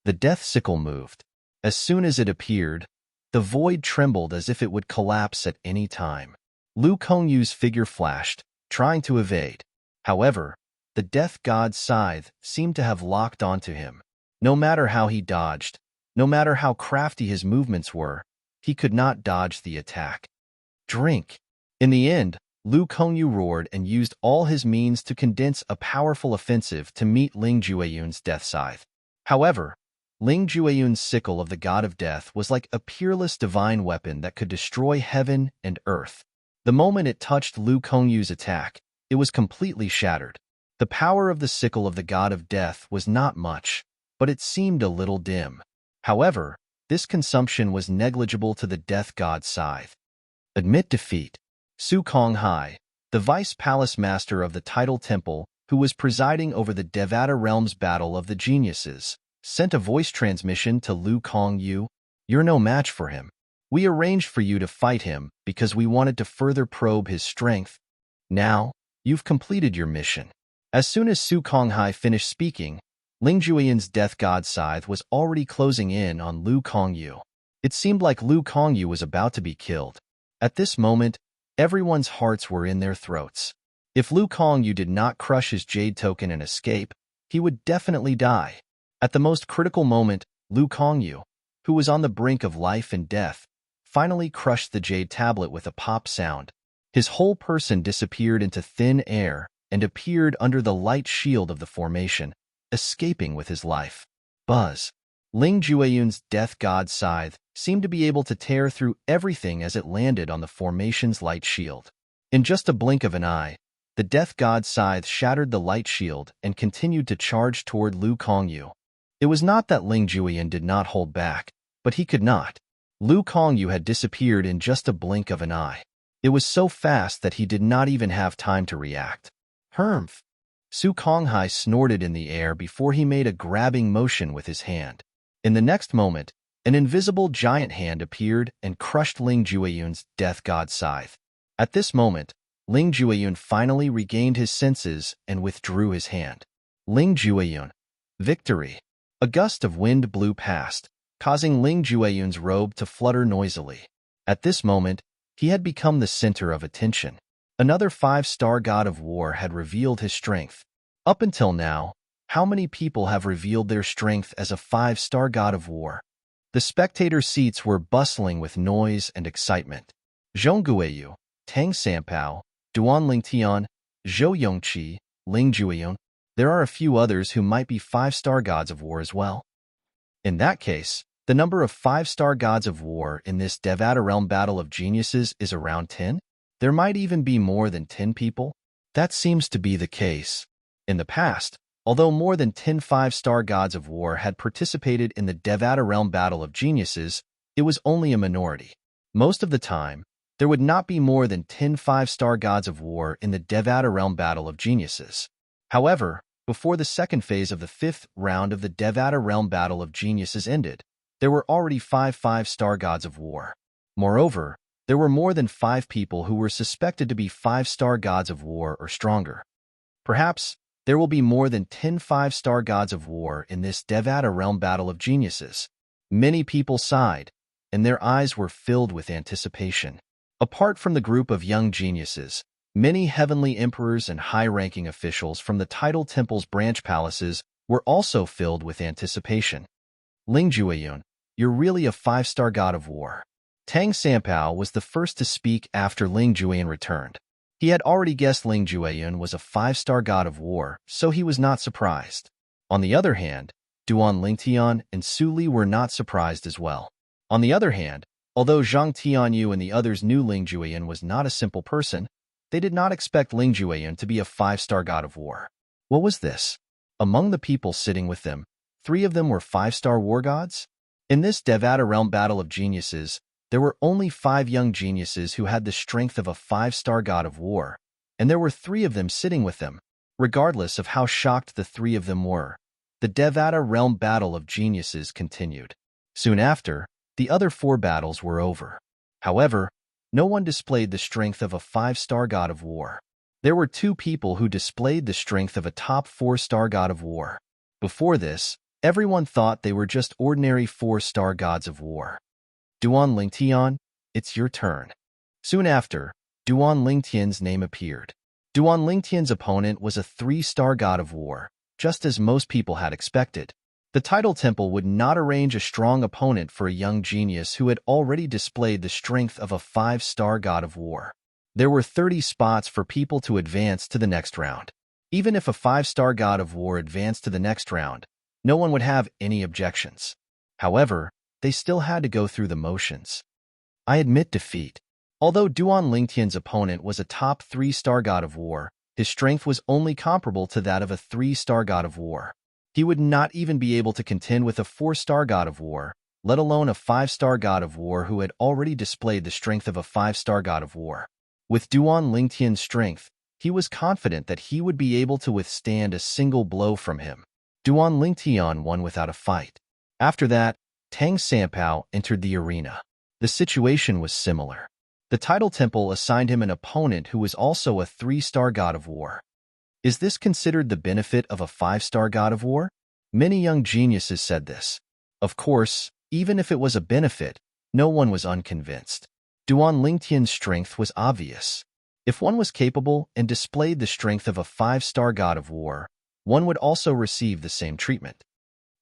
The death sickle moved. As soon as it appeared, the void trembled as if it would collapse at any time. Lu Kongyu's figure flashed, trying to evade. However, the death god's scythe seemed to have locked onto him. No matter how he dodged, no matter how crafty his movements were, he could not dodge the attack. Drink. In the end, Lu Kongyu roared and used all his means to condense a powerful offensive to meet Ling Jueyun's death scythe. However, Ling Jueyun's sickle of the god of death was like a peerless divine weapon that could destroy heaven and earth. The moment it touched Lu Kongyu's attack, it was completely shattered. The power of the sickle of the god of death was not much, but it seemed a little dim. However, this consumption was negligible to the death god's scythe. Admit defeat. Su Konghai, the vice palace master of the Tidal Temple, who was presiding over the Devata Realms Battle of the Geniuses, sent a voice transmission to Lu Kongyu. You're no match for him. We arranged for you to fight him because we wanted to further probe his strength. Now, you've completed your mission. As soon as Su Konghai finished speaking, Ling Jueyun's death god scythe was already closing in on Lu Kongyu. It seemed like Lu Kongyu was about to be killed. At this moment, everyone's hearts were in their throats. If Lu Kongyu did not crush his jade token and escape, he would definitely die. At the most critical moment, Lu Kongyu, who was on the brink of life and death, finally crushed the jade tablet with a pop sound. His whole person disappeared into thin air and appeared under the light shield of the formation, escaping with his life. Buzz. Ling Jueyun's death god scythe seemed to be able to tear through everything as it landed on the formation's light shield. In just a blink of an eye, the death god scythe shattered the light shield and continued to charge toward Lu Kongyu. It was not that Ling Jueyun did not hold back, but he could not. Lu Kongyu had disappeared in just a blink of an eye. It was so fast that he did not even have time to react. Humph! Su Konghai snorted in the air before he made a grabbing motion with his hand. In the next moment, an invisible giant hand appeared and crushed Ling Jueyun's death god scythe. At this moment, Ling Jueyun finally regained his senses and withdrew his hand. Ling Jueyun. Victory. A gust of wind blew past, causing Ling Jueyun's robe to flutter noisily. At this moment, he had become the center of attention. Another 5-star god of war had revealed his strength. Up until now, how many people have revealed their strength as a 5-star god of war? The spectator seats were bustling with noise and excitement. Zhong Guiyu, Tang Sanpao, Duan Lingtian, Zhou Yongqi, Ling Jueyun. There are a few others who might be 5-star gods of war as well. In that case, the number of 5-star gods of war in this Devata Realm Battle of Geniuses is around 10? There might even be more than 10 people? That seems to be the case. In the past, although more than 10 5-star gods of war had participated in the Devata Realm Battle of Geniuses, it was only a minority. Most of the time, there would not be more than 10 5-star gods of war in the Devata Realm Battle of Geniuses. However, before the second phase of the 5th round of the Devata Realm Battle of Geniuses ended, there were already 5 5-star gods of war. Moreover, there were more than 5 people who were suspected to be 5-star gods of war or stronger. Perhaps, there will be more than 10 5-star gods of war in this Devata Realm Battle of Geniuses. Many people sighed, and their eyes were filled with anticipation. Apart from the group of young geniuses, many heavenly emperors and high-ranking officials from the Tidal Temple's branch palaces were also filled with anticipation. Ling Jueyun, you're really a 5-star god of war. Tang Sanpao was the first to speak after Ling Jueyun returned. He had already guessed Ling Jueyun was a 5-star god of war, so he was not surprised. On the other hand, Duan Lingtian and Su Li were not surprised as well. On the other hand, although Zhang Tianyu and the others knew Ling Jueyun was not a simple person, they did not expect Ling Jueyun to be a 5-star god of war. What was this? Among the people sitting with them, 3 of them were 5-star war gods? In this Devata Realm Battle of Geniuses, there were only 5 young geniuses who had the strength of a 5-star god of war, and there were 3 of them sitting with them. Regardless of how shocked the 3 of them were, the Devata Realm Battle of Geniuses continued. Soon after, the other 4 battles were over. However, no one displayed the strength of a 5-star god of war. There were 2 people who displayed the strength of a top 4-star god of war. Before this, everyone thought they were just ordinary 4-star gods of war. Duan Lingtian, it's your turn. Soon after, Duan Lingtian's name appeared. Duan Lingtian's opponent was a 3-star god of war, just as most people had expected. The title temple would not arrange a strong opponent for a young genius who had already displayed the strength of a 5-star god of war. There were 30 spots for people to advance to the next round. Even if a 5-star god of war advanced to the next round, no one would have any objections. However, they still had to go through the motions. I admit defeat. Although Duan Lingtian's opponent was a top 3-star god of war, his strength was only comparable to that of a 3-star god of war. He would not even be able to contend with a 4-star god of war, let alone a 5-star god of war who had already displayed the strength of a 5-star god of war. With Duan Lingtian's strength, he was confident that he would be able to withstand a single blow from him. Duan Lingtian won without a fight. After that, Tang Sanpao entered the arena. The situation was similar. The title temple assigned him an opponent who was also a 3-star god of war. Is this considered the benefit of a 5-star god of war? Many young geniuses said this. Of course, even if it was a benefit, no one was unconvinced. Duan Lingtian's strength was obvious. If one was capable and displayed the strength of a 5-star god of war, one would also receive the same treatment.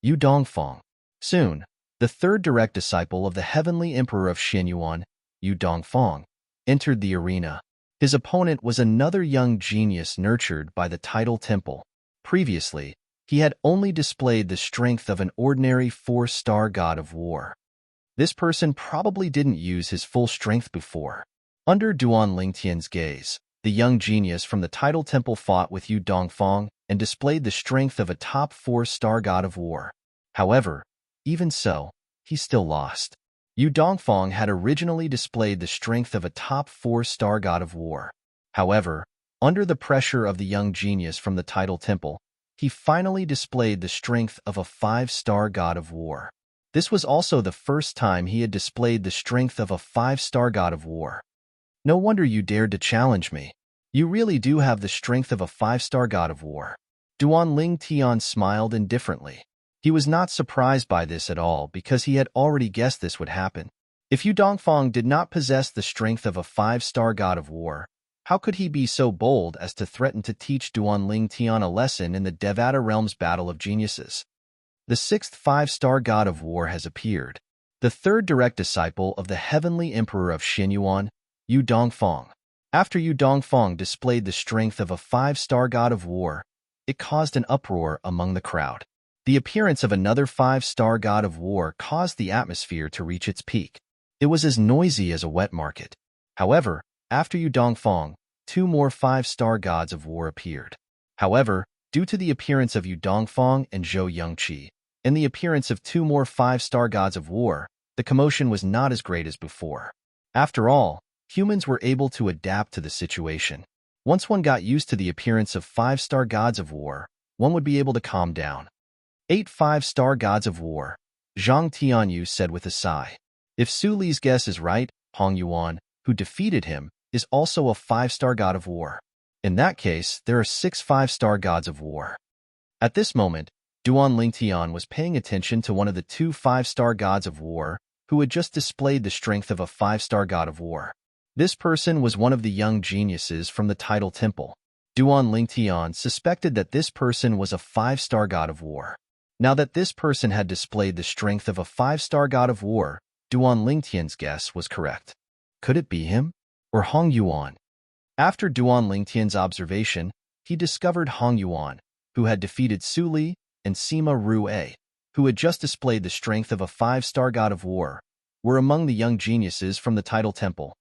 Yu Dongfang. Soon, the third direct disciple of the heavenly emperor of Xinyuan, Yu Dongfang, entered the arena. His opponent was another young genius nurtured by the title temple. Previously, he had only displayed the strength of an ordinary 4-star god of war. This person probably didn't use his full strength before. Under Duan Lingtian's gaze, the young genius from the title temple fought with Yu Dongfang and displayed the strength of a top 4-star god of war. However, even so, he still lost. Yu Dongfang had originally displayed the strength of a top 4-star god of war. However, under the pressure of the young genius from the title temple, he finally displayed the strength of a 5-star god of war. This was also the first time he had displayed the strength of a 5-star god of war. No wonder you dared to challenge me. You really do have the strength of a 5-star god of war. Duan Lingtian smiled indifferently. He was not surprised by this at all because he had already guessed this would happen. If Yu Dongfang did not possess the strength of a 5-star god of war, how could he be so bold as to threaten to teach Duan Lingtian a lesson in the Devata Realm's battle of geniuses? The 6th 5-star god of war has appeared. The third direct disciple of the heavenly emperor of Xinyuan, Yu Dongfang. After Yu Dongfang displayed the strength of a 5-star god of war, it caused an uproar among the crowd. The appearance of another 5-star god of war caused the atmosphere to reach its peak. It was as noisy as a wet market. However, after Yu Dongfang, 2 more 5-star gods of war appeared. However, due to the appearance of Yu Dongfang and Zhou Yongqi, and the appearance of 2 more 5-star gods of war, the commotion was not as great as before. After all, humans were able to adapt to the situation. Once one got used to the appearance of 5-star gods of war, one would be able to calm down. 8 5-star gods of war, Zhang Tianyu said with a sigh. If Su Li's guess is right, Hong Yuan, who defeated him, is also a 5-star god of war. In that case, there are 6 5-star gods of war. At this moment, Duan Lingtian was paying attention to one of the 2 5-star gods of war who had just displayed the strength of a 5-star god of war. This person was one of the young geniuses from the title temple. Duan Lingtian suspected that this person was a 5-star god of war. Now that this person had displayed the strength of a 5-star god of war, Duan Lingtian's guess was correct. Could it be him? Or Hong Yuan? After Duan Lingtian's observation, he discovered Hong Yuan, who had defeated Su Li, and Sima Rue, who had just displayed the strength of a 5-star god of war, were among the young geniuses from the title temple.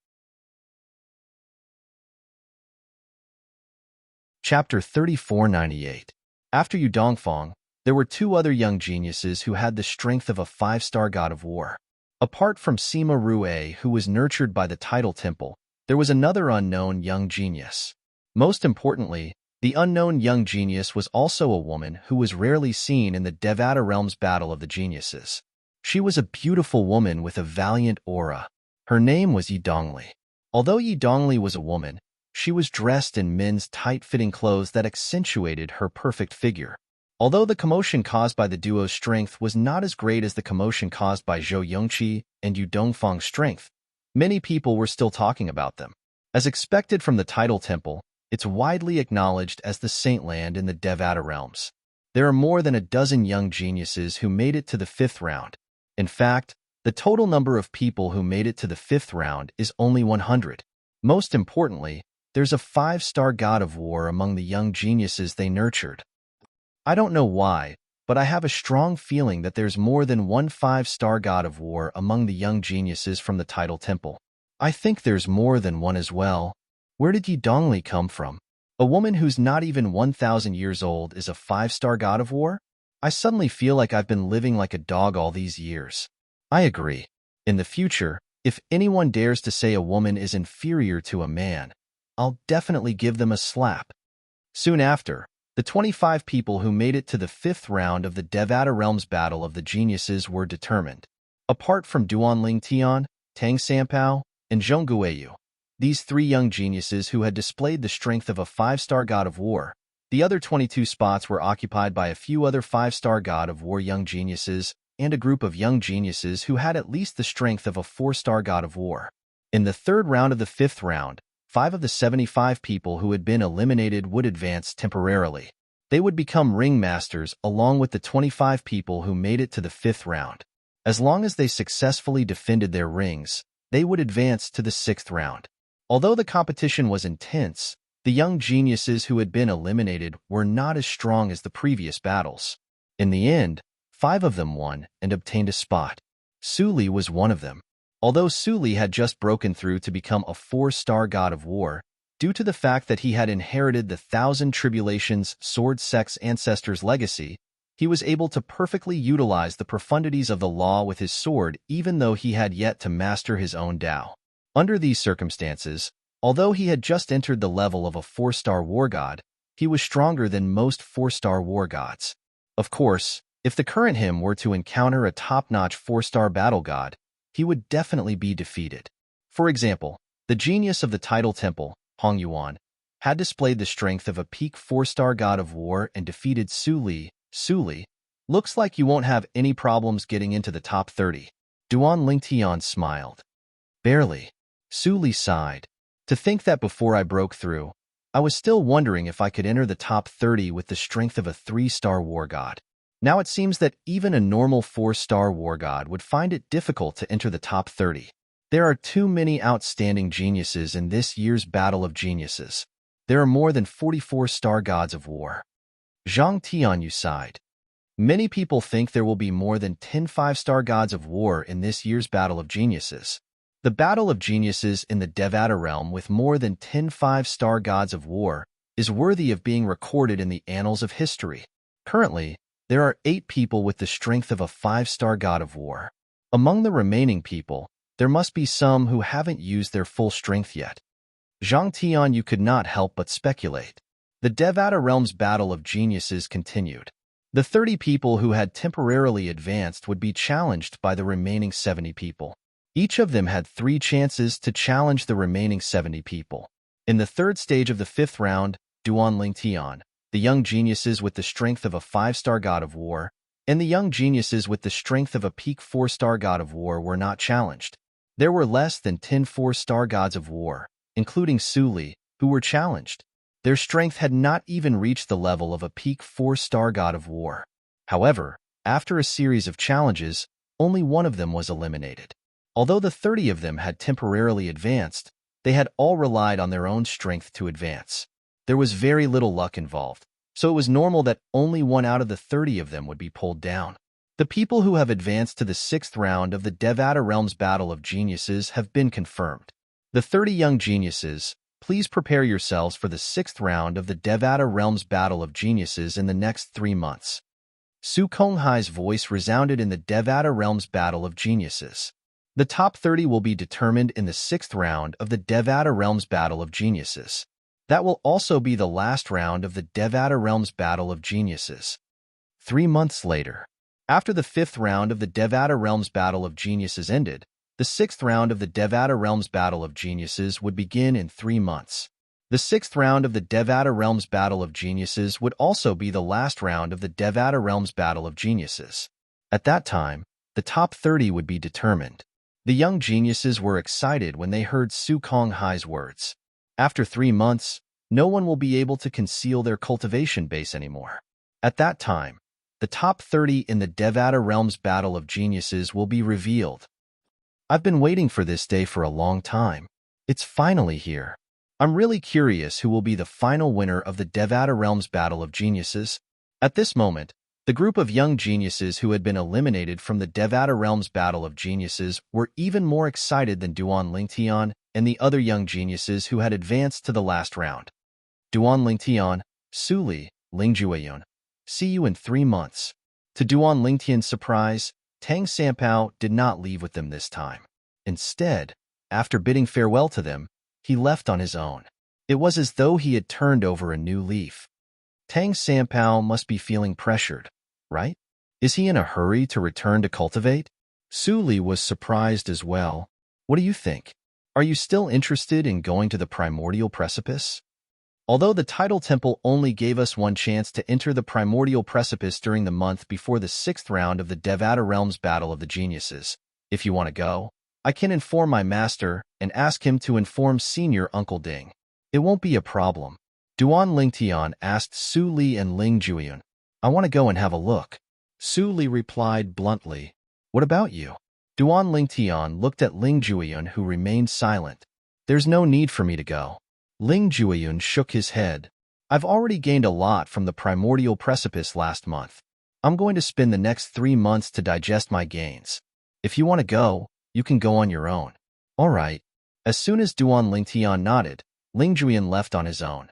Chapter 3498. After Yu Dongfang, there were 2 other young geniuses who had the strength of a 5-star god of war. Apart from Sima Rue, who was nurtured by the title temple, there was another unknown young genius. Most importantly, the unknown young genius was also a woman who was rarely seen in the Devata Realm's battle of the geniuses. She was a beautiful woman with a valiant aura. Her name was Yi Dongli. Although Yi Dongli was a woman, she was dressed in men's tight-fitting clothes that accentuated her perfect figure. Although the commotion caused by the duo's strength was not as great as the commotion caused by Zhou Yongqi and Yu Dongfang's strength, many people were still talking about them. As expected from the title temple, It's widely acknowledged as the Saint Land in the Devata realms. There are more than a dozen young geniuses who made it to the 5th round. In fact, the total number of people who made it to the 5th round is only 100. Most importantly, there's a 5-star god of war among the young geniuses they nurtured. I don't know why, but I have a strong feeling that there's more than one 5-star god of war among the young geniuses from the Tidal Temple. I think there's more than one as well. Where did Yi Dongli come from? A woman who's not even 1,000 years old is a 5-star god of war? I suddenly feel like I've been living like a dog all these years. I agree. In the future, if anyone dares to say a woman is inferior to a man, I'll definitely give them a slap. Soon after, the 25 people who made it to the 5th round of the Devata Realms Battle of the Geniuses were determined. Apart from Duanling Tian, Tang Sanpao, and Zhong Guiyu, these 3 young geniuses who had displayed the strength of a 5-star god of war, the other 22 spots were occupied by a few other 5-star god of war young geniuses and a group of young geniuses who had at least the strength of a 4-star god of war. In the 3rd round of the 5th round, 5 of the 75 people who had been eliminated would advance temporarily. They would become ringmasters along with the 25 people who made it to the 5th round. As long as they successfully defended their rings, they would advance to the 6th round. Although the competition was intense, the young geniuses who had been eliminated were not as strong as the previous battles. In the end, 5 of them won and obtained a spot. Su Li was one of them. Although Su Li had just broken through to become a 4-star god of war, due to the fact that he had inherited the Thousand Tribulations Sword Sex ancestors' legacy, he was able to perfectly utilize the profundities of the law with his sword even though he had yet to master his own Tao. Under these circumstances, although he had just entered the level of a 4-star war god, he was stronger than most 4-star war gods. Of course, if the current him were to encounter a top-notch 4-star battle god, he would definitely be defeated. For example, the genius of the Tidal Temple, Hong Yuan, had displayed the strength of a peak 4-star god of war and defeated Su Li. Su Li, looks like you won't have any problems getting into the top 30. Duan Lingtian smiled. Barely. Su Li sighed. To think that before I broke through, I was still wondering if I could enter the top 30 with the strength of a 3-star war god. Now it seems that even a normal 4-star war god would find it difficult to enter the top 30. There are too many outstanding geniuses in this year's Battle of Geniuses. There are more than 44 star gods of war. Zhang Tianyu sighed. Many people think there will be more than 10 5-star gods of war in this year's Battle of Geniuses. The Battle of Geniuses in the Devata realm with more than 10 5-star gods of war is worthy of being recorded in the annals of history. Currently, there are 8 people with the strength of a 5-star god of war. Among the remaining people, there must be some who haven't used their full strength yet. Zhang Tianyu could not help but speculate. The Devata realm's Battle of Geniuses continued. The 30 people who had temporarily advanced would be challenged by the remaining 70 people. Each of them had 3 chances to challenge the remaining 70 people. In the 3rd stage of the 5th round, Duan Lingtian, the young geniuses with the strength of a 5-star god of war, and the young geniuses with the strength of a peak 4-star god of war were not challenged. There were less than 10 4-star gods of war, including Su Li, who were challenged. Their strength had not even reached the level of a peak 4-star god of war. However, after a series of challenges, only one of them was eliminated. Although the 30 of them had temporarily advanced, they had all relied on their own strength to advance. There was very little luck involved, so it was normal that only 1 out of the 30 of them would be pulled down. The people who have advanced to the 6th round of the Devata Realms Battle of Geniuses have been confirmed. The 30 young geniuses, please prepare yourselves for the 6th round of the Devata Realms Battle of Geniuses in the next 3 months. Su Konghai's voice resounded in the Devata Realms Battle of Geniuses. The top 30 will be determined in the 6th round of the Devata Realms Battle of Geniuses. That will also be the last round of the Devata Realms Battle of Geniuses. 3 months later. After the 5th round of the Devata Realms Battle of Geniuses ended, the 6th round of the Devata Realms Battle of Geniuses would begin in 3 months. The 6th round of the Devata Realms Battle of Geniuses would also be the last round of the Devata Realms Battle of Geniuses. At that time, the top 30 would be determined. The young geniuses were excited when they heard Su Konghai's words. After 3 months, no one will be able to conceal their cultivation base anymore. At that time, the top 30 in the Devata Realms Battle of Geniuses will be revealed. I've been waiting for this day for a long time. It's finally here. I'm really curious who will be the final winner of the Devata Realms Battle of Geniuses. At this moment, the group of young geniuses who had been eliminated from the Devata Realms Battle of Geniuses were even more excited than Duan Lingtian and the other young geniuses who had advanced to the last round. Duan Lingtian, Su Li, Lingjueyun. See you in 3 months. To Duan Lingtian's surprise, Tang Sanpao did not leave with them this time. Instead, after bidding farewell to them, he left on his own. It was as though he had turned over a new leaf. Tang Sanpao must be feeling pressured, right? Is he in a hurry to return to cultivate? Su Li was surprised as well. What do you think? Are you still interested in going to the primordial precipice? Although the Tidal Temple only gave us one chance to enter the primordial precipice during the month before the 6th round of the Devata Realms Battle of the Geniuses, if you want to go, I can inform my master and ask him to inform Senior Uncle Ding. It won't be a problem. Duan Lingtian asked Su Li and Ling Juiyun. I want to go and have a look. Su Li replied bluntly. What about you? Duan Lingtian looked at Ling Juiyun, who remained silent. There's no need for me to go. Ling Juiyun shook his head. I've already gained a lot from the primordial precipice last month. I'm going to spend the next 3 months to digest my gains. If you want to go, you can go on your own. All right. As soon as Duan Lingtian nodded, Ling Juiyun left on his own.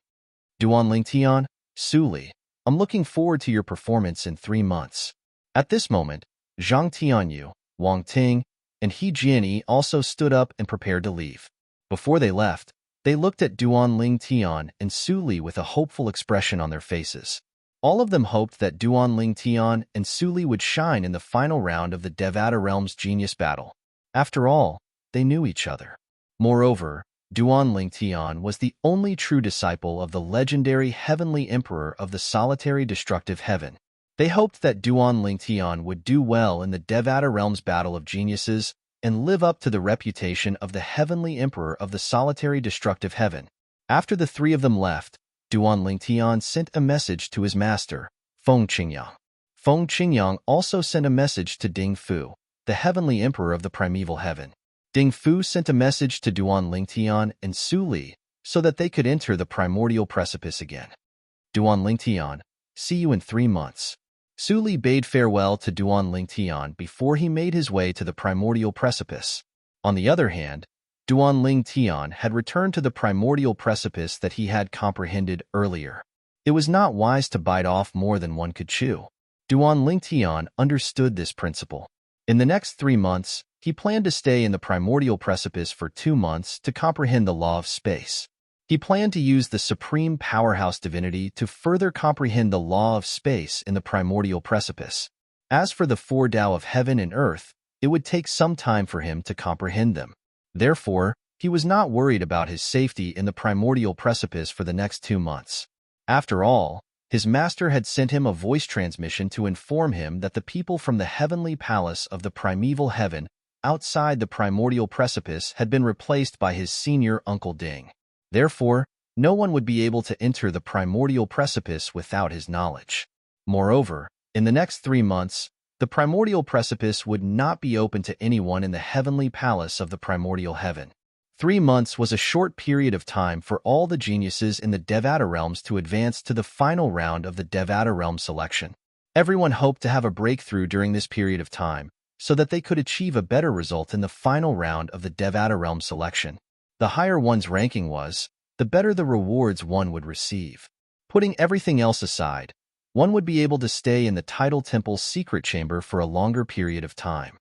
Duan Lingtian, Su Li, I'm looking forward to your performance in 3 months. At this moment, Zhang Tianyu, Wang Ting, and He Jianyi also stood up and prepared to leave. Before they left, they looked at Duan Lingtian and Su Li with a hopeful expression on their faces. All of them hoped that Duan Lingtian and Su Li would shine in the final round of the Devata Realms Genius Battle. After all, they knew each other. Moreover, Duan Lingtian was the only true disciple of the legendary Heavenly Emperor of the solitary destructive heaven. They hoped that Duan Lingtian would do well in the Devata Realms Battle of Geniuses and live up to the reputation of the Heavenly Emperor of the solitary destructive heaven. After the 3 of them left, Duan Lingtian sent a message to his master, Feng Qingyang. Feng Qingyang also sent a message to Ding Fu, the Heavenly Emperor of the primeval heaven. Ding Fu sent a message to Duan Lingtian and Su Li so that they could enter the primordial precipice again. Duan Lingtian, see you in 3 months. Su Li bade farewell to Duan Lingtian before he made his way to the primordial precipice. On the other hand, Duan Lingtian had returned to the primordial precipice that he had comprehended earlier. It was not wise to bite off more than one could chew. Duan Lingtian understood this principle. In the next 3 months, he planned to stay in the primordial precipice for 2 months to comprehend the law of space. He planned to use the supreme powerhouse divinity to further comprehend the law of space in the primordial precipice. As for the 4 Tao of heaven and earth, it would take some time for him to comprehend them. Therefore, he was not worried about his safety in the primordial precipice for the next 2 months. After all, his master had sent him a voice transmission to inform him that the people from the heavenly palace of the primeval heaven outside the primordial precipice had been replaced by his senior Uncle Ding. Therefore, no one would be able to enter the primordial precipice without his knowledge. Moreover, in the next 3 months, the primordial precipice would not be open to anyone in the heavenly palace of the primordial heaven. 3 months was a short period of time for all the geniuses in the Devata realms to advance to the final round of the Devata realm selection. Everyone hoped to have a breakthrough during this period of time, so that they could achieve a better result in the final round of the Devata realm selection. The higher one's ranking was, the better the rewards one would receive. Putting everything else aside, one would be able to stay in the Tidal Temple's secret chamber for a longer period of time.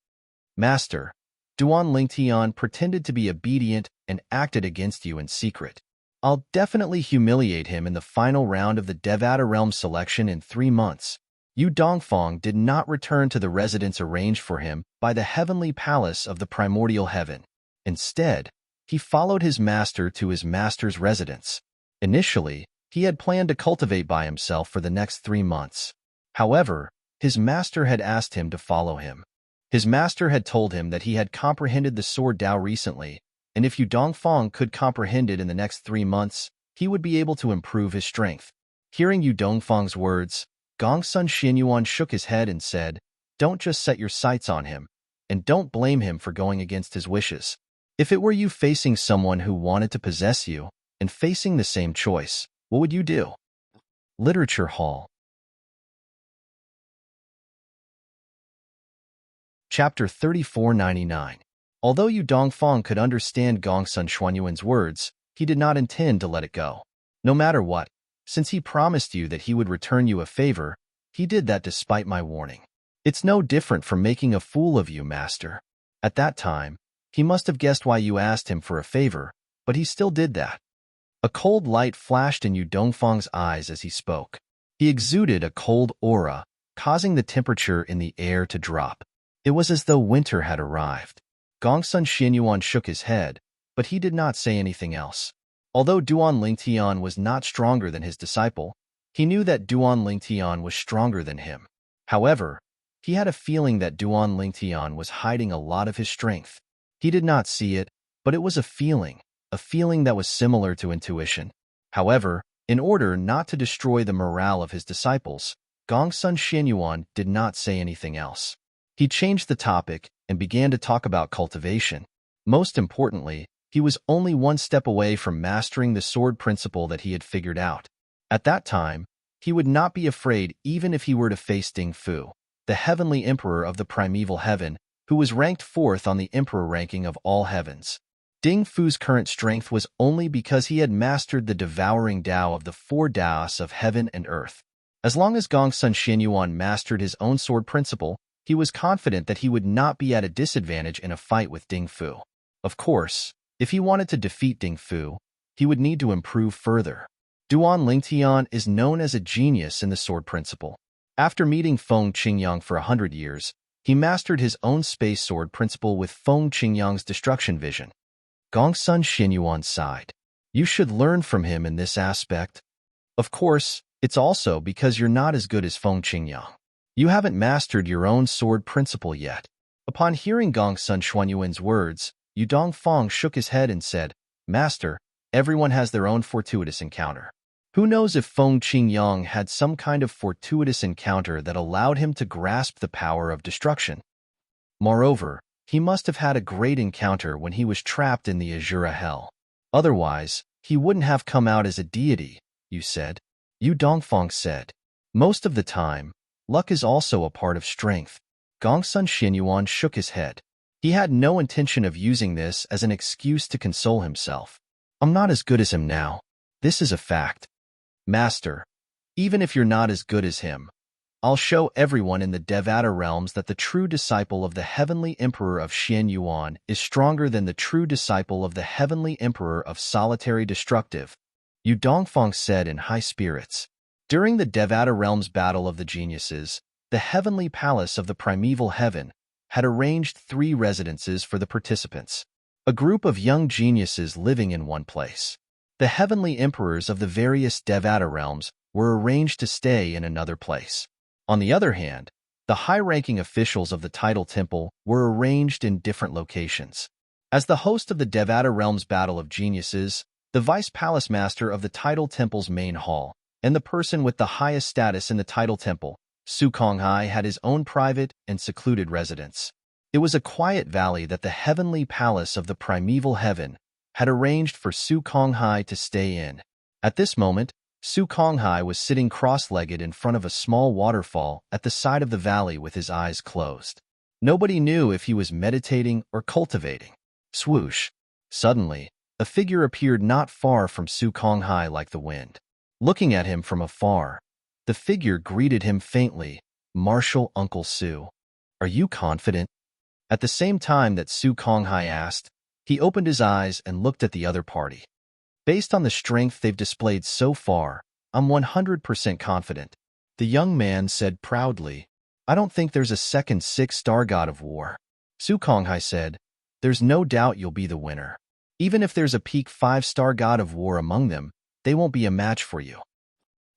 Master, Duan Lingtian pretended to be obedient and acted against you in secret. I'll definitely humiliate him in the final round of the Devata realm selection in 3 months. Yu Dongfang did not return to the residence arranged for him by the heavenly palace of the primordial heaven. Instead, he followed his master to his master's residence. Initially, he had planned to cultivate by himself for the next 3 months. However, his master had asked him to follow him. His master had told him that he had comprehended the Sword Tao recently, and if Yu Dongfang could comprehend it in the next 3 months, he would be able to improve his strength. Hearing Yu Dongfang's words, Gongsun Xianyuan shook his head and said, "Don't just set your sights on him, and don't blame him for going against his wishes. If it were you facing someone who wanted to possess you, and facing the same choice, what would you do?" Literature Hall. Chapter 3499. Although Yu Dongfang could understand Gongsun Xuanyuan's words, he did not intend to let it go. No matter what, since he promised you that he would return you a favor, he did that despite my warning. It's no different from making a fool of you, master. At that time, he must have guessed why you asked him for a favor, but he still did that. A cold light flashed in Yu Dongfang's eyes as he spoke. He exuded a cold aura, causing the temperature in the air to drop. It was as though winter had arrived. Gongsun Xianyuan shook his head, but he did not say anything else. Although Duan Lingtian was not stronger than his disciple, he knew that Duan Lingtian was stronger than him. However, he had a feeling that Duan Lingtian was hiding a lot of his strength. He did not see it, but it was a feeling that was similar to intuition. However, in order not to destroy the morale of his disciples, Gongsun Xianyuan did not say anything else. He changed the topic and began to talk about cultivation. Most importantly, he was only one step away from mastering the sword principle that he had figured out. At that time, he would not be afraid even if he were to face Ding Fu, the heavenly emperor of the primeval heaven, who was ranked 4th on the emperor ranking of all heavens. Ding Fu's current strength was only because he had mastered the devouring Tao of the 4 Taos of heaven and earth. As long as Gongsun Xianyuan mastered his own sword principle, he was confident that he would not be at a disadvantage in a fight with Ding Fu. Of course, if he wanted to defeat Ding Fu, he would need to improve further. Duan Lingtian is known as a genius in the sword principle. After meeting Feng Qingyang for 100 years, he mastered his own space sword principle with Feng Qingyang's destruction vision. Gongsun Xianyuan sighed. You should learn from him in this aspect. Of course, it's also because you're not as good as Feng Qingyang. You haven't mastered your own sword principle yet. Upon hearing Gongsun Xuanyuan's words, Yu Dongfang shook his head and said, "Master, everyone has their own fortuitous encounter. Who knows if Feng Qingyang had some kind of fortuitous encounter that allowed him to grasp the power of destruction? Moreover, he must have had a great encounter when he was trapped in the Azura Hell. Otherwise, he wouldn't have come out as a deity, you said." Yu Dongfang said, "Most of the time, luck is also a part of strength." Gongsun Xianyuan shook his head. He had no intention of using this as an excuse to console himself. "I'm not as good as him now. This is a fact. Master, even if you're not as good as him, I'll show everyone in the Devata realms that the true disciple of the heavenly emperor of Xianyuan is stronger than the true disciple of the heavenly emperor of solitary destructive," Yu Dongfang said in high spirits. During the Devata realms battle of the geniuses, the heavenly palace of the primeval heaven had arranged 3 residences for the participants. A group of young geniuses living in one place. The heavenly emperors of the various Devata realms were arranged to stay in another place. On the other hand, the high-ranking officials of the Tidal Temple were arranged in different locations. As the host of the Devata realms battle of geniuses, the vice palace master of the Tidal Temple's main hall, and the person with the highest status in the Tidal Temple, Su Konghai, had his own private and secluded residence. It was a quiet valley that the heavenly palace of the primeval heaven had arranged for Su Konghai to stay in. At this moment, Su Konghai was sitting cross-legged in front of a small waterfall at the side of the valley with his eyes closed. Nobody knew if he was meditating or cultivating. Swoosh! Suddenly, a figure appeared not far from Su Konghai like the wind. Looking at him from afar, the figure greeted him faintly, "Martial Uncle Su, are you confident?" At the same time that Su Konghai asked, he opened his eyes and looked at the other party. "Based on the strength they've displayed so far, I'm 100% confident," the young man said proudly. "I don't think there's a second 6-star god of war." Su Konghai said, "There's no doubt you'll be the winner. Even if there's a peak 5-star god of war among them, they won't be a match for you."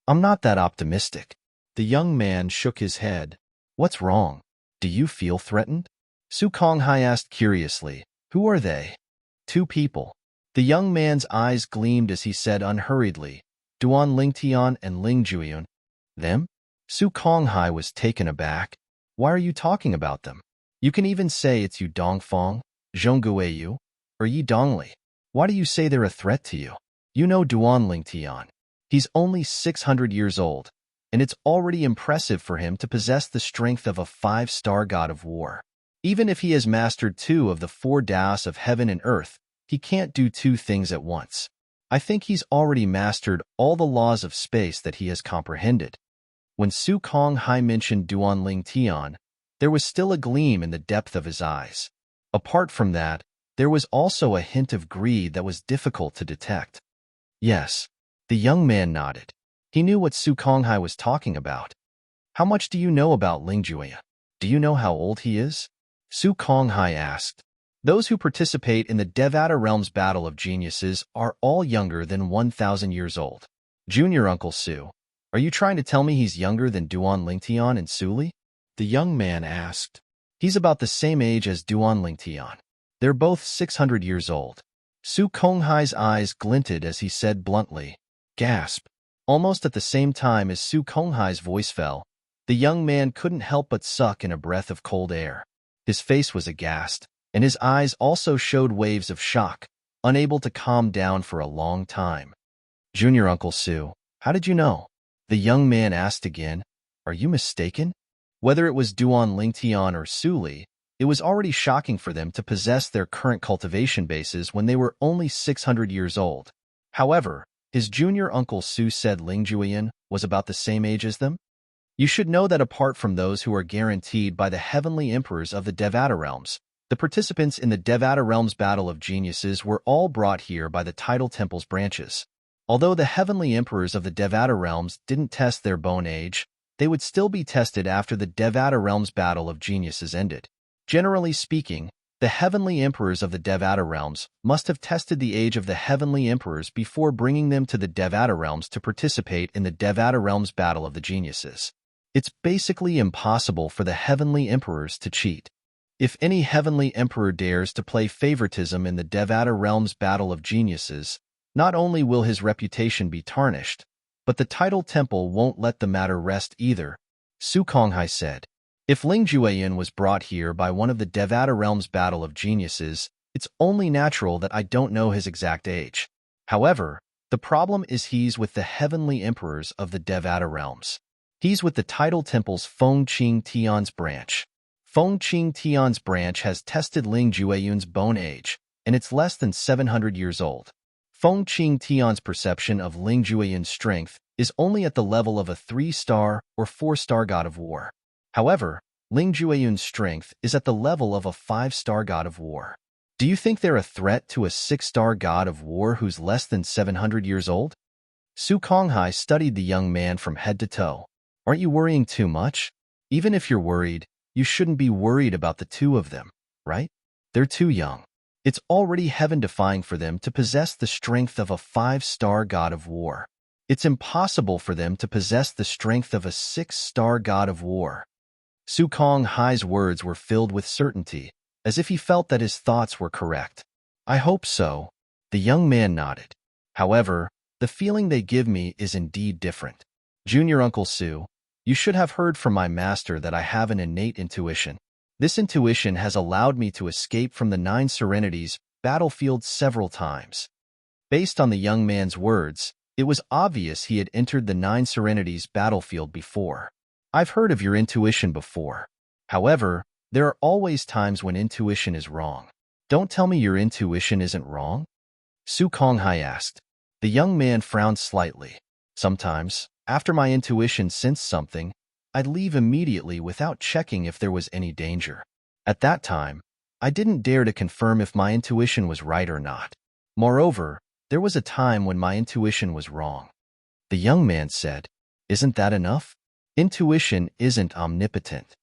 "I'm not that optimistic." The young man shook his head. "What's wrong? Do you feel threatened?" Su Konghai asked curiously. "Who are they?" "2 people. The young man's eyes gleamed as he said unhurriedly, Duan Lingtian and Ling Juiyun. Them? Su Konghai was taken aback. Why are you talking about them? You can even say it's Yu Dongfang, Zhongguiyu, or Yi Dongli. Why do you say they're a threat to you? You know Duan Lingtian. He's only 600 years old, and it's already impressive for him to possess the strength of a 5-star god of war. Even if he has mastered 2 of the 4 Daos of heaven and earth, he can't do 2 things at once. I think he's already mastered all the laws of space that he has comprehended. When Su Konghai mentioned Duan Lingtian, there was still a gleam in the depth of his eyes. Apart from that, there was also a hint of greed that was difficult to detect. Yes, the young man nodded. He knew what Su Konghai was talking about. How much do you know about Ling Juya? Do you know how old he is? Su Konghai asked. Those who participate in the Devata Realms Battle of Geniuses are all younger than 1,000 years old. Junior Uncle Su, are you trying to tell me he's younger than Duan Lingtian and Suli? The young man asked. He's about the same age as Duan Lingtian. They're both 600 years old. Su Konghai's eyes glinted as he said bluntly, gasp. Almost at the same time as Su Konghai's voice fell, the young man couldn't help but suck in a breath of cold air. His face was aghast, and his eyes also showed waves of shock, unable to calm down for a long time. Junior Uncle Su, how did you know? The young man asked again. Are you mistaken? Whether it was Duan Lingtian or Suli, it was already shocking for them to possess their current cultivation bases when they were only 600 years old. However, his junior uncle Su said Ling Juiyan was about the same age as them. You should know that apart from those who are guaranteed by the heavenly emperors of the Devata realms, the participants in the Devata realms Battle of Geniuses were all brought here by the Tidal Temple's branches. Although the heavenly emperors of the Devata realms didn't test their bone age, they would still be tested after the Devata realms Battle of Geniuses ended. Generally speaking, the heavenly emperors of the Devata realms must have tested the age of the heavenly emperors before bringing them to the Devata realms to participate in the Devata realms Battle of the Geniuses. It's basically impossible for the heavenly emperors to cheat. If any heavenly emperor dares to play favoritism in the Devata realms Battle of Geniuses, not only will his reputation be tarnished, but the Tidal Temple won't let the matter rest either, Su Konghai said. If Ling Juiyan was brought here by one of the Devata realms Battle of Geniuses, it's only natural that I don't know his exact age. However, the problem is he's with the heavenly emperors of the Devata realms. He's with the Tidal Temple's Feng Qing Tian's branch. Feng Qing Tian's branch has tested Ling Juiyan's bone age, and it's less than 700 years old. Feng Qing Tian's perception of Ling Juiyan's strength is only at the level of a 3-star or 4-star god of war. However, Ling Juiyan's strength is at the level of a 5-star god of war. Do you think they're a threat to a 6-star god of war who's less than 700 years old? Su Konghai studied the young man from head to toe. Aren't you worrying too much? Even if you're worried, you shouldn't be worried about the 2 of them, right? They're too young. It's already heaven-defying for them to possess the strength of a 5-star god of war. It's impossible for them to possess the strength of a 6-star god of war. Su Konghai's words were filled with certainty, as if he felt that his thoughts were correct. I hope so. The young man nodded. However, the feeling they give me is indeed different. Junior Uncle Su, you should have heard from my master that I have an innate intuition. This intuition has allowed me to escape from the 9 Serenities battlefield several times. Based on the young man's words, it was obvious he had entered the 9 Serenities battlefield before. I've heard of your intuition before. However, there are always times when intuition is wrong. Don't tell me your intuition isn't wrong? Su Konghai asked. The young man frowned slightly. Sometimes, after my intuition sensed something, I'd leave immediately without checking if there was any danger. At that time, I didn't dare to confirm if my intuition was right or not. Moreover, there was a time when my intuition was wrong. The young man said, Isn't that enough? Intuition isn't omnipotent.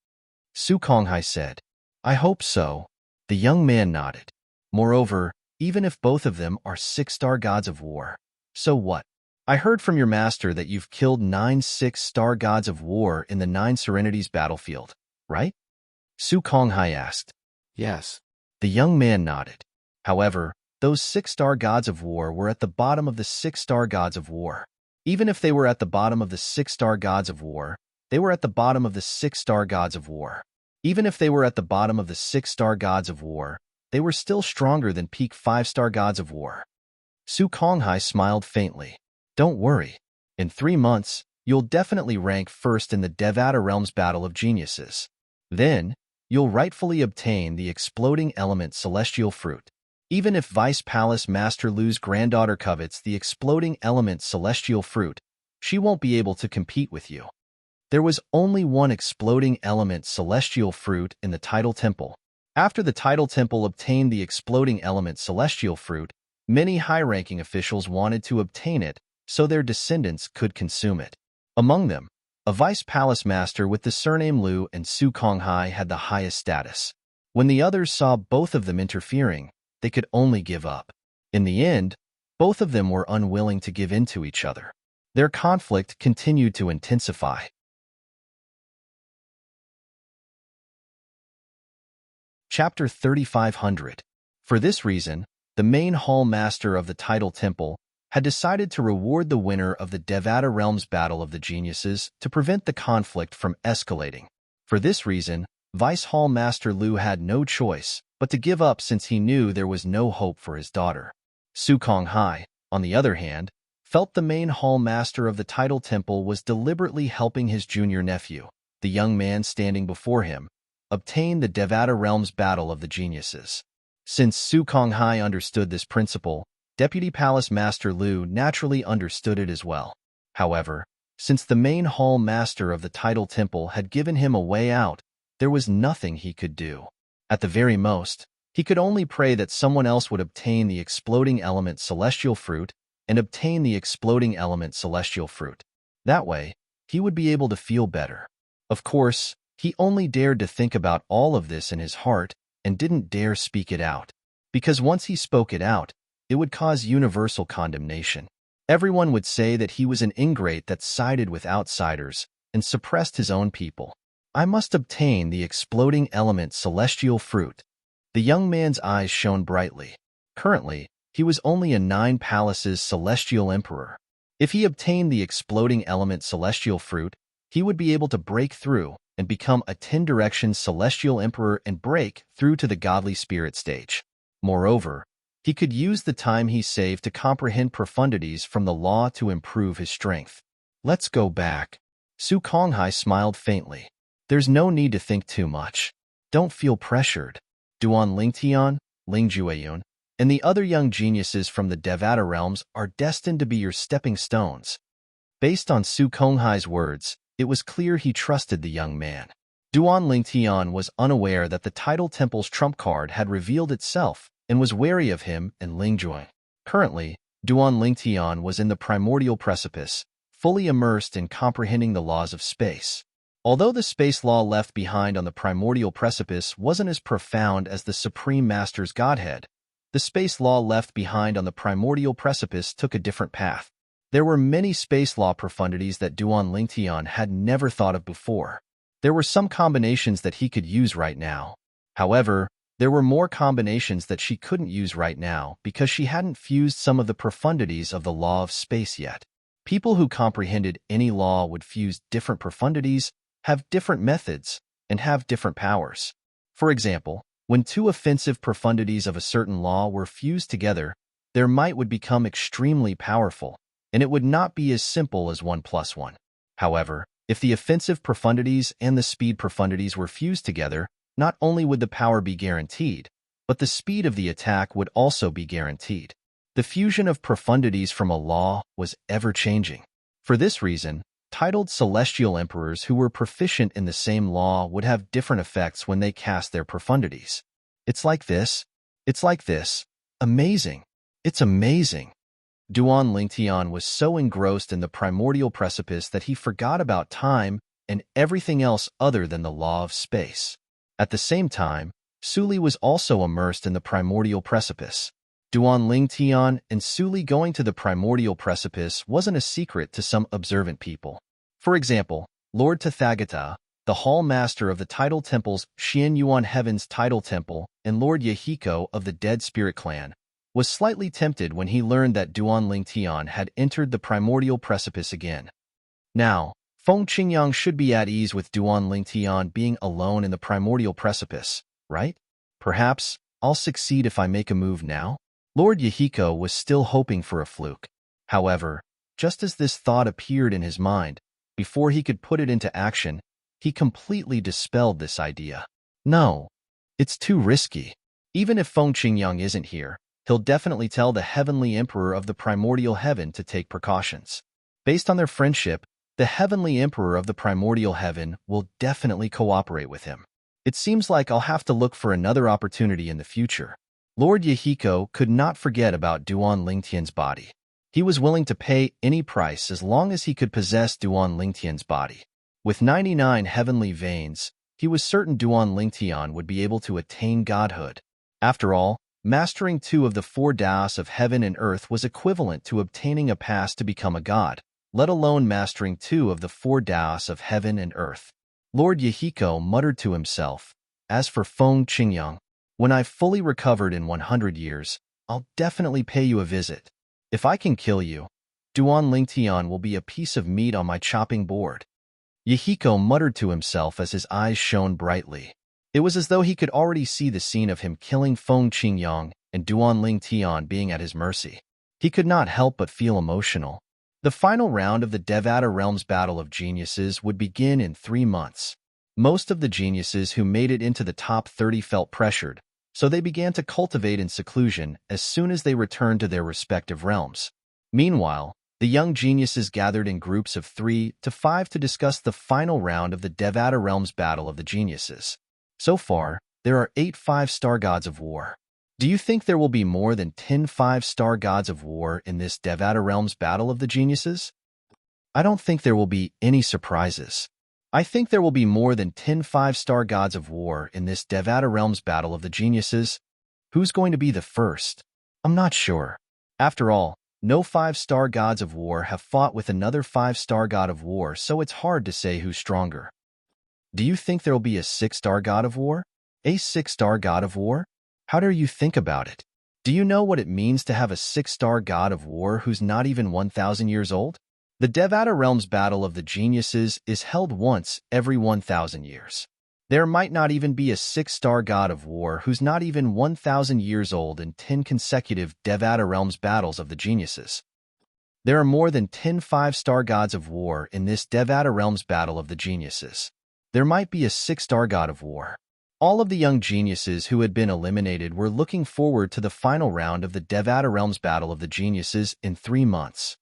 Su Konghai said, I hope so. The young man nodded. Moreover, even if both of them are 6-star gods of war, so what? I heard from your master that you've killed 9 6-star gods of war in the 9 Serenities battlefield, right? Su Konghai asked. Yes. The young man nodded. However, Those six-star gods of war were at the bottom of the six-star gods of war. Even if they were at the bottom of the six-star gods of war, they were at the bottom of the six-star gods of war. Even if they were at the bottom of the six-star gods of war, they were still stronger than peak five-star gods of war. Su Konghai smiled faintly. Don't worry. In 3 months, you'll definitely rank first in the Devata Realms Battle of Geniuses. Then, you'll rightfully obtain the exploding element celestial fruit. Even if Vice Palace Master Lu's granddaughter covets the exploding element celestial fruit, she won't be able to compete with you. There was only one exploding element celestial fruit in the Tidal Temple. After the Tidal Temple obtained the exploding element celestial fruit, many high-ranking officials wanted to obtain it so their descendants could consume it. Among them, a Vice Palace Master with the surname Lu and Su Konghai had the highest status. When the others saw both of them interfering, they could only give up. In the end, both of them were unwilling to give in to each other. Their conflict continued to intensify. Chapter 3500. For this reason, the main hall master of the Tidal Temple had decided to reward the winner of the Devata Realms Battle of the Geniuses to prevent the conflict from escalating. For this reason, Vice Hall Master Lu had no choice but to give up since he knew there was no hope for his daughter. Su Konghai, on the other hand, felt the main hall master of the Tidal Temple was deliberately helping his junior nephew, the young man standing before him, obtain the Devata Realms Battle of the Geniuses. Since Su Konghai understood this principle, Deputy Palace Master Lu naturally understood it as well. However, since the main hall master of the Tidal Temple had given him a way out, there was nothing he could do. At the very most, he could only pray that someone else would obtain the exploding element celestial fruit and obtain the exploding element celestial fruit. That way, he would be able to feel better. Of course, he only dared to think about all of this in his heart and didn't dare speak it out. Because once he spoke it out, it would cause universal condemnation. Everyone would say that he was an ingrate that sided with outsiders and suppressed his own people. I must obtain the exploding element celestial fruit. The young man's eyes shone brightly. Currently, he was only a 9 palaces celestial emperor. If he obtained the exploding element celestial fruit, he would be able to break through and become a 10 directions celestial emperor and break through to the godly spirit stage. Moreover, he could use the time he saved to comprehend profundities from the law to improve his strength. Let's go back. Su Konghai smiled faintly. There's no need to think too much. Don't feel pressured. Duan Lingtian, Ling Jueyun, and the other young geniuses from the Devata realms are destined to be your stepping stones. Based on Su Konghai's words, it was clear he trusted the young man. Duan Lingtian was unaware that the Tidal Temple's trump card had revealed itself and was wary of him and Ling Jueyun. Currently, Duan Lingtian was in the primordial precipice, fully immersed in comprehending the laws of space. Although the space law left behind on the primordial precipice wasn't as profound as the Supreme Master's Godhead, the space law left behind on the primordial precipice took a different path. There were many space law profundities that Duan Lingtian had never thought of before. There were some combinations that he could use right now. However, there were more combinations that she couldn't use right now because she hadn't fused some of the profundities of the law of space yet. People who comprehended any law would fuse different profundities, have different methods, and have different powers. For example, when 2 offensive profundities of a certain law were fused together, their might would become extremely powerful, and it would not be as simple as 1 + 1. However, if the offensive profundities and the speed profundities were fused together, not only would the power be guaranteed, but the speed of the attack would also be guaranteed. The fusion of profundities from a law was ever-changing. For this reason, titled celestial emperors who were proficient in the same law would have different effects when they cast their profundities. It's like this. It's like this. Amazing. It's amazing. Duan Lingtian was so engrossed in the primordial precipice that he forgot about time and everything else other than the law of space. At the same time, Suli was also immersed in the primordial precipice. Duan Lingtian and Suli going to the primordial precipice wasn't a secret to some observant people. For example, Lord Tathagata, the hall master of the Tidal Temple's Xian Yuan Heaven's Tidal Temple, and Lord Yahiko of the Dead Spirit Clan, was slightly tempted when he learned that Duan Lingtian had entered the primordial precipice again. Now, Feng Qingyang should be at ease with Duan Lingtian being alone in the primordial precipice, right? Perhaps I'll succeed if I make a move now? Lord Yahiko was still hoping for a fluke. However, just as this thought appeared in his mind, before he could put it into action, he completely dispelled this idea. No, it's too risky. Even if Feng Qingyang isn't here, he'll definitely tell the Heavenly Emperor of the Primordial Heaven to take precautions. Based on their friendship, the Heavenly Emperor of the Primordial Heaven will definitely cooperate with him. It seems like I'll have to look for another opportunity in the future. Lord Yahiko could not forget about Duan Lingtian's body. He was willing to pay any price as long as he could possess Duan Lingtian's body. With 99 heavenly veins, he was certain Duan Lingtian would be able to attain godhood. After all, mastering 2 of the 4 Daos of heaven and earth was equivalent to obtaining a pass to become a god, let alone mastering 2 of the 4 Daos of heaven and earth. Lord Yahiko muttered to himself, "As for Feng Qingyang, when I've fully recovered in 100 years, I'll definitely pay you a visit. If I can kill you, Duan Lingtian will be a piece of meat on my chopping board." Yahiko muttered to himself as his eyes shone brightly. It was as though he could already see the scene of him killing Feng Qingyang and Duan Lingtian being at his mercy. He could not help but feel emotional. The final round of the Devata Realms Battle of Geniuses would begin in 3 months. Most of the geniuses who made it into the top 30 felt pressured, so they began to cultivate in seclusion as soon as they returned to their respective realms. Meanwhile, the young geniuses gathered in groups of 3 to 5 to discuss the final round of the Devata Realms Battle of the Geniuses. So far, there are 8 5-star gods of war. Do you think there will be more than 10 5-star gods of war in this Devata Realms Battle of the Geniuses? I don't think there will be any surprises. I think there will be more than 10 5-star gods of war in this Devata Realms Battle of the Geniuses. Who's going to be the first? I'm not sure. After all, no 5-star gods of war have fought with another 5-star god of war, so it's hard to say who's stronger. Do you think there will be a 6-star god of war? A 6-star god of war? How do you think about it? Do you know what it means to have a 6-star god of war who's not even 1,000 years old? The Devata Realms Battle of the Geniuses is held once every 1,000 years. There might not even be a 6-star god of war who's not even 1,000 years old in 10 consecutive Devata Realms Battles of the Geniuses. There are more than 10 5-star gods of war in this Devata Realms Battle of the Geniuses. There might be a 6-star god of war. All of the young geniuses who had been eliminated were looking forward to the final round of the Devata Realms Battle of the Geniuses in 3 months.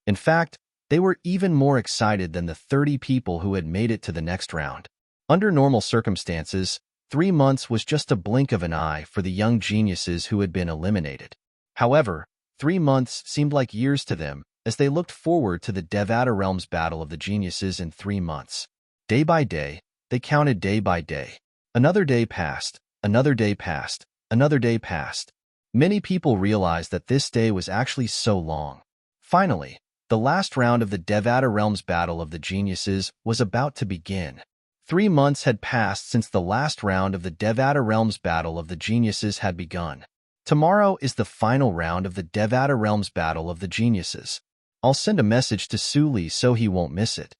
In fact, they were even more excited than the 30 people who had made it to the next round. Under normal circumstances, 3 months was just a blink of an eye for the young geniuses who had been eliminated. However, 3 months seemed like years to them as they looked forward to the Devata Realms Battle of the Geniuses in 3 months. Day by day, they counted day by day. Another day passed, another day passed, another day passed. Many people realized that this day was actually so long. Finally, the last round of the Devata Realms Battle of the Geniuses was about to begin. 3 months had passed since the last round of the Devata Realms Battle of the Geniuses had begun. Tomorrow is the final round of the Devata Realms Battle of the Geniuses. I'll send a message to Suli so he won't miss it.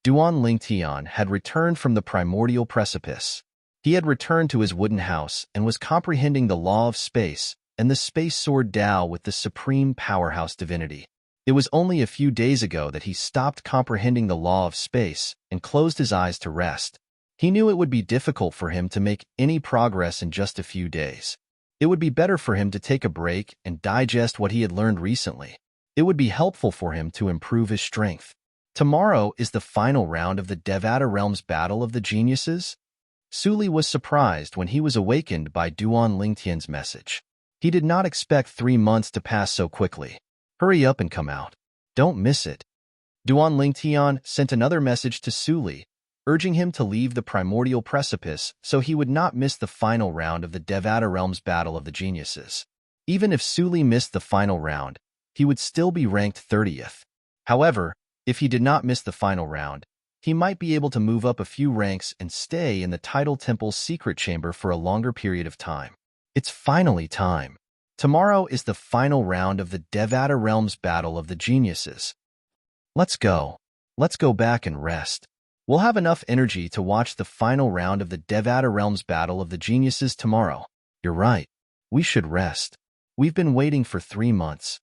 Duan Lingtian had returned from the primordial precipice. He had returned to his wooden house and was comprehending the law of space and the space sword Tao with the supreme powerhouse divinity. It was only a few days ago that he stopped comprehending the law of space and closed his eyes to rest. He knew it would be difficult for him to make any progress in just a few days. It would be better for him to take a break and digest what he had learned recently. It would be helpful for him to improve his strength. Tomorrow is the final round of the Devata Realms Battle of the Geniuses. Suli was surprised when he was awakened by Duan Lingtian's message. He did not expect 3 months to pass so quickly. Hurry up and come out. Don't miss it. Duan Lingtian sent another message to Suli, urging him to leave the primordial precipice so he would not miss the final round of the Devata Realms Battle of the Geniuses. Even if Suli missed the final round, he would still be ranked 30th. However, if he did not miss the final round, he might be able to move up a few ranks and stay in the Tidal Temple's secret chamber for a longer period of time. It's finally time. Tomorrow is the final round of the Devata Realms Battle of the Geniuses. Let's go. Let's go back and rest. We'll have enough energy to watch the final round of the Devata Realms Battle of the Geniuses tomorrow. You're right. We should rest. We've been waiting for 3 months.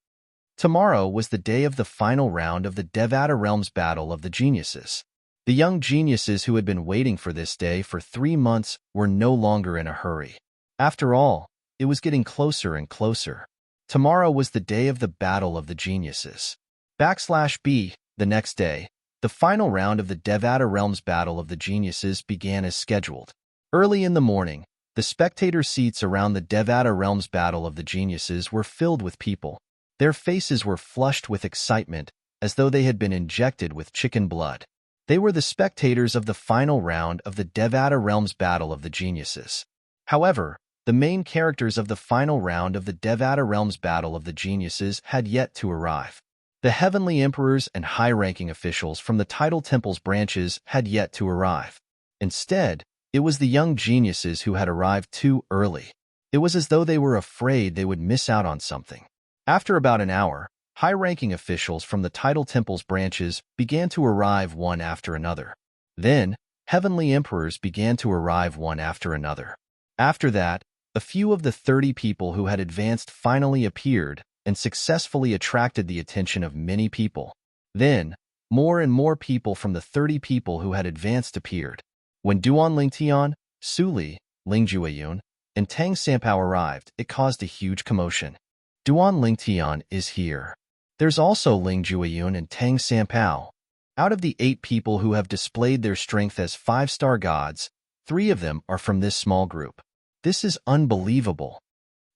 Tomorrow was the day of the final round of the Devata Realms Battle of the Geniuses. The young geniuses who had been waiting for this day for 3 months were no longer in a hurry. After all, it was getting closer and closer. Tomorrow was the day of the Battle of the Geniuses. /B, the next day, the final round of the Devata Realms Battle of the Geniuses began as scheduled. Early in the morning, the spectator seats around the Devata Realms Battle of the Geniuses were filled with people. Their faces were flushed with excitement, as though they had been injected with chicken blood. They were the spectators of the final round of the Devata Realms Battle of the Geniuses. However, the main characters of the final round of the Devata Realms Battle of the Geniuses had yet to arrive. The heavenly emperors and high-ranking officials from the Tidal Temple's branches had yet to arrive. Instead, it was the young geniuses who had arrived too early. It was as though they were afraid they would miss out on something. After about an hour, high-ranking officials from the Tidal Temple's branches began to arrive one after another. Then, heavenly emperors began to arrive one after another. After that, a few of the 30 people who had advanced finally appeared and successfully attracted the attention of many people. Then, more and more people from the 30 people who had advanced appeared. When Duan Lingtian, Su Li, Ling Jueyun, and Tang Sanpao arrived, it caused a huge commotion. Duan Lingtian is here. There's also Ling Jueyun and Tang Sanpao. Out of the 8 people who have displayed their strength as 5-star gods, 3 of them are from this small group. This is unbelievable.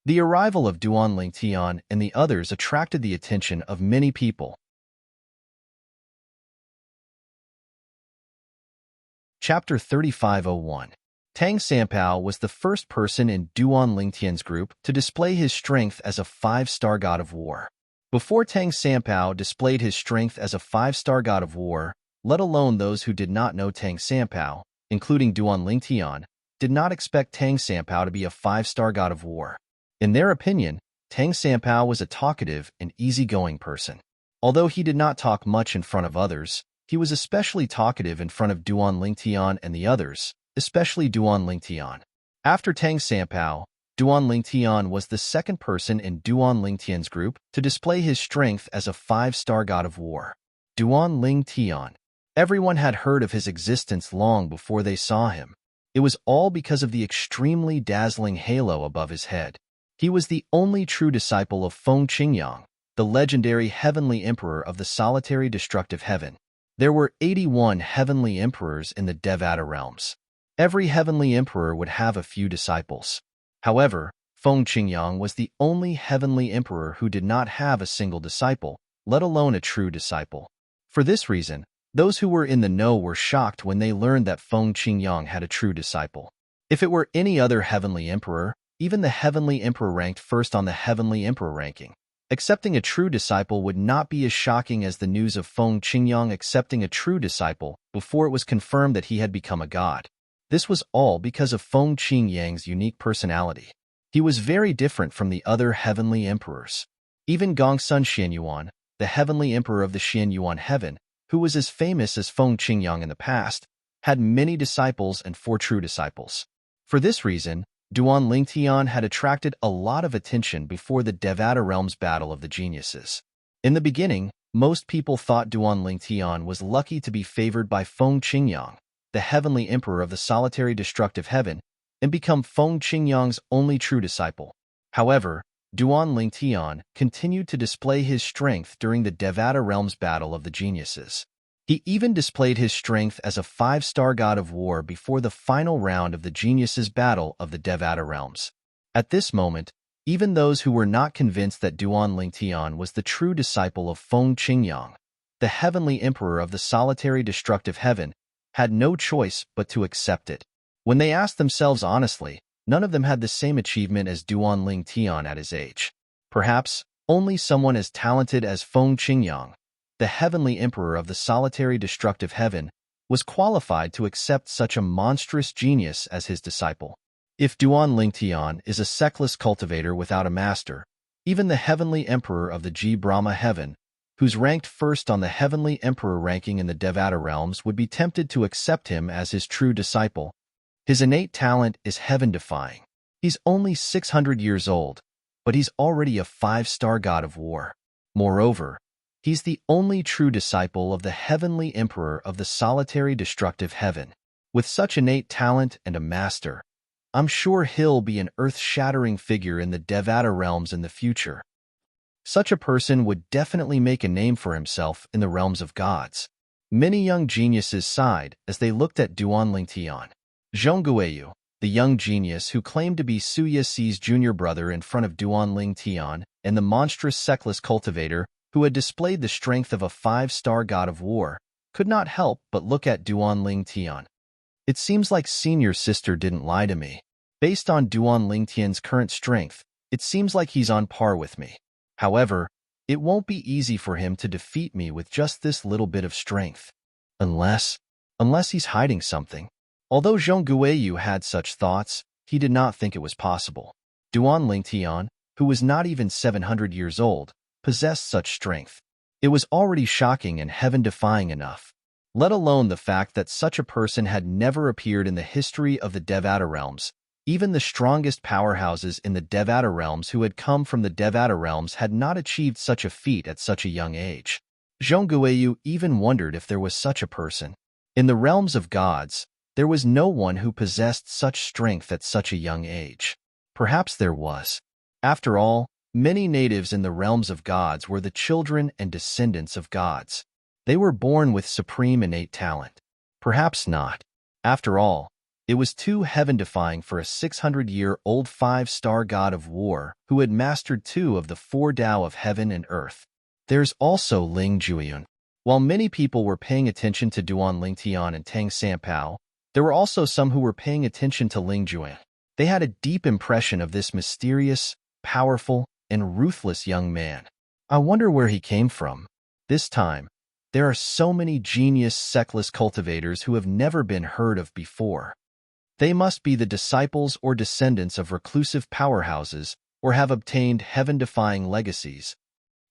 The arrival of Duan Lingtian and the others attracted the attention of many people. Chapter 3501. Tang Sanpao was the first person in Duan Lingtian's group to display his strength as a 5-star god of war. Before Tang Sanpao displayed his strength as a 5-star god of war, let alone those who did not know Tang Sanpao, including Duan Lingtian, did not expect Tang Sanpao to be a 5-star god of war. In their opinion, Tang Sanpao was a talkative and easygoing person. Although he did not talk much in front of others, he was especially talkative in front of Duan Lingtian and the others, especially Duan Lingtian. After Tang Sanpao, Duan Lingtian was the second person in Duan Lingtian's group to display his strength as a 5-star god of war. Duan Lingtian. Everyone had heard of his existence long before they saw him. It was all because of the extremely dazzling halo above his head. He was the only true disciple of Feng Qingyang, the legendary heavenly emperor of the solitary destructive heaven. There were 81 heavenly emperors in the Devata realms. Every heavenly emperor would have a few disciples. However, Feng Qingyang was the only heavenly emperor who did not have a single disciple, let alone a true disciple. For this reason, those who were in the know were shocked when they learned that Feng Qingyang had a true disciple. If it were any other heavenly emperor, even the heavenly emperor ranked first on the heavenly emperor ranking, accepting a true disciple would not be as shocking as the news of Feng Qingyang accepting a true disciple before it was confirmed that he had become a god. This was all because of Feng Qingyang's unique personality. He was very different from the other heavenly emperors. Even Gongsun Xianyuan, the heavenly emperor of the Xianyuan heaven, who was as famous as Feng Qingyang in the past, had many disciples and 4 true disciples. For this reason, Duan Lingtian had attracted a lot of attention before the Devata Realms Battle of the Geniuses. In the beginning, most people thought Duan Lingtian was lucky to be favored by Feng Qingyang, the heavenly emperor of the solitary destructive heaven, and become Feng Qingyang's only true disciple. However, Duan Lingtian continued to display his strength during the Devata Realms Battle of the Geniuses. He even displayed his strength as a 5-star god of war before the final round of the Geniuses Battle of the Devata Realms. At this moment, even those who were not convinced that Duan Lingtian was the true disciple of Feng Qingyang, the heavenly emperor of the solitary destructive heaven, had no choice but to accept it. When they asked themselves honestly, none of them had the same achievement as Duan Lingtian at his age. Perhaps only someone as talented as Feng Qingyang, the heavenly emperor of the solitary destructive heaven, was qualified to accept such a monstrous genius as his disciple. If Duan Lingtian is a sexless cultivator without a master, even the heavenly emperor of the G Brahma heaven, who's ranked first on the heavenly emperor ranking in the Devata realms, would be tempted to accept him as his true disciple. His innate talent is heaven-defying. He's only 600 years old, but he's already a 5-star god of war. Moreover, he's the only true disciple of the heavenly emperor of the solitary destructive heaven. With such innate talent and a master, I'm sure he'll be an earth-shattering figure in the Devata realms in the future. Such a person would definitely make a name for himself in the realms of gods. Many young geniuses sighed as they looked at Duan Lingtian. Zhong Guiyu, the young genius who claimed to be Su Yisi's junior brother in front of Duan Lingtian, and the monstrous sexless cultivator who had displayed the strength of a 5-star god of war, could not help but look at Duan Lingtian. It seems like senior sister didn't lie to me. Based on Duan Lingtian's current strength, it seems like he's on par with me. However, it won't be easy for him to defeat me with just this little bit of strength. Unless he's hiding something. Although Zhong Guiyu had such thoughts, he did not think it was possible. Duan Lingtian, who was not even 700 years old, possessed such strength. It was already shocking and heaven-defying enough, let alone the fact that such a person had never appeared in the history of the Devata realms. Even the strongest powerhouses in the Devata realms who had come from the Devata realms had not achieved such a feat at such a young age. Zhong Guiyu even wondered if there was such a person. In the realms of gods, there was no one who possessed such strength at such a young age. Perhaps there was. After all, many natives in the realms of gods were the children and descendants of gods. They were born with supreme innate talent. Perhaps not. After all, it was too heaven-defying for a 600-year-old 5-star god of war who had mastered 2 of the 4 Tao of heaven and earth. There's also Ling Juiyun. While many people were paying attention to Duan Lingtian and Tang Sanpao, there were also some who were paying attention to Ling Juiyun. They had a deep impression of this mysterious, powerful, and ruthless young man. I wonder where he came from. This time, there are so many genius sexless cultivators who have never been heard of before. They must be the disciples or descendants of reclusive powerhouses or have obtained heaven-defying legacies.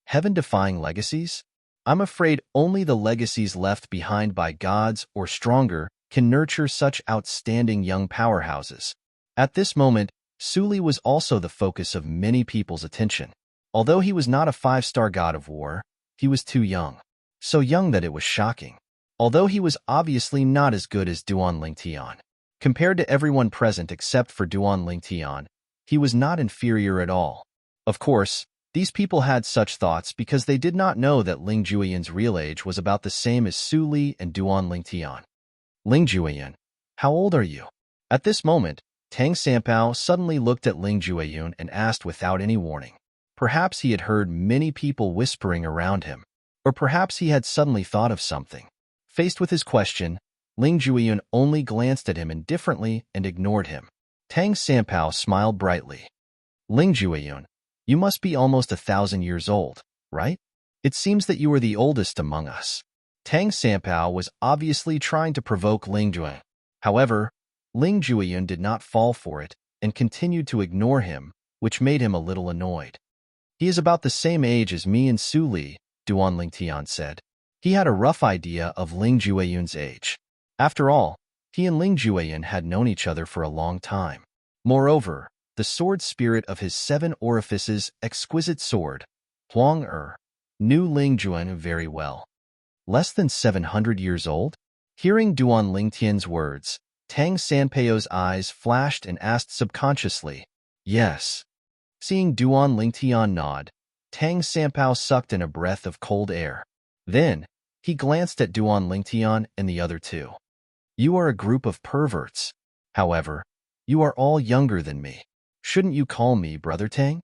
Heaven-defying legacies? I'm afraid only the legacies left behind by gods or stronger can nurture such outstanding young powerhouses. At this moment, Suli was also the focus of many people's attention. Although he was not a 5-star god of war, he was too young. So young that it was shocking. Although he was obviously not as good as Duan Lingtian. Compared to everyone present except for Duan Lingtian, he was not inferior at all. Of course, these people had such thoughts because they did not know that Ling Juiyun's real age was about the same as Su Li and Duan Lingtian. Ling Juiyun, how old are you? At this moment, Tang Sanpao suddenly looked at Ling Juiyun and asked without any warning. Perhaps he had heard many people whispering around him, or perhaps he had suddenly thought of something. Faced with his question, Ling Juiyun only glanced at him indifferently and ignored him. Tang Sanpao smiled brightly. Ling Juiyun, you must be almost 1,000 years old, right? It seems that you are the oldest among us. Tang Sanpao was obviously trying to provoke Ling Juiyun. However, Ling Juiyun did not fall for it and continued to ignore him, which made him a little annoyed. He is about the same age as me and Su Li, Duan Lingtian said. He had a rough idea of Ling Juiyun's age. After all, he and Ling Juiyun had known each other for a long time. Moreover, the sword spirit of his 7 orifices exquisite sword, Huang knew Ling Juiyun very well. Less than 700 years old? Hearing Duan Lingtian's words, Tang Sanpao's eyes flashed and asked subconsciously, yes. Seeing Duan Lingtian nod, Tang Sanpao sucked in a breath of cold air. Then, he glanced at Duan Lingtian and the other 2. You are a group of perverts. However, you are all younger than me. Shouldn't you call me Brother Tang?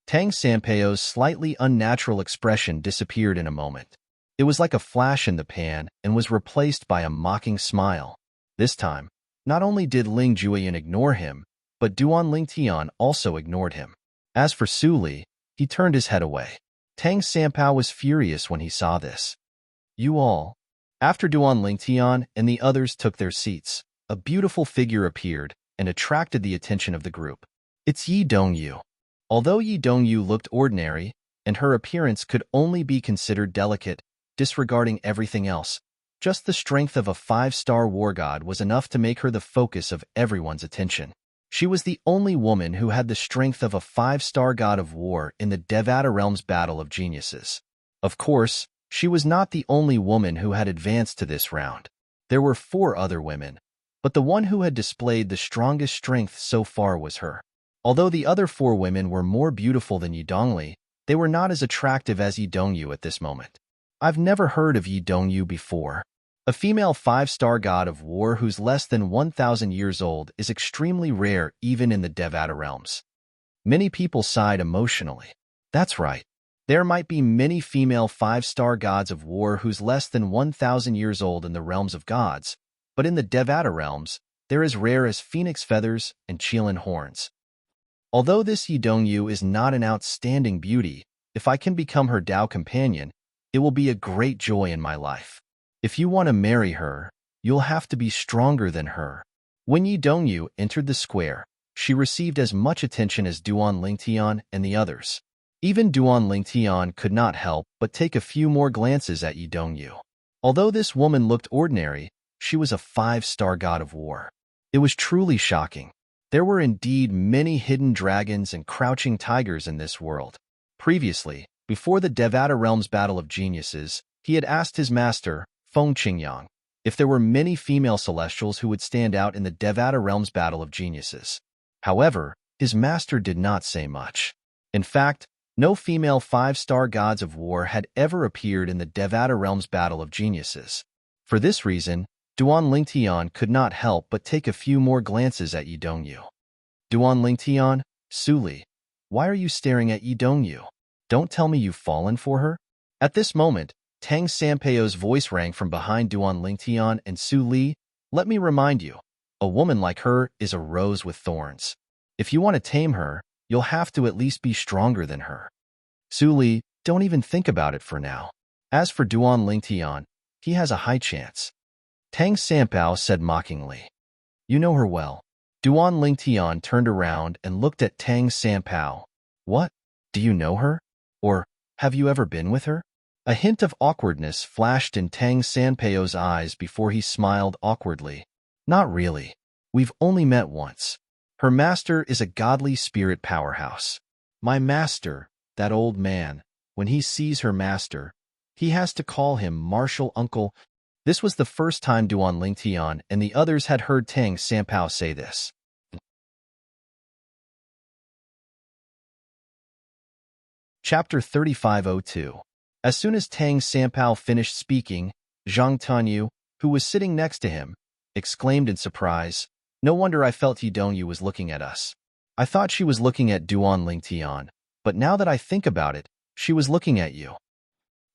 Tang Sanpao's slightly unnatural expression disappeared in a moment. It was like a flash in the pan and was replaced by a mocking smile. This time, not only did Ling Juiyun ignore him, but Duan Lingtian also ignored him. As for Su Li, he turned his head away. Tang Sanpao was furious when he saw this. You all. After Duan Lingtian and the others took their seats, a beautiful figure appeared, and attracted the attention of the group. It's Yi Dongyu. Although Yi Dongyu looked ordinary, and her appearance could only be considered delicate, disregarding everything else, just the strength of a 5-star war god was enough to make her the focus of everyone's attention. She was the only woman who had the strength of a 5-star god of war in the Devata Realm's Battle of Geniuses. Of course, she was not the only woman who had advanced to this round. There were 4 other women, but the one who had displayed the strongest strength so far was her. Although the other 4 women were more beautiful than Yi Dongli, they were not as attractive as Yi Dongyu at this moment. I've never heard of Yi Dongyu before. A female 5-star god of war who's less than 1,000 years old is extremely rare even in the Devata realms. Many people sighed emotionally. That's right. There might be many female 5-star gods of war who's less than 1,000 years old in the realms of gods, but in the Devata realms, they're as rare as phoenix feathers and Qilin horns. Although this Yi Dongyu is not an outstanding beauty, if I can become her Dao companion, it will be a great joy in my life. If you want to marry her, you'll have to be stronger than her. When Yi Dongyu entered the square, she received as much attention as Duan Lingtian and the others. Even Duan Lingtian could not help but take a few more glances at Yi Dongyu. Although this woman looked ordinary, she was a 5-star god of war. It was truly shocking. There were indeed many hidden dragons and crouching tigers in this world. Previously, before the Devata Realm's Battle of Geniuses, he had asked his master, Feng Qingyang, if there were many female celestials who would stand out in the Devata Realm's Battle of Geniuses. However, his master did not say much. In fact, no female 5-star gods of war had ever appeared in the Devata Realm's Battle of Geniuses. For this reason, Duan Lingtian could not help but take a few more glances at Yi Dongyu. Duan Lingtian, Su Li, why are you staring at Yi Dongyu? Don't tell me you've fallen for her? At this moment, Tang Sanpeio's voice rang from behind Duan Lingtian and Su Li. Let me remind you, a woman like her is a rose with thorns. If you want to tame her, you'll have to at least be stronger than her. Su Li, don't even think about it for now. As for Duan Lingtian, he has a high chance. Tang Sanpao said mockingly. You know her well. Duan Lingtian turned around and looked at Tang Sanpao. What? Do you know her? Or, have you ever been with her? A hint of awkwardness flashed in Tang Sanpeio's eyes before he smiled awkwardly. Not really. We've only met once. Her master is a godly spirit powerhouse. My master, that old man, when he sees her master, he has to call him martial uncle. This was the first time Duan Lingtian and the others had heard Tang Sanpao say this. Chapter 3502. As soon as Tang Sanpao finished speaking, Zhang Tanyu, who was sitting next to him, exclaimed in surprise, No wonder I felt Yi Dongyu was looking at us. I thought she was looking at Duan Lingtian, but now that I think about it, she was looking at you.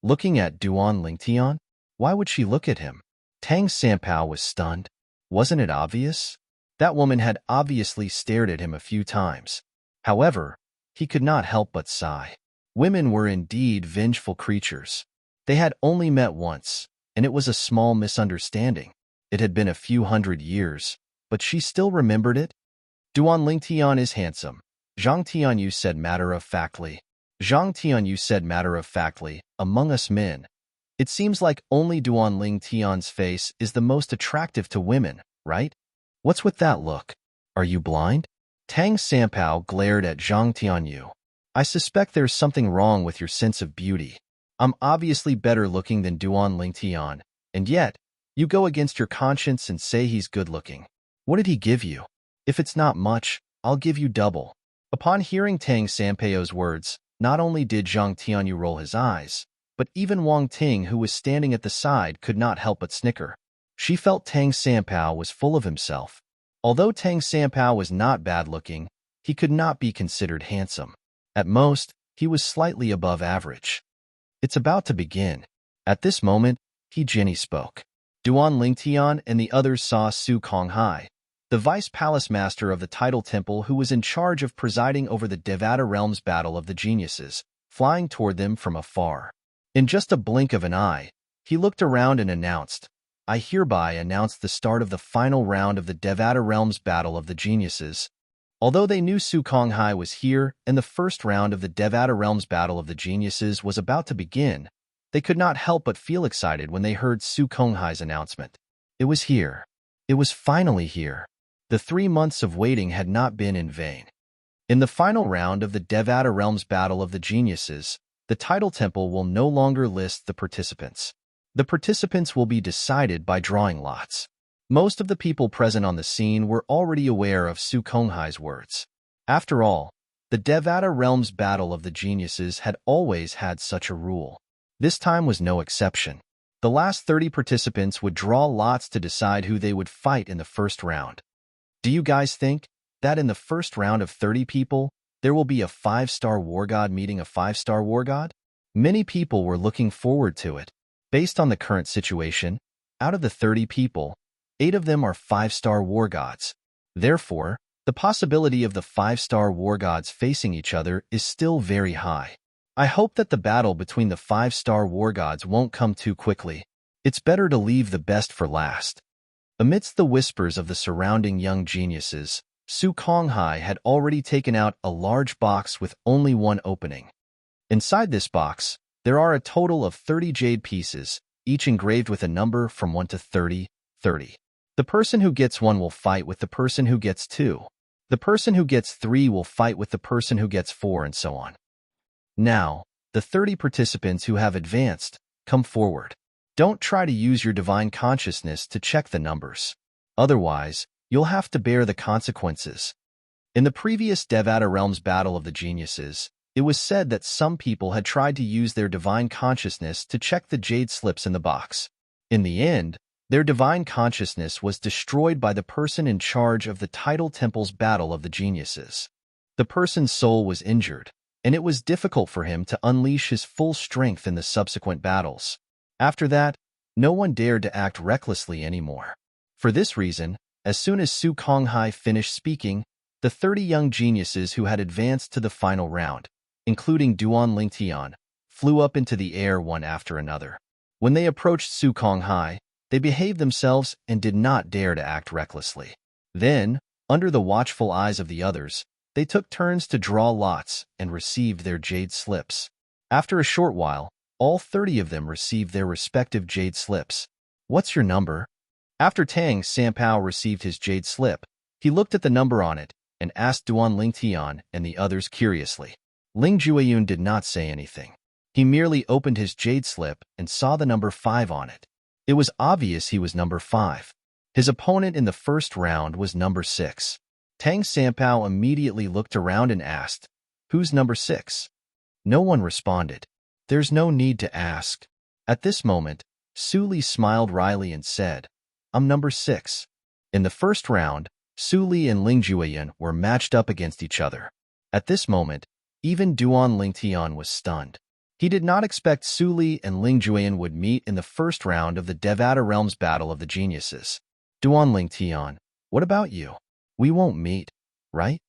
Looking at Duan Lingtian? Why would she look at him? Tang Sanpao was stunned. Wasn't it obvious? That woman had obviously stared at him a few times. However, he could not help but sigh. Women were indeed vengeful creatures. They had only met once, and it was a small misunderstanding. It had been a few hundred years, but she still remembered it. Duan Lingtian is handsome, Zhang Tianyu said matter-of-factly. Zhang Tianyu said matter-of-factly, among us men, it seems like only Duan Lingtian's face is the most attractive to women, right? What's with that look? Are you blind? Tang Sanpao glared at Zhang Tianyu. I suspect there's something wrong with your sense of beauty. I'm obviously better looking than Duan Lingtian, and yet, you go against your conscience and say he's good looking. What did he give you? If it's not much, I'll give you double. Upon hearing Tang Sanpeio's words, not only did Zhang Tianyu roll his eyes, but even Wang Ting, who was standing at the side, could not help but snicker. She felt Tang Sanpao was full of himself. Although Tang Sanpao was not bad-looking, he could not be considered handsome. At most, he was slightly above average. It's about to begin. At this moment, Jenny spoke. Duan Lingtian and the others saw Su Konghai, the vice palace master of the Tidal Temple who was in charge of presiding over the Devata Realm's Battle of the Geniuses, flying toward them from afar. In just a blink of an eye, he looked around and announced, I hereby announce the start of the final round of the Devata Realms Battle of the Geniuses. Although they knew Su Konghai was here and the first round of the Devata Realms Battle of the Geniuses was about to begin, they could not help but feel excited when they heard Su Konghai's announcement. It was here. It was finally here. The 3 months of waiting had not been in vain. In the final round of the Devata Realms Battle of the Geniuses, the title temple will no longer list the participants. The participants will be decided by drawing lots. Most of the people present on the scene were already aware of Su Konghai's words. After all, the Devata Realms Battle of the Geniuses had always had such a rule. This time was no exception. The last 30 participants would draw lots to decide who they would fight in the first round. Do you guys think that in the first round of 30 people, there will be a 5-star war god meeting a 5-star war god? Many people were looking forward to it. Based on the current situation, out of the 30 people, 8 of them are 5-star war gods. Therefore, the possibility of the 5-star war gods facing each other is still very high. I hope that the battle between the 5-star war gods won't come too quickly. It's better to leave the best for last. Amidst the whispers of the surrounding young geniuses, Su Konghai had already taken out a large box with only one opening. Inside this box, there are a total of 30 jade pieces, each engraved with a number from 1 to 30. The person who gets 1 will fight with the person who gets 2. The person who gets 3 will fight with the person who gets 4, and so on. Now, the 30 participants who have advanced, come forward. Don't try to use your divine consciousness to check the numbers. Otherwise, you'll have to bear the consequences. In the previous Devata Realms Battle of the Geniuses, it was said that some people had tried to use their divine consciousness to check the jade slips in the box. In the end, their divine consciousness was destroyed by the person in charge of the Title Temple's Battle of the Geniuses. The person's soul was injured, and it was difficult for him to unleash his full strength in the subsequent battles. After that, no one dared to act recklessly anymore. For this reason, as soon as Su Konghai finished speaking, the 30 young geniuses who had advanced to the final round, including Duan Lingtian, flew up into the air one after another. When they approached Su Konghai, they behaved themselves and did not dare to act recklessly. Then, under the watchful eyes of the others, they took turns to draw lots and received their jade slips. After a short while, all 30 of them received their respective jade slips. What's your number? After Tang Sanpao received his jade slip, he looked at the number on it and asked Duan Lingtian and the others curiously. Ling Jueyun did not say anything. He merely opened his jade slip and saw the number 5 on it. It was obvious he was number 5. His opponent in the first round was number 6. Tang Sanpao immediately looked around and asked, "Who's number 6? No one responded. There's no need to ask. At this moment, Su Li smiled wryly and said, "I'm number 6. In the first round, Su Li and Ling Jueyun were matched up against each other. At this moment, even Duan Lingtian was stunned. He did not expect Su Li and Ling Jueyun would meet in the first round of the Devata Realms Battle of the Geniuses. Duan Lingtian, what about you? We won't meet, right?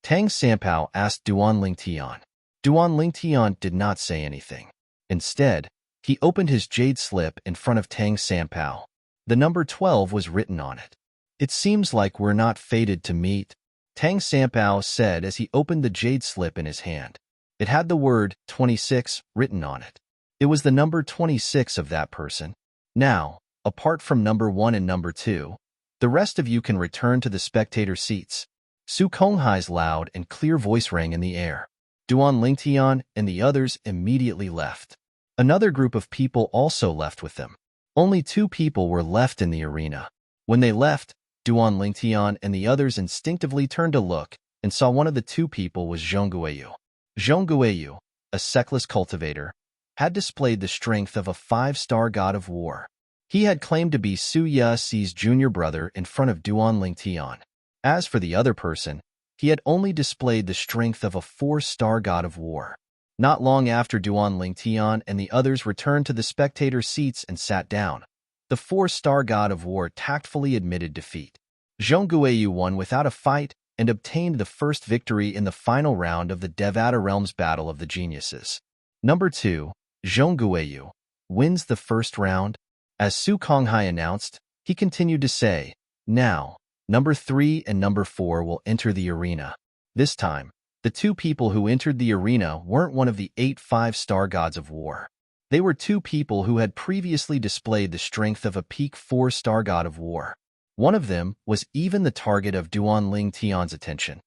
Tang Sanpao asked Duan Lingtian. Duan Lingtian did not say anything. Instead, he opened his jade slip in front of Tang Sanpao. The number 12 was written on it. It seems like we're not fated to meet, Tang Sanpao said as he opened the jade slip in his hand. It had the word 26 written on it. It was the number 26 of that person. Now, apart from number 1 and number 2, the rest of you can return to the spectator seats. Su Konghai's loud and clear voice rang in the air. Duan Lingtian and the others immediately left. Another group of people also left with them. Only 2 people were left in the arena. When they left, Duan Lingtian and the others instinctively turned to look and saw one of the 2 people was Zhong Guiyu. Zhong Guiyu, a Seckless cultivator, had displayed the strength of a 5-star god of war. He had claimed to be Su Yasi's junior brother in front of Duan Lingtian. As for the other person, he had only displayed the strength of a 4-star god of war. Not long after Duan Lingtian and the others returned to the spectator seats and sat down, the 4-star god of war tactfully admitted defeat. Zhong Guiyu won without a fight and obtained the first victory in the final round of the Devata Realms Battle of the Geniuses. Number 2, Zhong Guiyu, wins the first round. As Su Konghai announced, he continued to say, "Now, number 3 and number 4 will enter the arena." This time, the two people who entered the arena weren't one of the 8 5-star gods of war. They were two people who had previously displayed the strength of a peak 4-star god of war. One of them was even the target of Duan Ling Tian's attention.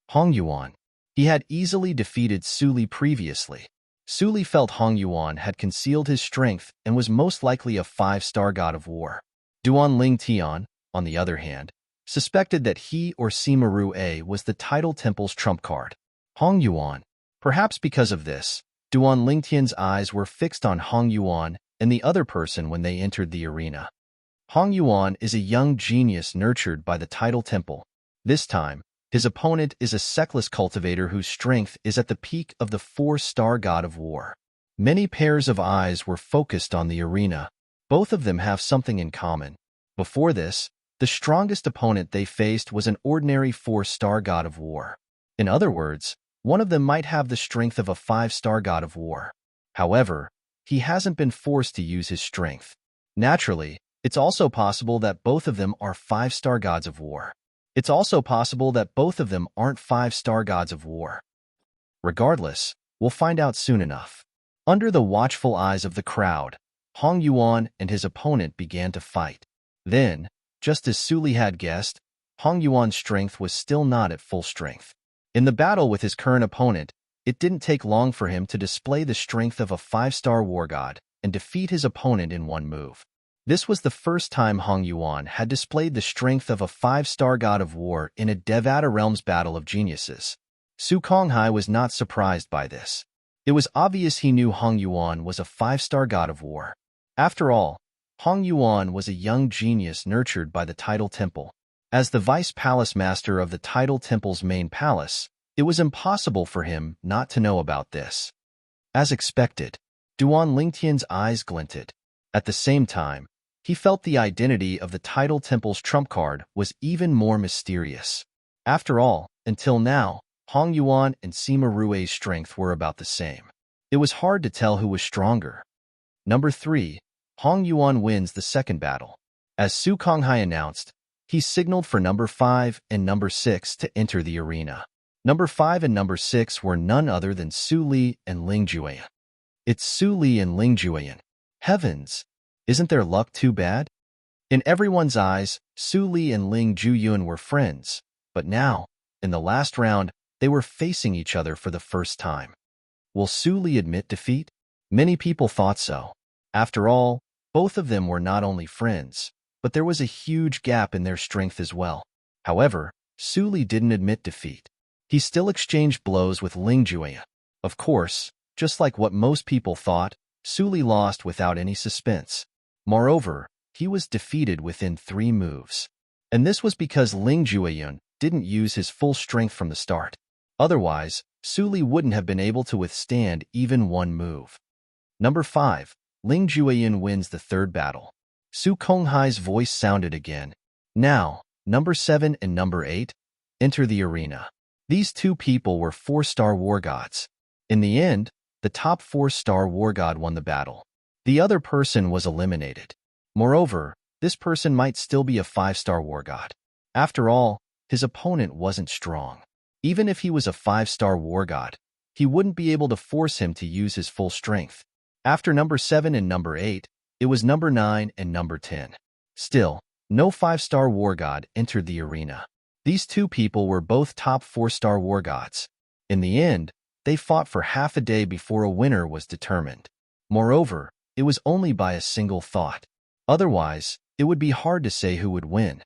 Hong Yuan. He had easily defeated Su Li previously. Su Li felt Hong Yuan had concealed his strength and was most likely a 5-star god of war. Duan Ling Tian, on the other hand, suspected that he or Sima Rue was the Tidal Temple's trump card. Hong Yuan. Perhaps because of this, Duan Lingtian's eyes were fixed on Hong Yuan and the other person when they entered the arena. Hong Yuan is a young genius nurtured by the Tidal Temple. This time, his opponent is a sexless cultivator whose strength is at the peak of the 4-star god of war. Many pairs of eyes were focused on the arena. Both of them have something in common. Before this, the strongest opponent they faced was an ordinary 4-star god of war. In other words, one of them might have the strength of a 5-star god of war. However, he hasn't been forced to use his strength. Naturally, it's also possible that both of them are 5-star gods of war. It's also possible that both of them aren't 5-star gods of war. Regardless, we'll find out soon enough. Under the watchful eyes of the crowd, Hong Yuan and his opponent began to fight. Then, just as Su Li had guessed, Hong Yuan's strength was still not at full strength. In the battle with his current opponent, it didn't take long for him to display the strength of a 5-star war god and defeat his opponent in one move. This was the first time Hong Yuan had displayed the strength of a 5-star god of war in a Devata Realms battle of geniuses. Su Konghai was not surprised by this. It was obvious he knew Hong Yuan was a 5-star god of war. After all, Hong Yuan was a young genius nurtured by the Tidal Temple. As the vice palace master of the Tidal Temple's main palace, it was impossible for him not to know about this. As expected, Duan Lingtian's eyes glinted. At the same time, he felt the identity of the Tidal Temple's trump card was even more mysterious. After all, until now, Hong Yuan and Sima Rue's strength were about the same. It was hard to tell who was stronger. Number 3. Hong Yuan wins the second battle. As Su Konghai announced, he signaled for number 5 and number 6 to enter the arena. Number 5 and number 6 were none other than Su Li and Ling Jueyan. It's Su Li and Ling Jueyan. Heavens! Isn't their luck too bad? In everyone's eyes, Su Li and Ling Jueyan were friends, but now, in the last round, they were facing each other for the first time. Will Su Li admit defeat? Many people thought so. After all, both of them were not only friends, but there was a huge gap in their strength as well. However, Su Li didn't admit defeat. He still exchanged blows with Ling Jueyan. Of course, just like what most people thought, Su Li lost without any suspense. Moreover, he was defeated within 3 moves. And this was because Ling Jueyan didn't use his full strength from the start. Otherwise, Su Li wouldn't have been able to withstand even one move. Number 5. Ling Jueyan wins the third battle. Su Konghai's voice sounded again. Now, number 7 and number 8, enter the arena. These two people were 4-star war gods. In the end, the top 4-star war god won the battle. The other person was eliminated. Moreover, this person might still be a 5-star war god. After all, his opponent wasn't strong. Even if he was a 5-star war god, he wouldn't be able to force him to use his full strength. After number 7 and number 8, it was number 9 and number 10. Still, no 5-star war god entered the arena. These two people were both top 4-star war gods. In the end, they fought for half a day before a winner was determined. Moreover, it was only by a single thought. Otherwise, it would be hard to say who would win.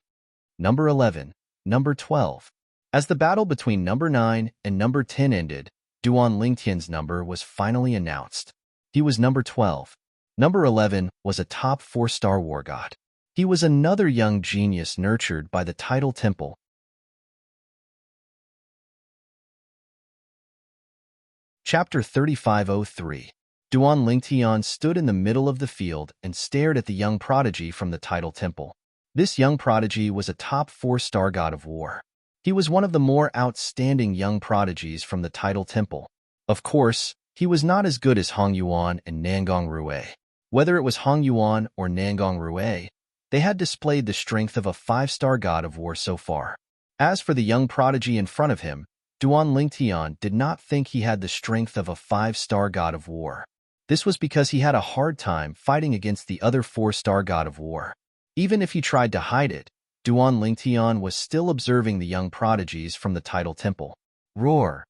Number 11, number 12. As the battle between number 9 and number 10 ended, Duan Lingtian's number was finally announced. He was number 12. Number 11 was a top 4-star war god. He was another young genius nurtured by the Tidal Temple. Chapter 3503. Duan Lingtian stood in the middle of the field and stared at the young prodigy from the Tidal Temple. This young prodigy was a top 4-star god of war. He was one of the more outstanding young prodigies from the Tidal Temple. Of course, he was not as good as Hong Yuan and Nangong Rue. Whether it was Hong Yuan or Nangong Rue, they had displayed the strength of a five-star god of war so far. As for the young prodigy in front of him, Duan Lingtian did not think he had the strength of a five-star god of war. This was because he had a hard time fighting against the other four-star god of war. Even if he tried to hide it, Duan Lingtian was still observing the young prodigies from the tidal temple. Roar!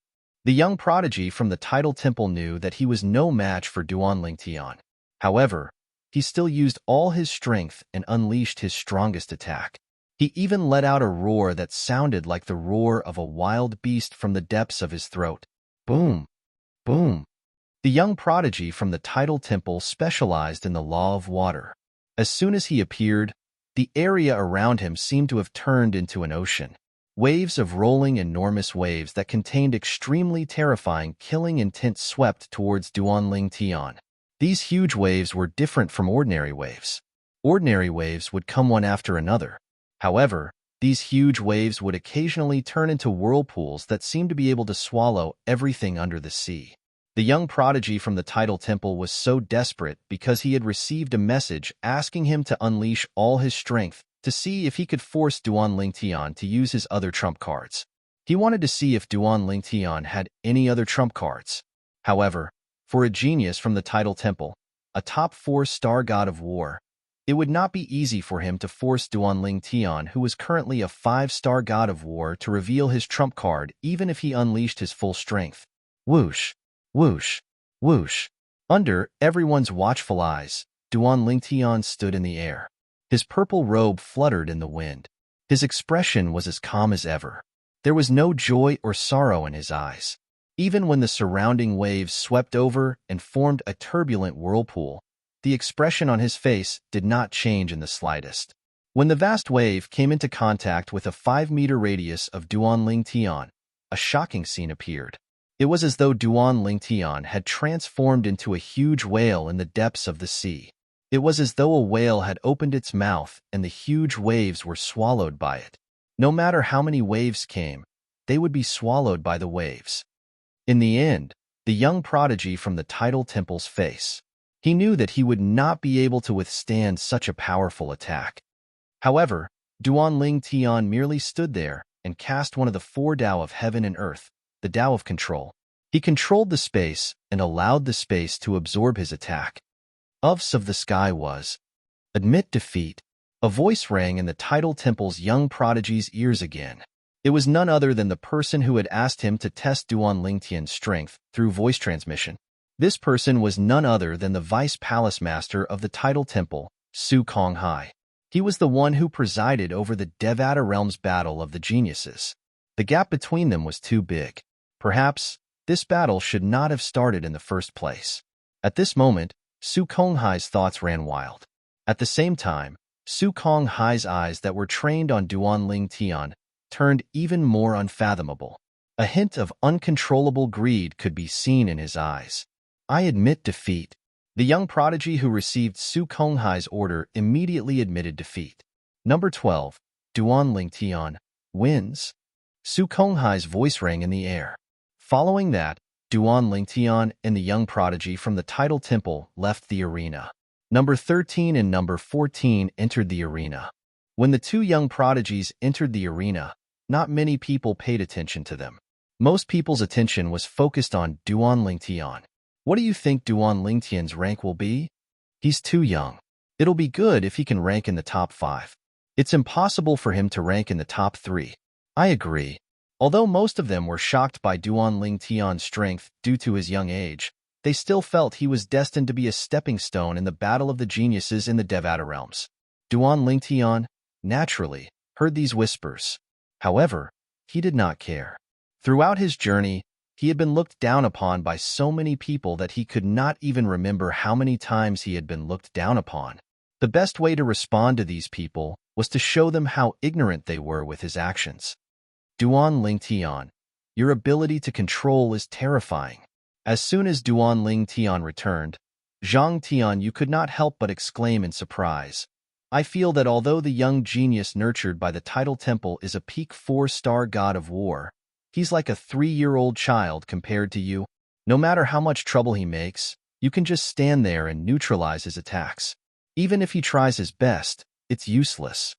The young prodigy from the tidal temple knew that he was no match for Duan Lingtian. However, he still used all his strength and unleashed his strongest attack. He even let out a roar that sounded like the roar of a wild beast from the depths of his throat. Boom! Boom! The young prodigy from the tidal temple specialized in the law of water. As soon as he appeared, the area around him seemed to have turned into an ocean. Waves of rolling enormous waves that contained extremely terrifying killing intent swept towards Duan Lingtian. These huge waves were different from ordinary waves. Ordinary waves would come one after another. However, these huge waves would occasionally turn into whirlpools that seemed to be able to swallow everything under the sea. The young prodigy from the tidal temple was so desperate because he had received a message asking him to unleash all his strength to see if he could force Duan Lingtian to use his other trump cards. He wanted to see if Duan Lingtian had any other trump cards. However, for a genius from the tidal temple, a top four-star god of war, it would not be easy for him to force Duan Lingtian, who was currently a five-star god of war, to reveal his trump card even if he unleashed his full strength. Whoosh! Whoosh! Whoosh! Under everyone's watchful eyes, Duan Lingtian stood in the air. His purple robe fluttered in the wind. His expression was as calm as ever. There was no joy or sorrow in his eyes. Even when the surrounding waves swept over and formed a turbulent whirlpool, the expression on his face did not change in the slightest. When the vast wave came into contact with a 5-meter radius of Duan Lingtian, a shocking scene appeared. It was as though Duan Lingtian had transformed into a huge whale in the depths of the sea. It was as though a whale had opened its mouth and the huge waves were swallowed by it. No matter how many waves came, they would be swallowed by the waves. In the end, the young prodigy from the tidal temple's face. He knew that he would not be able to withstand such a powerful attack. However, Duan Lingtian merely stood there and cast one of the 4 Tao of heaven and earth, the Tao of control. He controlled the space and allowed the space to absorb his attack. Of the sky was, "Admit defeat." A voice rang in the tidal temple's young prodigy's ears again. It was none other than the person who had asked him to test Duan Lingtian's strength through voice transmission. This person was none other than the vice palace master of the tidal temple, Su Konghai. He was the one who presided over the Devata Realms battle of the geniuses. The gap between them was too big. Perhaps this battle should not have started in the first place. At this moment, Su Konghai's thoughts ran wild. At the same time, Su Konghai's eyes that were trained on Duan Lingtian turned even more unfathomable. A hint of uncontrollable greed could be seen in his eyes. "I admit defeat." The young prodigy who received Su Konghai's order immediately admitted defeat. Number 12, Duan Lingtian, wins. Su Konghai's voice rang in the air. Following that, Duan Lingtian and the young prodigy from the tidal temple left the arena. Number 13 and number 14 entered the arena. When the 2 young prodigies entered the arena, not many people paid attention to them. Most people's attention was focused on Duan Lingtian. What do you think Duan Lingtian's rank will be? He's too young. It'll be good if he can rank in the top 5. It's impossible for him to rank in the top 3. I agree. Although most of them were shocked by Duan Lingtian's strength due to his young age, they still felt he was destined to be a stepping stone in the battle of the geniuses in the Devata realms. Duan Lingtian, naturally, heard these whispers. However, he did not care. Throughout his journey, he had been looked down upon by so many people that he could not even remember how many times he had been looked down upon. The best way to respond to these people was to show them how ignorant they were with his actions. Duan Lingtian, your ability to control is terrifying. As soon as Duan Lingtian returned, Zhang Tian, you could not help but exclaim in surprise. I feel that although the young genius nurtured by the tidal temple is a peak 4-star god of war, he's like a 3-year-old child compared to you. No matter how much trouble he makes, You can just stand there and neutralize his attacks. Even if he tries his best, it's useless.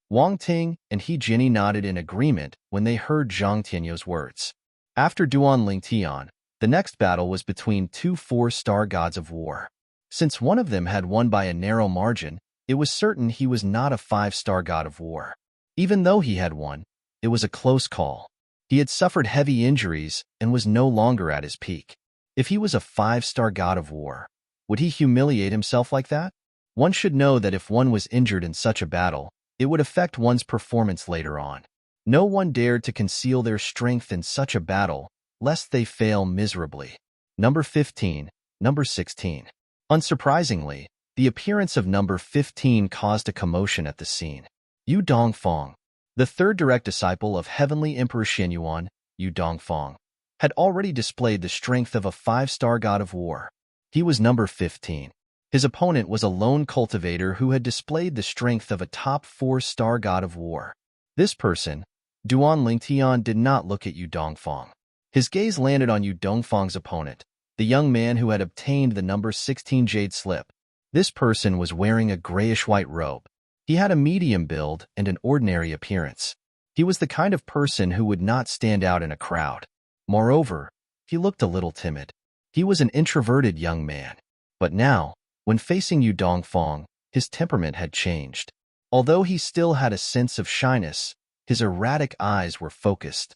Wang Ting and He Jinny nodded in agreement when they heard Zhang Tianyou's words. After Duan Lingtian, the next battle was between two 4-star gods of war. Since one of them had won by a narrow margin, it was certain he was not a 5-star god of war. Even though he had won, it was a close call. He had suffered heavy injuries and was no longer at his peak. If he was a 5-star god of war, would he humiliate himself like that? One should know that if one was injured in such a battle, it would affect one's performance later on. No one dared to conceal their strength in such a battle, lest they fail miserably. Number 15, Number 16. Unsurprisingly, the appearance of number 15 caused a commotion at the scene. Yu Dongfang, the third direct disciple of Heavenly Emperor Xianyuan, Yu Dongfang, had already displayed the strength of a 5-star god of war. He was number 15. His opponent was a lone cultivator who had displayed the strength of a top 4-star god of war. This person, Duan Lingtian, did not look at Yu Dongfang. His gaze landed on Yu Dongfang's opponent, the young man who had obtained the number 16 jade slip. This person was wearing a grayish-white robe. He had a medium build and an ordinary appearance. He was the kind of person who would not stand out in a crowd. Moreover, he looked a little timid. He was an introverted young man. But now, when facing Yu Dongfang, his temperament had changed. Although he still had a sense of shyness, his erratic eyes were focused.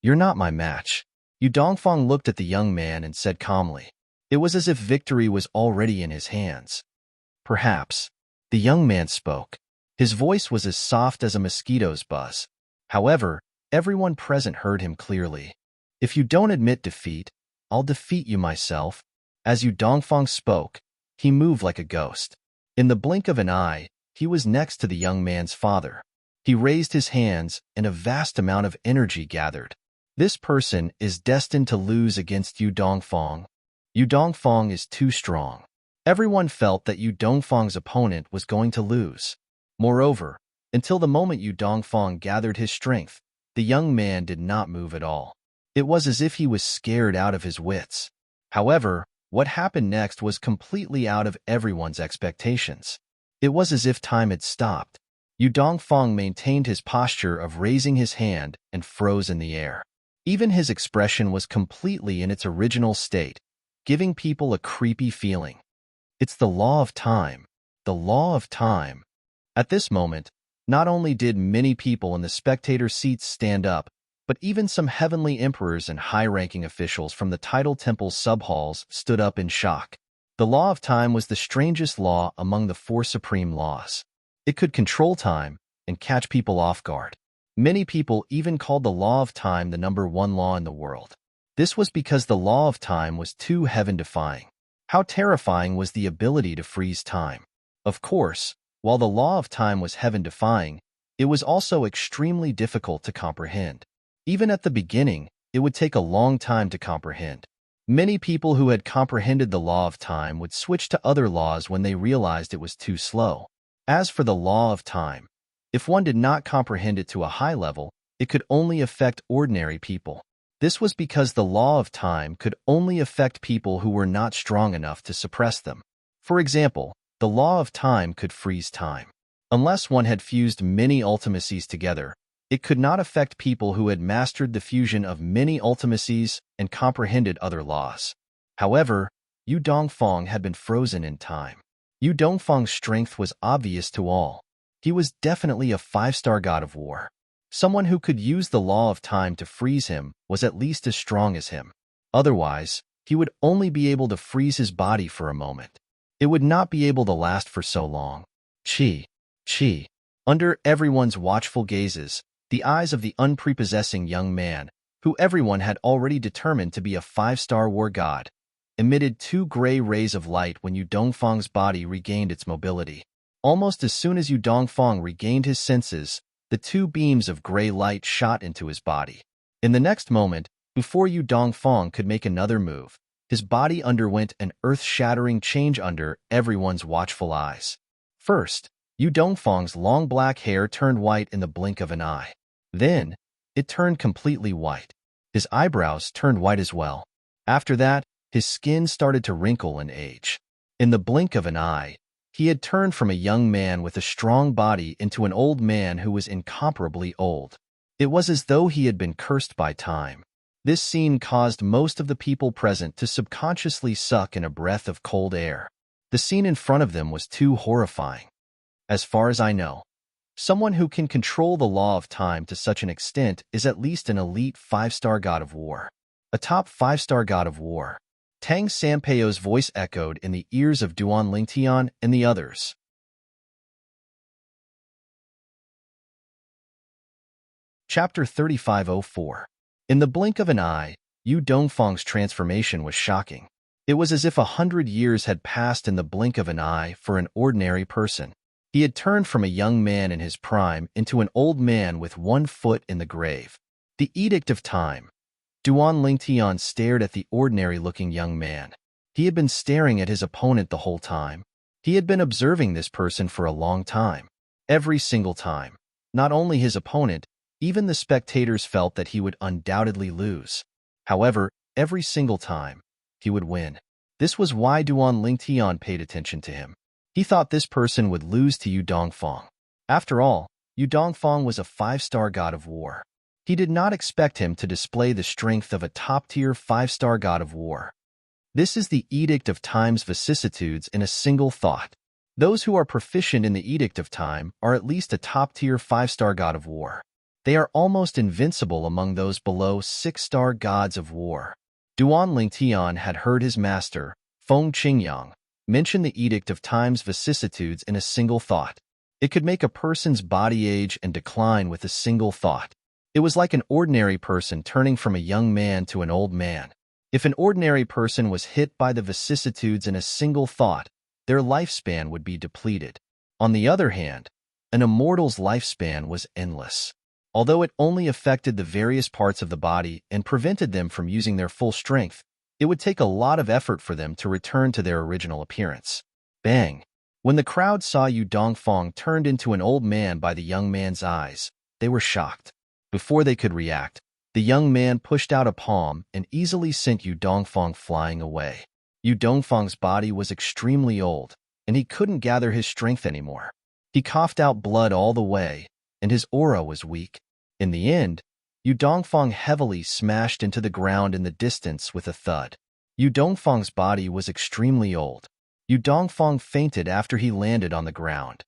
"You're not my match." Yu Dongfang looked at the young man and said calmly. It was as if victory was already in his hands. "Perhaps." The young man spoke. His voice was as soft as a mosquito's buzz. However, everyone present heard him clearly. "If you don't admit defeat, I'll defeat you myself." As Yu Dongfang spoke, he moved like a ghost. In the blink of an eye, he was next to the young man's father. He raised his hands, and a vast amount of energy gathered. This person is destined to lose against Yu Dongfang. Yu Dongfang is too strong. Everyone felt that Yu Dongfang's opponent was going to lose. Moreover, until the moment Yu Dongfang gathered his strength, the young man did not move at all. It was as if he was scared out of his wits. However, what happened next was completely out of everyone's expectations. It was as if time had stopped. Yu Dongfang maintained his posture of raising his hand and froze in the air. Even his expression was completely in its original state, giving people a creepy feeling. It's the law of time. The law of time. At this moment, not only did many people in the spectator seats stand up, but even some heavenly emperors and high-ranking officials from the Tidal Temple's subhalls stood up in shock. The law of time was the strangest law among the 4 supreme laws. It could control time and catch people off guard. Many people even called the law of time the number 1 law in the world. This was because the law of time was too heaven-defying. How terrifying was the ability to freeze time? Of course, while the law of time was heaven-defying, it was also extremely difficult to comprehend. Even at the beginning, it would take a long time to comprehend. Many people who had comprehended the law of time would switch to other laws when they realized it was too slow. As for the law of time, if one did not comprehend it to a high level, it could only affect ordinary people. This was because the law of time could only affect people who were not strong enough to suppress them. For example, the law of time could freeze time. Unless one had fused many ultimacies together, it could not affect people who had mastered the fusion of many ultimacies and comprehended other laws. However, Yu Dongfang had been frozen in time. Yu Dongfang's strength was obvious to all. He was definitely a 5-star god of war. Someone who could use the law of time to freeze him was at least as strong as him. Otherwise, he would only be able to freeze his body for a moment. It would not be able to last for so long. Chi. Under everyone's watchful gazes, the eyes of the unprepossessing young man, who everyone had already determined to be a 5-star war god, emitted 2 gray rays of light when Yu Dongfang's body regained its mobility. Almost as soon as Yu Dongfang regained his senses, the 2 beams of gray light shot into his body. In the next moment, before Yu Dongfang could make another move, his body underwent an earth-shattering change under everyone's watchful eyes. First, Yu Dongfang's long black hair turned white in the blink of an eye. Then, it turned completely white. His eyebrows turned white as well. After that, His skin started to wrinkle and age. In the blink of an eye, he had turned from a young man with a strong body into an old man who was incomparably old. It was as though he had been cursed by time. This scene caused most of the people present to subconsciously suck in a breath of cold air. The scene in front of them was too horrifying. As far as I know, someone who can control the law of time to such an extent is at least an elite 5-star god of war. A top 5-star god of war. Tang Sanpeio's voice echoed in the ears of Duan Lingtian and the others. Chapter 3504. In the blink of an eye, Yu Dongfang's transformation was shocking. It was as if 100 years had passed in the blink of an eye for an ordinary person. He had turned from a young man in his prime into an old man with one foot in the grave. The Edict of Time. Duan Lingtian stared at the ordinary-looking young man. He had been staring at his opponent the whole time. He had been observing this person for a long time. Every single time. Not only his opponent, even the spectators felt that he would undoubtedly lose. However, every single time, he would win. This was why Duan Lingtian paid attention to him. He thought this person would lose to Yu Dongfang. After all, Yu Dongfang was a 5-star god of war. He did not expect him to display the strength of a top-tier 5-star god of war. This is the Edict of Time's vicissitudes in a single thought. Those who are proficient in the Edict of Time are at least a top-tier 5-star god of war. They are almost invincible among those below 6-star gods of war. Duan Lingtian had heard his master, Feng Qingyang, mention the Edict of Time's vicissitudes in a single thought. It could make a person's body age and decline with a single thought. It was like an ordinary person turning from a young man to an old man. If an ordinary person was hit by the vicissitudes in a single thought, their lifespan would be depleted. On the other hand, an immortal's lifespan was endless. Although it only affected the various parts of the body and prevented them from using their full strength, it would take a lot of effort for them to return to their original appearance. Bang! When the crowd saw Yu Dongfang turned into an old man by the young man's eyes, they were shocked. Before they could react, the young man pushed out a palm and easily sent Yu Dongfang flying away. Yu Dongfang's body was extremely old, and he couldn't gather his strength anymore. He coughed out blood all the way, and his aura was weak. In the end, Yu Dongfang heavily smashed into the ground in the distance with a thud. Yu Dongfang's body was extremely old. Yu Dongfang fainted after he landed on the ground.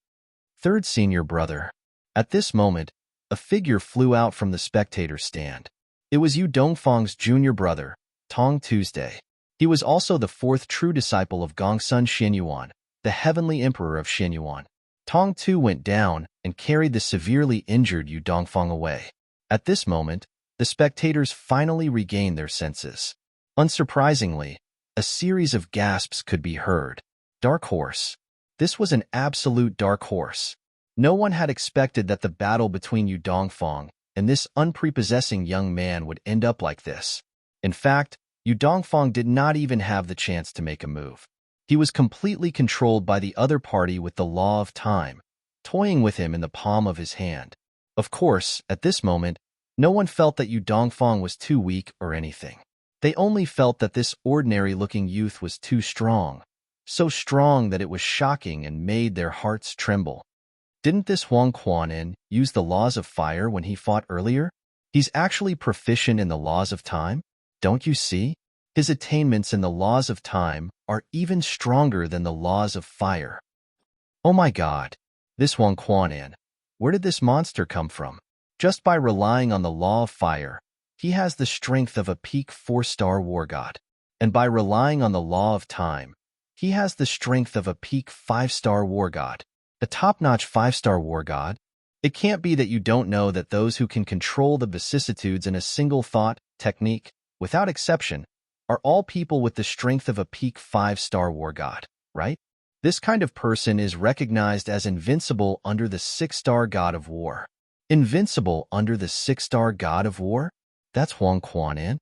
Third senior brother. At this moment, a figure flew out from the spectator stand. It was Yu Dongfang's junior brother, Tong Tuesday. He was also the fourth true disciple of Gongsun Xianyuan, the heavenly emperor of Xianyuan. Tong Tu went down and carried the severely injured Yu Dongfang away. At this moment, the spectators finally regained their senses. Unsurprisingly, a series of gasps could be heard. Dark horse. This was an absolute dark horse. No one had expected that the battle between Yu Dongfang and this unprepossessing young man would end up like this. In fact, Yu Dongfang did not even have the chance to make a move. He was completely controlled by the other party with the law of time, toying with him in the palm of his hand. Of course, at this moment, no one felt that Yu Dongfang was too weak or anything. They only felt that this ordinary-looking youth was too strong, so strong that it was shocking and made their hearts tremble. Didn't this Huang Quanin use the laws of fire when he fought earlier? He's actually proficient in the laws of time. Don't you see? His attainments in the laws of time are even stronger than the laws of fire. Oh my God! This Huang Quanin. Where did this monster come from? Just by relying on the law of fire, he has the strength of a peak 4-star war god. And by relying on the law of time, he has the strength of a peak 5-star war god. A top-notch 5-star war god? It can't be that you don't know that those who can control the vicissitudes in a single thought, technique, without exception, are all people with the strength of a peak 5-star war god, right? This kind of person is recognized as invincible under the 6-star god of war. Invincible under the 6-star god of war? That's Huang Quanin.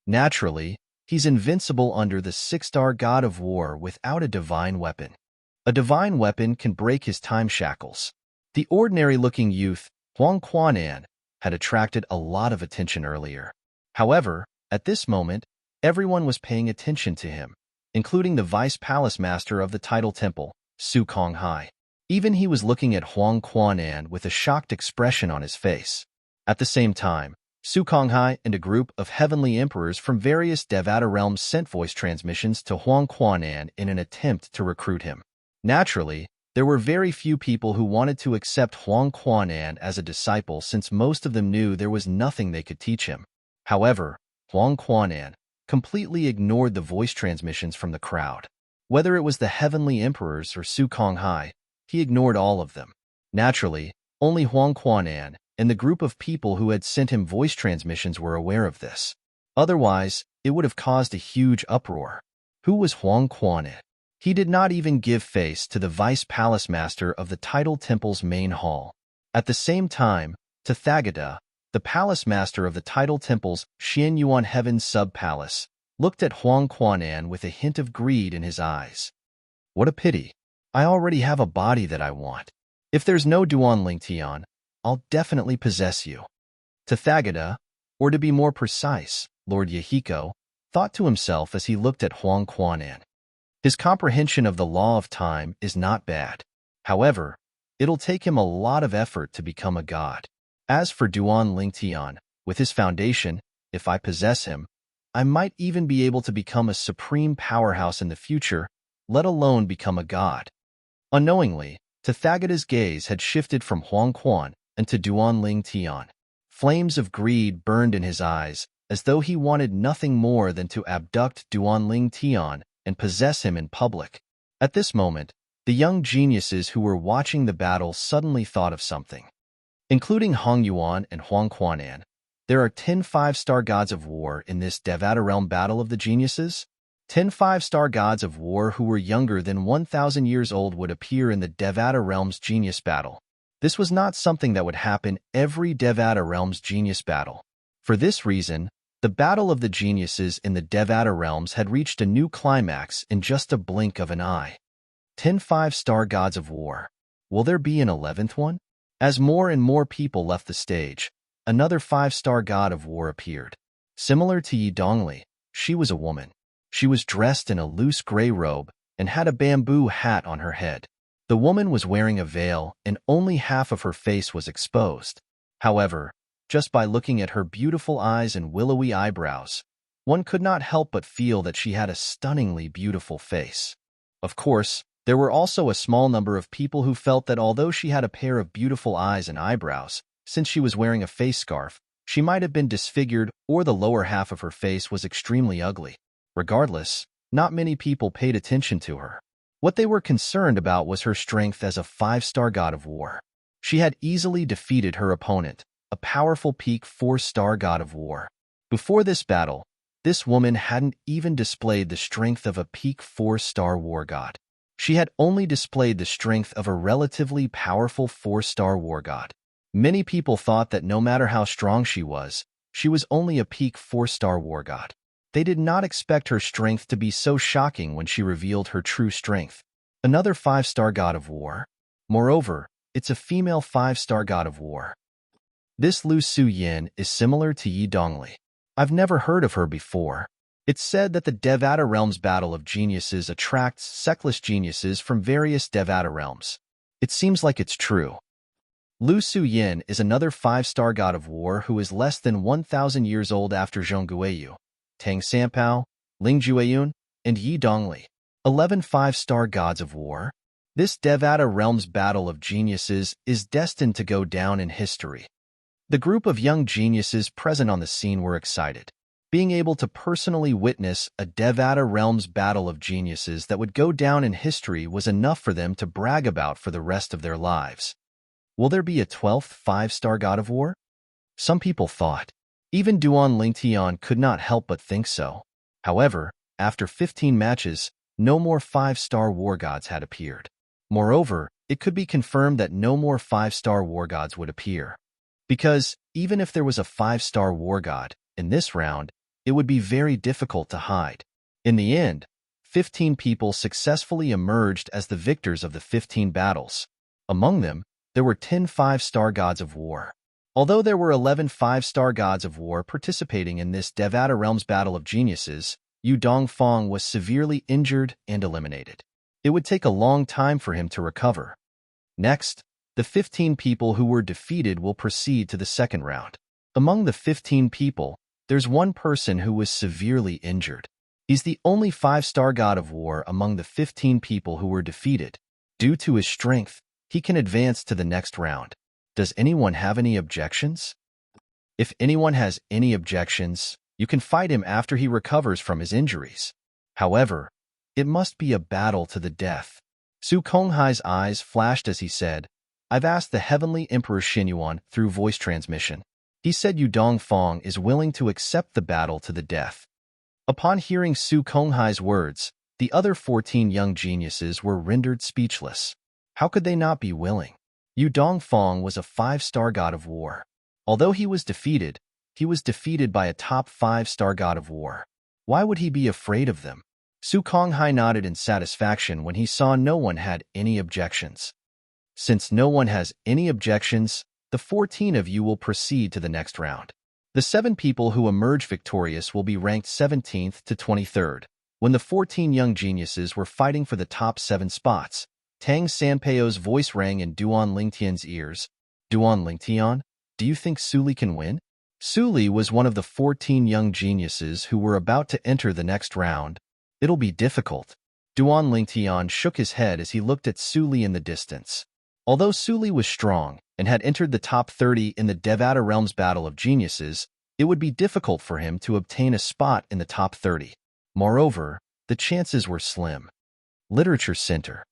Naturally, he's invincible under the 6-star god of war without a divine weapon. A divine weapon can break his time shackles. The ordinary-looking youth, Huang Quanin, had attracted a lot of attention earlier. However, at this moment, Everyone was paying attention to him, including the vice palace master of the title temple, Su Konghai. Even he was looking at Huang Quanan with a shocked expression on his face. At the same time, Su Konghai and a group of heavenly emperors from various Devata realms sent voice transmissions to Huang Quanan in an attempt to recruit him. Naturally, there were very few people who wanted to accept Huang Quanan as a disciple since most of them knew there was nothing they could teach him. However, Huang Quanan completely ignored the voice transmissions from the crowd. Whether it was the heavenly emperors or Su Konghai, he ignored all of them. Naturally, only Huang Quanan and the group of people who had sent him voice transmissions were aware of this. Otherwise, it would have caused a huge uproar. Who was Huang Quanan? He did not even give face to the vice palace master of the title temple's main hall. At the same time, Tathagata, the palace master of the title temple's Xianyuan Heaven sub-palace, looked at Huang Quanan with a hint of greed in his eyes. What a pity. I already have a body that I want. If there's no Duan Lingtian, I'll definitely possess you. Tathagata, or to be more precise, Lord Yahiko, thought to himself as he looked at Huang Quanan. His comprehension of the law of time is not bad. However, it'll take him a lot of effort to become a god. As for Duan Lingtian, with his foundation, if I possess him, I might even be able to become a supreme powerhouse in the future, let alone become a god. Unknowingly, Tathagata's gaze had shifted from Huang Quan and to Duan Lingtian. Flames of greed burned in his eyes, as though he wanted nothing more than to abduct Duan Lingtian and possess him in public. At this moment, the young geniuses who were watching the battle suddenly thought of something. Including Hong Yuan and Huang Quanan, there are 10 5-star gods of war in this Devata realm battle of the geniuses. 10 5-star gods of war who were younger than 1,000 years old would appear in the Devata realm's genius battle. This was not something that would happen every Devata realm's genius battle. For this reason, the battle of the geniuses in the Devata realms had reached a new climax in just a blink of an eye. 10 5-star gods of war. Will there be an 11th one? As more and more people left the stage, another 5-star god of war appeared. Similar to Yi Dongli, she was a woman. She was dressed in a loose gray robe and had a bamboo hat on her head. The woman was wearing a veil and only half of her face was exposed. However, just by looking at her beautiful eyes and willowy eyebrows, one could not help but feel that she had a stunningly beautiful face. Of course, there were also a small number of people who felt that although she had a pair of beautiful eyes and eyebrows, since she was wearing a face scarf, she might have been disfigured or the lower half of her face was extremely ugly. Regardless, not many people paid attention to her. What they were concerned about was her strength as a 5-star god of war. She had easily defeated her opponent, a powerful peak 4-star god of war. Before this battle, this woman hadn't even displayed the strength of a peak 4-star war god. She had only displayed the strength of a relatively powerful 4-star war god. Many people thought that no matter how strong she was only a peak 4-star war god. They did not expect her strength to be so shocking when she revealed her true strength. Another 5-star god of war? Moreover, it's a female 5-star god of war. This Lu Su Yin is similar to Yi Dongli. I've never heard of her before. It's said that the Devata realm's battle of geniuses attracts sectless geniuses from various Devata realms. It seems like it's true. Lu Su Yin is another 5-star god of war who is less than 1,000 years old after Zhong Guiyu, Tang Sanpao, Ling Jueyun, and Yi Dongli. 11 5-star gods of war. This Devata realm's battle of geniuses is destined to go down in history. The group of young geniuses present on the scene were excited. Being able to personally witness a Devata realm's battle of geniuses that would go down in history was enough for them to brag about for the rest of their lives. Will there be a 12th 5-star god of war? Some people thought. Even Duan Lingtian could not help but think so. However, after 15 matches, no more 5-star war gods had appeared. Moreover, it could be confirmed that no more 5-star war gods would appear. Because, even if there was a 5-star war god, in this round, it would be very difficult to hide. In the end, 15 people successfully emerged as the victors of the 15 battles. Among them, there were 10 5-star gods of war. Although there were 11 five-star gods of war participating in this Devata Realms Battle of Geniuses, Yu Dongfang was severely injured and eliminated. It would take a long time for him to recover. Next, the 15 people who were defeated will proceed to the second round. Among the 15 people, there's one person who was severely injured. He's the only five-star god of war among the 15 people who were defeated. Due to his strength, he can advance to the next round. Does anyone have any objections? If anyone has any objections, you can fight him after he recovers from his injuries. However, it must be a battle to the death. Su Konghai's eyes flashed as he said, I've asked the Heavenly Emperor Xinyuan through voice transmission. He said Yu Dongfang is willing to accept the battle to the death. Upon hearing Su Konghai's words, the other 14 young geniuses were rendered speechless. How could they not be willing? Yu Dongfang was a five-star god of war. Although he was defeated by a top five-star god of war. Why would he be afraid of them? Su Konghai nodded in satisfaction when he saw no one had any objections. Since no one has any objections, the 14 of you will proceed to the next round. The 7 people who emerge victorious will be ranked 17th to 23rd. When the 14 young geniuses were fighting for the top 7 spots, Tang Sanpeio's voice rang in Duan Lingtian's ears. Duan Lingtian, do you think Su Li can win? Su Li was one of the 14 young geniuses who were about to enter the next round. It'll be difficult. Duan Lingtian shook his head as he looked at Su Li in the distance. Although Su Li was strong and had entered the top 30 in the Devata Realms Battle of Geniuses, it would be difficult for him to obtain a spot in the top 30. Moreover, the chances were slim. Literature Center.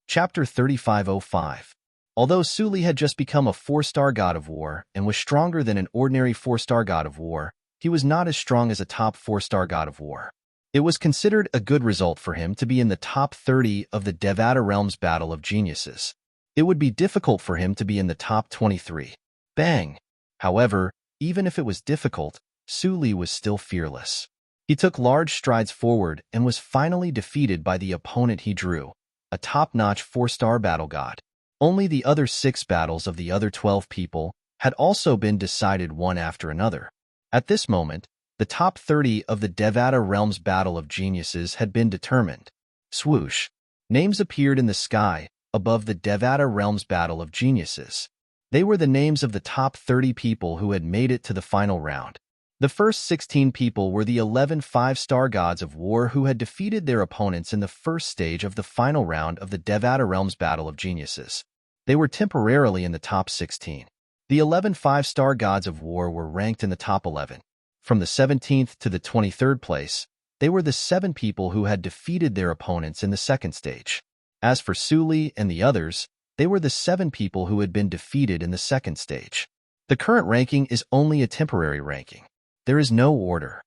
Chapter 3505. Although Su Li had just become a 4-star god of war and was stronger than an ordinary 4-star god of war, he was not as strong as a top 4-star god of war. It was considered a good result for him to be in the top 30 of the Devata Realms Battle of Geniuses. It would be difficult for him to be in the top 23. Bang! However, even if it was difficult, Su Li was still fearless. He took large strides forward and was finally defeated by the opponent he drew, a top-notch 4-star battle god. Only the other 6 battles of the other 12 people had also been decided one after another. At this moment, the top 30 of the Devata Realms Battle of Geniuses had been determined. Swoosh! Names appeared in the sky above the Devata Realms Battle of Geniuses. They were the names of the top 30 people who had made it to the final round. The first 16 people were the 11 5-star gods of war who had defeated their opponents in the first stage of the final round of the Devata Realms Battle of Geniuses. They were temporarily in the top 16. The 11 5-star gods of war were ranked in the top 11. From the 17th to the 23rd place, they were the 7 people who had defeated their opponents in the second stage. As for Su Li and the others, they were the 7 people who had been defeated in the second stage. The current ranking is only a temporary ranking. There is no order.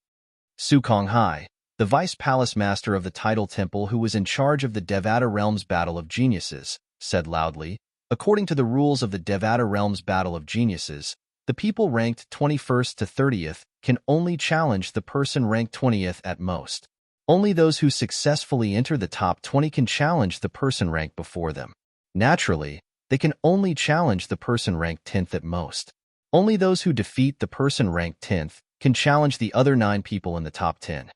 Su Konghai, the Vice Palace Master of the Tidal Temple who was in charge of the Devata Realms Battle of Geniuses, said loudly, according to the rules of the Devata Realms Battle of Geniuses, the people ranked 21st to 30th can only challenge the person ranked 20th at most. Only those who successfully enter the top 20 can challenge the person ranked before them. Naturally, they can only challenge the person ranked 10th at most. Only those who defeat the person ranked 10th can challenge the other 9 people in the top 10.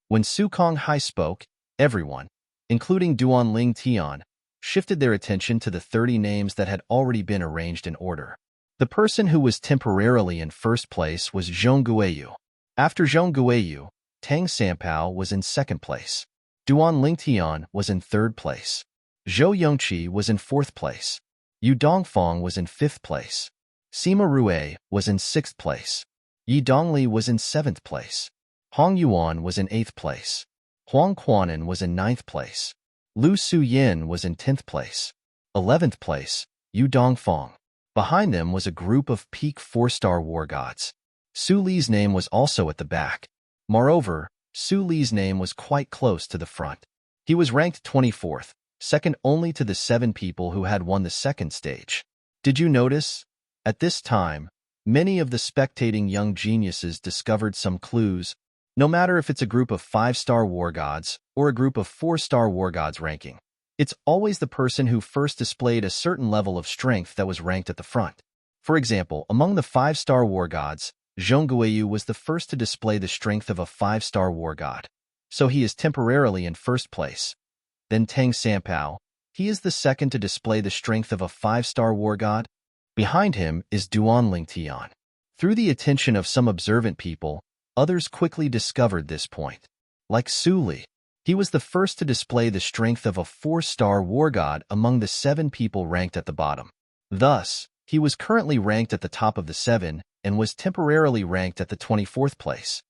When Su Konghai spoke, everyone, including Duan Ling Tian, shifted their attention to the 30 names that had already been arranged in order. The person who was temporarily in first place was Zhong Guiyu. After Zhong Guiyu, Tang Sanpao was in second place. Duan Lingtian was in third place. Zhou Yongqi was in fourth place. Yu Dongfang was in fifth place. Sima Rue was in sixth place. Yi Dongli was in seventh place. Hong Yuan was in eighth place. Huang Quanan was in ninth place. Lu Suyin was in 10th place. 11th place, Yu Dongfang. Behind them was a group of peak 4-star war gods. Su Li's name was also at the back. Moreover, Su Li's name was quite close to the front. He was ranked 24th, second only to the 7 people who had won the second stage. Did you notice? At this time, many of the spectating young geniuses discovered some clues, no matter if it's a group of 5-star war gods or a group of 4-star war gods ranking. It's always the person who first displayed a certain level of strength that was ranked at the front. For example, among the 5-star war gods, Zhongguoyu was the first to display the strength of a 5-star war god, so he is temporarily in first place. Then Tang Sanpao, he is the second to display the strength of a 5-star war god. Behind him is Duan Lingtian. Through the attention of some observant people, others quickly discovered this point. Like Su Li, he was the first to display the strength of a 4-star war god among the 7 people ranked at the bottom. Thus, he was currently ranked at the top of the 7 and was temporarily ranked at the 24th place.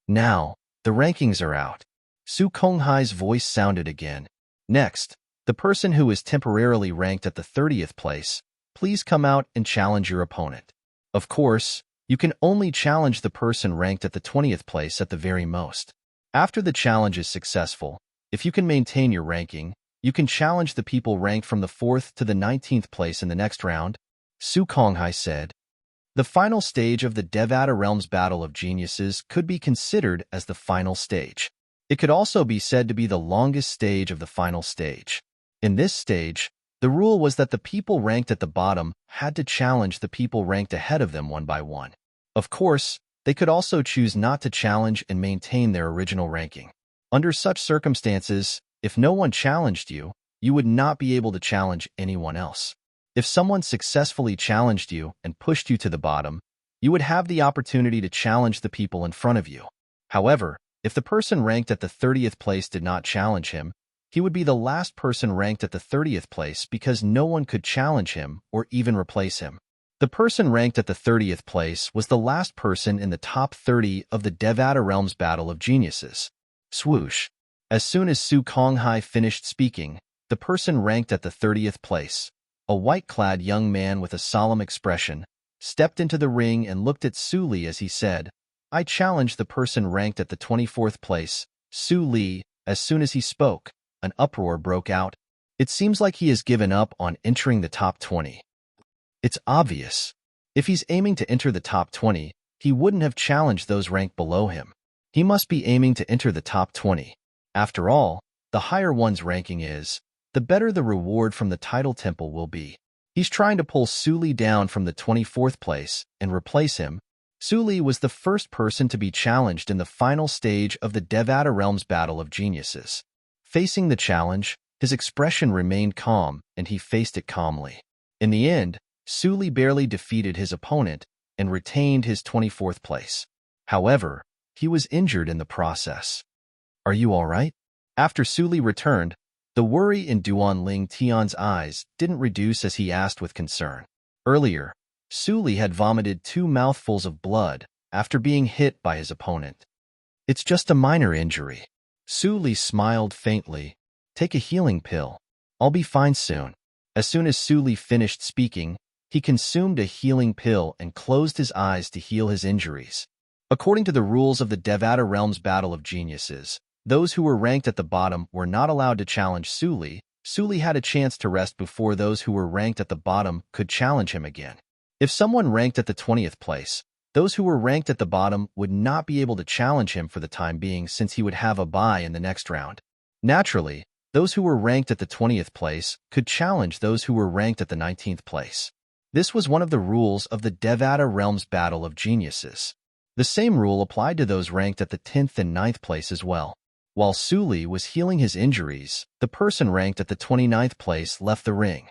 Now, the rankings are out. Su Konghai's voice sounded again. Next, the person who is temporarily ranked at the 30th place, please come out and challenge your opponent. Of course, you can only challenge the person ranked at the 20th place at the very most. After the challenge is successful, if you can maintain your ranking, you can challenge the people ranked from the 4th to the 19th place in the next round, Su Konghai said. The final stage of the Devata Realms Battle of Geniuses could be considered as the final stage. It could also be said to be the longest stage of the final stage. In this stage, the rule was that the people ranked at the bottom had to challenge the people ranked ahead of them one by one. Of course, they could also choose not to challenge and maintain their original ranking. Under such circumstances, if no one challenged you, you would not be able to challenge anyone else. If someone successfully challenged you and pushed you to the bottom, you would have the opportunity to challenge the people in front of you. However, if the person ranked at the 30th place did not challenge him, he would be the last person ranked at the 30th place because no one could challenge him or even replace him. The person ranked at the 30th place was the last person in the top 30 of the Devata Realms Battle of Geniuses. Swoosh. As soon as Su Konghai finished speaking, the person ranked at the 30th place, a white-clad young man with a solemn expression, stepped into the ring and looked at Su Li as he said, I challenge the person ranked at the 24th place, Su Li. As soon as he spoke, an uproar broke out. It seems like he has given up on entering the top 20. It's obvious. If he's aiming to enter the top 20, he wouldn't have challenged those ranked below him. He must be aiming to enter the top 20. After all, the higher one's ranking is, the better the reward from the title temple will be. He's trying to pull Su Li down from the 24th place and replace him. Su Li was the first person to be challenged in the final stage of the Devata Realms Battle of Geniuses. Facing the challenge, his expression remained calm and he faced it calmly. In the end, Su Li barely defeated his opponent and retained his 24th place. However, he was injured in the process. Are you all right? After Su Li returned, the worry in Duan Lingtian's eyes didn't reduce as he asked with concern. Earlier, Su Li had vomited 2 mouthfuls of blood after being hit by his opponent. It's just a minor injury. Su Li smiled faintly. Take a healing pill. I'll be fine soon. As soon as Su Li finished speaking, he consumed a healing pill and closed his eyes to heal his injuries. According to the rules of the Devata Realms Battle of Geniuses, those who were ranked at the bottom were not allowed to challenge Su Li. Su Li had a chance to rest before those who were ranked at the bottom could challenge him again. If someone ranked at the 20th place, those who were ranked at the bottom would not be able to challenge him for the time being since he would have a bye in the next round. Naturally, those who were ranked at the 20th place could challenge those who were ranked at the 19th place. This was one of the rules of the Devata Realms Battle of Geniuses. The same rule applied to those ranked at the 10th and 9th place as well. While Su Li was healing his injuries, the person ranked at the 29th place left the ring.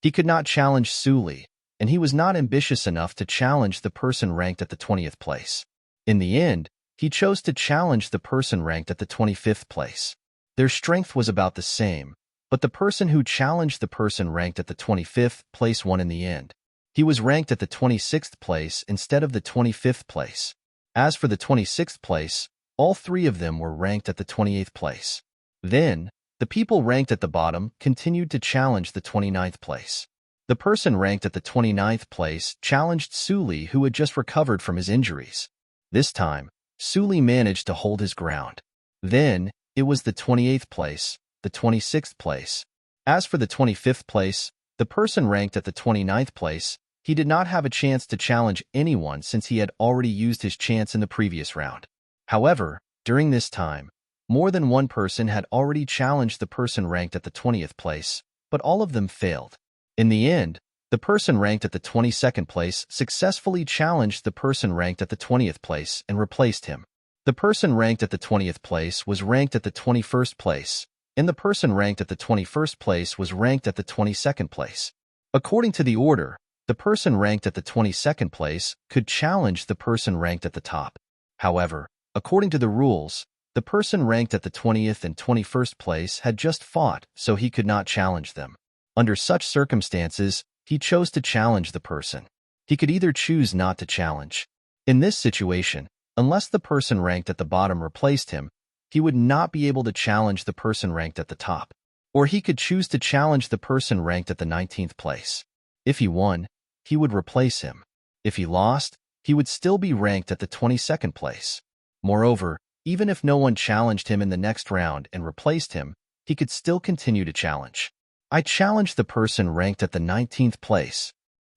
He could not challenge Su Li, and he was not ambitious enough to challenge the person ranked at the 20th place. In the end, he chose to challenge the person ranked at the 25th place. Their strength was about the same, but the person who challenged the person ranked at the 25th place won in the end. He was ranked at the 26th place instead of the 25th place. As for the 26th place, all 3 of them were ranked at the 28th place. Then, the people ranked at the bottom continued to challenge the 29th place. The person ranked at the 29th place challenged Su Li, who had just recovered from his injuries. This time, Su Li managed to hold his ground. Then, it was the 28th place, the 26th place. As for the 25th place, the person ranked at the 29th place, he did not have a chance to challenge anyone since he had already used his chance in the previous round. However, during this time, More than one person had already challenged the person ranked at the 20th place, but all of them failed. In the end, the person ranked at the 22nd place successfully challenged the person ranked at the 20th place and replaced him. The person ranked at the 20th place was ranked at the 21st place, and the person ranked at the 21st place was ranked at the 22nd place. According to the order, the person ranked at the 22nd place could challenge the person ranked at the top. However, according to the rules, the person ranked at the 20th and 21st place had just fought, so he could not challenge them. Under such circumstances, he chose to challenge the person. He could either choose not to challenge. In this situation, unless the person ranked at the bottom replaced him, he would not be able to challenge the person ranked at the top. Or he could choose to challenge the person ranked at the 19th place. If he won, he would replace him. If he lost, he would still be ranked at the 22nd place. Moreover, even if no one challenged him in the next round and replaced him, he could still continue to challenge. I challenged the person ranked at the 19th place.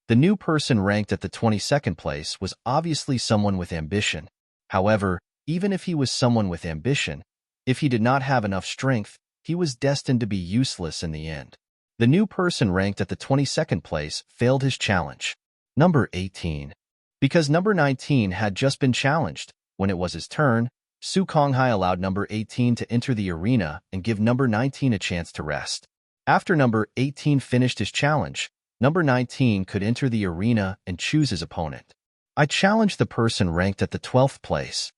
The new person ranked at the 22nd place was obviously someone with ambition. However, even if he was someone with ambition, if he did not have enough strength, he was destined to be useless in the end. The new person ranked at the 22nd place failed his challenge. Number 18. Because number 19 had just been challenged, when it was his turn, Su Konghai allowed number 18 to enter the arena and give number 19 a chance to rest. After number 18 finished his challenge, number 19 could enter the arena and choose his opponent. I challenged the person ranked at the 12th place.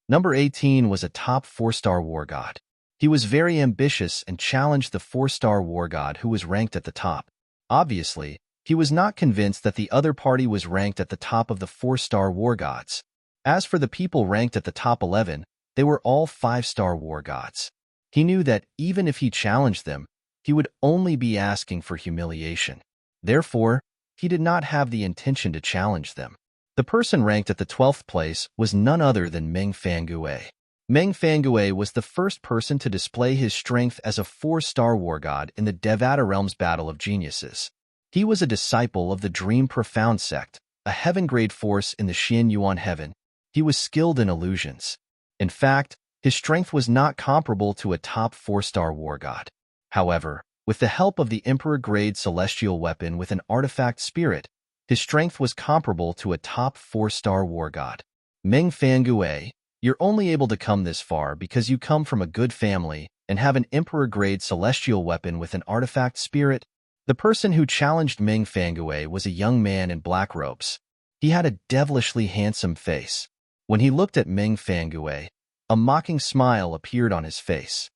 Number 18 was a top 4-star war god. He was very ambitious and challenged the 4-star war god who was ranked at the top. Obviously, he was not convinced that the other party was ranked at the top of the 4-star war gods. As for the people ranked at the top 11, they were all 5-star war gods. He knew that even if he challenged them, he would only be asking for humiliation. Therefore, he did not have the intention to challenge them. The person ranked at the 12th place was none other than Meng Fangue. Meng Fangue was the first person to display his strength as a 4-star war god in the Devata Realms Battle of Geniuses. He was a disciple of the Dream Profound sect, a heaven-grade force in the Xian Yuan heaven. He was skilled in illusions. In fact, his strength was not comparable to a top 4-star war god. However, with the help of the Emperor-grade celestial weapon with an artifact spirit, his strength was comparable to a top 4-star war god. Meng Fangue, you're only able to come this far because you come from a good family and have an Emperor-grade celestial weapon with an artifact spirit. The person who challenged Meng Fangue was a young man in black robes. He had a devilishly handsome face. When he looked at Meng Fangue, a mocking smile appeared on his face.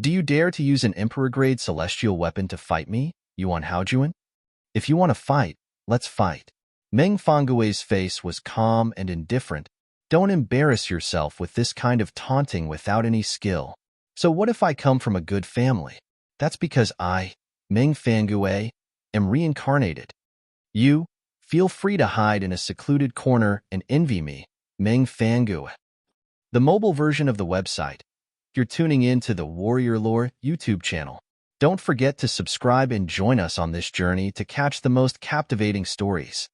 Do you dare to use an Emperor-grade celestial weapon to fight me, Yuan Haojuan? If you want to fight, let's fight. Meng Fangue's face was calm and indifferent. Don't embarrass yourself with this kind of taunting without any skill. So what if I come from a good family? That's because I, Meng Fangue, am reincarnated. You, feel free to hide in a secluded corner and envy me, Meng Fangue. The mobile version of the website. You're tuning in to the Warrior Lore YouTube channel. Don't forget to subscribe and join us on this journey to catch the most captivating stories.